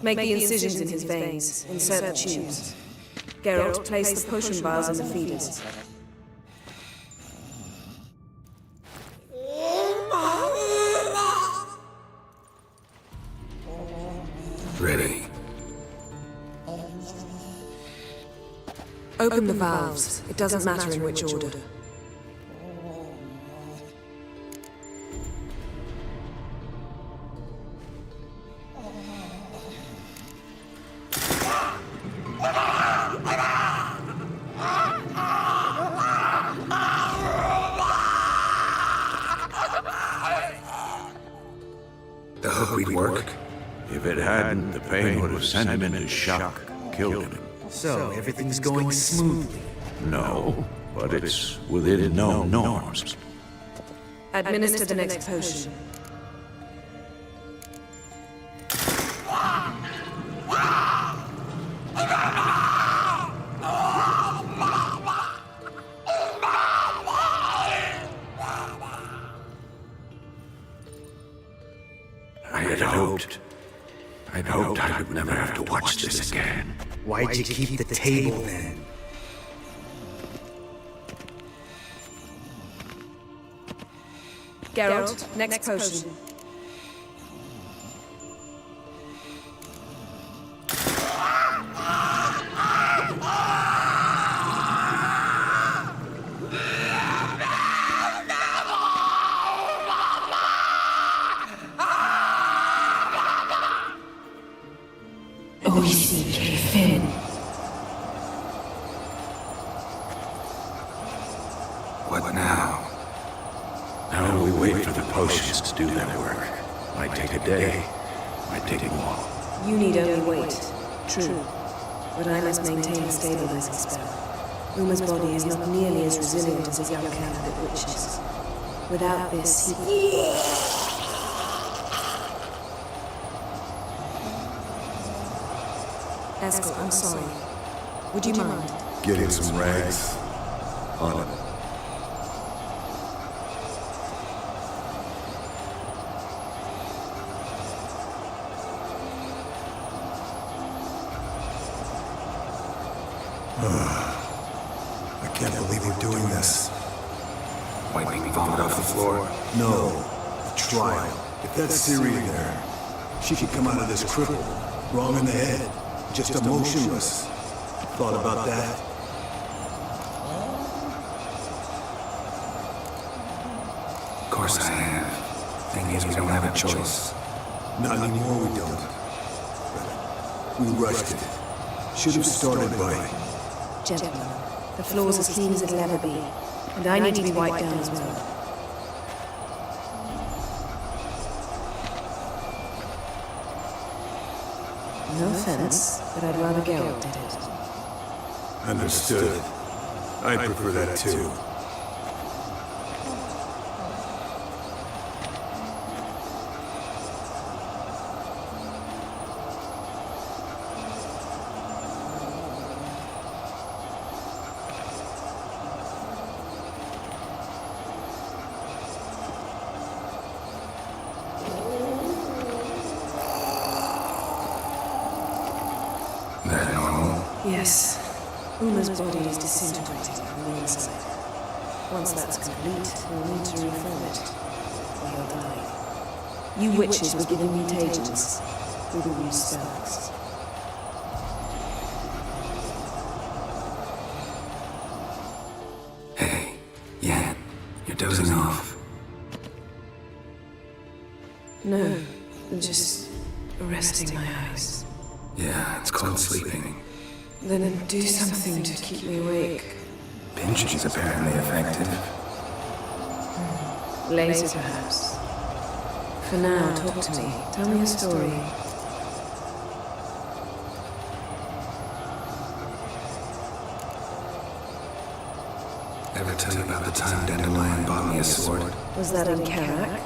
make the incisions in his veins. Insert the tubes. Geralt, place the potion vials in the feeders. Ready. Open the valves. It doesn't matter in which order. The hookweed work? If it hadn't, the pain would have sent him into shock, killed him. So, everything's going smoothly? No, but it's within known norms. Administer the next potion. I'd hoped I would never have to watch this again. Why'd you keep the table then? Geralt, next potion. What now? Now we wait for the potions to do their work. Might take a day, might take more. You need only wait. True. But I must maintain a stabilizing spell. Uma's body is not nearly as resilient as his young candidate witches. Without this, he... Eskel, I'm sorry. Would you mind? Getting some rags on it. I can't believe we're doing this. Wiping vomit off the floor? No, the trial. If that's Ciri there, she could come out of this crippled, wrong in the head, just emotionless. Thought about that? Of course I have. Thing is, we don't have a choice. Not anymore, we don't. We rushed it. Should have started by... Gentlemen, the floor's as clean as it'll ever be. And I need to be wiped down as well. No offense, but I'd rather Geralt did it. Understood. I'd prefer that too. Yes. Uma's body is disintegrating from the inside. Once that's complete, we'll need to reform it, or he'll die. You witches were given mutagens. We will use spells. Hey, Yan, you're dozing off. No, just resting my eyes. Yeah, it's called sleeping. Then do something to keep me awake. Pinching is apparently effective. Later, perhaps. For now, talk to me. Tell me a story. Ever tell you about the time Dandelion bought me a sword? Was that in Karak?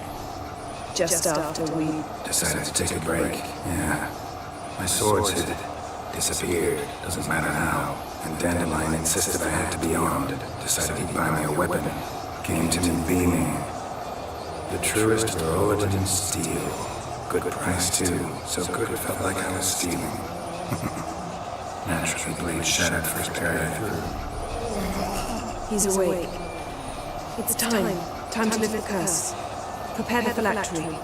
Just after we... Decided to take a break, yeah. My swords had disappeared, doesn't matter how. And Dandelion insisted I had to be armed. Decided he'd buy me a weapon. Came to me beaming. The truest Verolidan steel. Good price too, so good it felt like I was stealing. Naturally, blade shattered first parry I threw. He's awake. It's time. Time to lift the curse. Prepare the phylactery.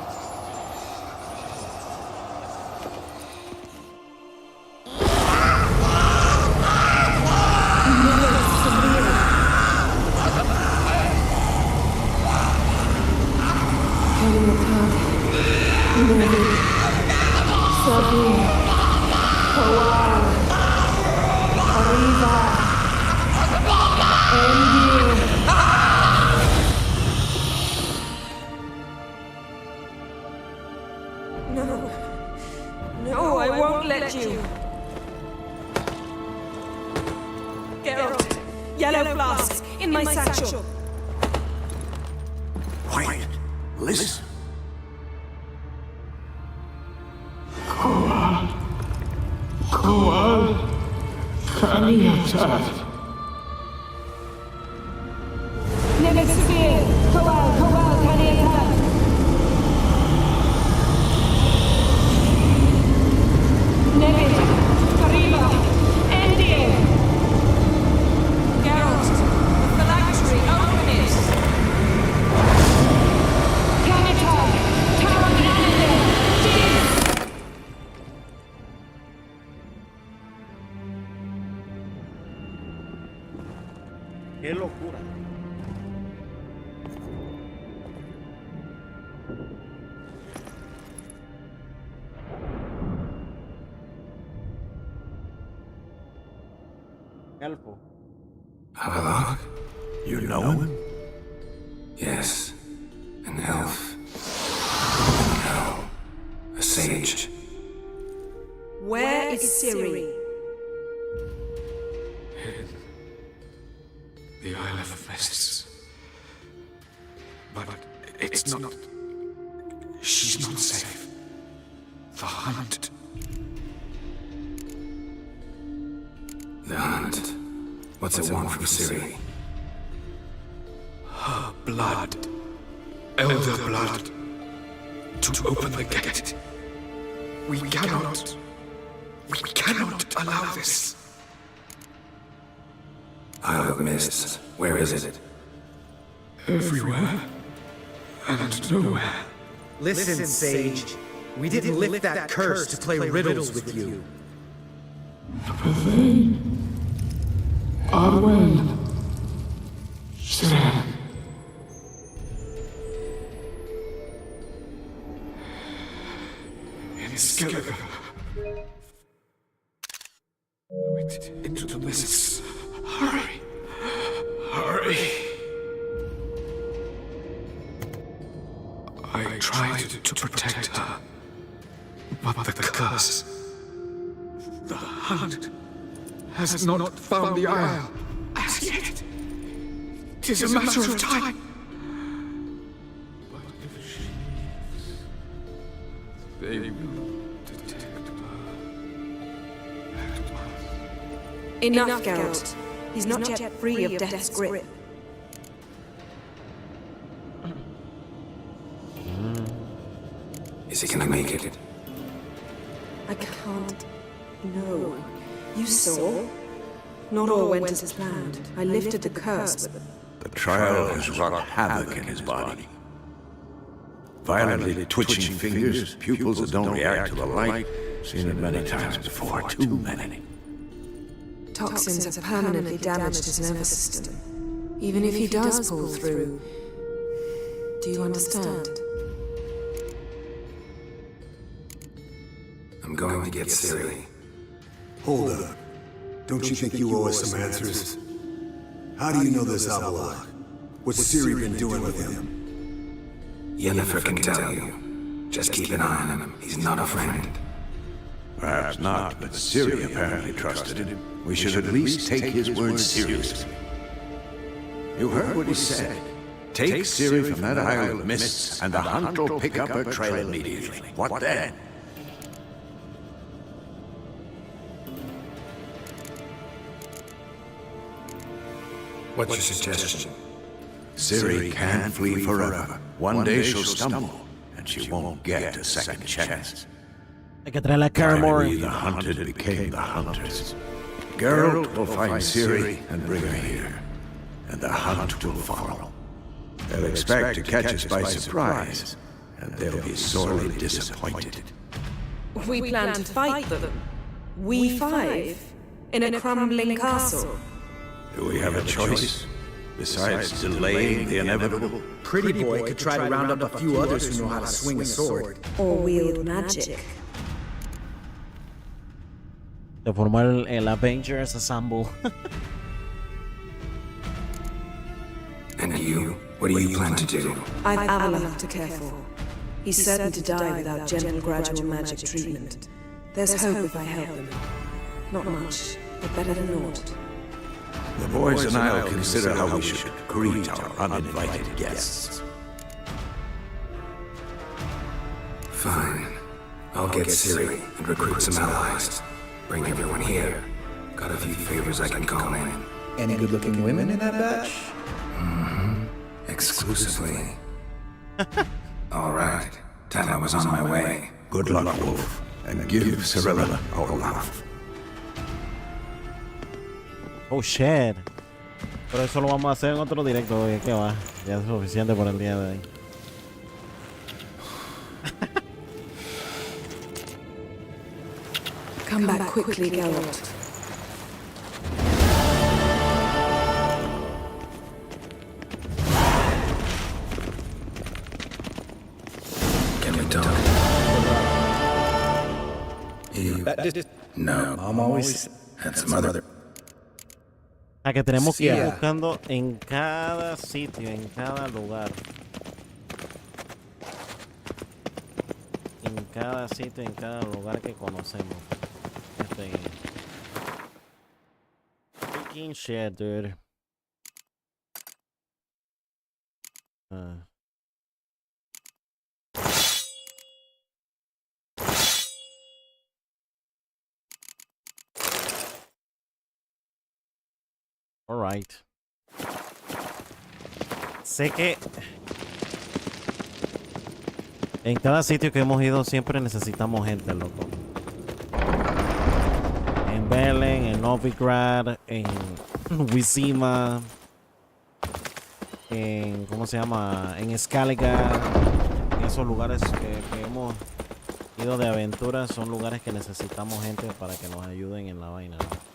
No, I won't let you. Geralt, yellow flask in my satchel. Quiet. Listen. Koal, Kaniatat. Negesvir, Koal, Kaniatat. Nevid, Kariba, Endie. Geralt, the phylactery, open it. Kaniatat, Taranande, Jin. ¡Qué locura! Elfo. Avalok? You know him? Yes. An elf. No. A sage. Where is Ciri? The Isle of Mists. But it's not... She's not safe. The hunt. The hunt. What's it want from Ciri? Her blood. Elder blood. To open the gate. We cannot allow this. Isle of Mists. Where is it? Everywhere. And nowhere. Listen, Sage. We didn't lift that curse to play riddles with you. Pavane. Arwen. Seren. In Skellige. Into the mists. Hurry. Hurry. I tried to protect her, but the curse, the hunt, has not found the Isle as yet. It is a matter of time. But if she lives, they will detect her at once. Enough, Geralt. He's not yet free of death's grip. Is he gonna make it? I can't. No. You saw? Not all went as planned. I lifted the curse, but The trial has wrought havoc in his body. Violently twitching fingers, pupils that don't react to the light. Seen it many times before, too many. toxins have permanently damaged his nervous system. Even if he does pull through, do you understand? I'm going to get Siri. Hold up. Don't you think you owe us some answers? How do you know this Avalok? What's Siri been doing with him? Yennefer can tell you. Just keep an eye on him. He's not a friend. Perhaps not, but Siri apparently trusted him. We should at least take his words seriously. You heard what he said. Take Siri from that Isle of Mists, and the hunt will pick up her trail immediately. What then? What's your suggestion? Siri can't flee forever. One day she'll stumble, and she won't get a second chance. Hay que traer la Caramore. Finally, the hunted became the hunters. Geralt will find Siri and bring her here, and the hunt will follow. They'll expect to catch us by surprise, and they'll be sorely disappointed. We plan to fight them. We five? In a crumbling castle? Do we have a choice? Besides delaying the inevitable? Pretty Boy could try to round up a few others who know how to swing a sword. Or wield magic. De formar el Avengers Assemble. And you? What do you plan to do? I've Avalok to care for. He's certain to die without gentle, gradual magic treatment. There's hope if I help him. Not much, but better than naught. The boys and I'll consider how we should greet our uninvited guests. Fine. I'll get Siri and recruit some allies. Bring everyone here. Got a few favors I can call in. Any good-looking women in that batch? Mm-hmm. Exclusively. All right. Tell I was on my way. Good luck, Wolf. And give Cirilla our love. Oh shit. Pero eso lo vamos a hacer en otro directo hoy. ¿Qué va? Ya es suficiente por el día de hoy. Come back quickly, Geralt. Can we talk? You? No. I'm always... And some other... A que tenemos que ir buscando en cada sitio, en cada lugar. En cada sitio, en cada lugar que conocemos. Freaking shit, dude. Alright. Sé que en cada sitio que hemos ido siempre necesitamos gente, loco. En Belen, en Novigrad, en Vizima, en... ¿cómo se llama? En Skellige. En esos lugares que hemos ido de aventura son lugares que necesitamos gente para que nos ayuden en la vaina, ¿no?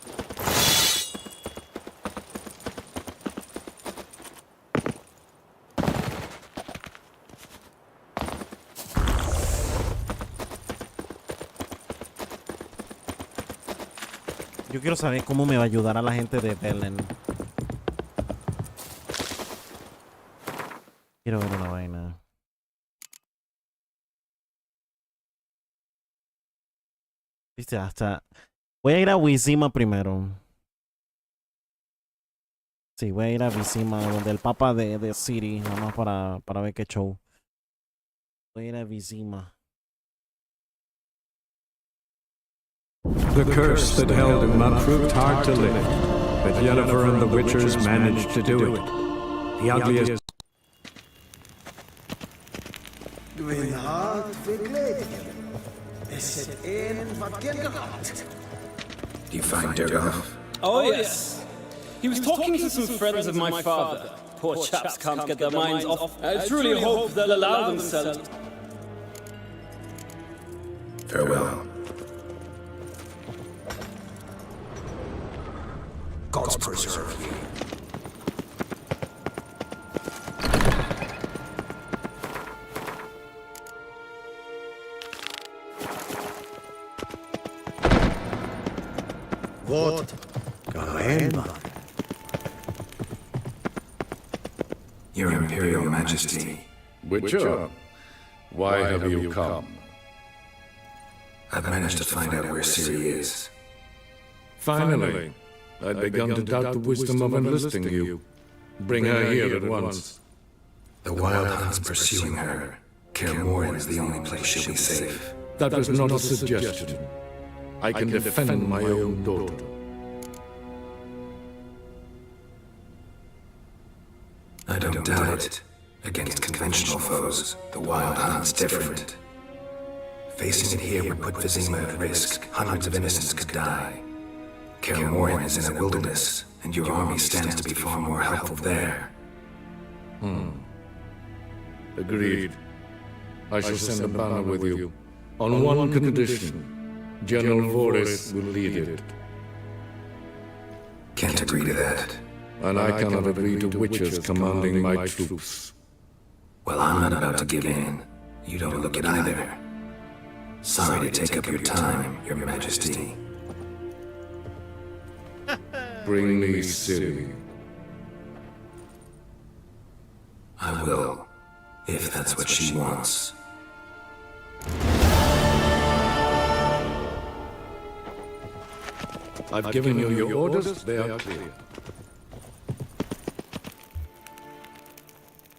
Yo quiero saber cómo me va a ayudar a la gente de Belen. Quiero ver una vaina. Viste, hasta... Voy a ir a Vizima primero. Sí, voy a ir a Vizima, donde el papa de City, nada más para ver qué show. Voy a ir a Vizima. The curse that held him up proved hard to lift, but Yennefer and the Witchers managed to do it. The ugliest... Gwyn hard fi gledio. Is het een wat geen gehad? Do you find Durgoff? Oh, yes. He was talking to some friends of my father. Poor chaps can't get their minds off. I truly hope they'll allow themselves. Farewell. God's preserve you. What? Caramba. Your Imperial Majesty. Witcher, why have you come? I've managed to find out where Ciri is. Finally. I'd begun to doubt the wisdom of enlisting you. Bring her here at once. The Wild Hunt's pursuing her. Kaer Morhen's the only place she'll be safe. That was not a suggestion. I can defend my own daughter. I don't doubt it. Against conventional foes, the Wild Hunt's different. Facing it here would put Vizima at risk. Hundreds of innocents could die. Kaer Morhen is in a wilderness, and your army stands to be far more helpful there. Agreed. I shall send a banner with you. On one condition. General Voris will lead it. Can't agree to that. And I cannot agree to witches commanding my troops. Well, I'm not about to give in. You don't look it either. Sorry to take up your time, Your Majesty. Bring me Ciri. I will, if that's what she wants. I've given you your orders, they are clear.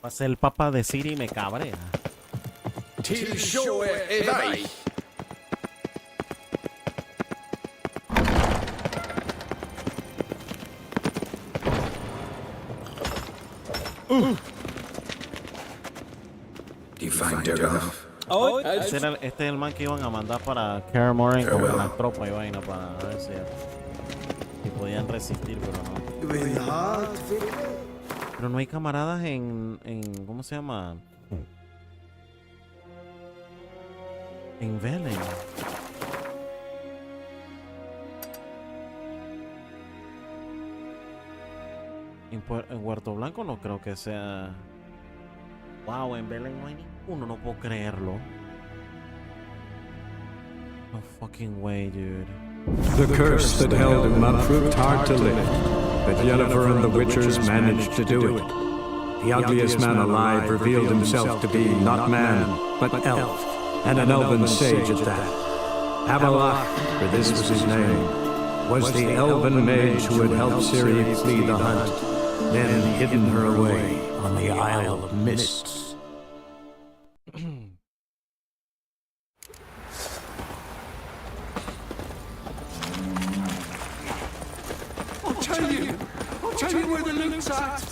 Va a ser el papa de Ciri y me cabrea. Till shore evai. Do you find Durgoff? Oh, este es el man que iban a mandar para Kaer Morhen con las tropas y vaina para ver si podían resistir, pero no. Pero no hay camaradas en ¿cómo se llama? En Velen. En Huerto Blanco no creo que sea. Wow, en Velen no hay ninguno, no puedo creerlo. No fucking way, dude. The curse that held him up proved hard to lift, but Yennefer and the Witchers managed to do it. The ugliest man alive revealed himself to be not man, but elf, and an elven sage at that. Avalok, for this was his name, was the elven mage who had helped Ciri flee the hunt, then hidden her away on the Isle of Mists. I'll tell you where the loot's at.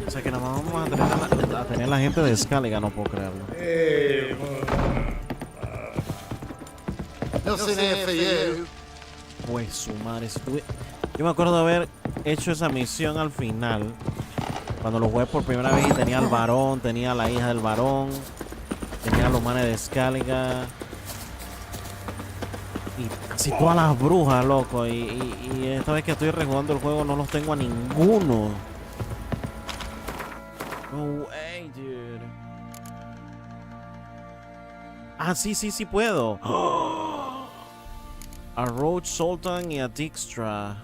O sea que nada más vamos a tener la gente de Skellige, no puedo creerlo. Nothing here for you. Pues su madre, yo me acuerdo de haber hecho esa misión al final, cuando lo jugué por primera vez y tenía al varón, tenía a la hija del varón, tenía a los manes de Skellige y casi todas las brujas, loco, y esta vez que estoy rejugando el juego no los tengo a ninguno. No way, dude. Ah, sí puedo. A Roach Sultan y a Dijkstra.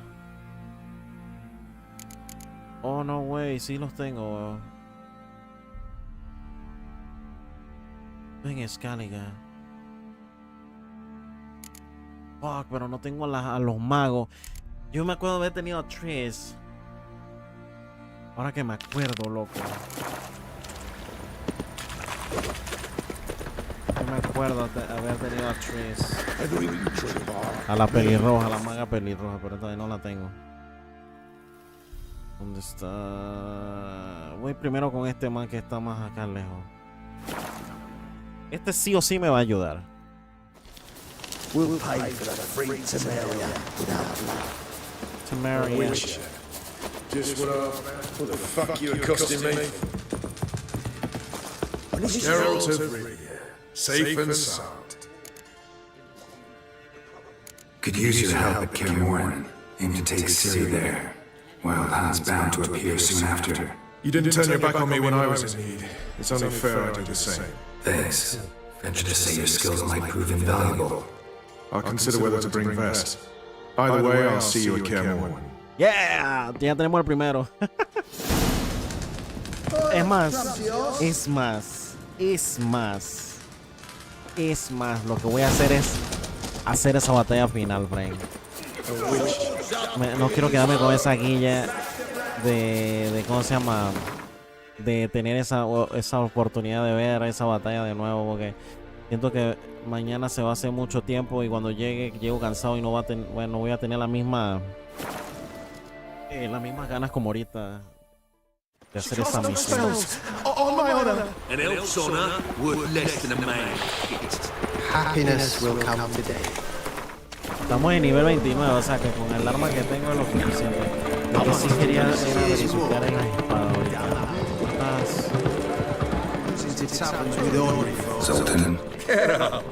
Oh, no way, sí los tengo. En Skellige. Fuck, pero no tengo a los magos. Yo me acuerdo de haber tenido a Triss. Ahora que me acuerdo, loco. Yo me acuerdo de haber tenido a Triss. A la pelirroja, a la maga pelirroja, pero todavía no la tengo. ¿Dónde está? Voy primero con este man que está más acá lejos. Este sí o sí me va a ayudar. We'll pay for the free Temeria without blood. Temeria. Just what the fuck you accosting me? Geralt of Rivia, safe and sound. Could use your help at Kaer Morhen. Aim to take Ciri there. Wild Hunt's bound to appear soon after. You didn't turn your back on me when I was in need. It's only fair I do the same. Thanks. Venture to say your skills might prove invaluable. I'll consider whether to bring Vest. Either way, I'll see you at Kaer Morhen. Yeah, ya tenemos el primero. Es más, lo que voy a hacer es hacer esa batalla final, Frank. No quiero quedarme con esa guilla de ¿cómo se llama? De tener esa oportunidad de ver esa batalla de nuevo, porque siento que mañana se va a hacer mucho tiempo y cuando llego cansado y no voy a tener las mismas ganas como ahorita de hacer esa misión. On my honor. An elf's honor worth less than a man's. Happiness will come today. Estamos en nivel 29, o sea que con el arma que tengo es lo suficiente. Lo que sí quería era verificar en la espada ahorita. Zoltan. Get out!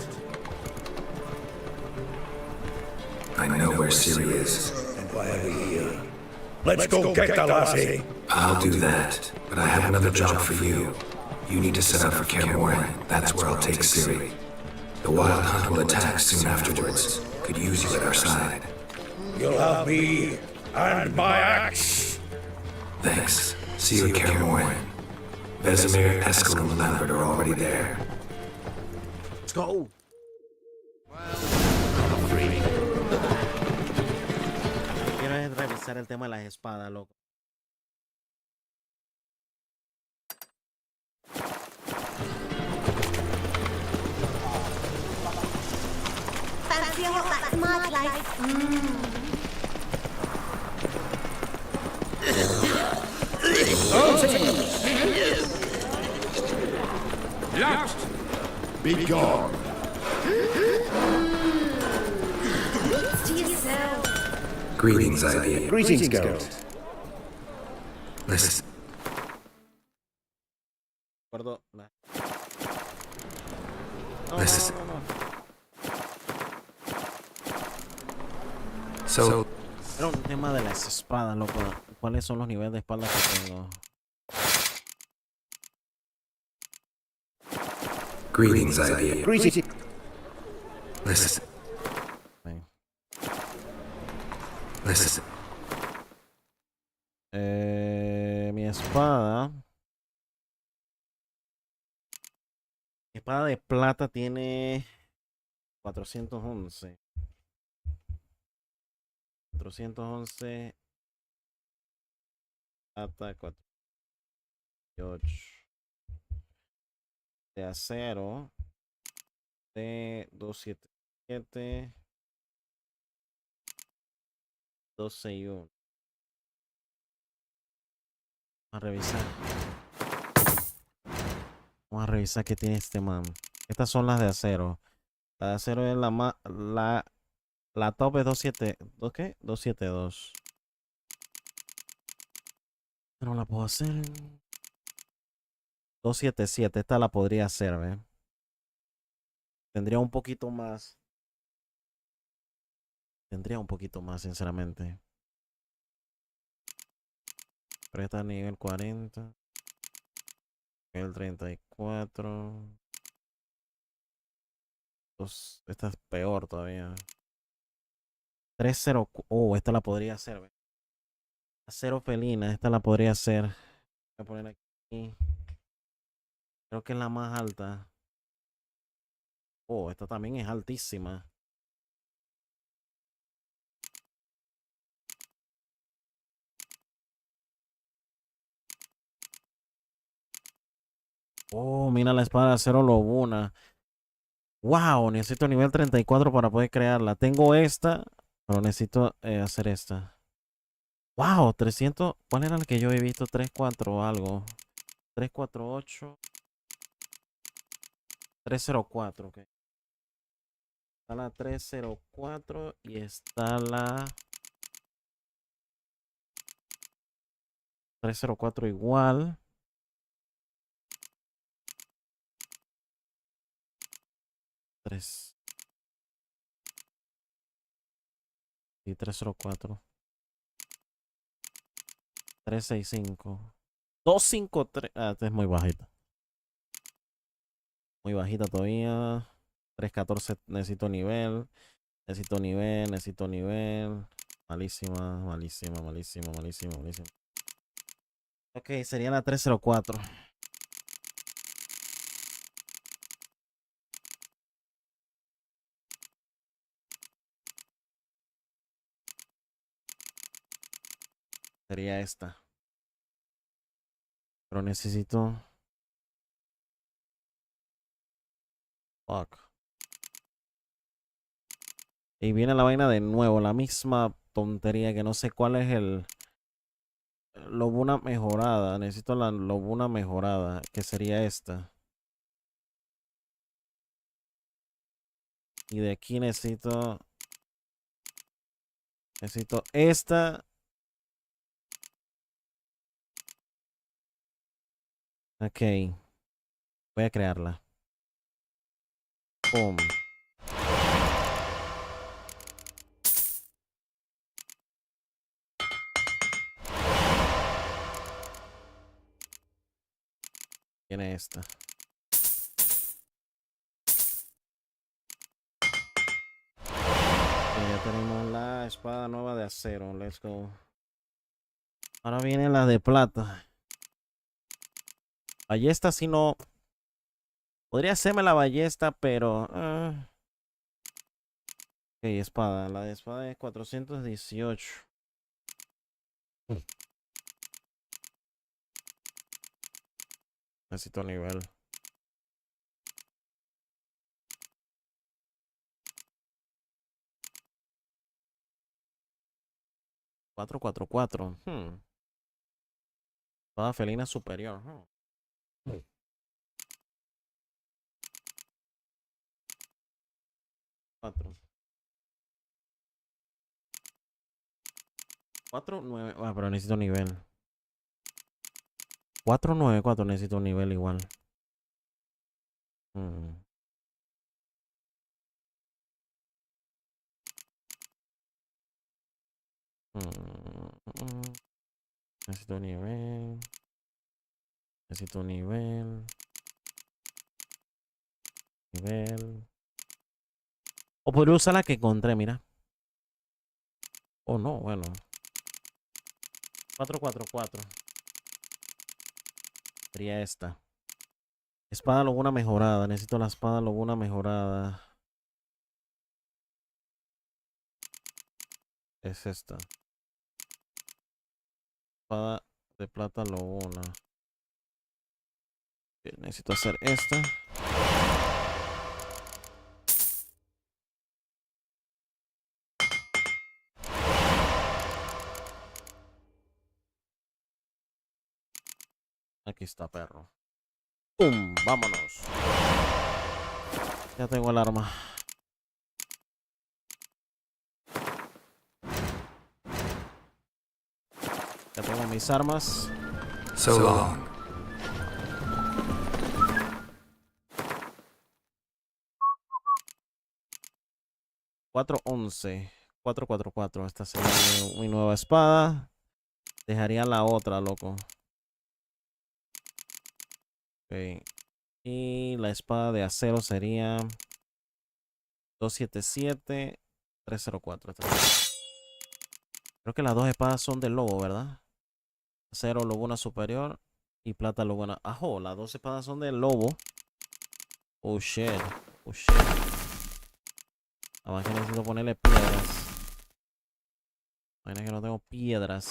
I know where Ciri is. And why are we here? Let's go get the lassie! I'll do that, but I have another job for you. You need to set up for Kaer Morhen. That's where I'll take Ciri. The Wild Hunt will attack soon afterwards. Could use you at our side. You'll have me and my axe! Thanks. See you at Kaer Morhen. Vesemir, Eskel, and Lambert are already there. Let's go! Quiero revisar el tema de las espadas, loco. Fancy a hot like my place? Lost! Be gone! To yourself. Greetings, Ivy. Greetings, Geralt. Listen. Listen. So, era un tema de las espadas, loco. ¿Cuáles son los niveles de espalda que tengo? Greetings, Ivy. Greetings. Listen. Listen. Mi espada. Mi espada de plata tiene 411. 411 hasta 48 de acero de 277 261. Vamos a revisar qué tiene este man. Estas son las de acero. La de acero es la top es 272. No la puedo hacer. 277. Esta la podría hacer, ¿ve? Tendría un poquito más. Sinceramente. Pero esta es nivel 40. Nivel 34. Esta es peor todavía. 30. Oh, esta la podría hacer, ¿ve? Acero felina, esta la podría hacer. Voy a poner aquí. Creo que es la más alta. Oh, esta también es altísima. Oh, mira la espada de acero lobuna. Wow, necesito nivel 34 para poder crearla. Tengo esta, pero necesito hacer esta. Wow, 300. ¿Cuál era el que yo he visto? 34 algo. 348. 304, ok. Está la 304 y está la 304 igual. Y 304. 365. 253. Ah, esta es muy bajita. Muy bajita todavía. 314 necesito nivel. Necesito nivel, necesito nivel. Malísima, malísima, malísima, malísima, malísima. Ok, sería la 304. Sería esta. Pero necesito... Fuck. Y viene la vaina de nuevo, la misma tontería que no sé cuál es el... Lobuna mejorada. Necesito la lobuna mejorada, que sería esta. Y de aquí necesito... Necesito esta. Ok. Voy a crearla. Boom. Tiene esta. Ya tenemos la espada nueva de acero. Let's go. Ahora viene la de plata. Ballesta si no... Podría hacerme la ballesta, pero... Ok, espada. La de espada es 418. Necesito nivel. $444. Espada felina superior. 4. 4-9. Ah, pero necesito nivel. 494 necesito un nivel igual. Necesito nivel. Necesito nivel. Nivel. O podría usar la que encontré, mira. Oh, no, bueno. 444. Sería esta. Espada lobuna mejorada. Necesito la espada lobuna mejorada. Es esta. Espada de plata lobuna. Bien, necesito hacer esta. Aquí está, perro. ¡Pum! Vámonos. Ya tengo el arma. Ya tengo mis armas. So long. $411. 444. Esta sería mi nueva espada. Dejaría la otra, loco. Ok. Y la espada de acero sería 277 304. Creo que las dos espadas son de lobo, ¿verdad? Acero, lobuna superior y plata, lobuna. Ajo, las dos espadas son de lobo. Oh shit. Oh shit. Además que necesito ponerle piedras. Imagina que no tengo piedras.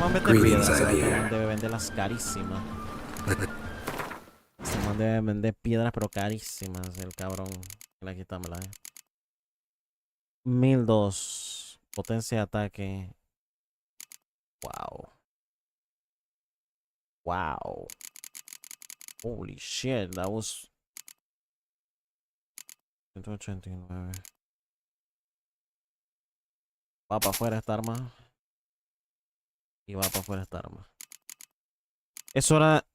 Debe venderlas carísimas. Se man debe vender piedras pero carísimas. El cabrón. Aquí está, 1002. Potencia de ataque. Wow. Wow. Holy shit. That was 189. Va para afuera esta arma. Y va para afuera esta arma. Es hora.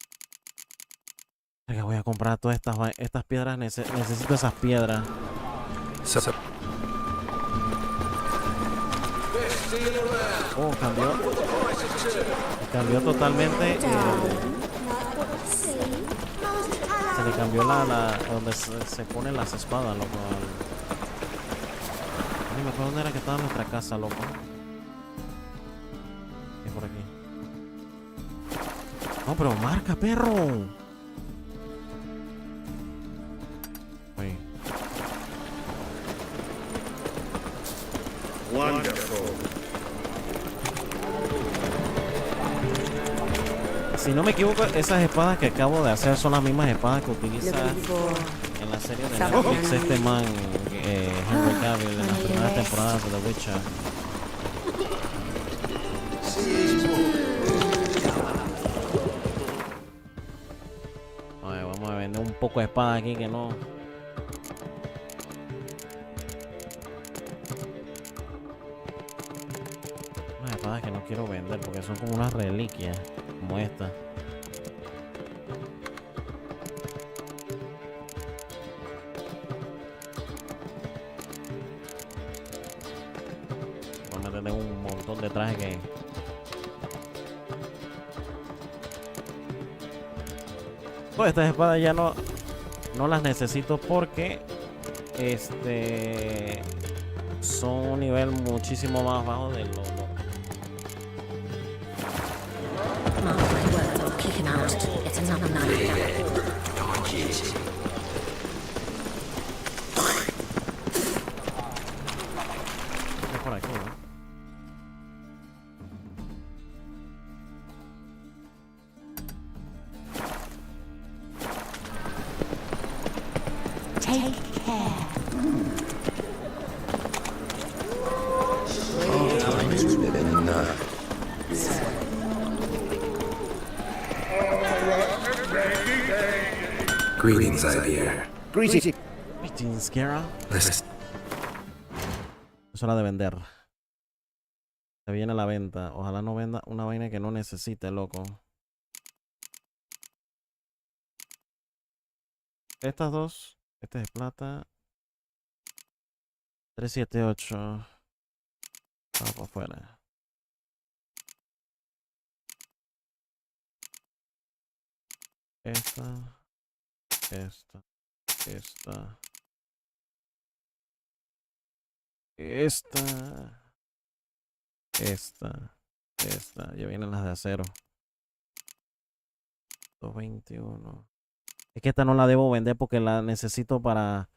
Que voy a comprar todas estas piedras. Necesito esas piedras. Oh, cambió totalmente. Se le cambió donde se ponen las espadas, loco. No me acuerdo dónde era que estaba nuestra casa, loco. Es por aquí. No, pero marca, perro. Oye. Wonderful. Si no me equivoco, esas espadas que acabo de hacer son las mismas espadas que utiliza en la serie de Netflix este man, Henry Cavill, en las primeras temporadas de The Witcher. Vamos a vender un poco de espada aquí que no. Unas espadas que no quiero vender porque son como unas reliquias. Como esta. Voy a meterle un montón de trajes que... Pues estas espadas ya no las necesito porque son un nivel muchísimo más bajo de lo It's another night. por aquí, ¿no? Take care. Greetings, Xavier. Greetings, Kara. Es hora de vender. Se viene la venta. Ojalá no venda una vaina que no necesite, loco. Estas dos. Este es de plata. 378. Vamos por afuera. Esta. Ya vienen las de acero. 221. Es que esta no la debo vender porque la necesito para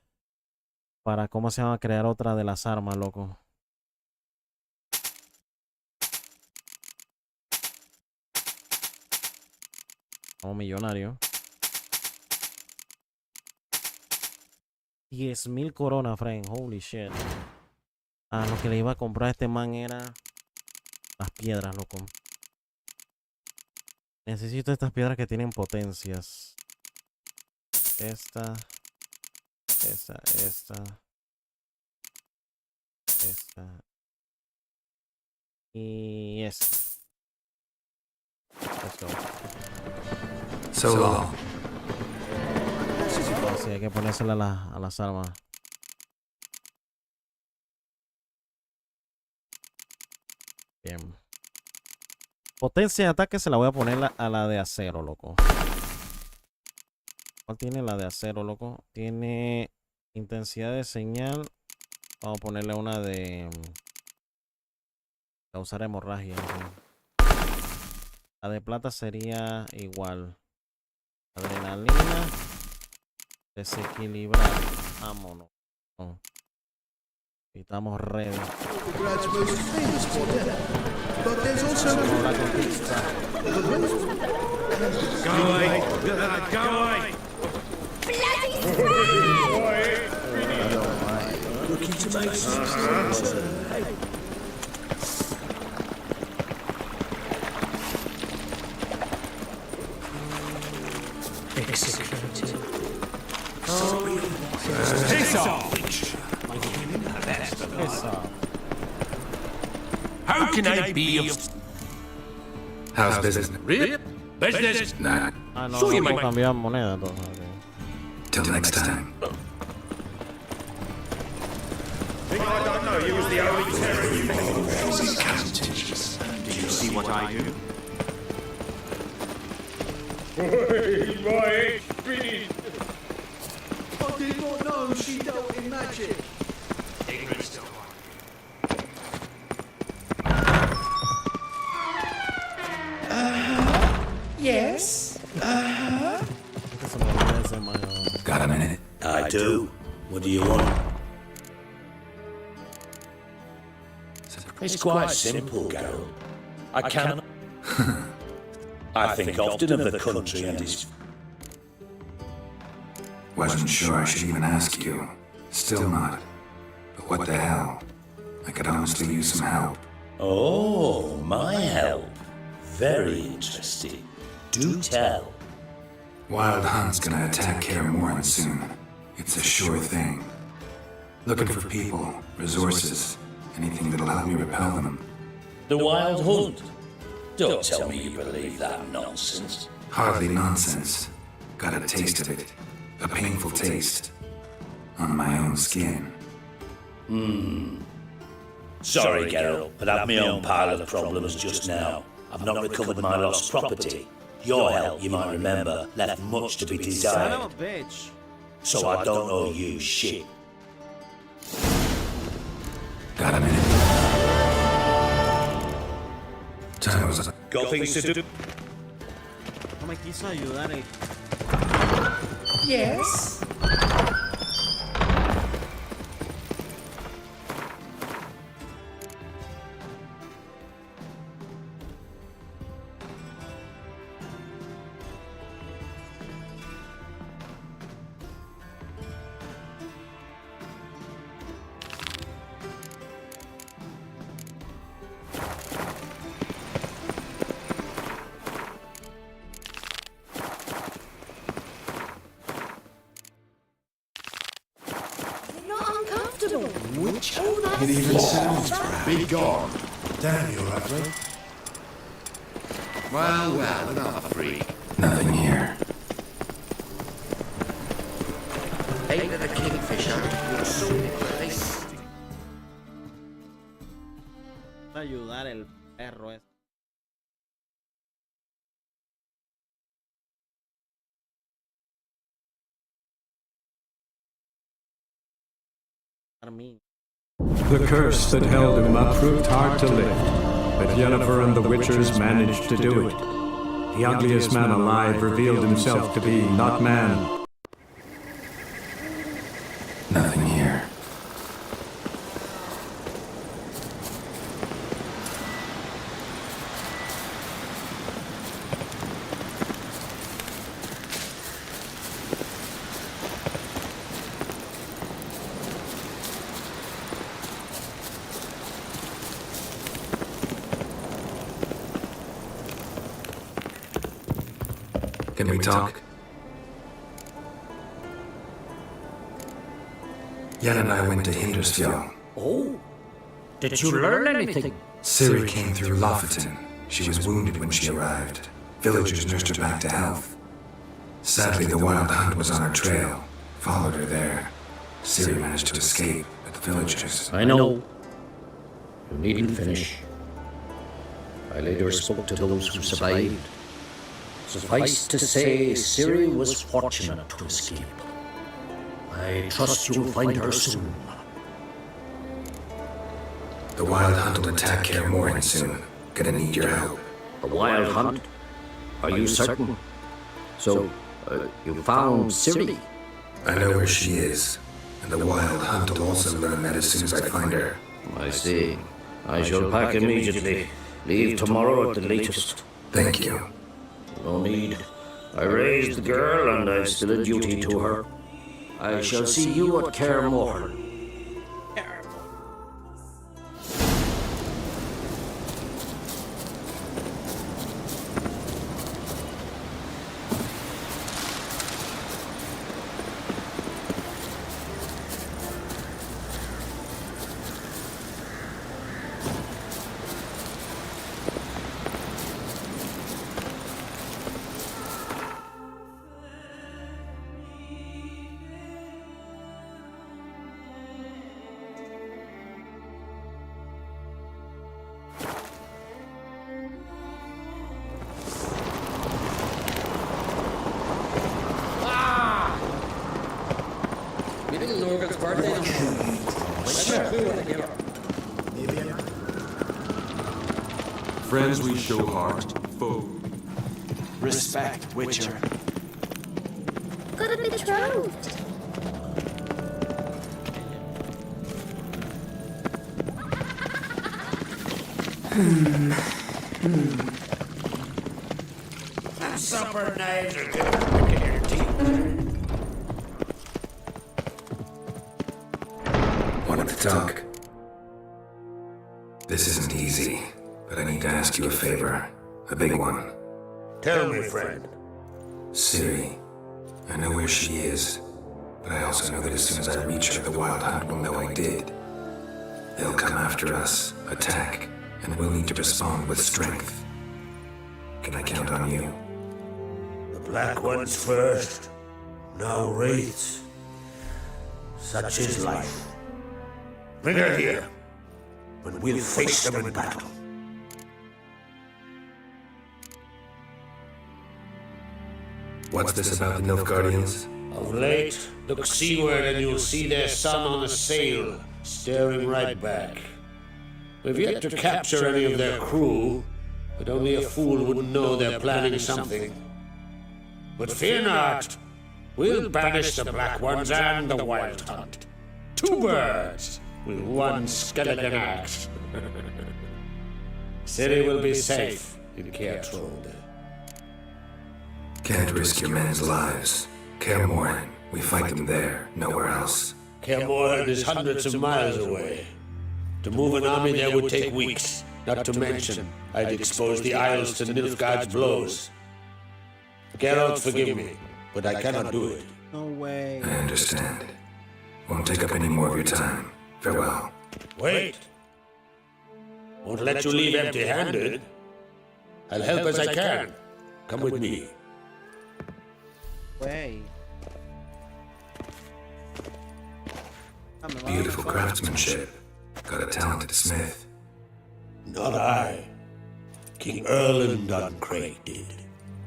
¿cómo se llama? Crear otra de las armas, loco. Como millonario. 10,000 coronas, friend. Holy shit. Ah, lo que le iba a comprar a este man era las piedras, loco. Necesito estas piedras que tienen potencias. Esta. Y esta. Let's go. So long. Sí, hay que ponérsela a las armas. Bien. Potencia de ataque se la voy a poner a la de acero, loco. ¿Cuál tiene la de acero, loco? Tiene intensidad de señal. Vamos a ponerle una de causar hemorragia. La de plata sería igual. Adrenalina. Desequilibrar. Vámonos. Y estamos ready. Face off! How can I be of... How's business? Rip? Business? Nah. Ah, no, So you no might... puedo cambiar moneda entonces. Till next time. Think I don't know you was the only terror you Do you see what I do? My experience. I did not know she dealt in magic. Ignorance don't Yes. Got a minute? I do. What do you want? It's quite simple, Geralt. I cannot... I think often of the country and its... Wasn't sure I should even ask you. Still not. But what the hell? I could honestly use some help. Oh, my help. Very interesting. Do tell. Wild Hunt's gonna attack Kaer Morhen soon. It's a sure thing. Looking for people, resources, anything that'll help me repel them. The Wild Hunt? Don't tell me you believe that nonsense. Hardly nonsense. Got a taste of it. A painful taste. On my own skin. Sorry, Geralt, but I've my own pile of problems just now. I've not recovered my lost property. Your help, you might remember, left much to be desired. Son of a bitch. So I don't owe you shit. Got a minute? Time was up. Got things to do. No me quiso ayudar el... Yes. It even sounds proud. Be gone. Damn you, Rattler. Well, another freak. Nothing here. Ain't it a kingfisher? You're so nice. Ayudar el perro este. The curse that held him up proved hard to lift, but Yennefer and the Witchers managed to do it. The ugliest man alive revealed himself to be not man. Nothing here. Can we talk? Yen and I went to Hindersfjall. Oh? Did you learn anything? Ciri came through Lofoten. She was wounded when she arrived. Villagers nursed her back to health. Sadly, the Wild Hunt was on her trail. Followed her there. Ciri managed to escape, but the villagers... I know. You needn't finish. I later spoke to those who survived. Suffice to say, Ciri was fortunate to escape. I trust you'll find her soon. The Wild Hunt will attack Kaer Morhen soon. Gonna need your help. The Wild Hunt? Are you certain? So, you found Ciri? I know where she is. And the Wild Hunt will also learn that as soon as I find her. I see. I shall pack immediately. Leave tomorrow at the latest. Thank you. No need. I raised the girl and I've still a duty to her. I shall see you at Kaer Morhen. Friends we show heart, foe. Respect, Witcher. Got a betrothed. Supper knives are good in your teeth. Wanted to talk. This isn't easy, but I need to ask you a favor. A big one. Tell me, friend. Ciri. I know where she is, but I also know that as soon as I reach her, the Wild Hunt will know I did. They'll come after us, attack, and we'll need to respond with strength. Can I count on you? The Black Ones first, now wraiths. Such is life. Bring her here, and we'll face them in battle. What's this about the Nilfgaardians? Of late, look seaward and you'll see their sun on a sail, staring right back. We've yet to capture any of their crew, but only a fool wouldn't know they're planning something. But fear not, we'll banish the Black Ones and the Wild Hunt. 2 birds with 1 skeleton axe. Ciri will be safe in Kertrode. Can't risk your men's lives. Kaer Morhen, we fight them there, nowhere else. Kaer Morhen is hundreds of miles away. To move an army there would take weeks, not to mention I'd expose the Isles to Nilfgaard's blows. Geralt, forgive me, but I cannot do it. No way. I understand. Won't take up any more of your time. Farewell. Wait. Won't let you leave empty-handed. I'll help as I can. Come with me. Way. Beautiful craftsmanship. Got a talented smith. Not I. King Erland Uncrate did.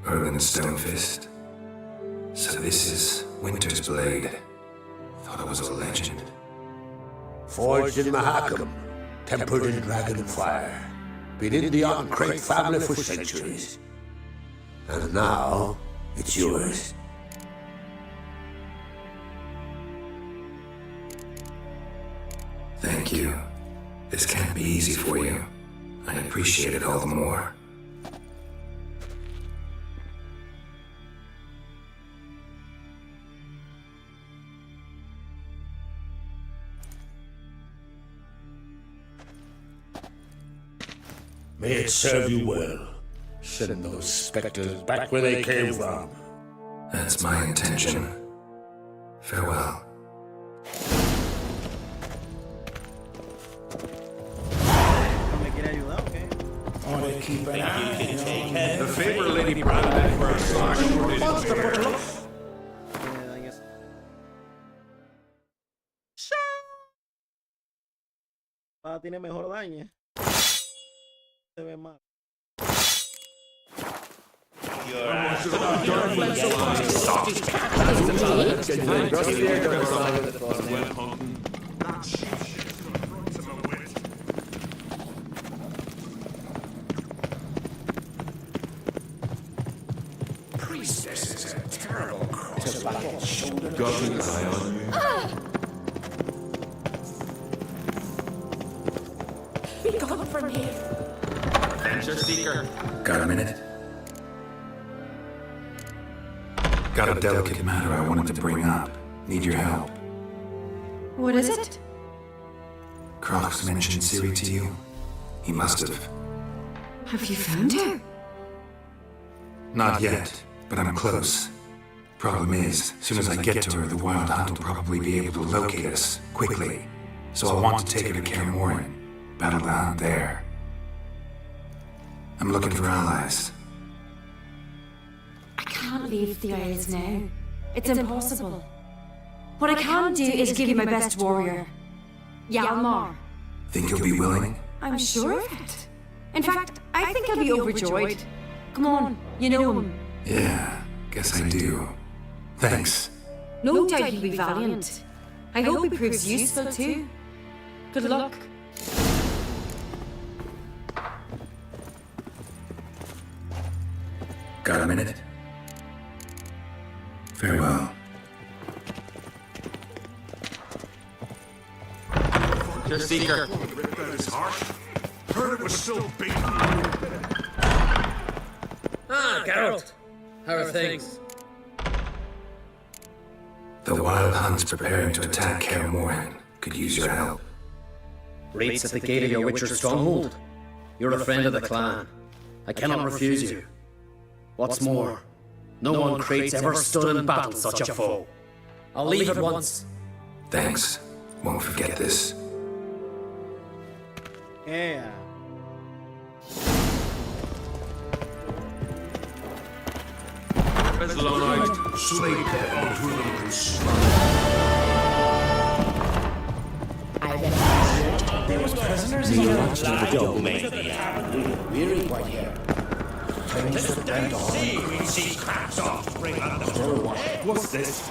Erland Stonefist. So this is Winter's Blade. Thought it was a legend. Forged in Mahakam, tempered in dragon fire. Been in the Uncrate family for centuries. And now, it's yours. Thank you. This can't be easy for you. I appreciate it all the more. May it serve you well. Send those specters back where they came from. That's my intention. Farewell. Keep an eye. The favor Lady brought back for us. Tiene mejor daño. Se ve mal. Priestess is a terrible cross. Got an eye on you. Be gone from here. Adventure seeker. Got a minute? Got a delicate matter I wanted to bring up. Need your help. What is it? Crocs mentioned Ciri to you? He must have. Have you found her? Not yet, but I'm close. Problem is, as soon as I get to her, the Wild Hunt will probably be able to locate us, quickly. So I want to take her to Kaer Morhen. Battle the hunt there. I'm looking for allies. I can't leave the Isles now. It's impossible. What I can do is give you my best warrior, Hjalmar. Think you'll be willing? I'm sure of it. In fact, I think I'll be overjoyed. Come on, you know him. Yeah, guess I do. Thanks. No doubt he'll be valiant. I hope he proves useful too. Good luck. Got a minute? Very well. Your seeker. Heard it was still beating. Ah, Geralt. How are things? The Wild Hunt's preparing to attack Kaer Morhen. Could use your help. Raids at the gate of your Witcher stronghold. You're a friend of the clan. I cannot refuse you. What's more, no one Crate's ever stood in battle such a foe. I'll leave at once. Thanks. Won't forget this. Yeah. Bezlonite, slate onto the There was prisoners in here. The dog made me weary white hair. we see cracks off. What's this?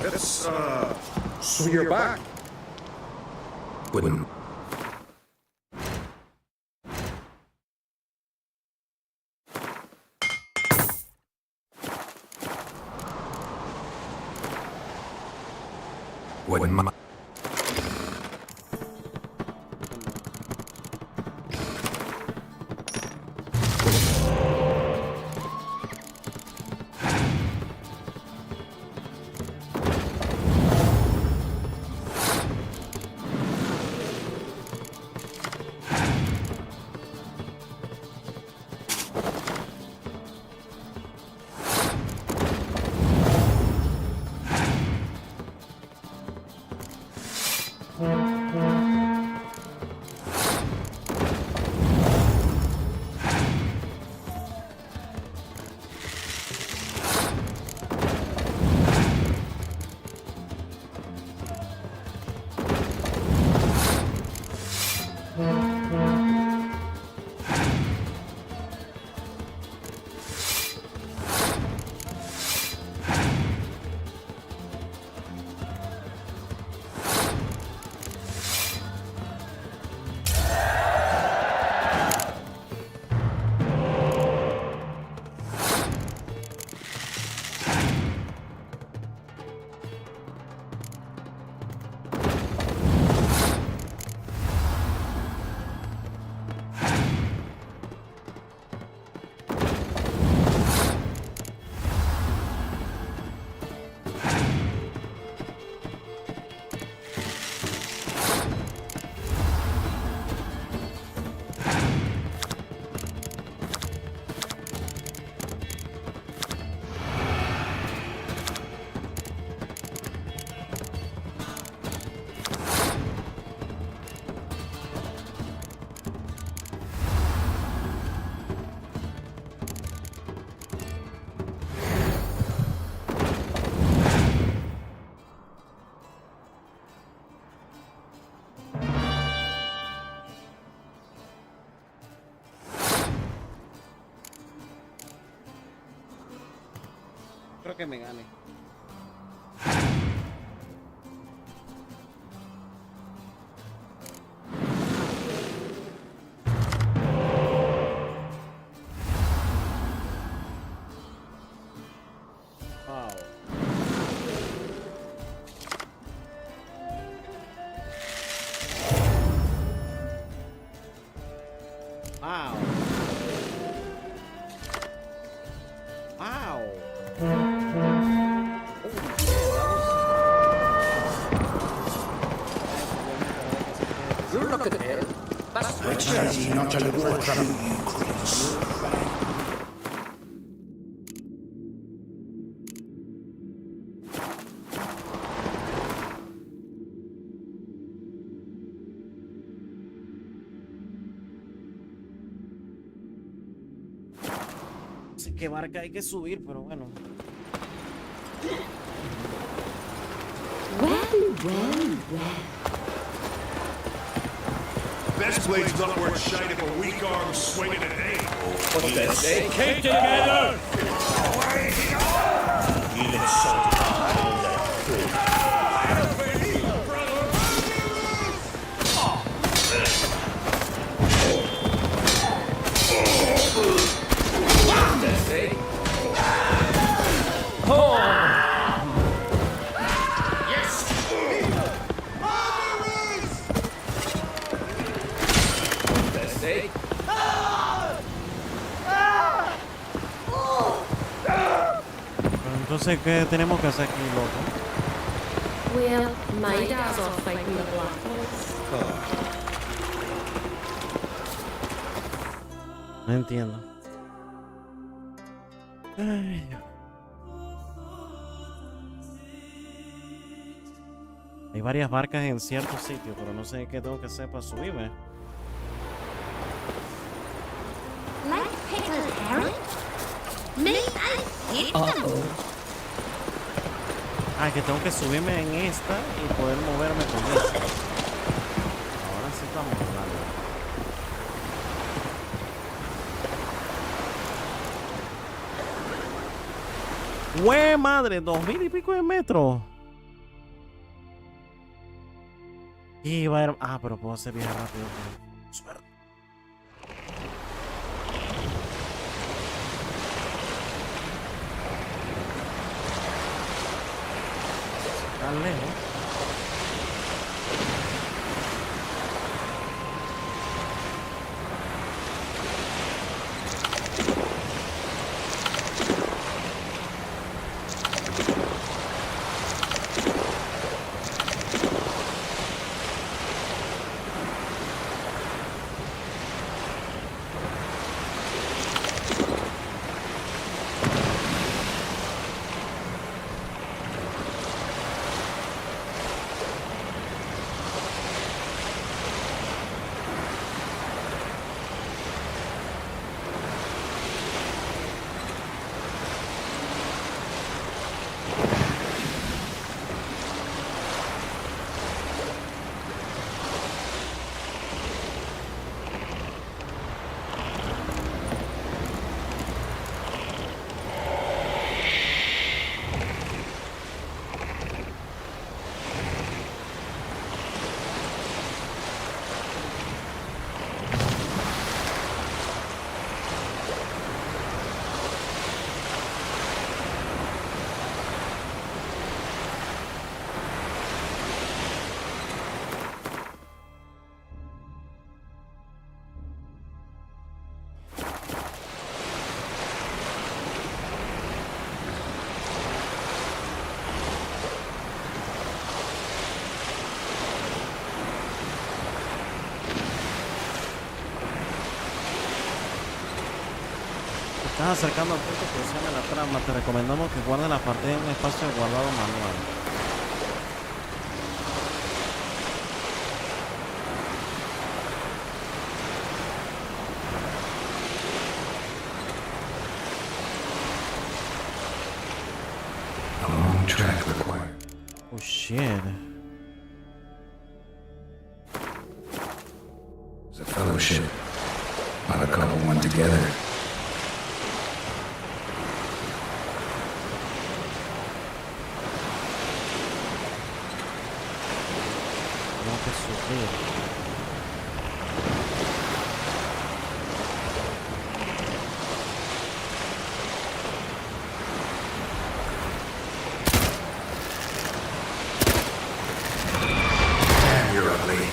It's, So you're back. Wouldn't. Wouldn't my... Creo que me gane. Wow. Wow. You look at it. That's Which says he not to look from you, Chris. Sé qué barca hay que subir, pero bueno. Well. Best blade's not worth shite if a weak arm swinging an aim. What's this? They came together! You've insulted eh? Pero entonces, ¿qué tenemos que hacer aquí, loco? Well, my dad's off fighting the Black Ones. No entiendo. Ay, Dios. Hay varias barcas en ciertos sitios, pero no sé qué tengo que hacer para subirme. Like pickled herring? Me, I hate them. Ah, que tengo que subirme en esta y poder moverme con esta. Ahora sí estamos hablando. ¡Hue madre! 2000 y pico de metros. Y va a ir... Ah, pero puedo hacer viaje rápido. Suerte. Tan lejos. Estás acercando al punto crucial de la trama. Te recomendamos que guardes la partida en un espacio de guardado manual. A long track required. Oh shit. It's a fellowship. Not a couple one together. Damn, you're ugly.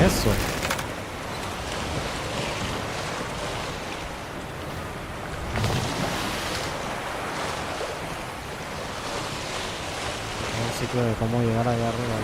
Eso. Un sitio de cómo llegar allá arriba.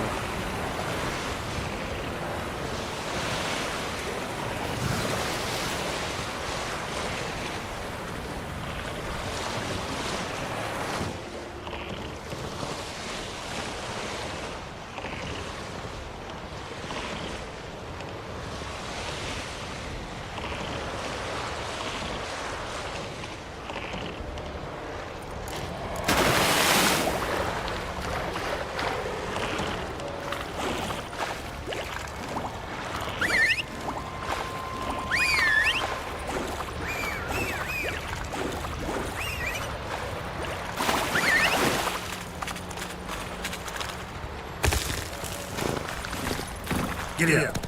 Giddy up.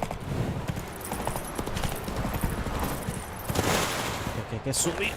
Que subir.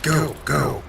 Go, go.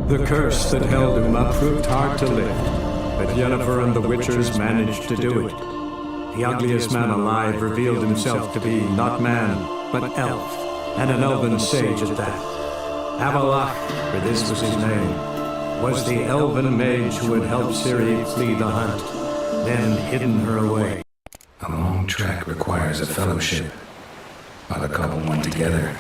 The curse that held him up proved hard to lift, but Yennefer and the Witchers managed to do it. The ugliest man alive revealed himself to be not man, but elf, and an elven sage at that. Avalok, for this was his name, was the elven mage who had helped Ciri flee the hunt, then hidden her away. A long trek requires a fellowship, not a couple one together.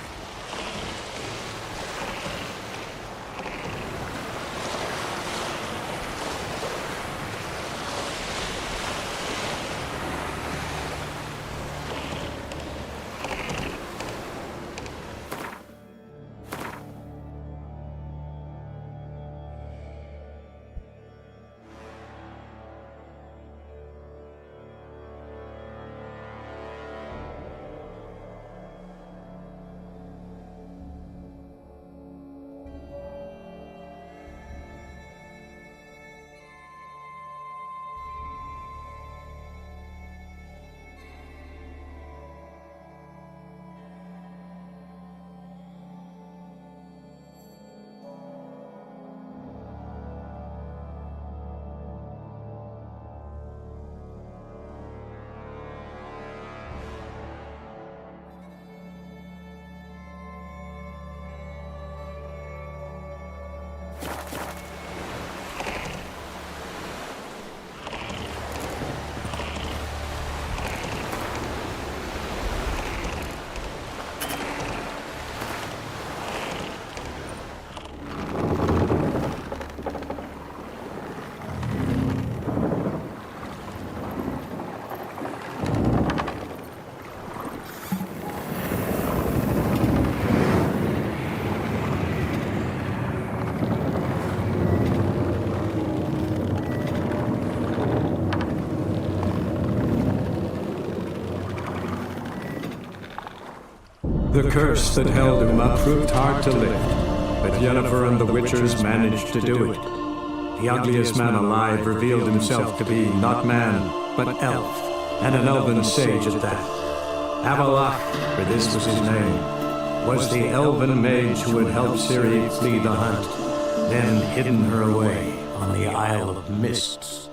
The curse that held Uma proved hard to lift, but Yennefer and the Witchers managed to do it. The ugliest man alive revealed himself to be not man, but elf, and an elven sage at that. Avalok, for this was his name, was the elven mage who had helped Ciri flee the hunt, then hidden her away on the Isle of Mists.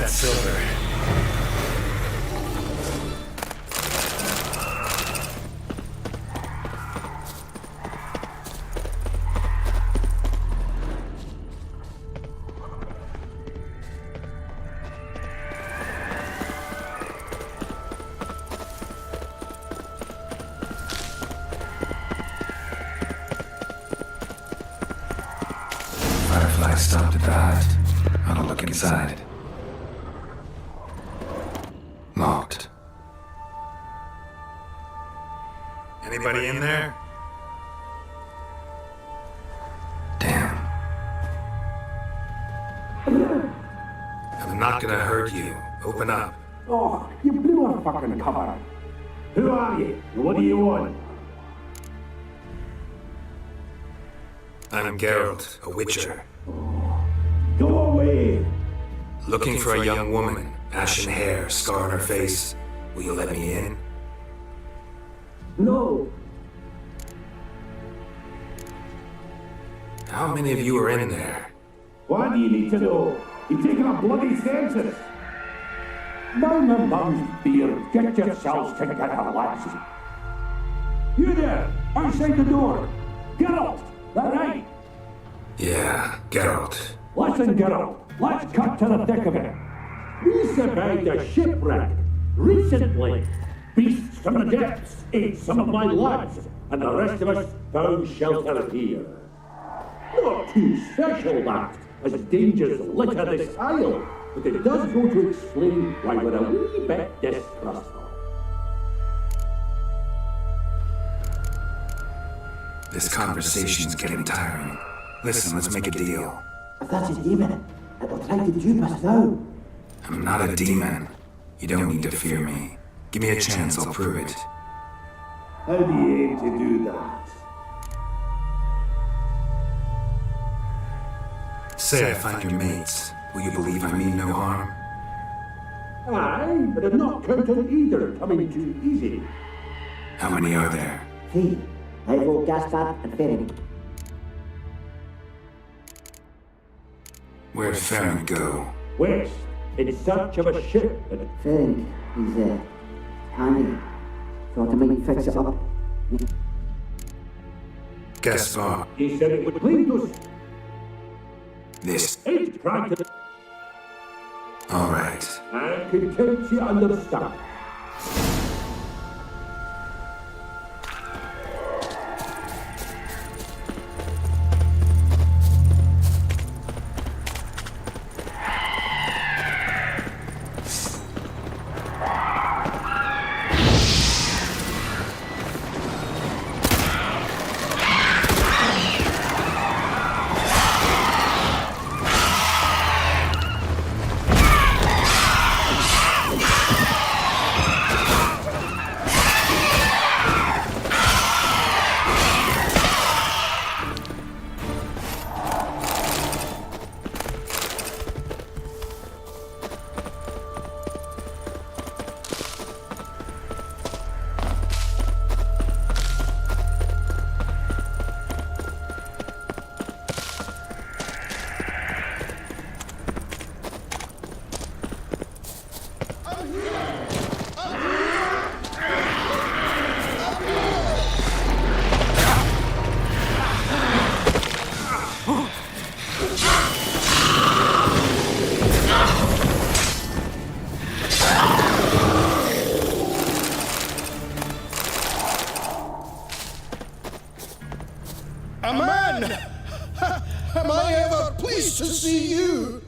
Silver. Firefly stopped at the hut. I'll look inside. Locked. Anybody in there? Damn. I'm not gonna hurt you. Open up. Oh, you blew our fucking cover. Who are you? And what do you want? I'm Geralt, a witcher. Go away! Looking for a young woman. Ashen hair, scar on her face. Will you let me in? No. How many of you are in there? Why do you need to know? You've taken a bloody census. Mind the mum's beard. Get yourselves together, lads. You there, outside the door. Geralt, that right? Yeah, Geralt. Listen, Geralt. Let's cut to the thick of it. We survived a shipwreck recently. Beasts from the depths ate some of my lads, and the rest of us found shelter here. Not too special, that, as dangers litter this isle, but it does go to explain why we're a wee bit distrustful. This conversation's getting tiring. Listen, let's make a deal. If that's a demon, it'll try to dupe us now. I'm not a demon. You don't need to fear me. Give me a chance, I'll prove it. How do you aim to do that? Say I find your mates. Will you believe I mean no harm? Aye, but I'm not counting either coming too easy. How many are there? 3. Ivo, Gaspar, and Ferenc. Where'd Ferenc go? West, in search of a ship. Ferenc, he's handy. Thought I might fix it up. Gaspar. He said it would please us. This. Ain't practical. All right. I can count you understand. A man! Am I ever pleased to see you?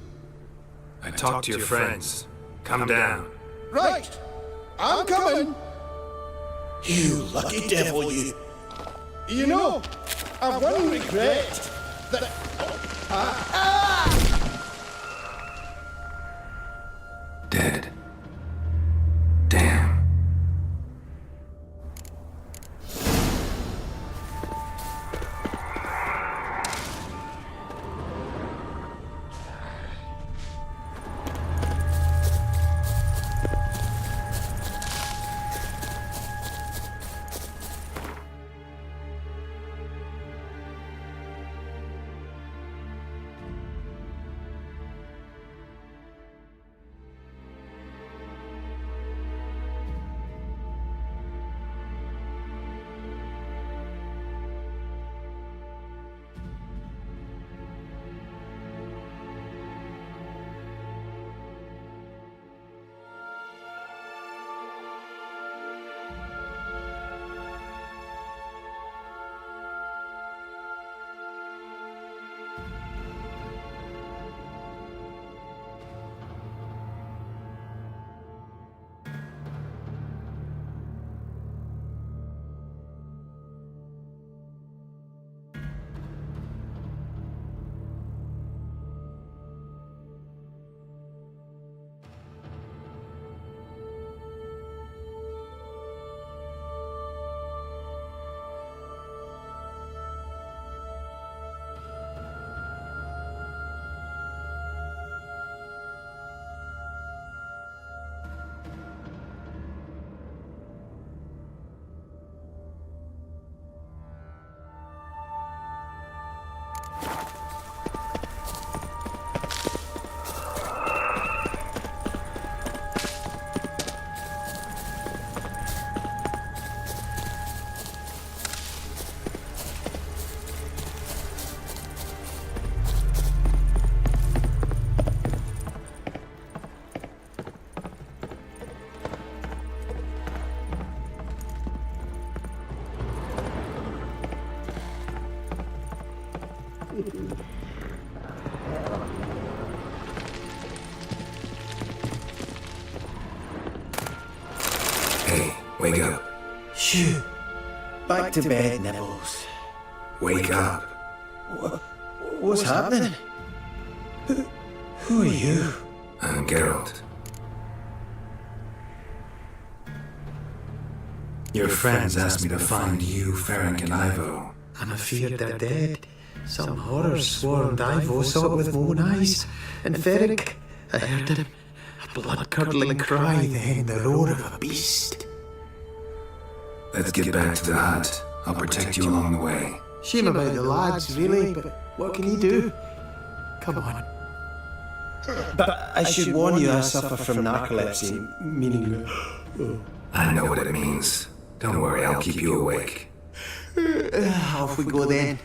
I talked to your friends. Come down. Right. I'm coming. You lucky devil, you. You know, I've one regret that... Dead. Damn. Hey, wake up. Shoo. Back to bed, Nibbles. Wake up. What's happening? Who are you? I'm Geralt. Your friends asked me to find you, Ferenc and Ivo. I'm afeard they're dead. Some horror swarmed Ivo, saw it with my own eyes. And Ferenc, I heard him. A blood-curdling cry, then the roar of a beast. Let's get back to the hut. I'll protect you along the way. Shame about the lads, really, but what can you do? Come on. But I should warn you, I suffer from narcolepsy, meaning... I know what it means. Don't worry, I'll keep you awake. Off we go then.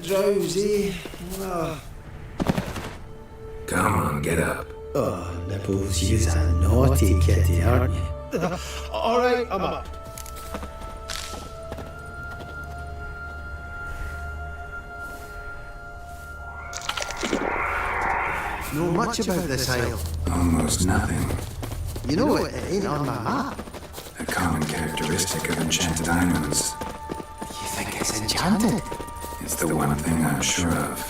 Drowsy. Oh. Come on, get up. Oh, Nibbles, you's a naughty kitty, aren't you? Alright, I'm up. Know much about this isle? Almost nothing. You know, it ain't on my map. A common characteristic of enchanted islands. You think it's enchanted? It's the one thing I'm sure of.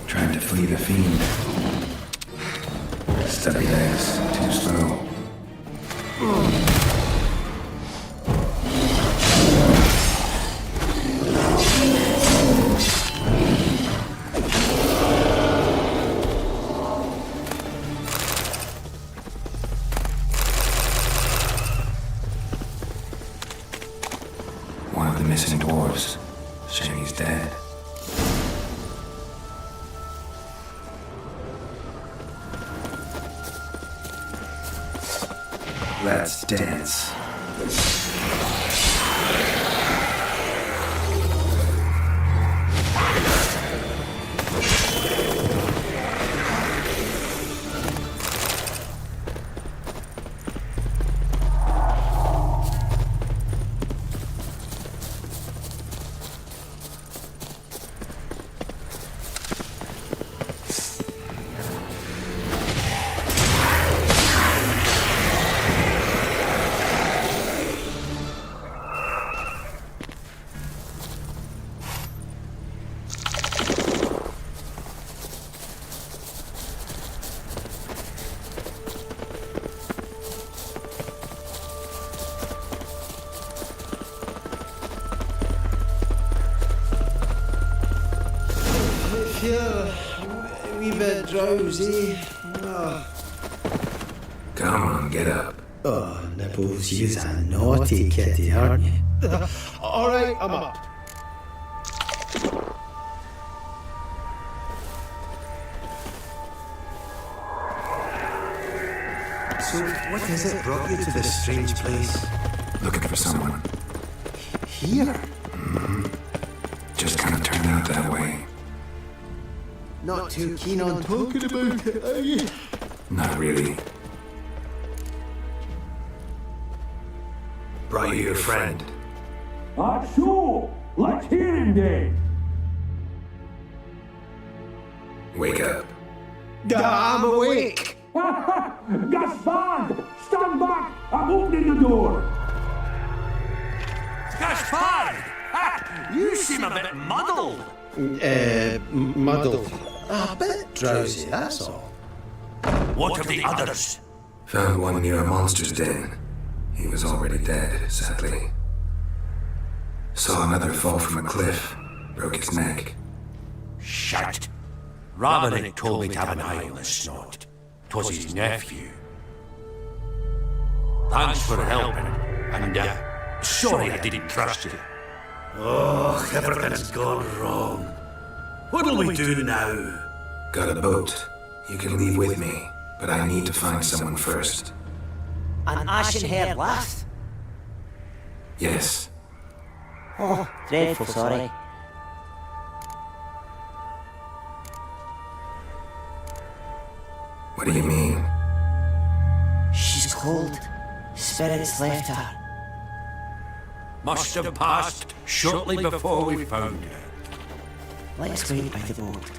Trying to flee the fiend. Stubby legs, too slow. One of the missing dwarves. Shame he's dead. Let's dance. Drowsy. Oh. Come on, get up. Oh, Nibbles, you's a naughty kitty, aren't you? Alright, I'm up. So, what is it brought you to this strange place? Looking for someone. Here? Just kind of turned out that way. Not too keen on talking about it, are you? Not really. Brought you your friend. So, let's hear him then. Wake up. I'm awake. Gaspard! Stand back! I'm opening the door! Gaspard! You seem a bit muddled. Muddled. A bit drowsy, that's all. What of the others? Found one near a monster's den. He was already dead, sadly. Saw another fall from a cliff. Broke his neck. Shite. Robinick told me to have an eye on the snot. 'Twas his nephew. Thanks for helping, and sorry I didn't trust you. Oh, everything's gone wrong. What'll we do now? Got a boat. You can leave with me, but I need to find someone first. An ashen-haired lass? Yes. Oh, dreadful sorry. What do you mean? She's cold. Spirits left her. Must have passed shortly before we found her. Let's wait by the boat.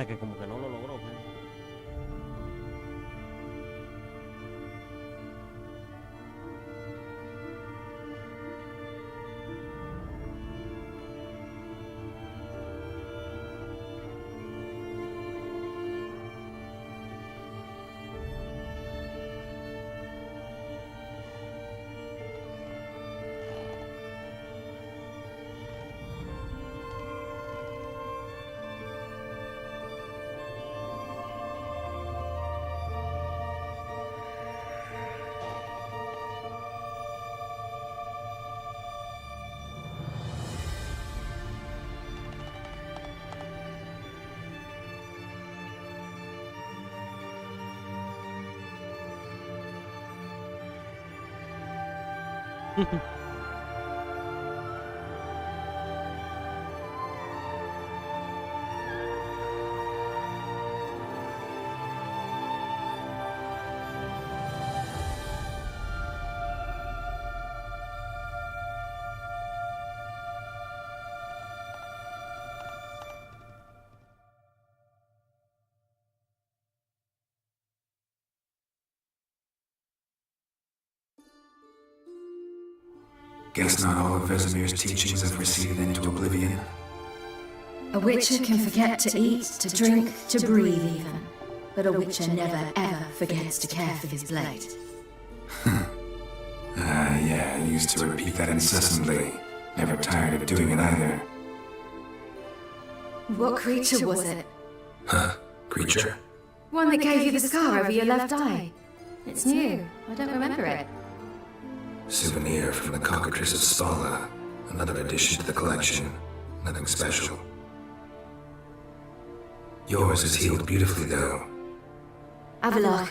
Que como que no lo logró. Guess not all of Vesemir's teachings have receded into oblivion. A witcher can forget to eat, to drink, to breathe even. But a witcher never ever forgets to care for his blade. Yeah, used to repeat that incessantly, never tired of doing it either. What creature was it? Huh? Creature? One that gave you the scar over your left eye. It's new. I don't remember it. Souvenir from the cockatrice of Spala. Another addition to the collection. Nothing special. Yours is healed beautifully, though. Avalok.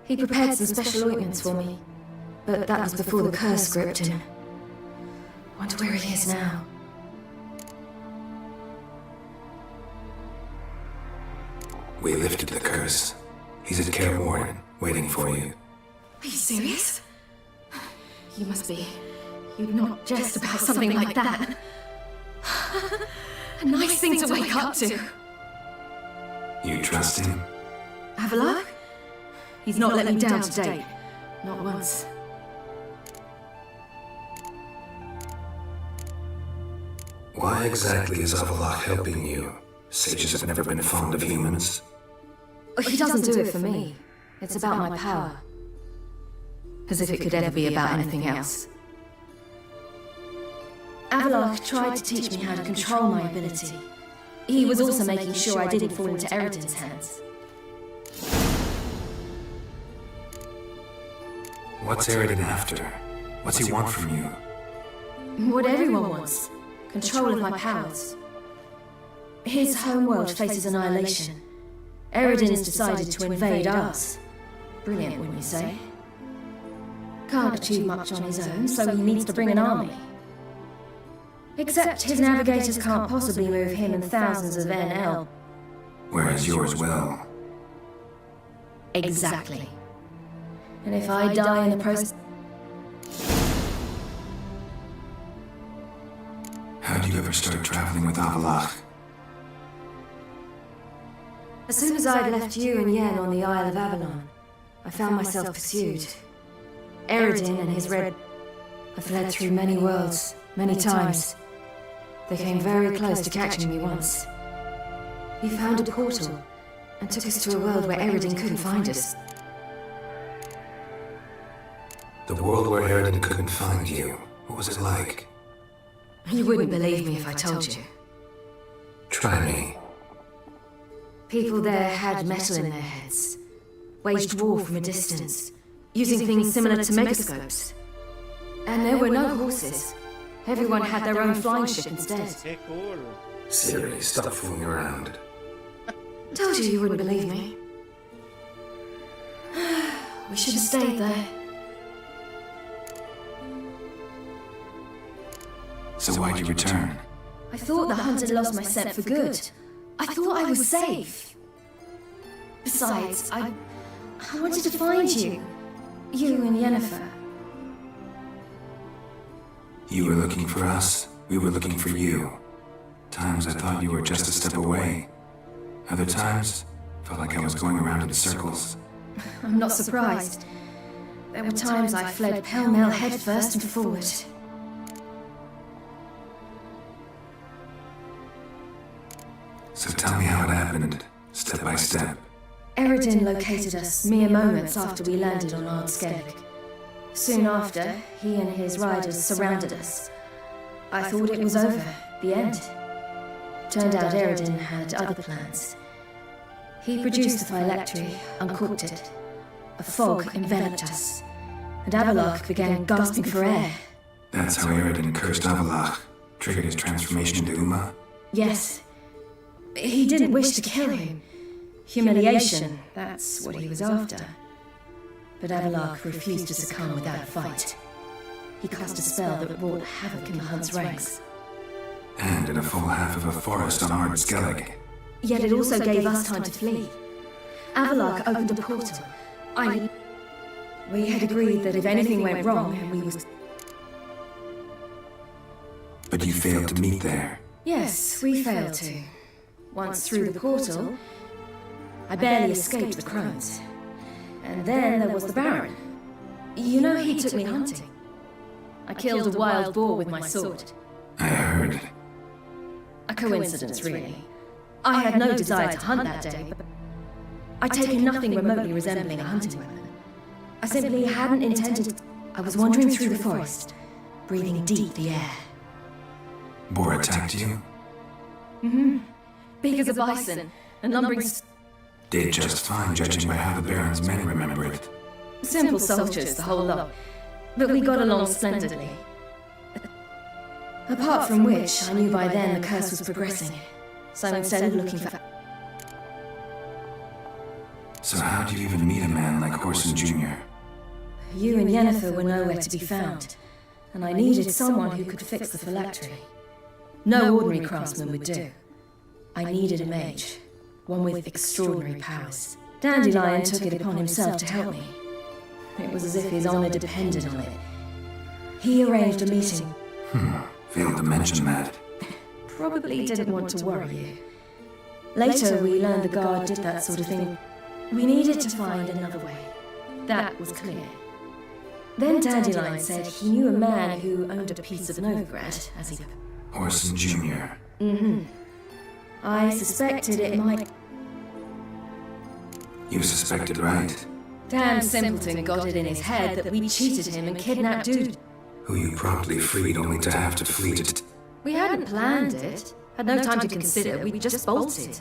He prepared some special ointments for me. But that was before the curse gripped him. Wonder where he is now. We lifted the curse. He's at Carewarren, waiting for you. Are you serious? You must be. You'd not jest about something like that. A nice thing to wake up to. You trust him? Avalok? He's not let me down to date. Not once. Why exactly is Avalok helping you? Sages have never been fond of humans. He doesn't do it for me. It's about my power. As if it could ever be about anything else. Avalok tried to teach me how to control my ability. He was also making sure I didn't fall into Eridan's hands. What's Eridan after? What's he want from you? What everyone wants. Control of my powers. His homeworld faces annihilation. Eridan's decided to invade ours. Brilliant, wouldn't you say? Can't achieve much on his own, so he needs to bring an army. Except his navigators can't possibly move him and thousands of NL. Whereas yours will. Exactly. And if I die in the process... How'd you ever start traveling with Avalok? As soon as I'd left you and Yen on the Isle of Avalon, I found myself pursued. Eridan and his red... I fled through many worlds, many times. They came very close to catching me once. He found a portal and took us to a world where Eridan couldn't find us. The world where Eridan couldn't find you. What was it like? You wouldn't believe me if I told you. Try me. People there had metal in their heads, waged war from a distance, using things similar to megascopes. And there were no horses. Everyone had their own flying ship instead. Siri, stop fooling around. Told you wouldn't believe me. We should have stayed there. So why'd you return? I thought the hunt had lost my scent for good. I thought I was safe. Besides, I wanted to find you. You and Yennefer. You were looking for us, we were looking for you. Times I thought you were just a step away. Other times, felt like I was going around in circles. I'm not surprised. There were times I fled pell-mell headfirst and forward. So tell me how it happened, step by step. Eridan located us mere moments after we landed on Ardskellig. Soon after, he and his riders surrounded us. I thought it was over, the end. Turned out Eridan had other plans. He produced the phylactery, uncorked it. A fog enveloped us, and Avalok began gasping for air. That's how Eridan cursed Avalok, triggered his transformation into Uma? Yes. He didn't wish to kill him. Humiliation, that's what he was after. But Avalok refused to succumb without a fight. He cast a spell that wrought havoc in the Hunt's ranks. And in a full half of a forest on Ardskellig. Yet it also gave us time to flee. Avalok opened a portal. We had agreed that if anything went wrong and we was... But you failed to meet there. Yes, we failed to. Once through the portal, I barely escaped the crones. And then there was the Baron. You know, he took me hunting. I killed a wild boar with my sword. I heard. A coincidence, really. I had no desire to hunt that day, but I'd taken nothing remotely resembling a hunting weapon. I simply hadn't intended... I was wandering through the forest, breathing deep the air. Boar attacked you? Mm-hmm. Big as a bison, and lumbering... Did just fine, judging by how the Baron's men remember it. Simple soldiers, the whole lot. But we got along splendidly. Apart from which, I knew by then the curse was progressing. So instead of looking for... So how do you even meet a man like Orson Jr.? You and Yennefer were nowhere to be found, and I needed someone who could fix the phylactery. No ordinary craftsman would do. I needed a mage, one with extraordinary powers. Dandelion took it upon himself to help me. It was as if his honor depended on it. He arranged a meeting. Failed to mention that. Probably didn't want to worry you. Later, we learned the guard did that sort of thing. We needed to find another way. That was clear. Then Dandelion said he knew a man who owned a piece of Novigrad, as he... Orson Jr. Mm-hmm. I suspected it might... You suspected right. Damn simpleton got it in his head that we cheated him and kidnapped Dude. Who you promptly freed only to have to flee to... We hadn't planned it. Had no time to consider. We just bolted.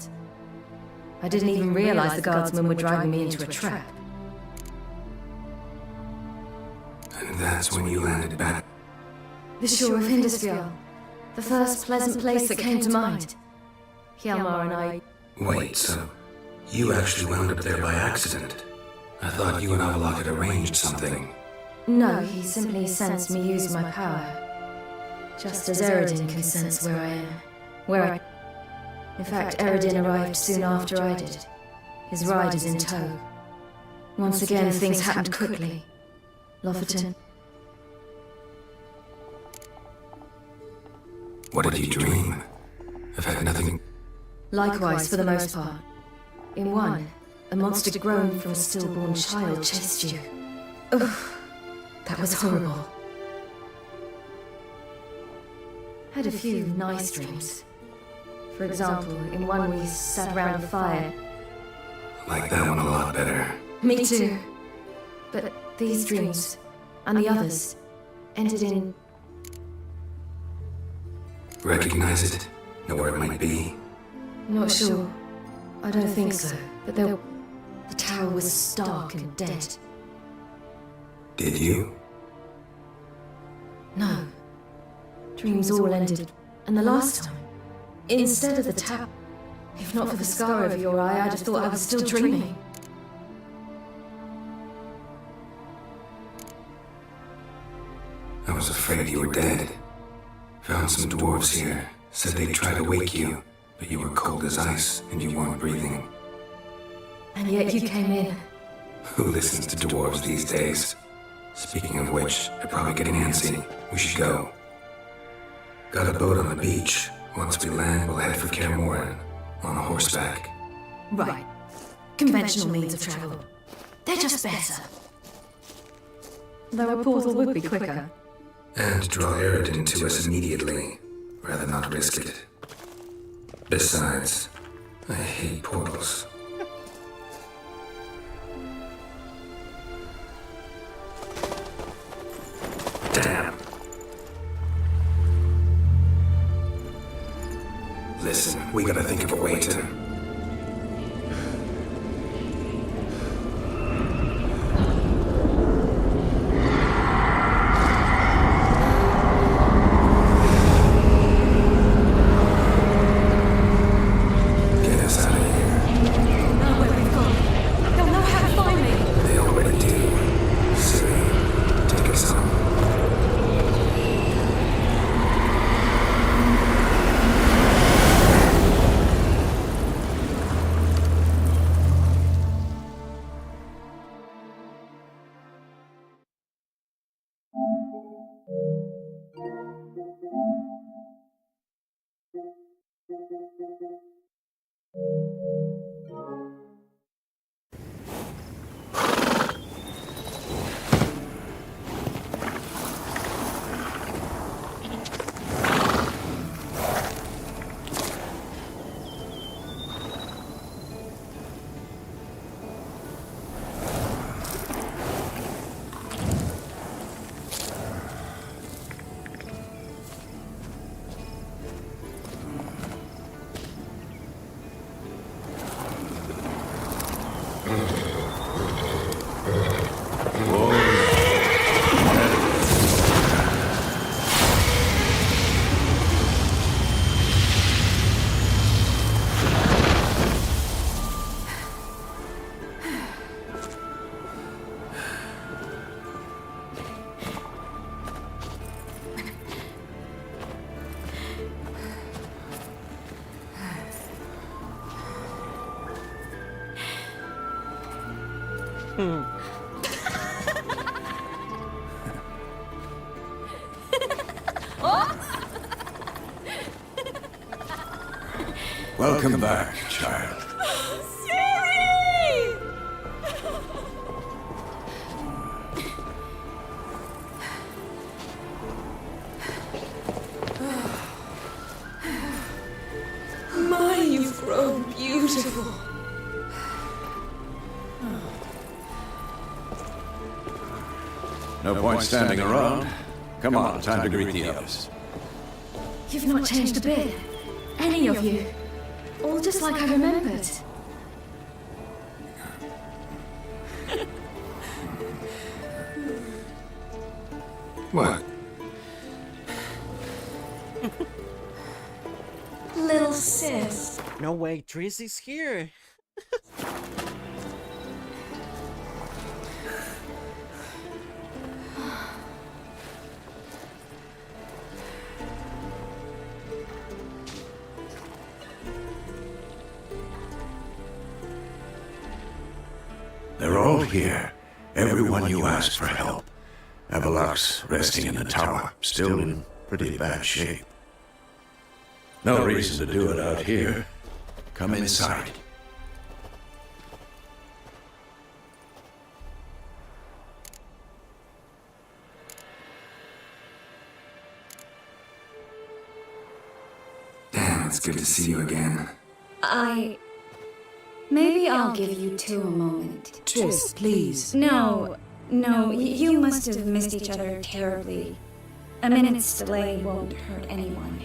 I didn't even realize the guardsmen were driving me into a trap. And that's when you landed back. The shore of Hindusfjall. The first pleasant place that came to mind. Hjalmar and I... Wait, so you actually wound up there by accident? I thought you and Avalok had arranged something. No, he simply sensed me use my power. Just as Eredin can sense where I am. In fact, Eredin arrived soon after I did. His riders in tow. Once again, things happened quickly. Lofferton. What did you dream? I've had nothing... Likewise, for the most part. In one, a monster grown from a stillborn child chased you. Ugh, that was horrible. Had a few nice dreams. For example, in one we sat around a fire. Like that one a lot better. Me too. But these dreams, and the others, ended in... Recognize it? Know where it might be? Not sure. I don't think so. But the tower was stark and dead. Did you? No. Dreams all ended. And the last time, instead of the tower, if not for the scar over your eye, I'd have thought I was still dreaming. I was afraid you were dead. Found some dwarves here. Said they'd try to wake you, but you were cold as ice and you weren't breathing. And yet you came in. Who listens to dwarves these days? Speaking of which, they're probably getting antsy. We should go. Got a boat on the beach. Once we land, we'll head for Kaer Morhen, on horseback. Right. Conventional means of travel. They're just better. Though a portal would be quicker. And draw Eredin to us immediately. Rather not risk it. Besides, I hate portals. Damn. Listen, we gotta think of a way to... Welcome back, child. Siri! My, you've grown beautiful. No point standing around. Come on, time to greet the others. You've not changed a bit. Any of you. All just like I remembered. What? Little sis. No way, Tracy's here. They're all here. Everyone you asked for help. Avalok's resting in the tower, still in pretty bad shape. No reason to do it out here. Come inside. Damn, it's good to see you again. Maybe I'll give you two a moment. Tris, please. No, you must have missed each other terribly. A minute's delay won't hurt anyone.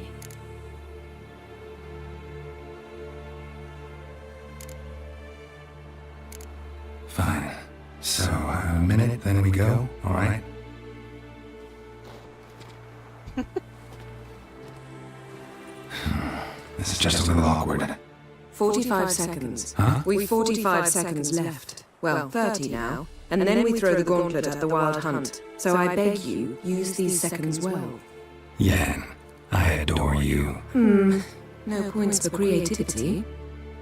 Fine. So, a minute, then we go, alright? This is just a little awkward. 45 seconds. Huh? We've 45 seconds left. Well, 30 now. And then we throw the gauntlet at the wild hunt. So I beg you, use these seconds well. Yan, I adore you. No points for creativity,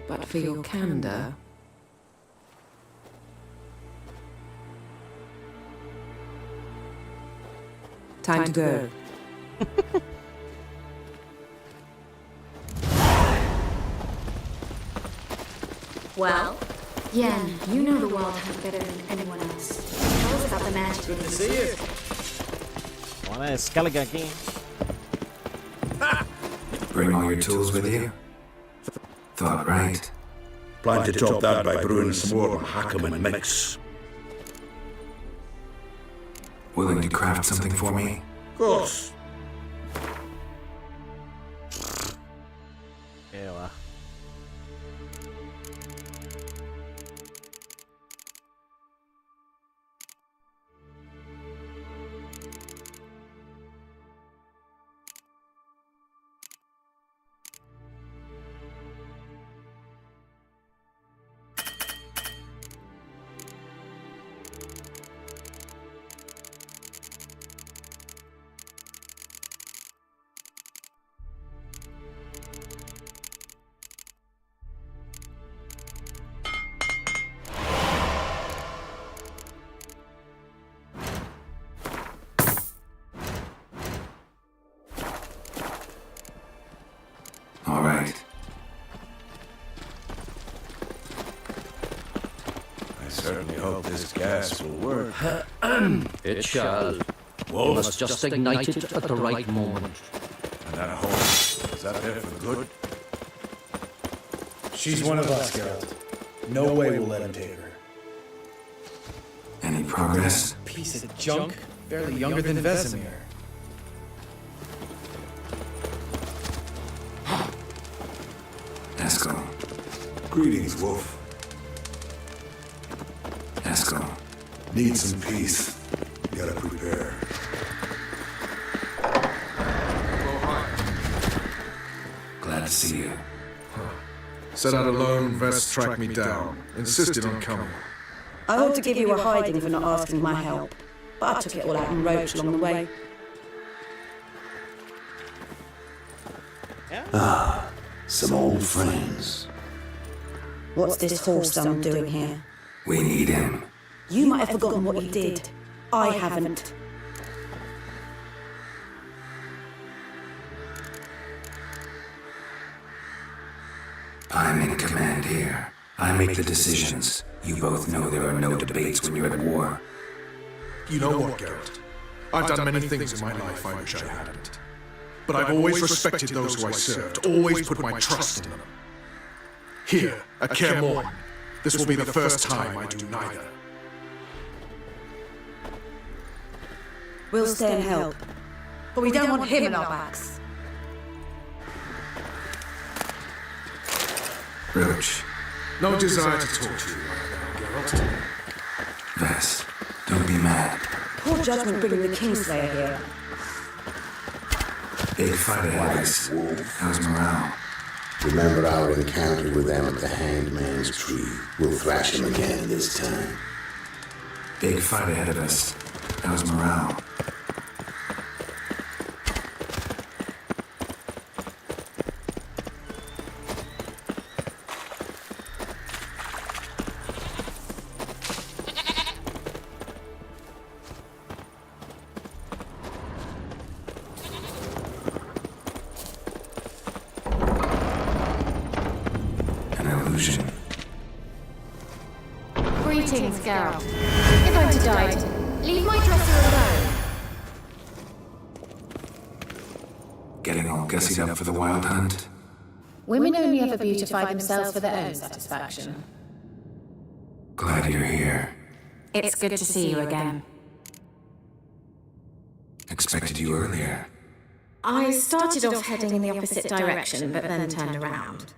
but for your candor. Time to go. Well? Yan, you know the wild hunt better than anyone else. Tell us about the magic. Good to see you. Wanna escalaga aquí. Bring all your tools with you? Thought right. Plan to top that by brewing some more hack 'em and mix. Willing to craft something for me? Of course. ¿Qué va? All right. I certainly hope this gas will work. It shall. You must just ignite it at the right moment. And that horse, is that there for good? She's one of us, Geralt. No way we'll let him take her. Any progress? Piece of junk, barely younger than Vesemir. Eskel. Greetings, Wolf. Eskel. Need some peace. Gotta prepare. Glad to see you. Set out alone, Vest tracked me down. Insisted on coming. I ought to give you a hiding for not asking my help, but I took it all out in roach along the way. Ah, some old friends. What's this horse I'm doing here? We need him. You might have forgotten what you did. I haven't. I'm in command here. I make the decisions. You both know there are no debates when you're at war. You know what, Geralt? I've done many things in my life I wish I hadn't. But I've always respected those who I served, always put my trust in them. Here, at Kaer Morhen, this will be the first time I do neither. We'll stay and help. But we don't want him in our backs. Roach. No desire to talk to you right now, Geralt. Vess, don't be mad. Poor judgment bringing the Kingslayer here. Big fight ahead of us. How's morale? Remember our encounter with them at the Hanged Man's Tree. We'll thrash him again this time. Big fight ahead of us. How's morale? Greetings, Geralt. You're going to die. Leave my dresser alone. Getting all gussied up for the wild hunt? Women only ever beautify themselves for their own satisfaction. Glad you're here. It's good to see you again. Expected you earlier. I started off heading in the opposite direction, but then turned around.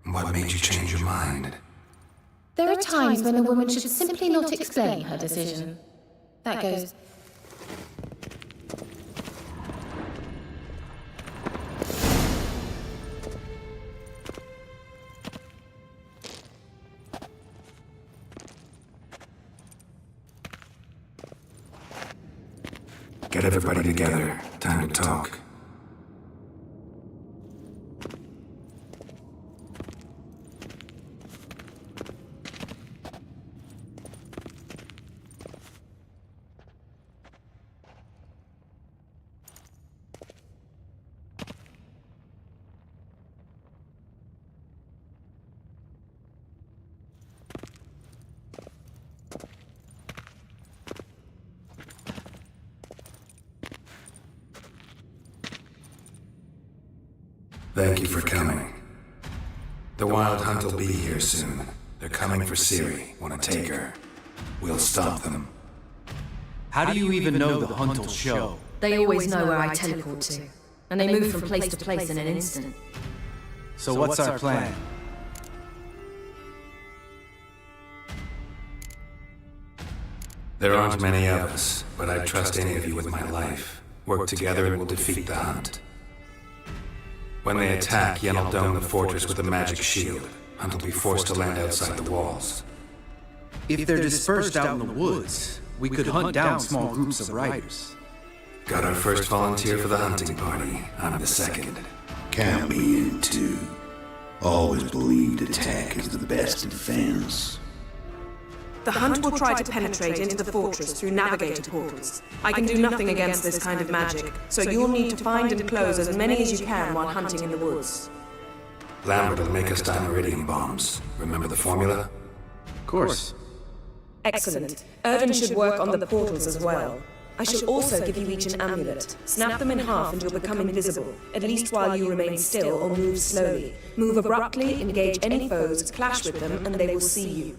What made you change your mind? There are times when a woman should simply not explain her decision. That goes... Get everybody together. Time to talk. Thank you for coming. The Wild Hunt will be here soon. They're coming for Ciri. Want to take her? We'll stop them. How do you even know the hunt will show? They always know where I teleport to, and they move from place to place in an instant. So what's our plan? There aren't many of us, but I'd trust any of you with my life. Work together and we'll defeat the hunt. When they attack, Yen will dome the fortress with a magic shield. Hunt will be forced to land outside the walls. If they're dispersed out in the woods, we could hunt down small groups of riders. Got our first volunteer for the hunting party. I'm the second. Count me in too. Always believed attack is the best defense. The hunt will try to penetrate into the fortress through navigator portals. I can do nothing against this kind of magic, so you'll need to find and close as many as you can while hunting in the woods. Lambert will make us dimeridium bombs. Remember the formula? Of course. Excellent. Erden should work on the portals as well. I shall also give you each an amulet. Snap them in half and you'll become invisible, at least while you remain still or move slowly. Move abruptly, engage any foes, clash with them, and they will see you.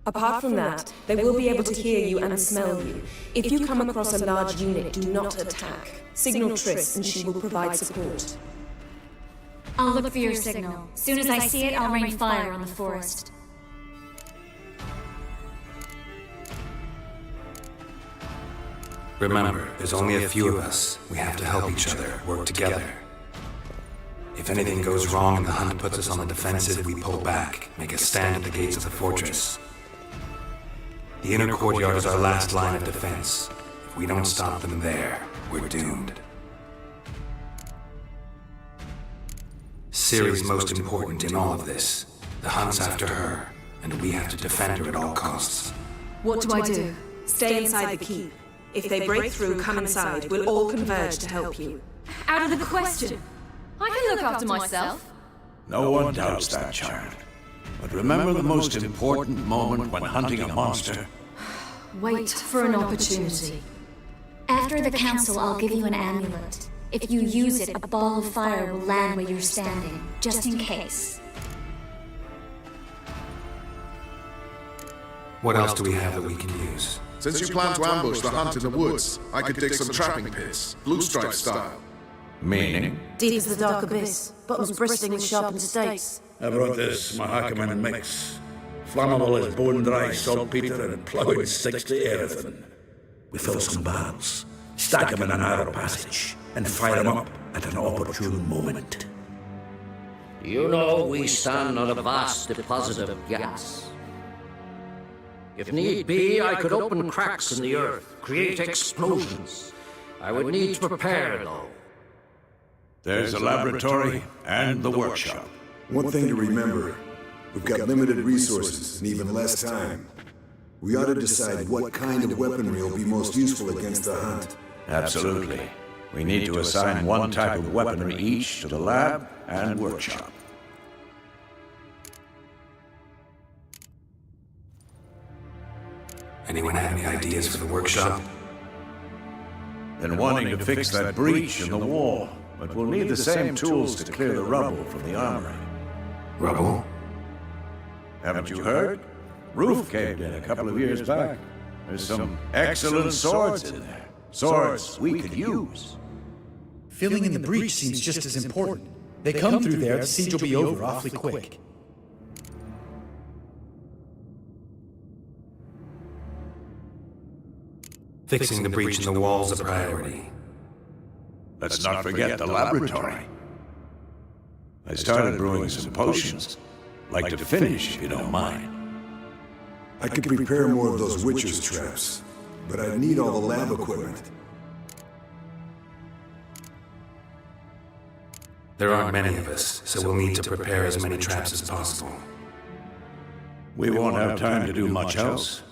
Apart from that, they will be able to hear you and smell you. If you come across a large unit, do not attack. Signal Triss and she will provide support. I'll look for your signal. Soon as I see it, I'll rain fire on the forest. Remember, there's only a few of us. We have to help each other, work together. If anything goes wrong and the hunt puts us on the defensive, we pull back, make a stand at the gates of the fortress. The inner courtyard is our last line of defense. If we don't stop them there, we're doomed. Ciri's most important in all of this. The hunt's after her, and we have to defend her at all costs. What do I do? Stay inside the keep. If they break through, come inside. We'll all converge to help you. Out of the question. I can look after myself. No one doubts that, child. But remember the most important moment when hunting a monster. Wait for an opportunity. After the council, I'll give you an amulet. If you use it, a ball of fire will land where you're standing, just in case. What else do we have that we can use? Since you plan to ambush the hunt in the woods, I could dig some trapping pits, blue stripe style. Meaning? Deep as the dark abyss, bottoms bristling with sharpened stakes. I brought this Mahakaman mix. Flammable as bone-dry saltpeter and plowing sticks to everything. We fill some barrels, stack them in a narrow passage, and fire them up at an opportune moment. You know we stand on a vast deposit of gas. If need be, I could open cracks in the earth, create explosions. I would need to prepare, though. There's the laboratory and the workshop. One thing to remember, we've got limited resources and even less time. We ought to decide what kind of weaponry will be most useful against the hunt. Absolutely. We need to assign one type of weaponry each to the lab and workshop. Anyone have any ideas for the workshop? Been wanting to fix that breach in the wall, but we'll need the same tools to clear the rubble from the armory. Rubble? Haven't you heard? Roof caved in a couple of years back. There's some excellent swords in there. Swords we could use. Filling in the breach seems just as important. They come through there, the siege will be over awfully quick. Fixing the breach in the wall's a priority. Let's not forget the laboratory. I started brewing some potions. Like to finish, if you don't mind. I could prepare more of those witcher's traps, but I'd need all the lab equipment. There aren't many of us, so we'll need to prepare as many traps as possible. We won't have time to do much else.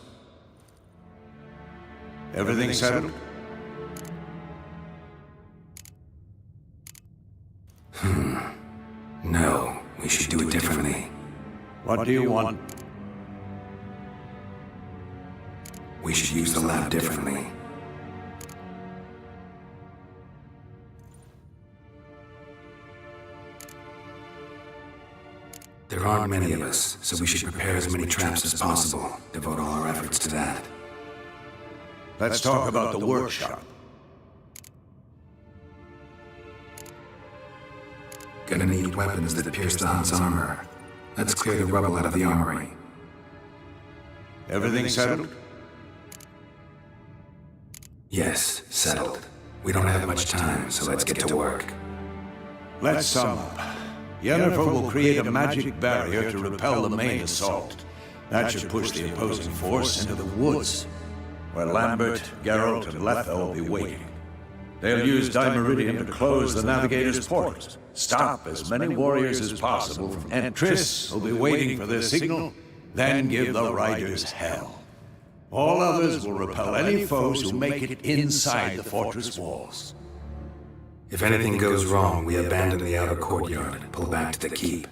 Everything settled? No, we should do it differently. What do you want? We should use the lab differently. There aren't many of us, so we should prepare as many traps as possible. Devote all our efforts to that. Let's talk about the workshop. Gonna need weapons that pierce the hunt's armor. Let's clear the rubble out of the armory. Everything settled? Yes, settled. We don't have much time, so let's get to work. Let's sum up. Yennefer will create a magic barrier to repel the main assault. That should push the opposing force into the woods, where Lambert, Geralt, and Letha will be waiting. They'll use Dimeridium to close the Navigator's port, stop as many warriors as possible from entering. Triss will be waiting for their signal, then give the riders hell. All others will repel any foes who make it inside the fortress walls. If anything goes wrong, we abandon the outer courtyard and pull back to the keep.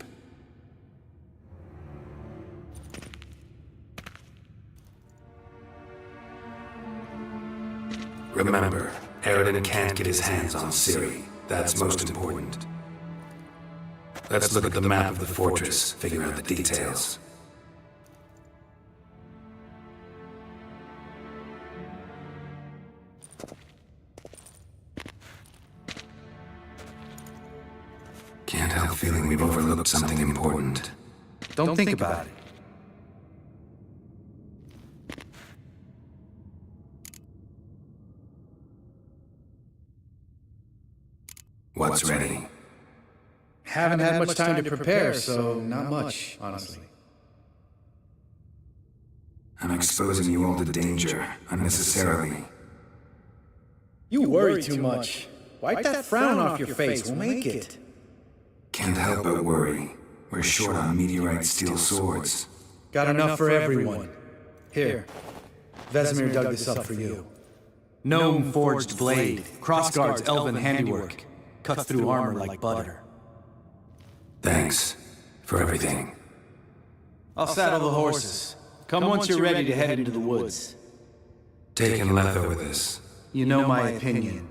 Remember, Aridin can't get his hands on Ciri. That's most important. Let's look at the map of the fortress, figure out the details. Can't help feeling we've overlooked something important. Don't think about it. What's ready? Haven't had much time to prepare, so not much, honestly. I'm exposing you all to danger, unnecessarily. You worry too much. Wipe that frown off your face, we'll make it. Can't help but worry. We're short on meteorite steel swords. Got enough for everyone. Here, Vesemir dug this up for you. Gnome forged blade, crossguard's elven handiwork. Cuts through armor like butter. Thanks for everything. I'll saddle the horses. Come once you're ready to head into the woods. Taking Letho with us. You know my opinion.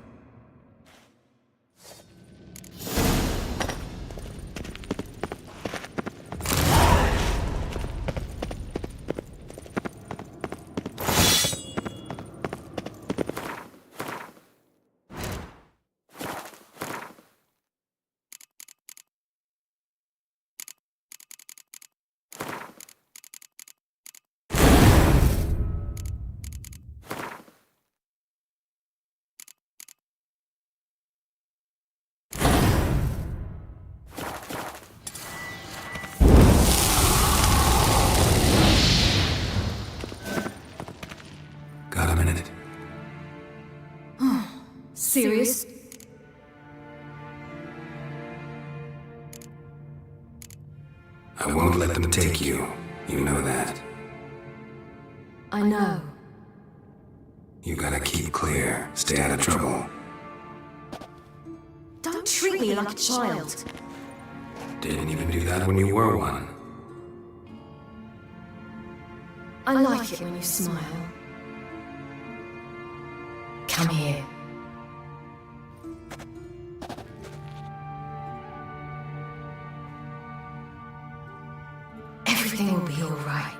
Got a minute? Serious? I won't let them take you. You know that. I know. You gotta keep clear. Stay out of trouble. Don't treat me like a child. Didn't even do that when you were one. I like it when you smile. Come here. Everything will be all right.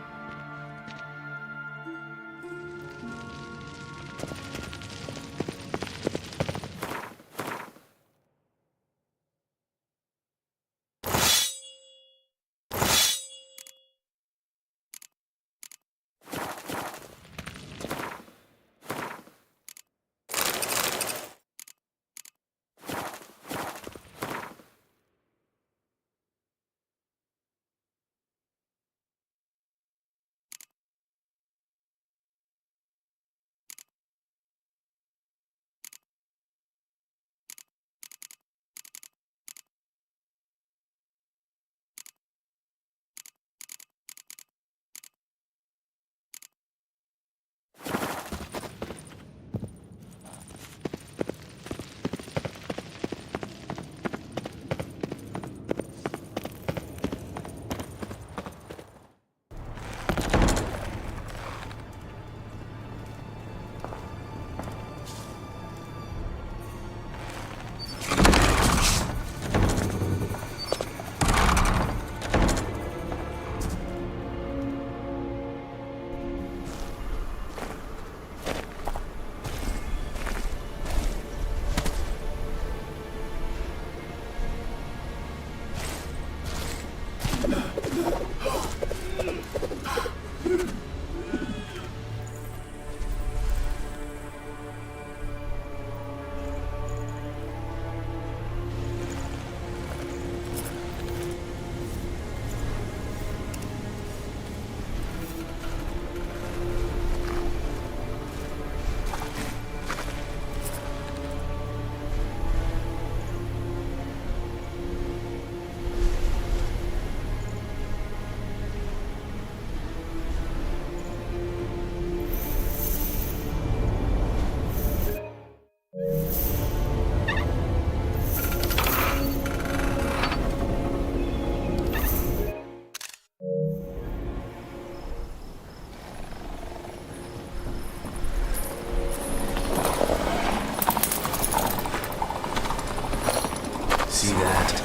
See that?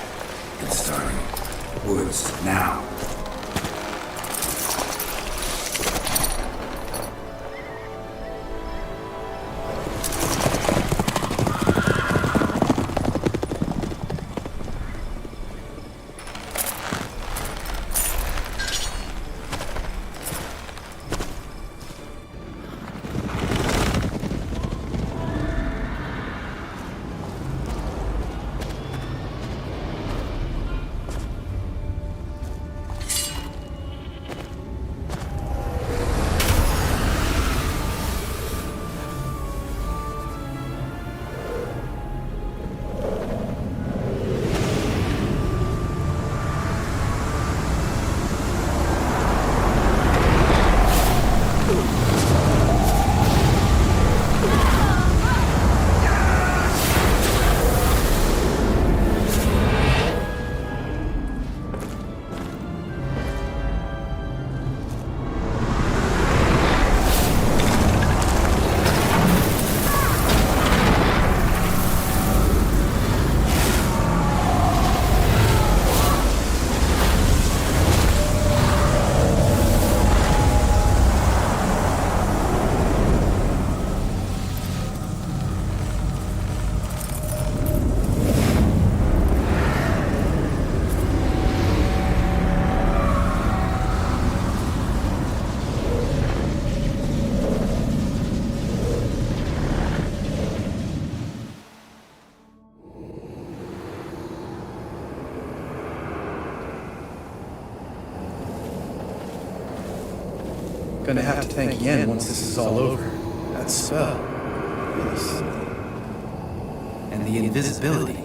It's starting. Woods, now. gonna have to thank Yen once this is all over. That spell. Yes. And the invisibility.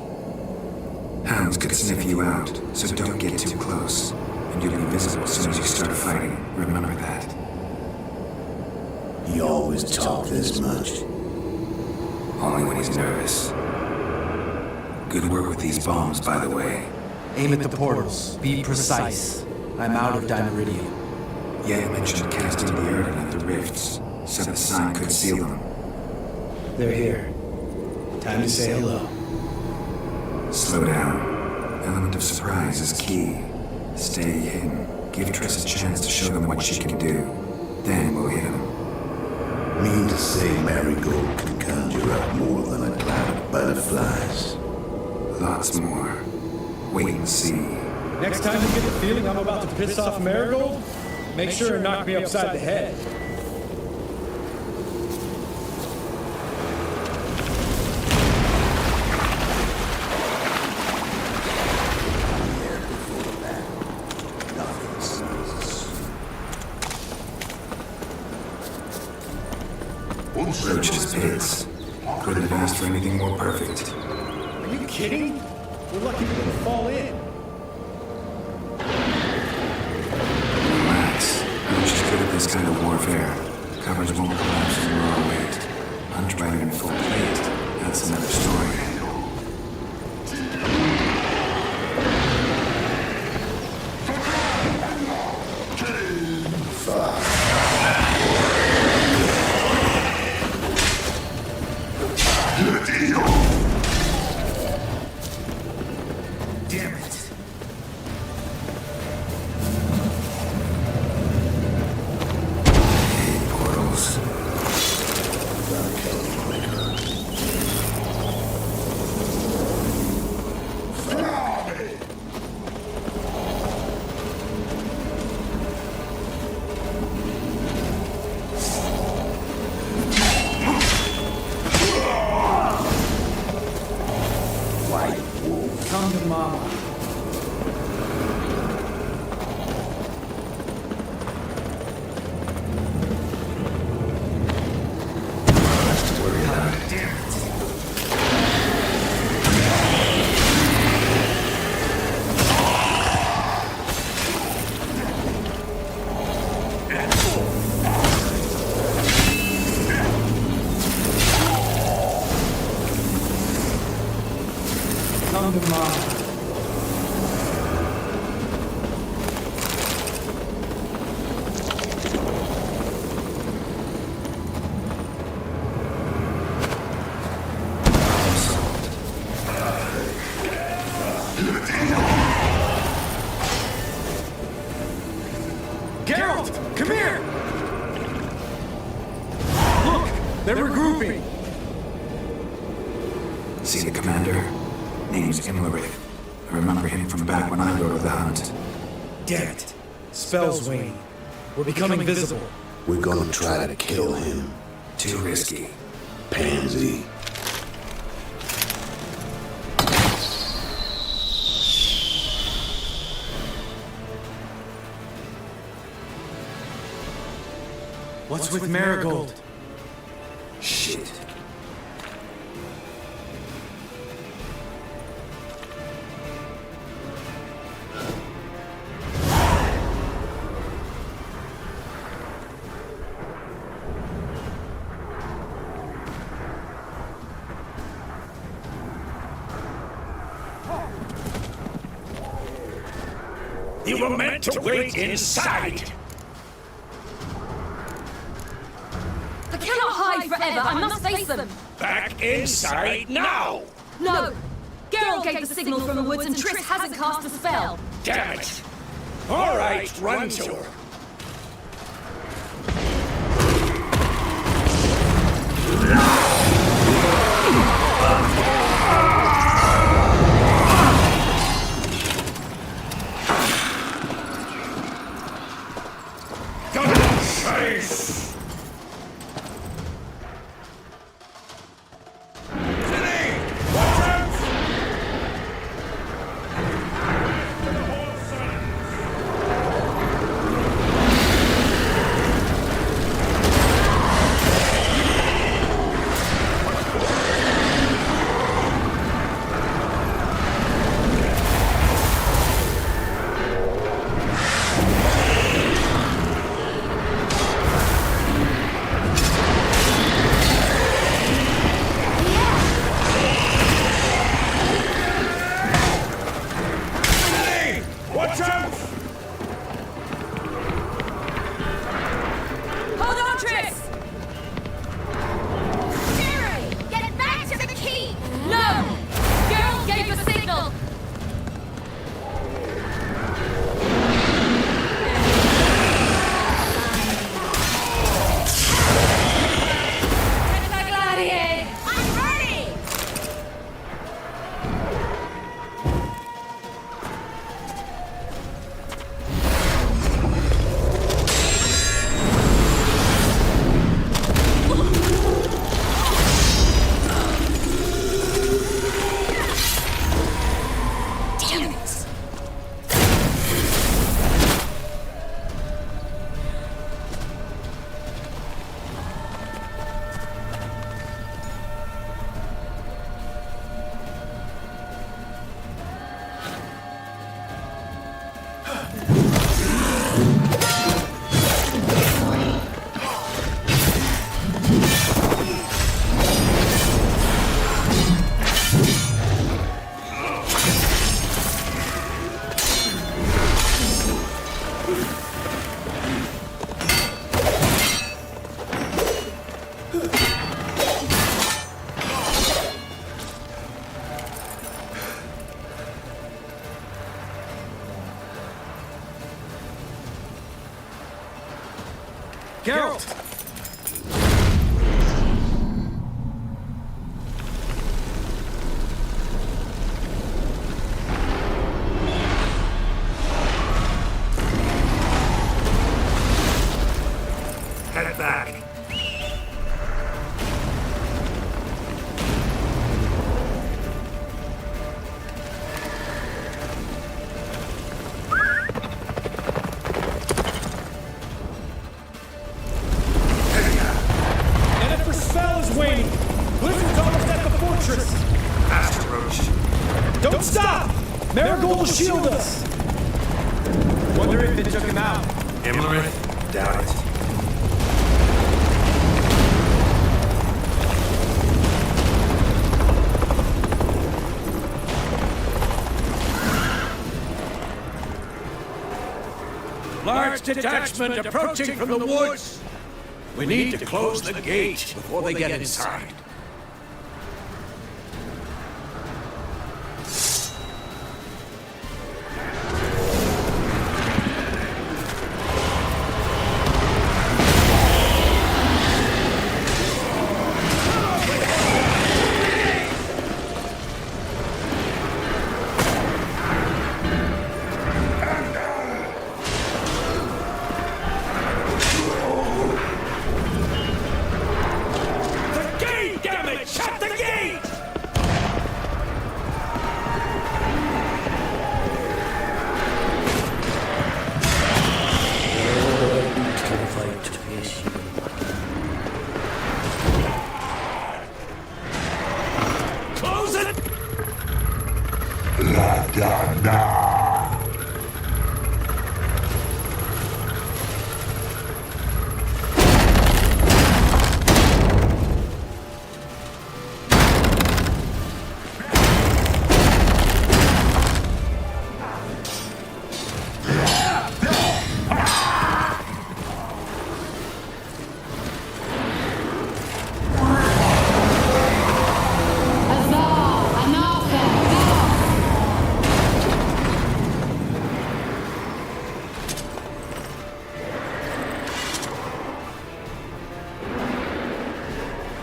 Hounds could sniff you out, so don't get too close. And you'll be visible as soon as you start fighting. Remember that. He always talk this much. Only when he's nervous. Good work with these bombs, by the way. Aim at the portals. Be precise. I'm out of Dimeridium. Yang mentioned casting the Erden at the rifts. Said the sign could seal them. They're here. Time to say hello. Slow down. Element of surprise is key. Stay hidden. Give Triss a chance to show them what she can do. Then we'll hit them. Mean to say Marigold can conjure up more than a cloud of butterflies? Lots more. Wait and see. Next time you get the feeling I'm about to piss off Marigold, make sure and knock me upside the head. Roach's pits. Couldn't have asked for anything more perfect. Are you kidding? We're lucky we didn't fall in. Relax. Roach is good at this kind of warfare. Covers won't collapse in raw weight. Punch right in full plate. That's another story. Damn it. Portals. Come to Mama. Come to Mama. Geralt, come here! Look, they're regrouping. See the commander? Name's Imlerith. I remember him from back when I rode the hunt. Damn it. Spells waning. We're becoming visible. We're gonna try to kill him. Too risky. Pansy. What's with Marigold? Shit. You were meant to wait inside! I cannot hide forever. I must face them. Back inside now! No! Geralt gave the signal from the woods and Triss hasn't cast a spell. Damn it! All right, run to her. Geralt! Head back. Don't stop! Marigold will shield us! Wonder if it took him out. Imlerith? Doubt it. Large detachment approaching from the woods. We need to close the gate before they get inside.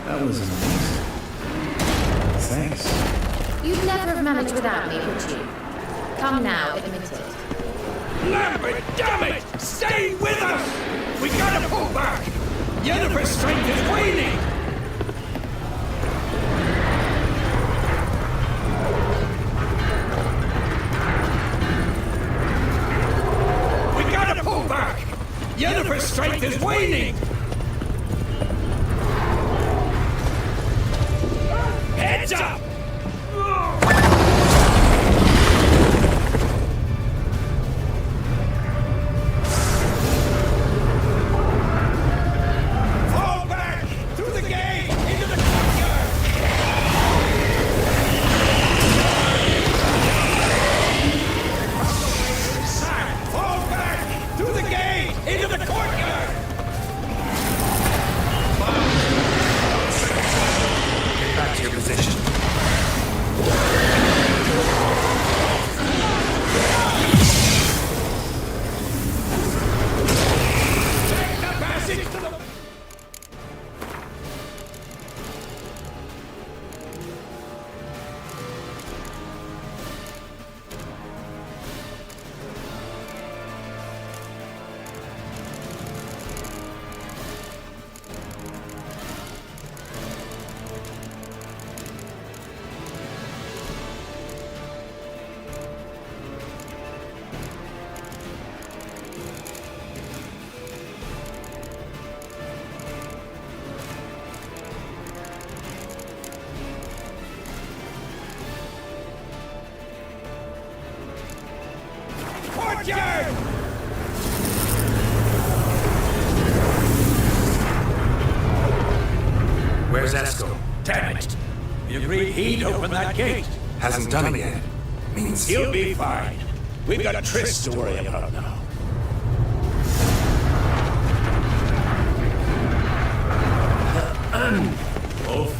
That was amazing. Thanks. You'd never have managed without me, would you? Come now, admit it. Lambert, damn it! Stay with us! We gotta pull back! Yennefer's strength is waning! We gotta pull back! Yennefer's strength is waning! Heads up! Fall back! Through the gate! Into the courtyard! Fall back! Through the gate! Into the courtyard! Get back to your position. Take the passage to the... courtyard! Where's Esco? Damn it! We agreed he'd open that gate. Hasn't done it yet. Means He'll be fine. We've got Triss to worry about now. Wolf.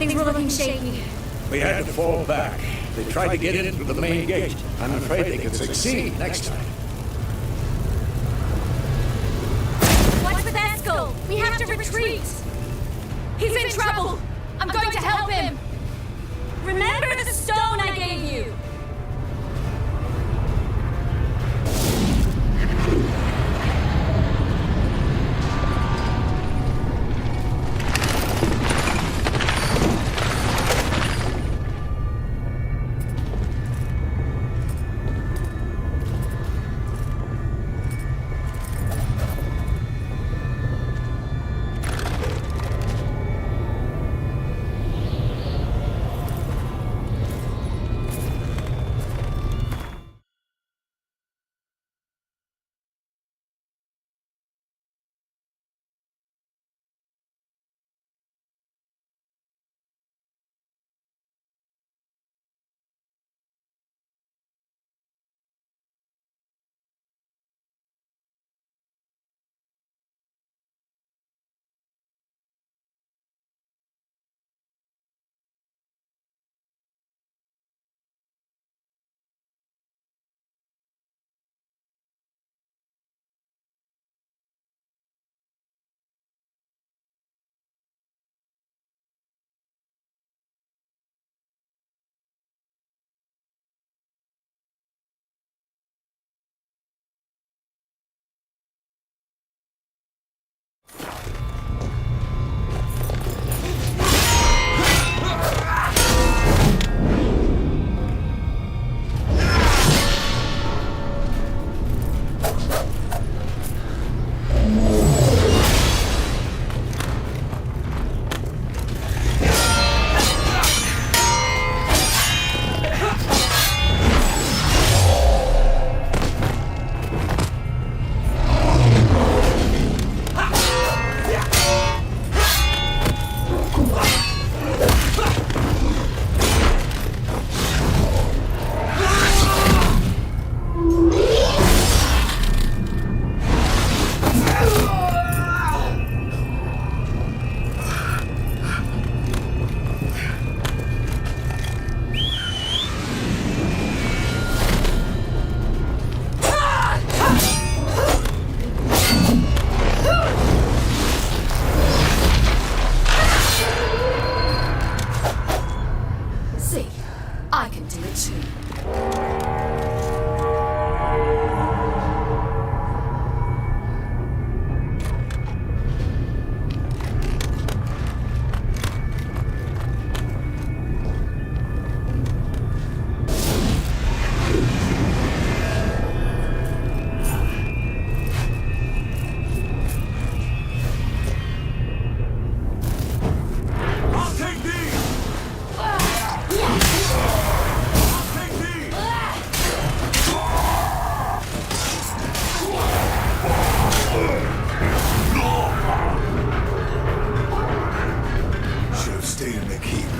Things were looking shaky. We had to fall back. They tried to get in through the main gate. I'm afraid they could succeed next time. What's with Eskel? We have to retreat. He's in trouble. I'm going to help him. Remember the stone I gave you?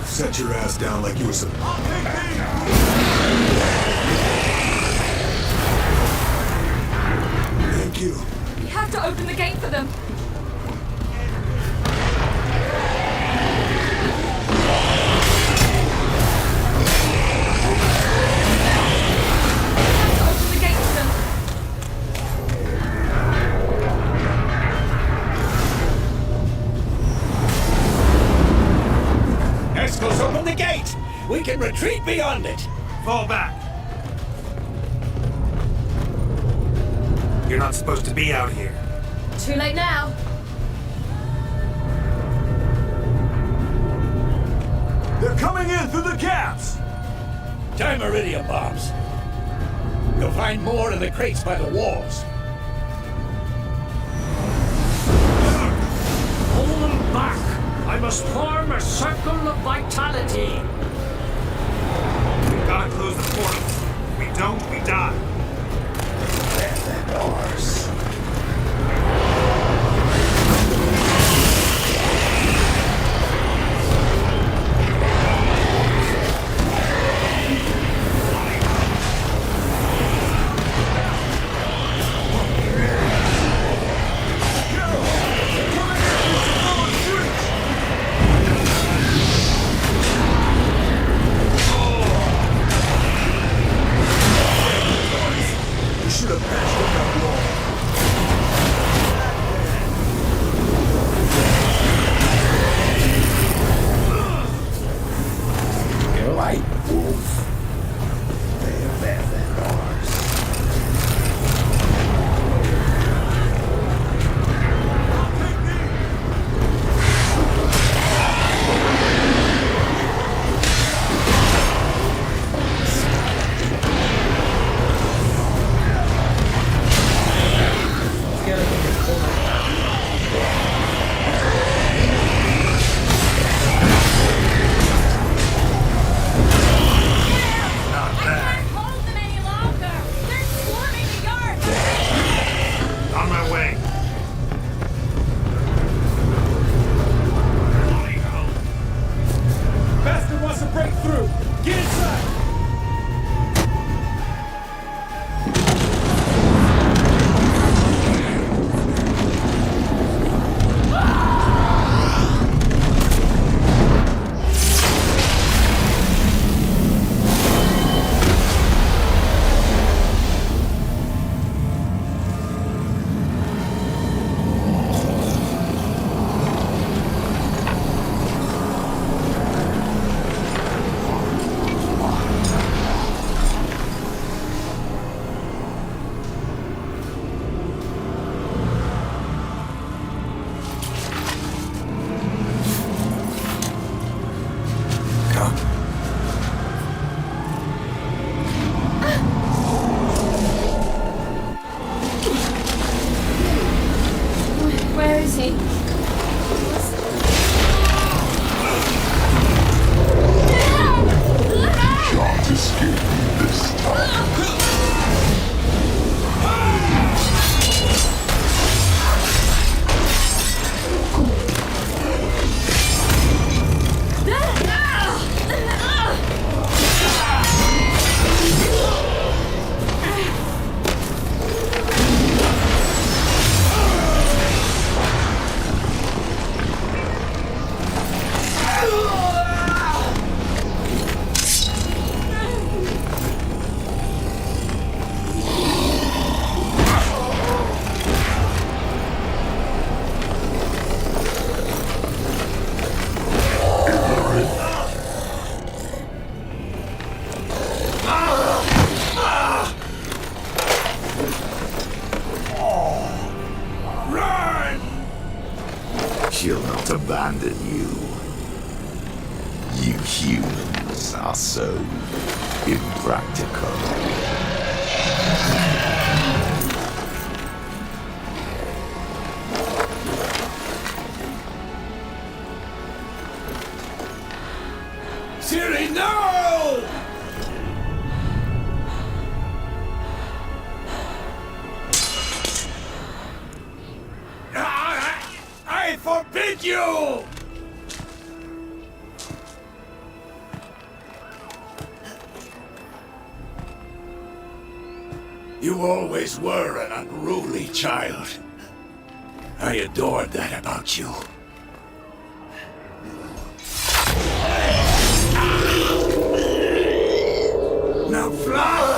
Set your ass down like you were some... Thank you. We have to open the gate for them. Open the gate! We can retreat beyond it! Fall back. You're not supposed to be out here. Too late now. They're coming in through the gaps! Time iridium bombs. You'll find more in the crates by the walls. Hold them back! I must form a circle of vitality. We've got to close the portal. If we don't, we die. Let the doors. White wolf. They're better than ours. She'll not abandon you. You humans are so impractical. Siri, no! I forbid you! You always were an unruly child. I adored that about you. Now fly!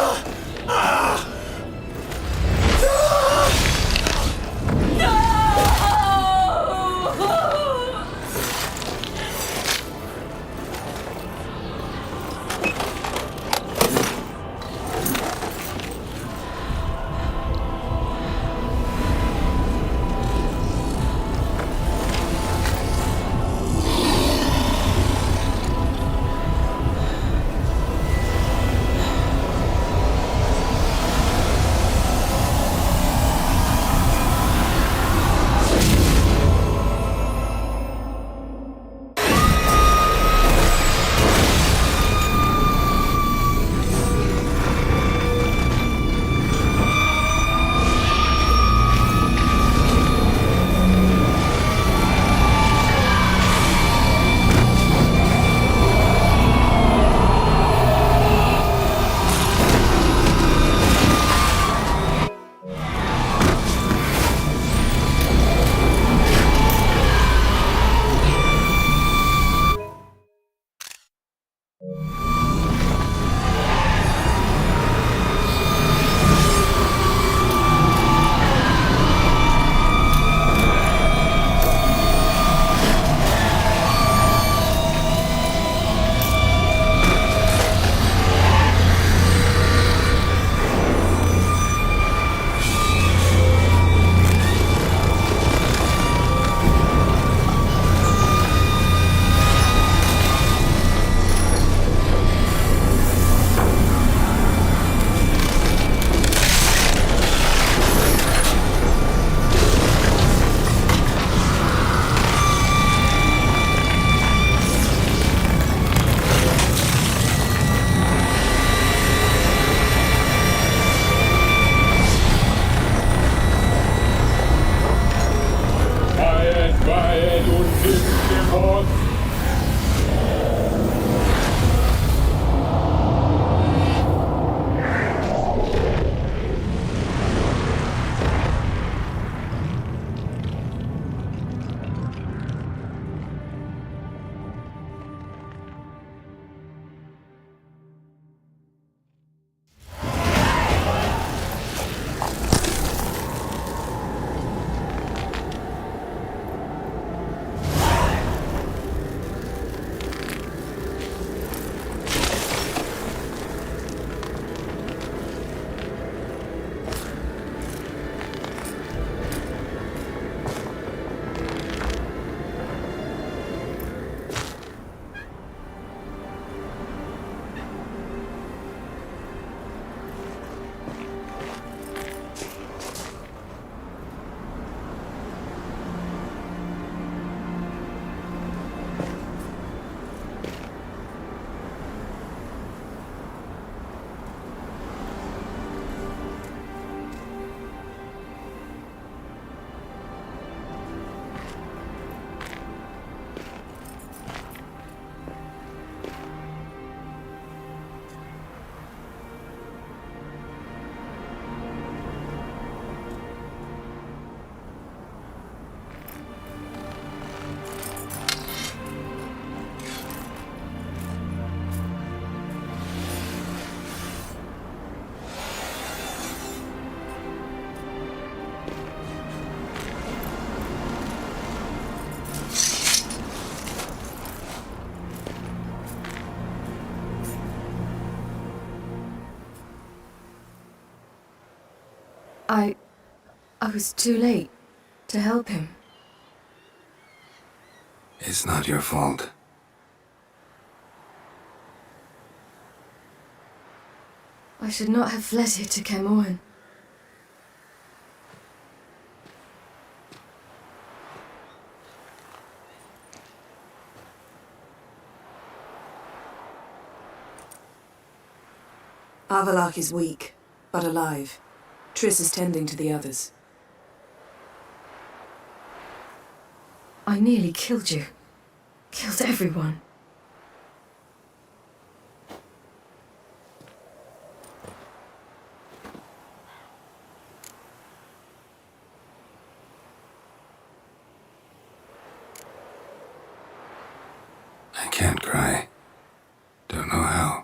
I was too late to help him. It's not your fault. I should not have fled here to Camoin. Avalak is weak, but alive. Triss is tending to the others. I nearly killed you. Killed everyone. I can't cry. Don't know how.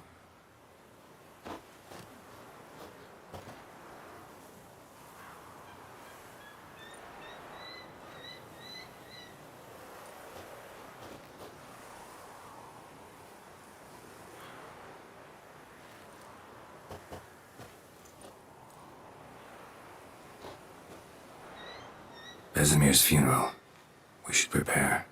Vesemir's funeral. We should prepare.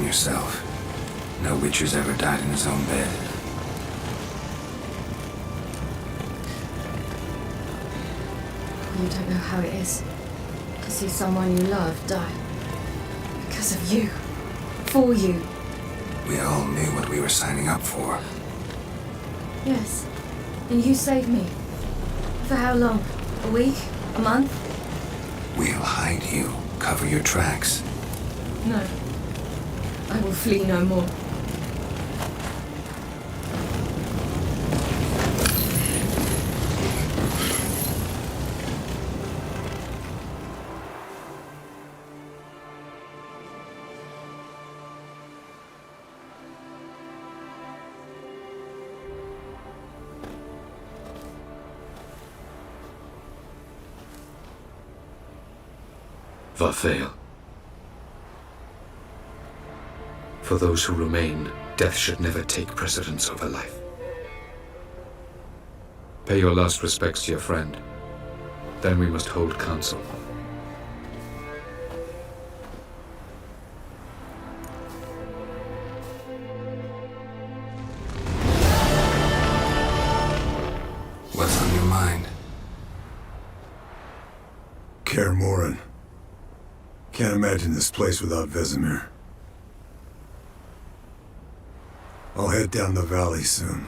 Yourself. No Witcher's ever died in his own bed. You don't know how it is to see someone you love die. Because of you. For you. We all knew what we were signing up for. Yes. And you saved me. For how long? A week? A month? We'll hide you. Cover your tracks. No. I will flee no more. Varthael. For those who remain, death should never take precedence over life. Pay your last respects to your friend. Then we must hold council. What's on your mind? Care Morin. Can't imagine this place without Vesemir. I'll head down the valley soon,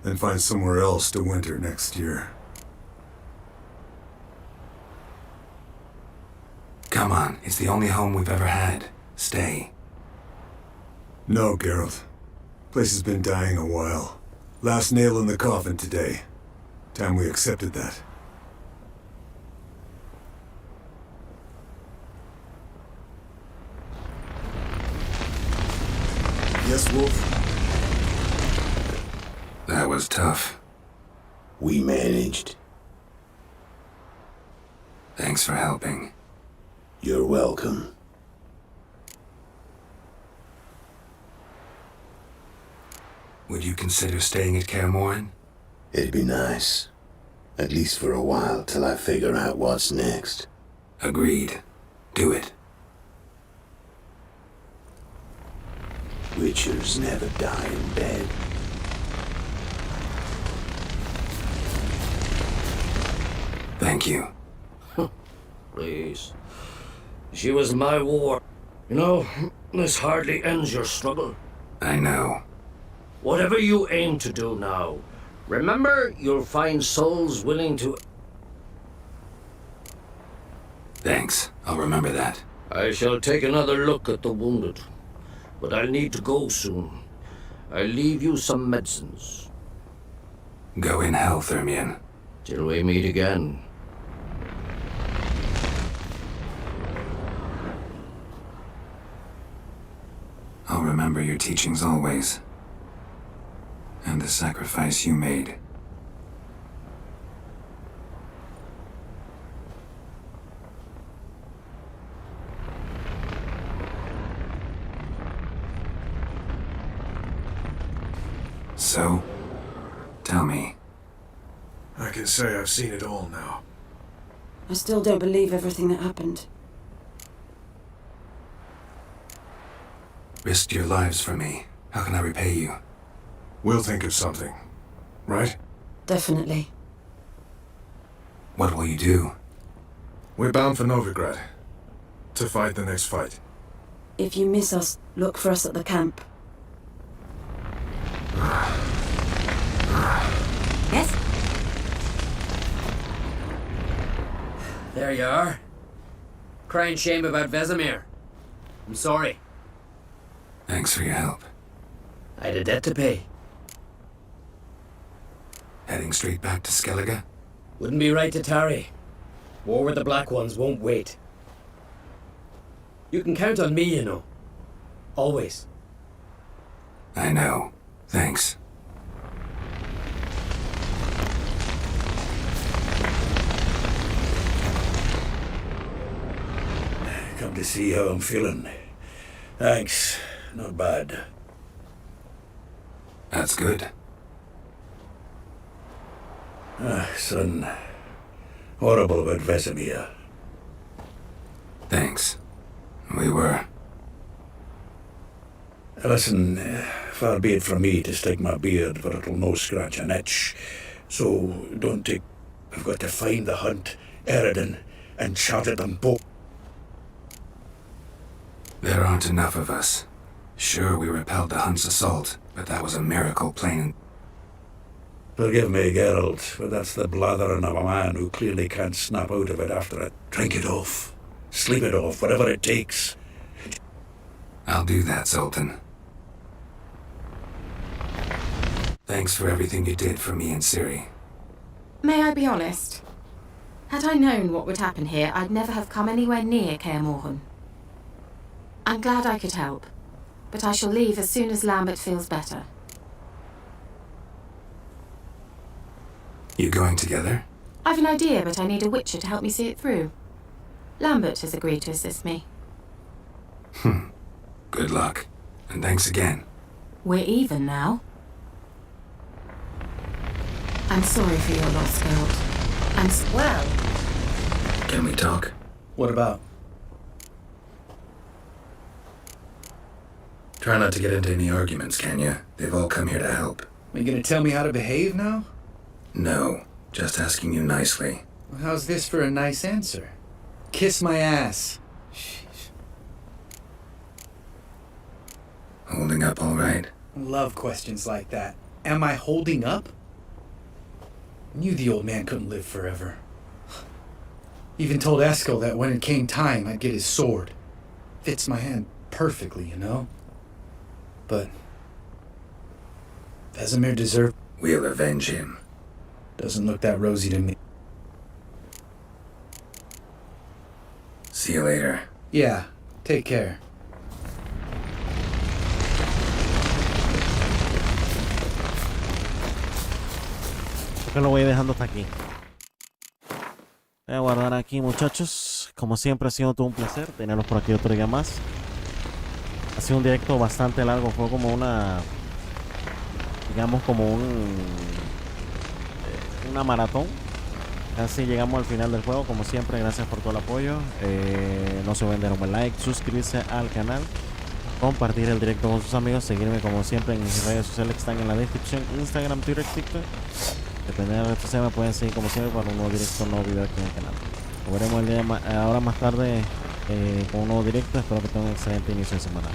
then find somewhere else to winter next year. Come on, it's the only home we've ever had. Stay. No, Geralt. Place has been dying a while. Last nail in the coffin today. Time we accepted that. Yes, Wolf? That was tough. We managed. Thanks for helping. You're welcome. Would you consider staying at Kaer Morhen? It'd be nice. At least for a while, till I figure out what's next. Agreed. Do it. Witchers never die in bed. Thank you. Please. She was my war. You know, this hardly ends your struggle. I know. Whatever you aim to do now, remember you'll find souls willing to... Thanks. I'll remember that. I shall take another look at the wounded. But I'll need to go soon. I'll leave you some medicines. Go in health, Ermion. Till we meet again. I'll remember your teachings always. And the sacrifice you made. So, tell me. I can say I've seen it all now. I still don't believe everything that happened. Risked your lives for me. How can I repay you? We'll think of something, right? Definitely. What will you do? We're bound for Novigrad. To fight the next fight. If you miss us, look for us at the camp. Yes? There you are. Crying shame about Vesemir. I'm sorry. Thanks for your help. I had a debt to pay. Heading straight back to Skellige? Wouldn't be right to tarry. War with the Black Ones won't wait. You can count on me, you know. Always. I know. Thanks. Come to see how I'm feeling. Thanks. Not bad. That's good. Son. Horrible about Vesemir. Thanks. We were. Listen, far be it from me to stick my beard where it'll no scratch an itch. So don't take... I've got to find the hunt, Eridan, and shout at them both. There aren't enough of us. Sure, we repelled the Hunt's assault, but that was a miracle, plain. Forgive me, Geralt, but that's the blathering of a man who clearly can't snap out of it after it. Drink it off. Sleep it off, whatever it takes. I'll do that, Sultan. Thanks for everything you did for me and Ciri. May I be honest? Had I known what would happen here, I'd never have come anywhere near Kaer Morhen. I'm glad I could help, but I shall leave as soon as Lambert feels better. You going together? I've an idea, but I need a witcher to help me see it through. Lambert has agreed to assist me. Good luck, and thanks again. We're even now. I'm sorry for your loss, Geralt. Well. Can we talk? What about? Try not to get into any arguments, can you? They've all come here to help. Are you gonna tell me how to behave now? No, just asking you nicely. Well, how's this for a nice answer? Kiss my ass. Holding up all right? Love questions like that. Am I holding up? Knew the old man couldn't live forever. Even told Eskel that when it came time, I'd get his sword. Fits my hand perfectly, you know? But Vesemir deserved... We'll avenge him. Doesn't look that rosy to me. See you later. Yeah, take care. Creo que lo voy dejando hasta aquí. Voy a guardar aquí, muchachos. Como siempre ha sido todo un placer tenerlos por aquí otro día más. Ha sido un directo bastante largo. Fue como una... digamos como una maratón. Casi llegamos al final del juego. Como siempre, gracias por todo el apoyo. No se olviden de darme like, suscribirse al canal, compartir el directo con sus amigos, seguirme como siempre en mis redes sociales que están en la descripción: Instagram, Twitter, TikTok. Dependiendo de la red social me pueden seguir como siempre para un nuevo directo, un nuevo video aquí en el canal. Nos veremos ahora más tarde con un nuevo directo. Espero que tengan un excelente inicio de semana.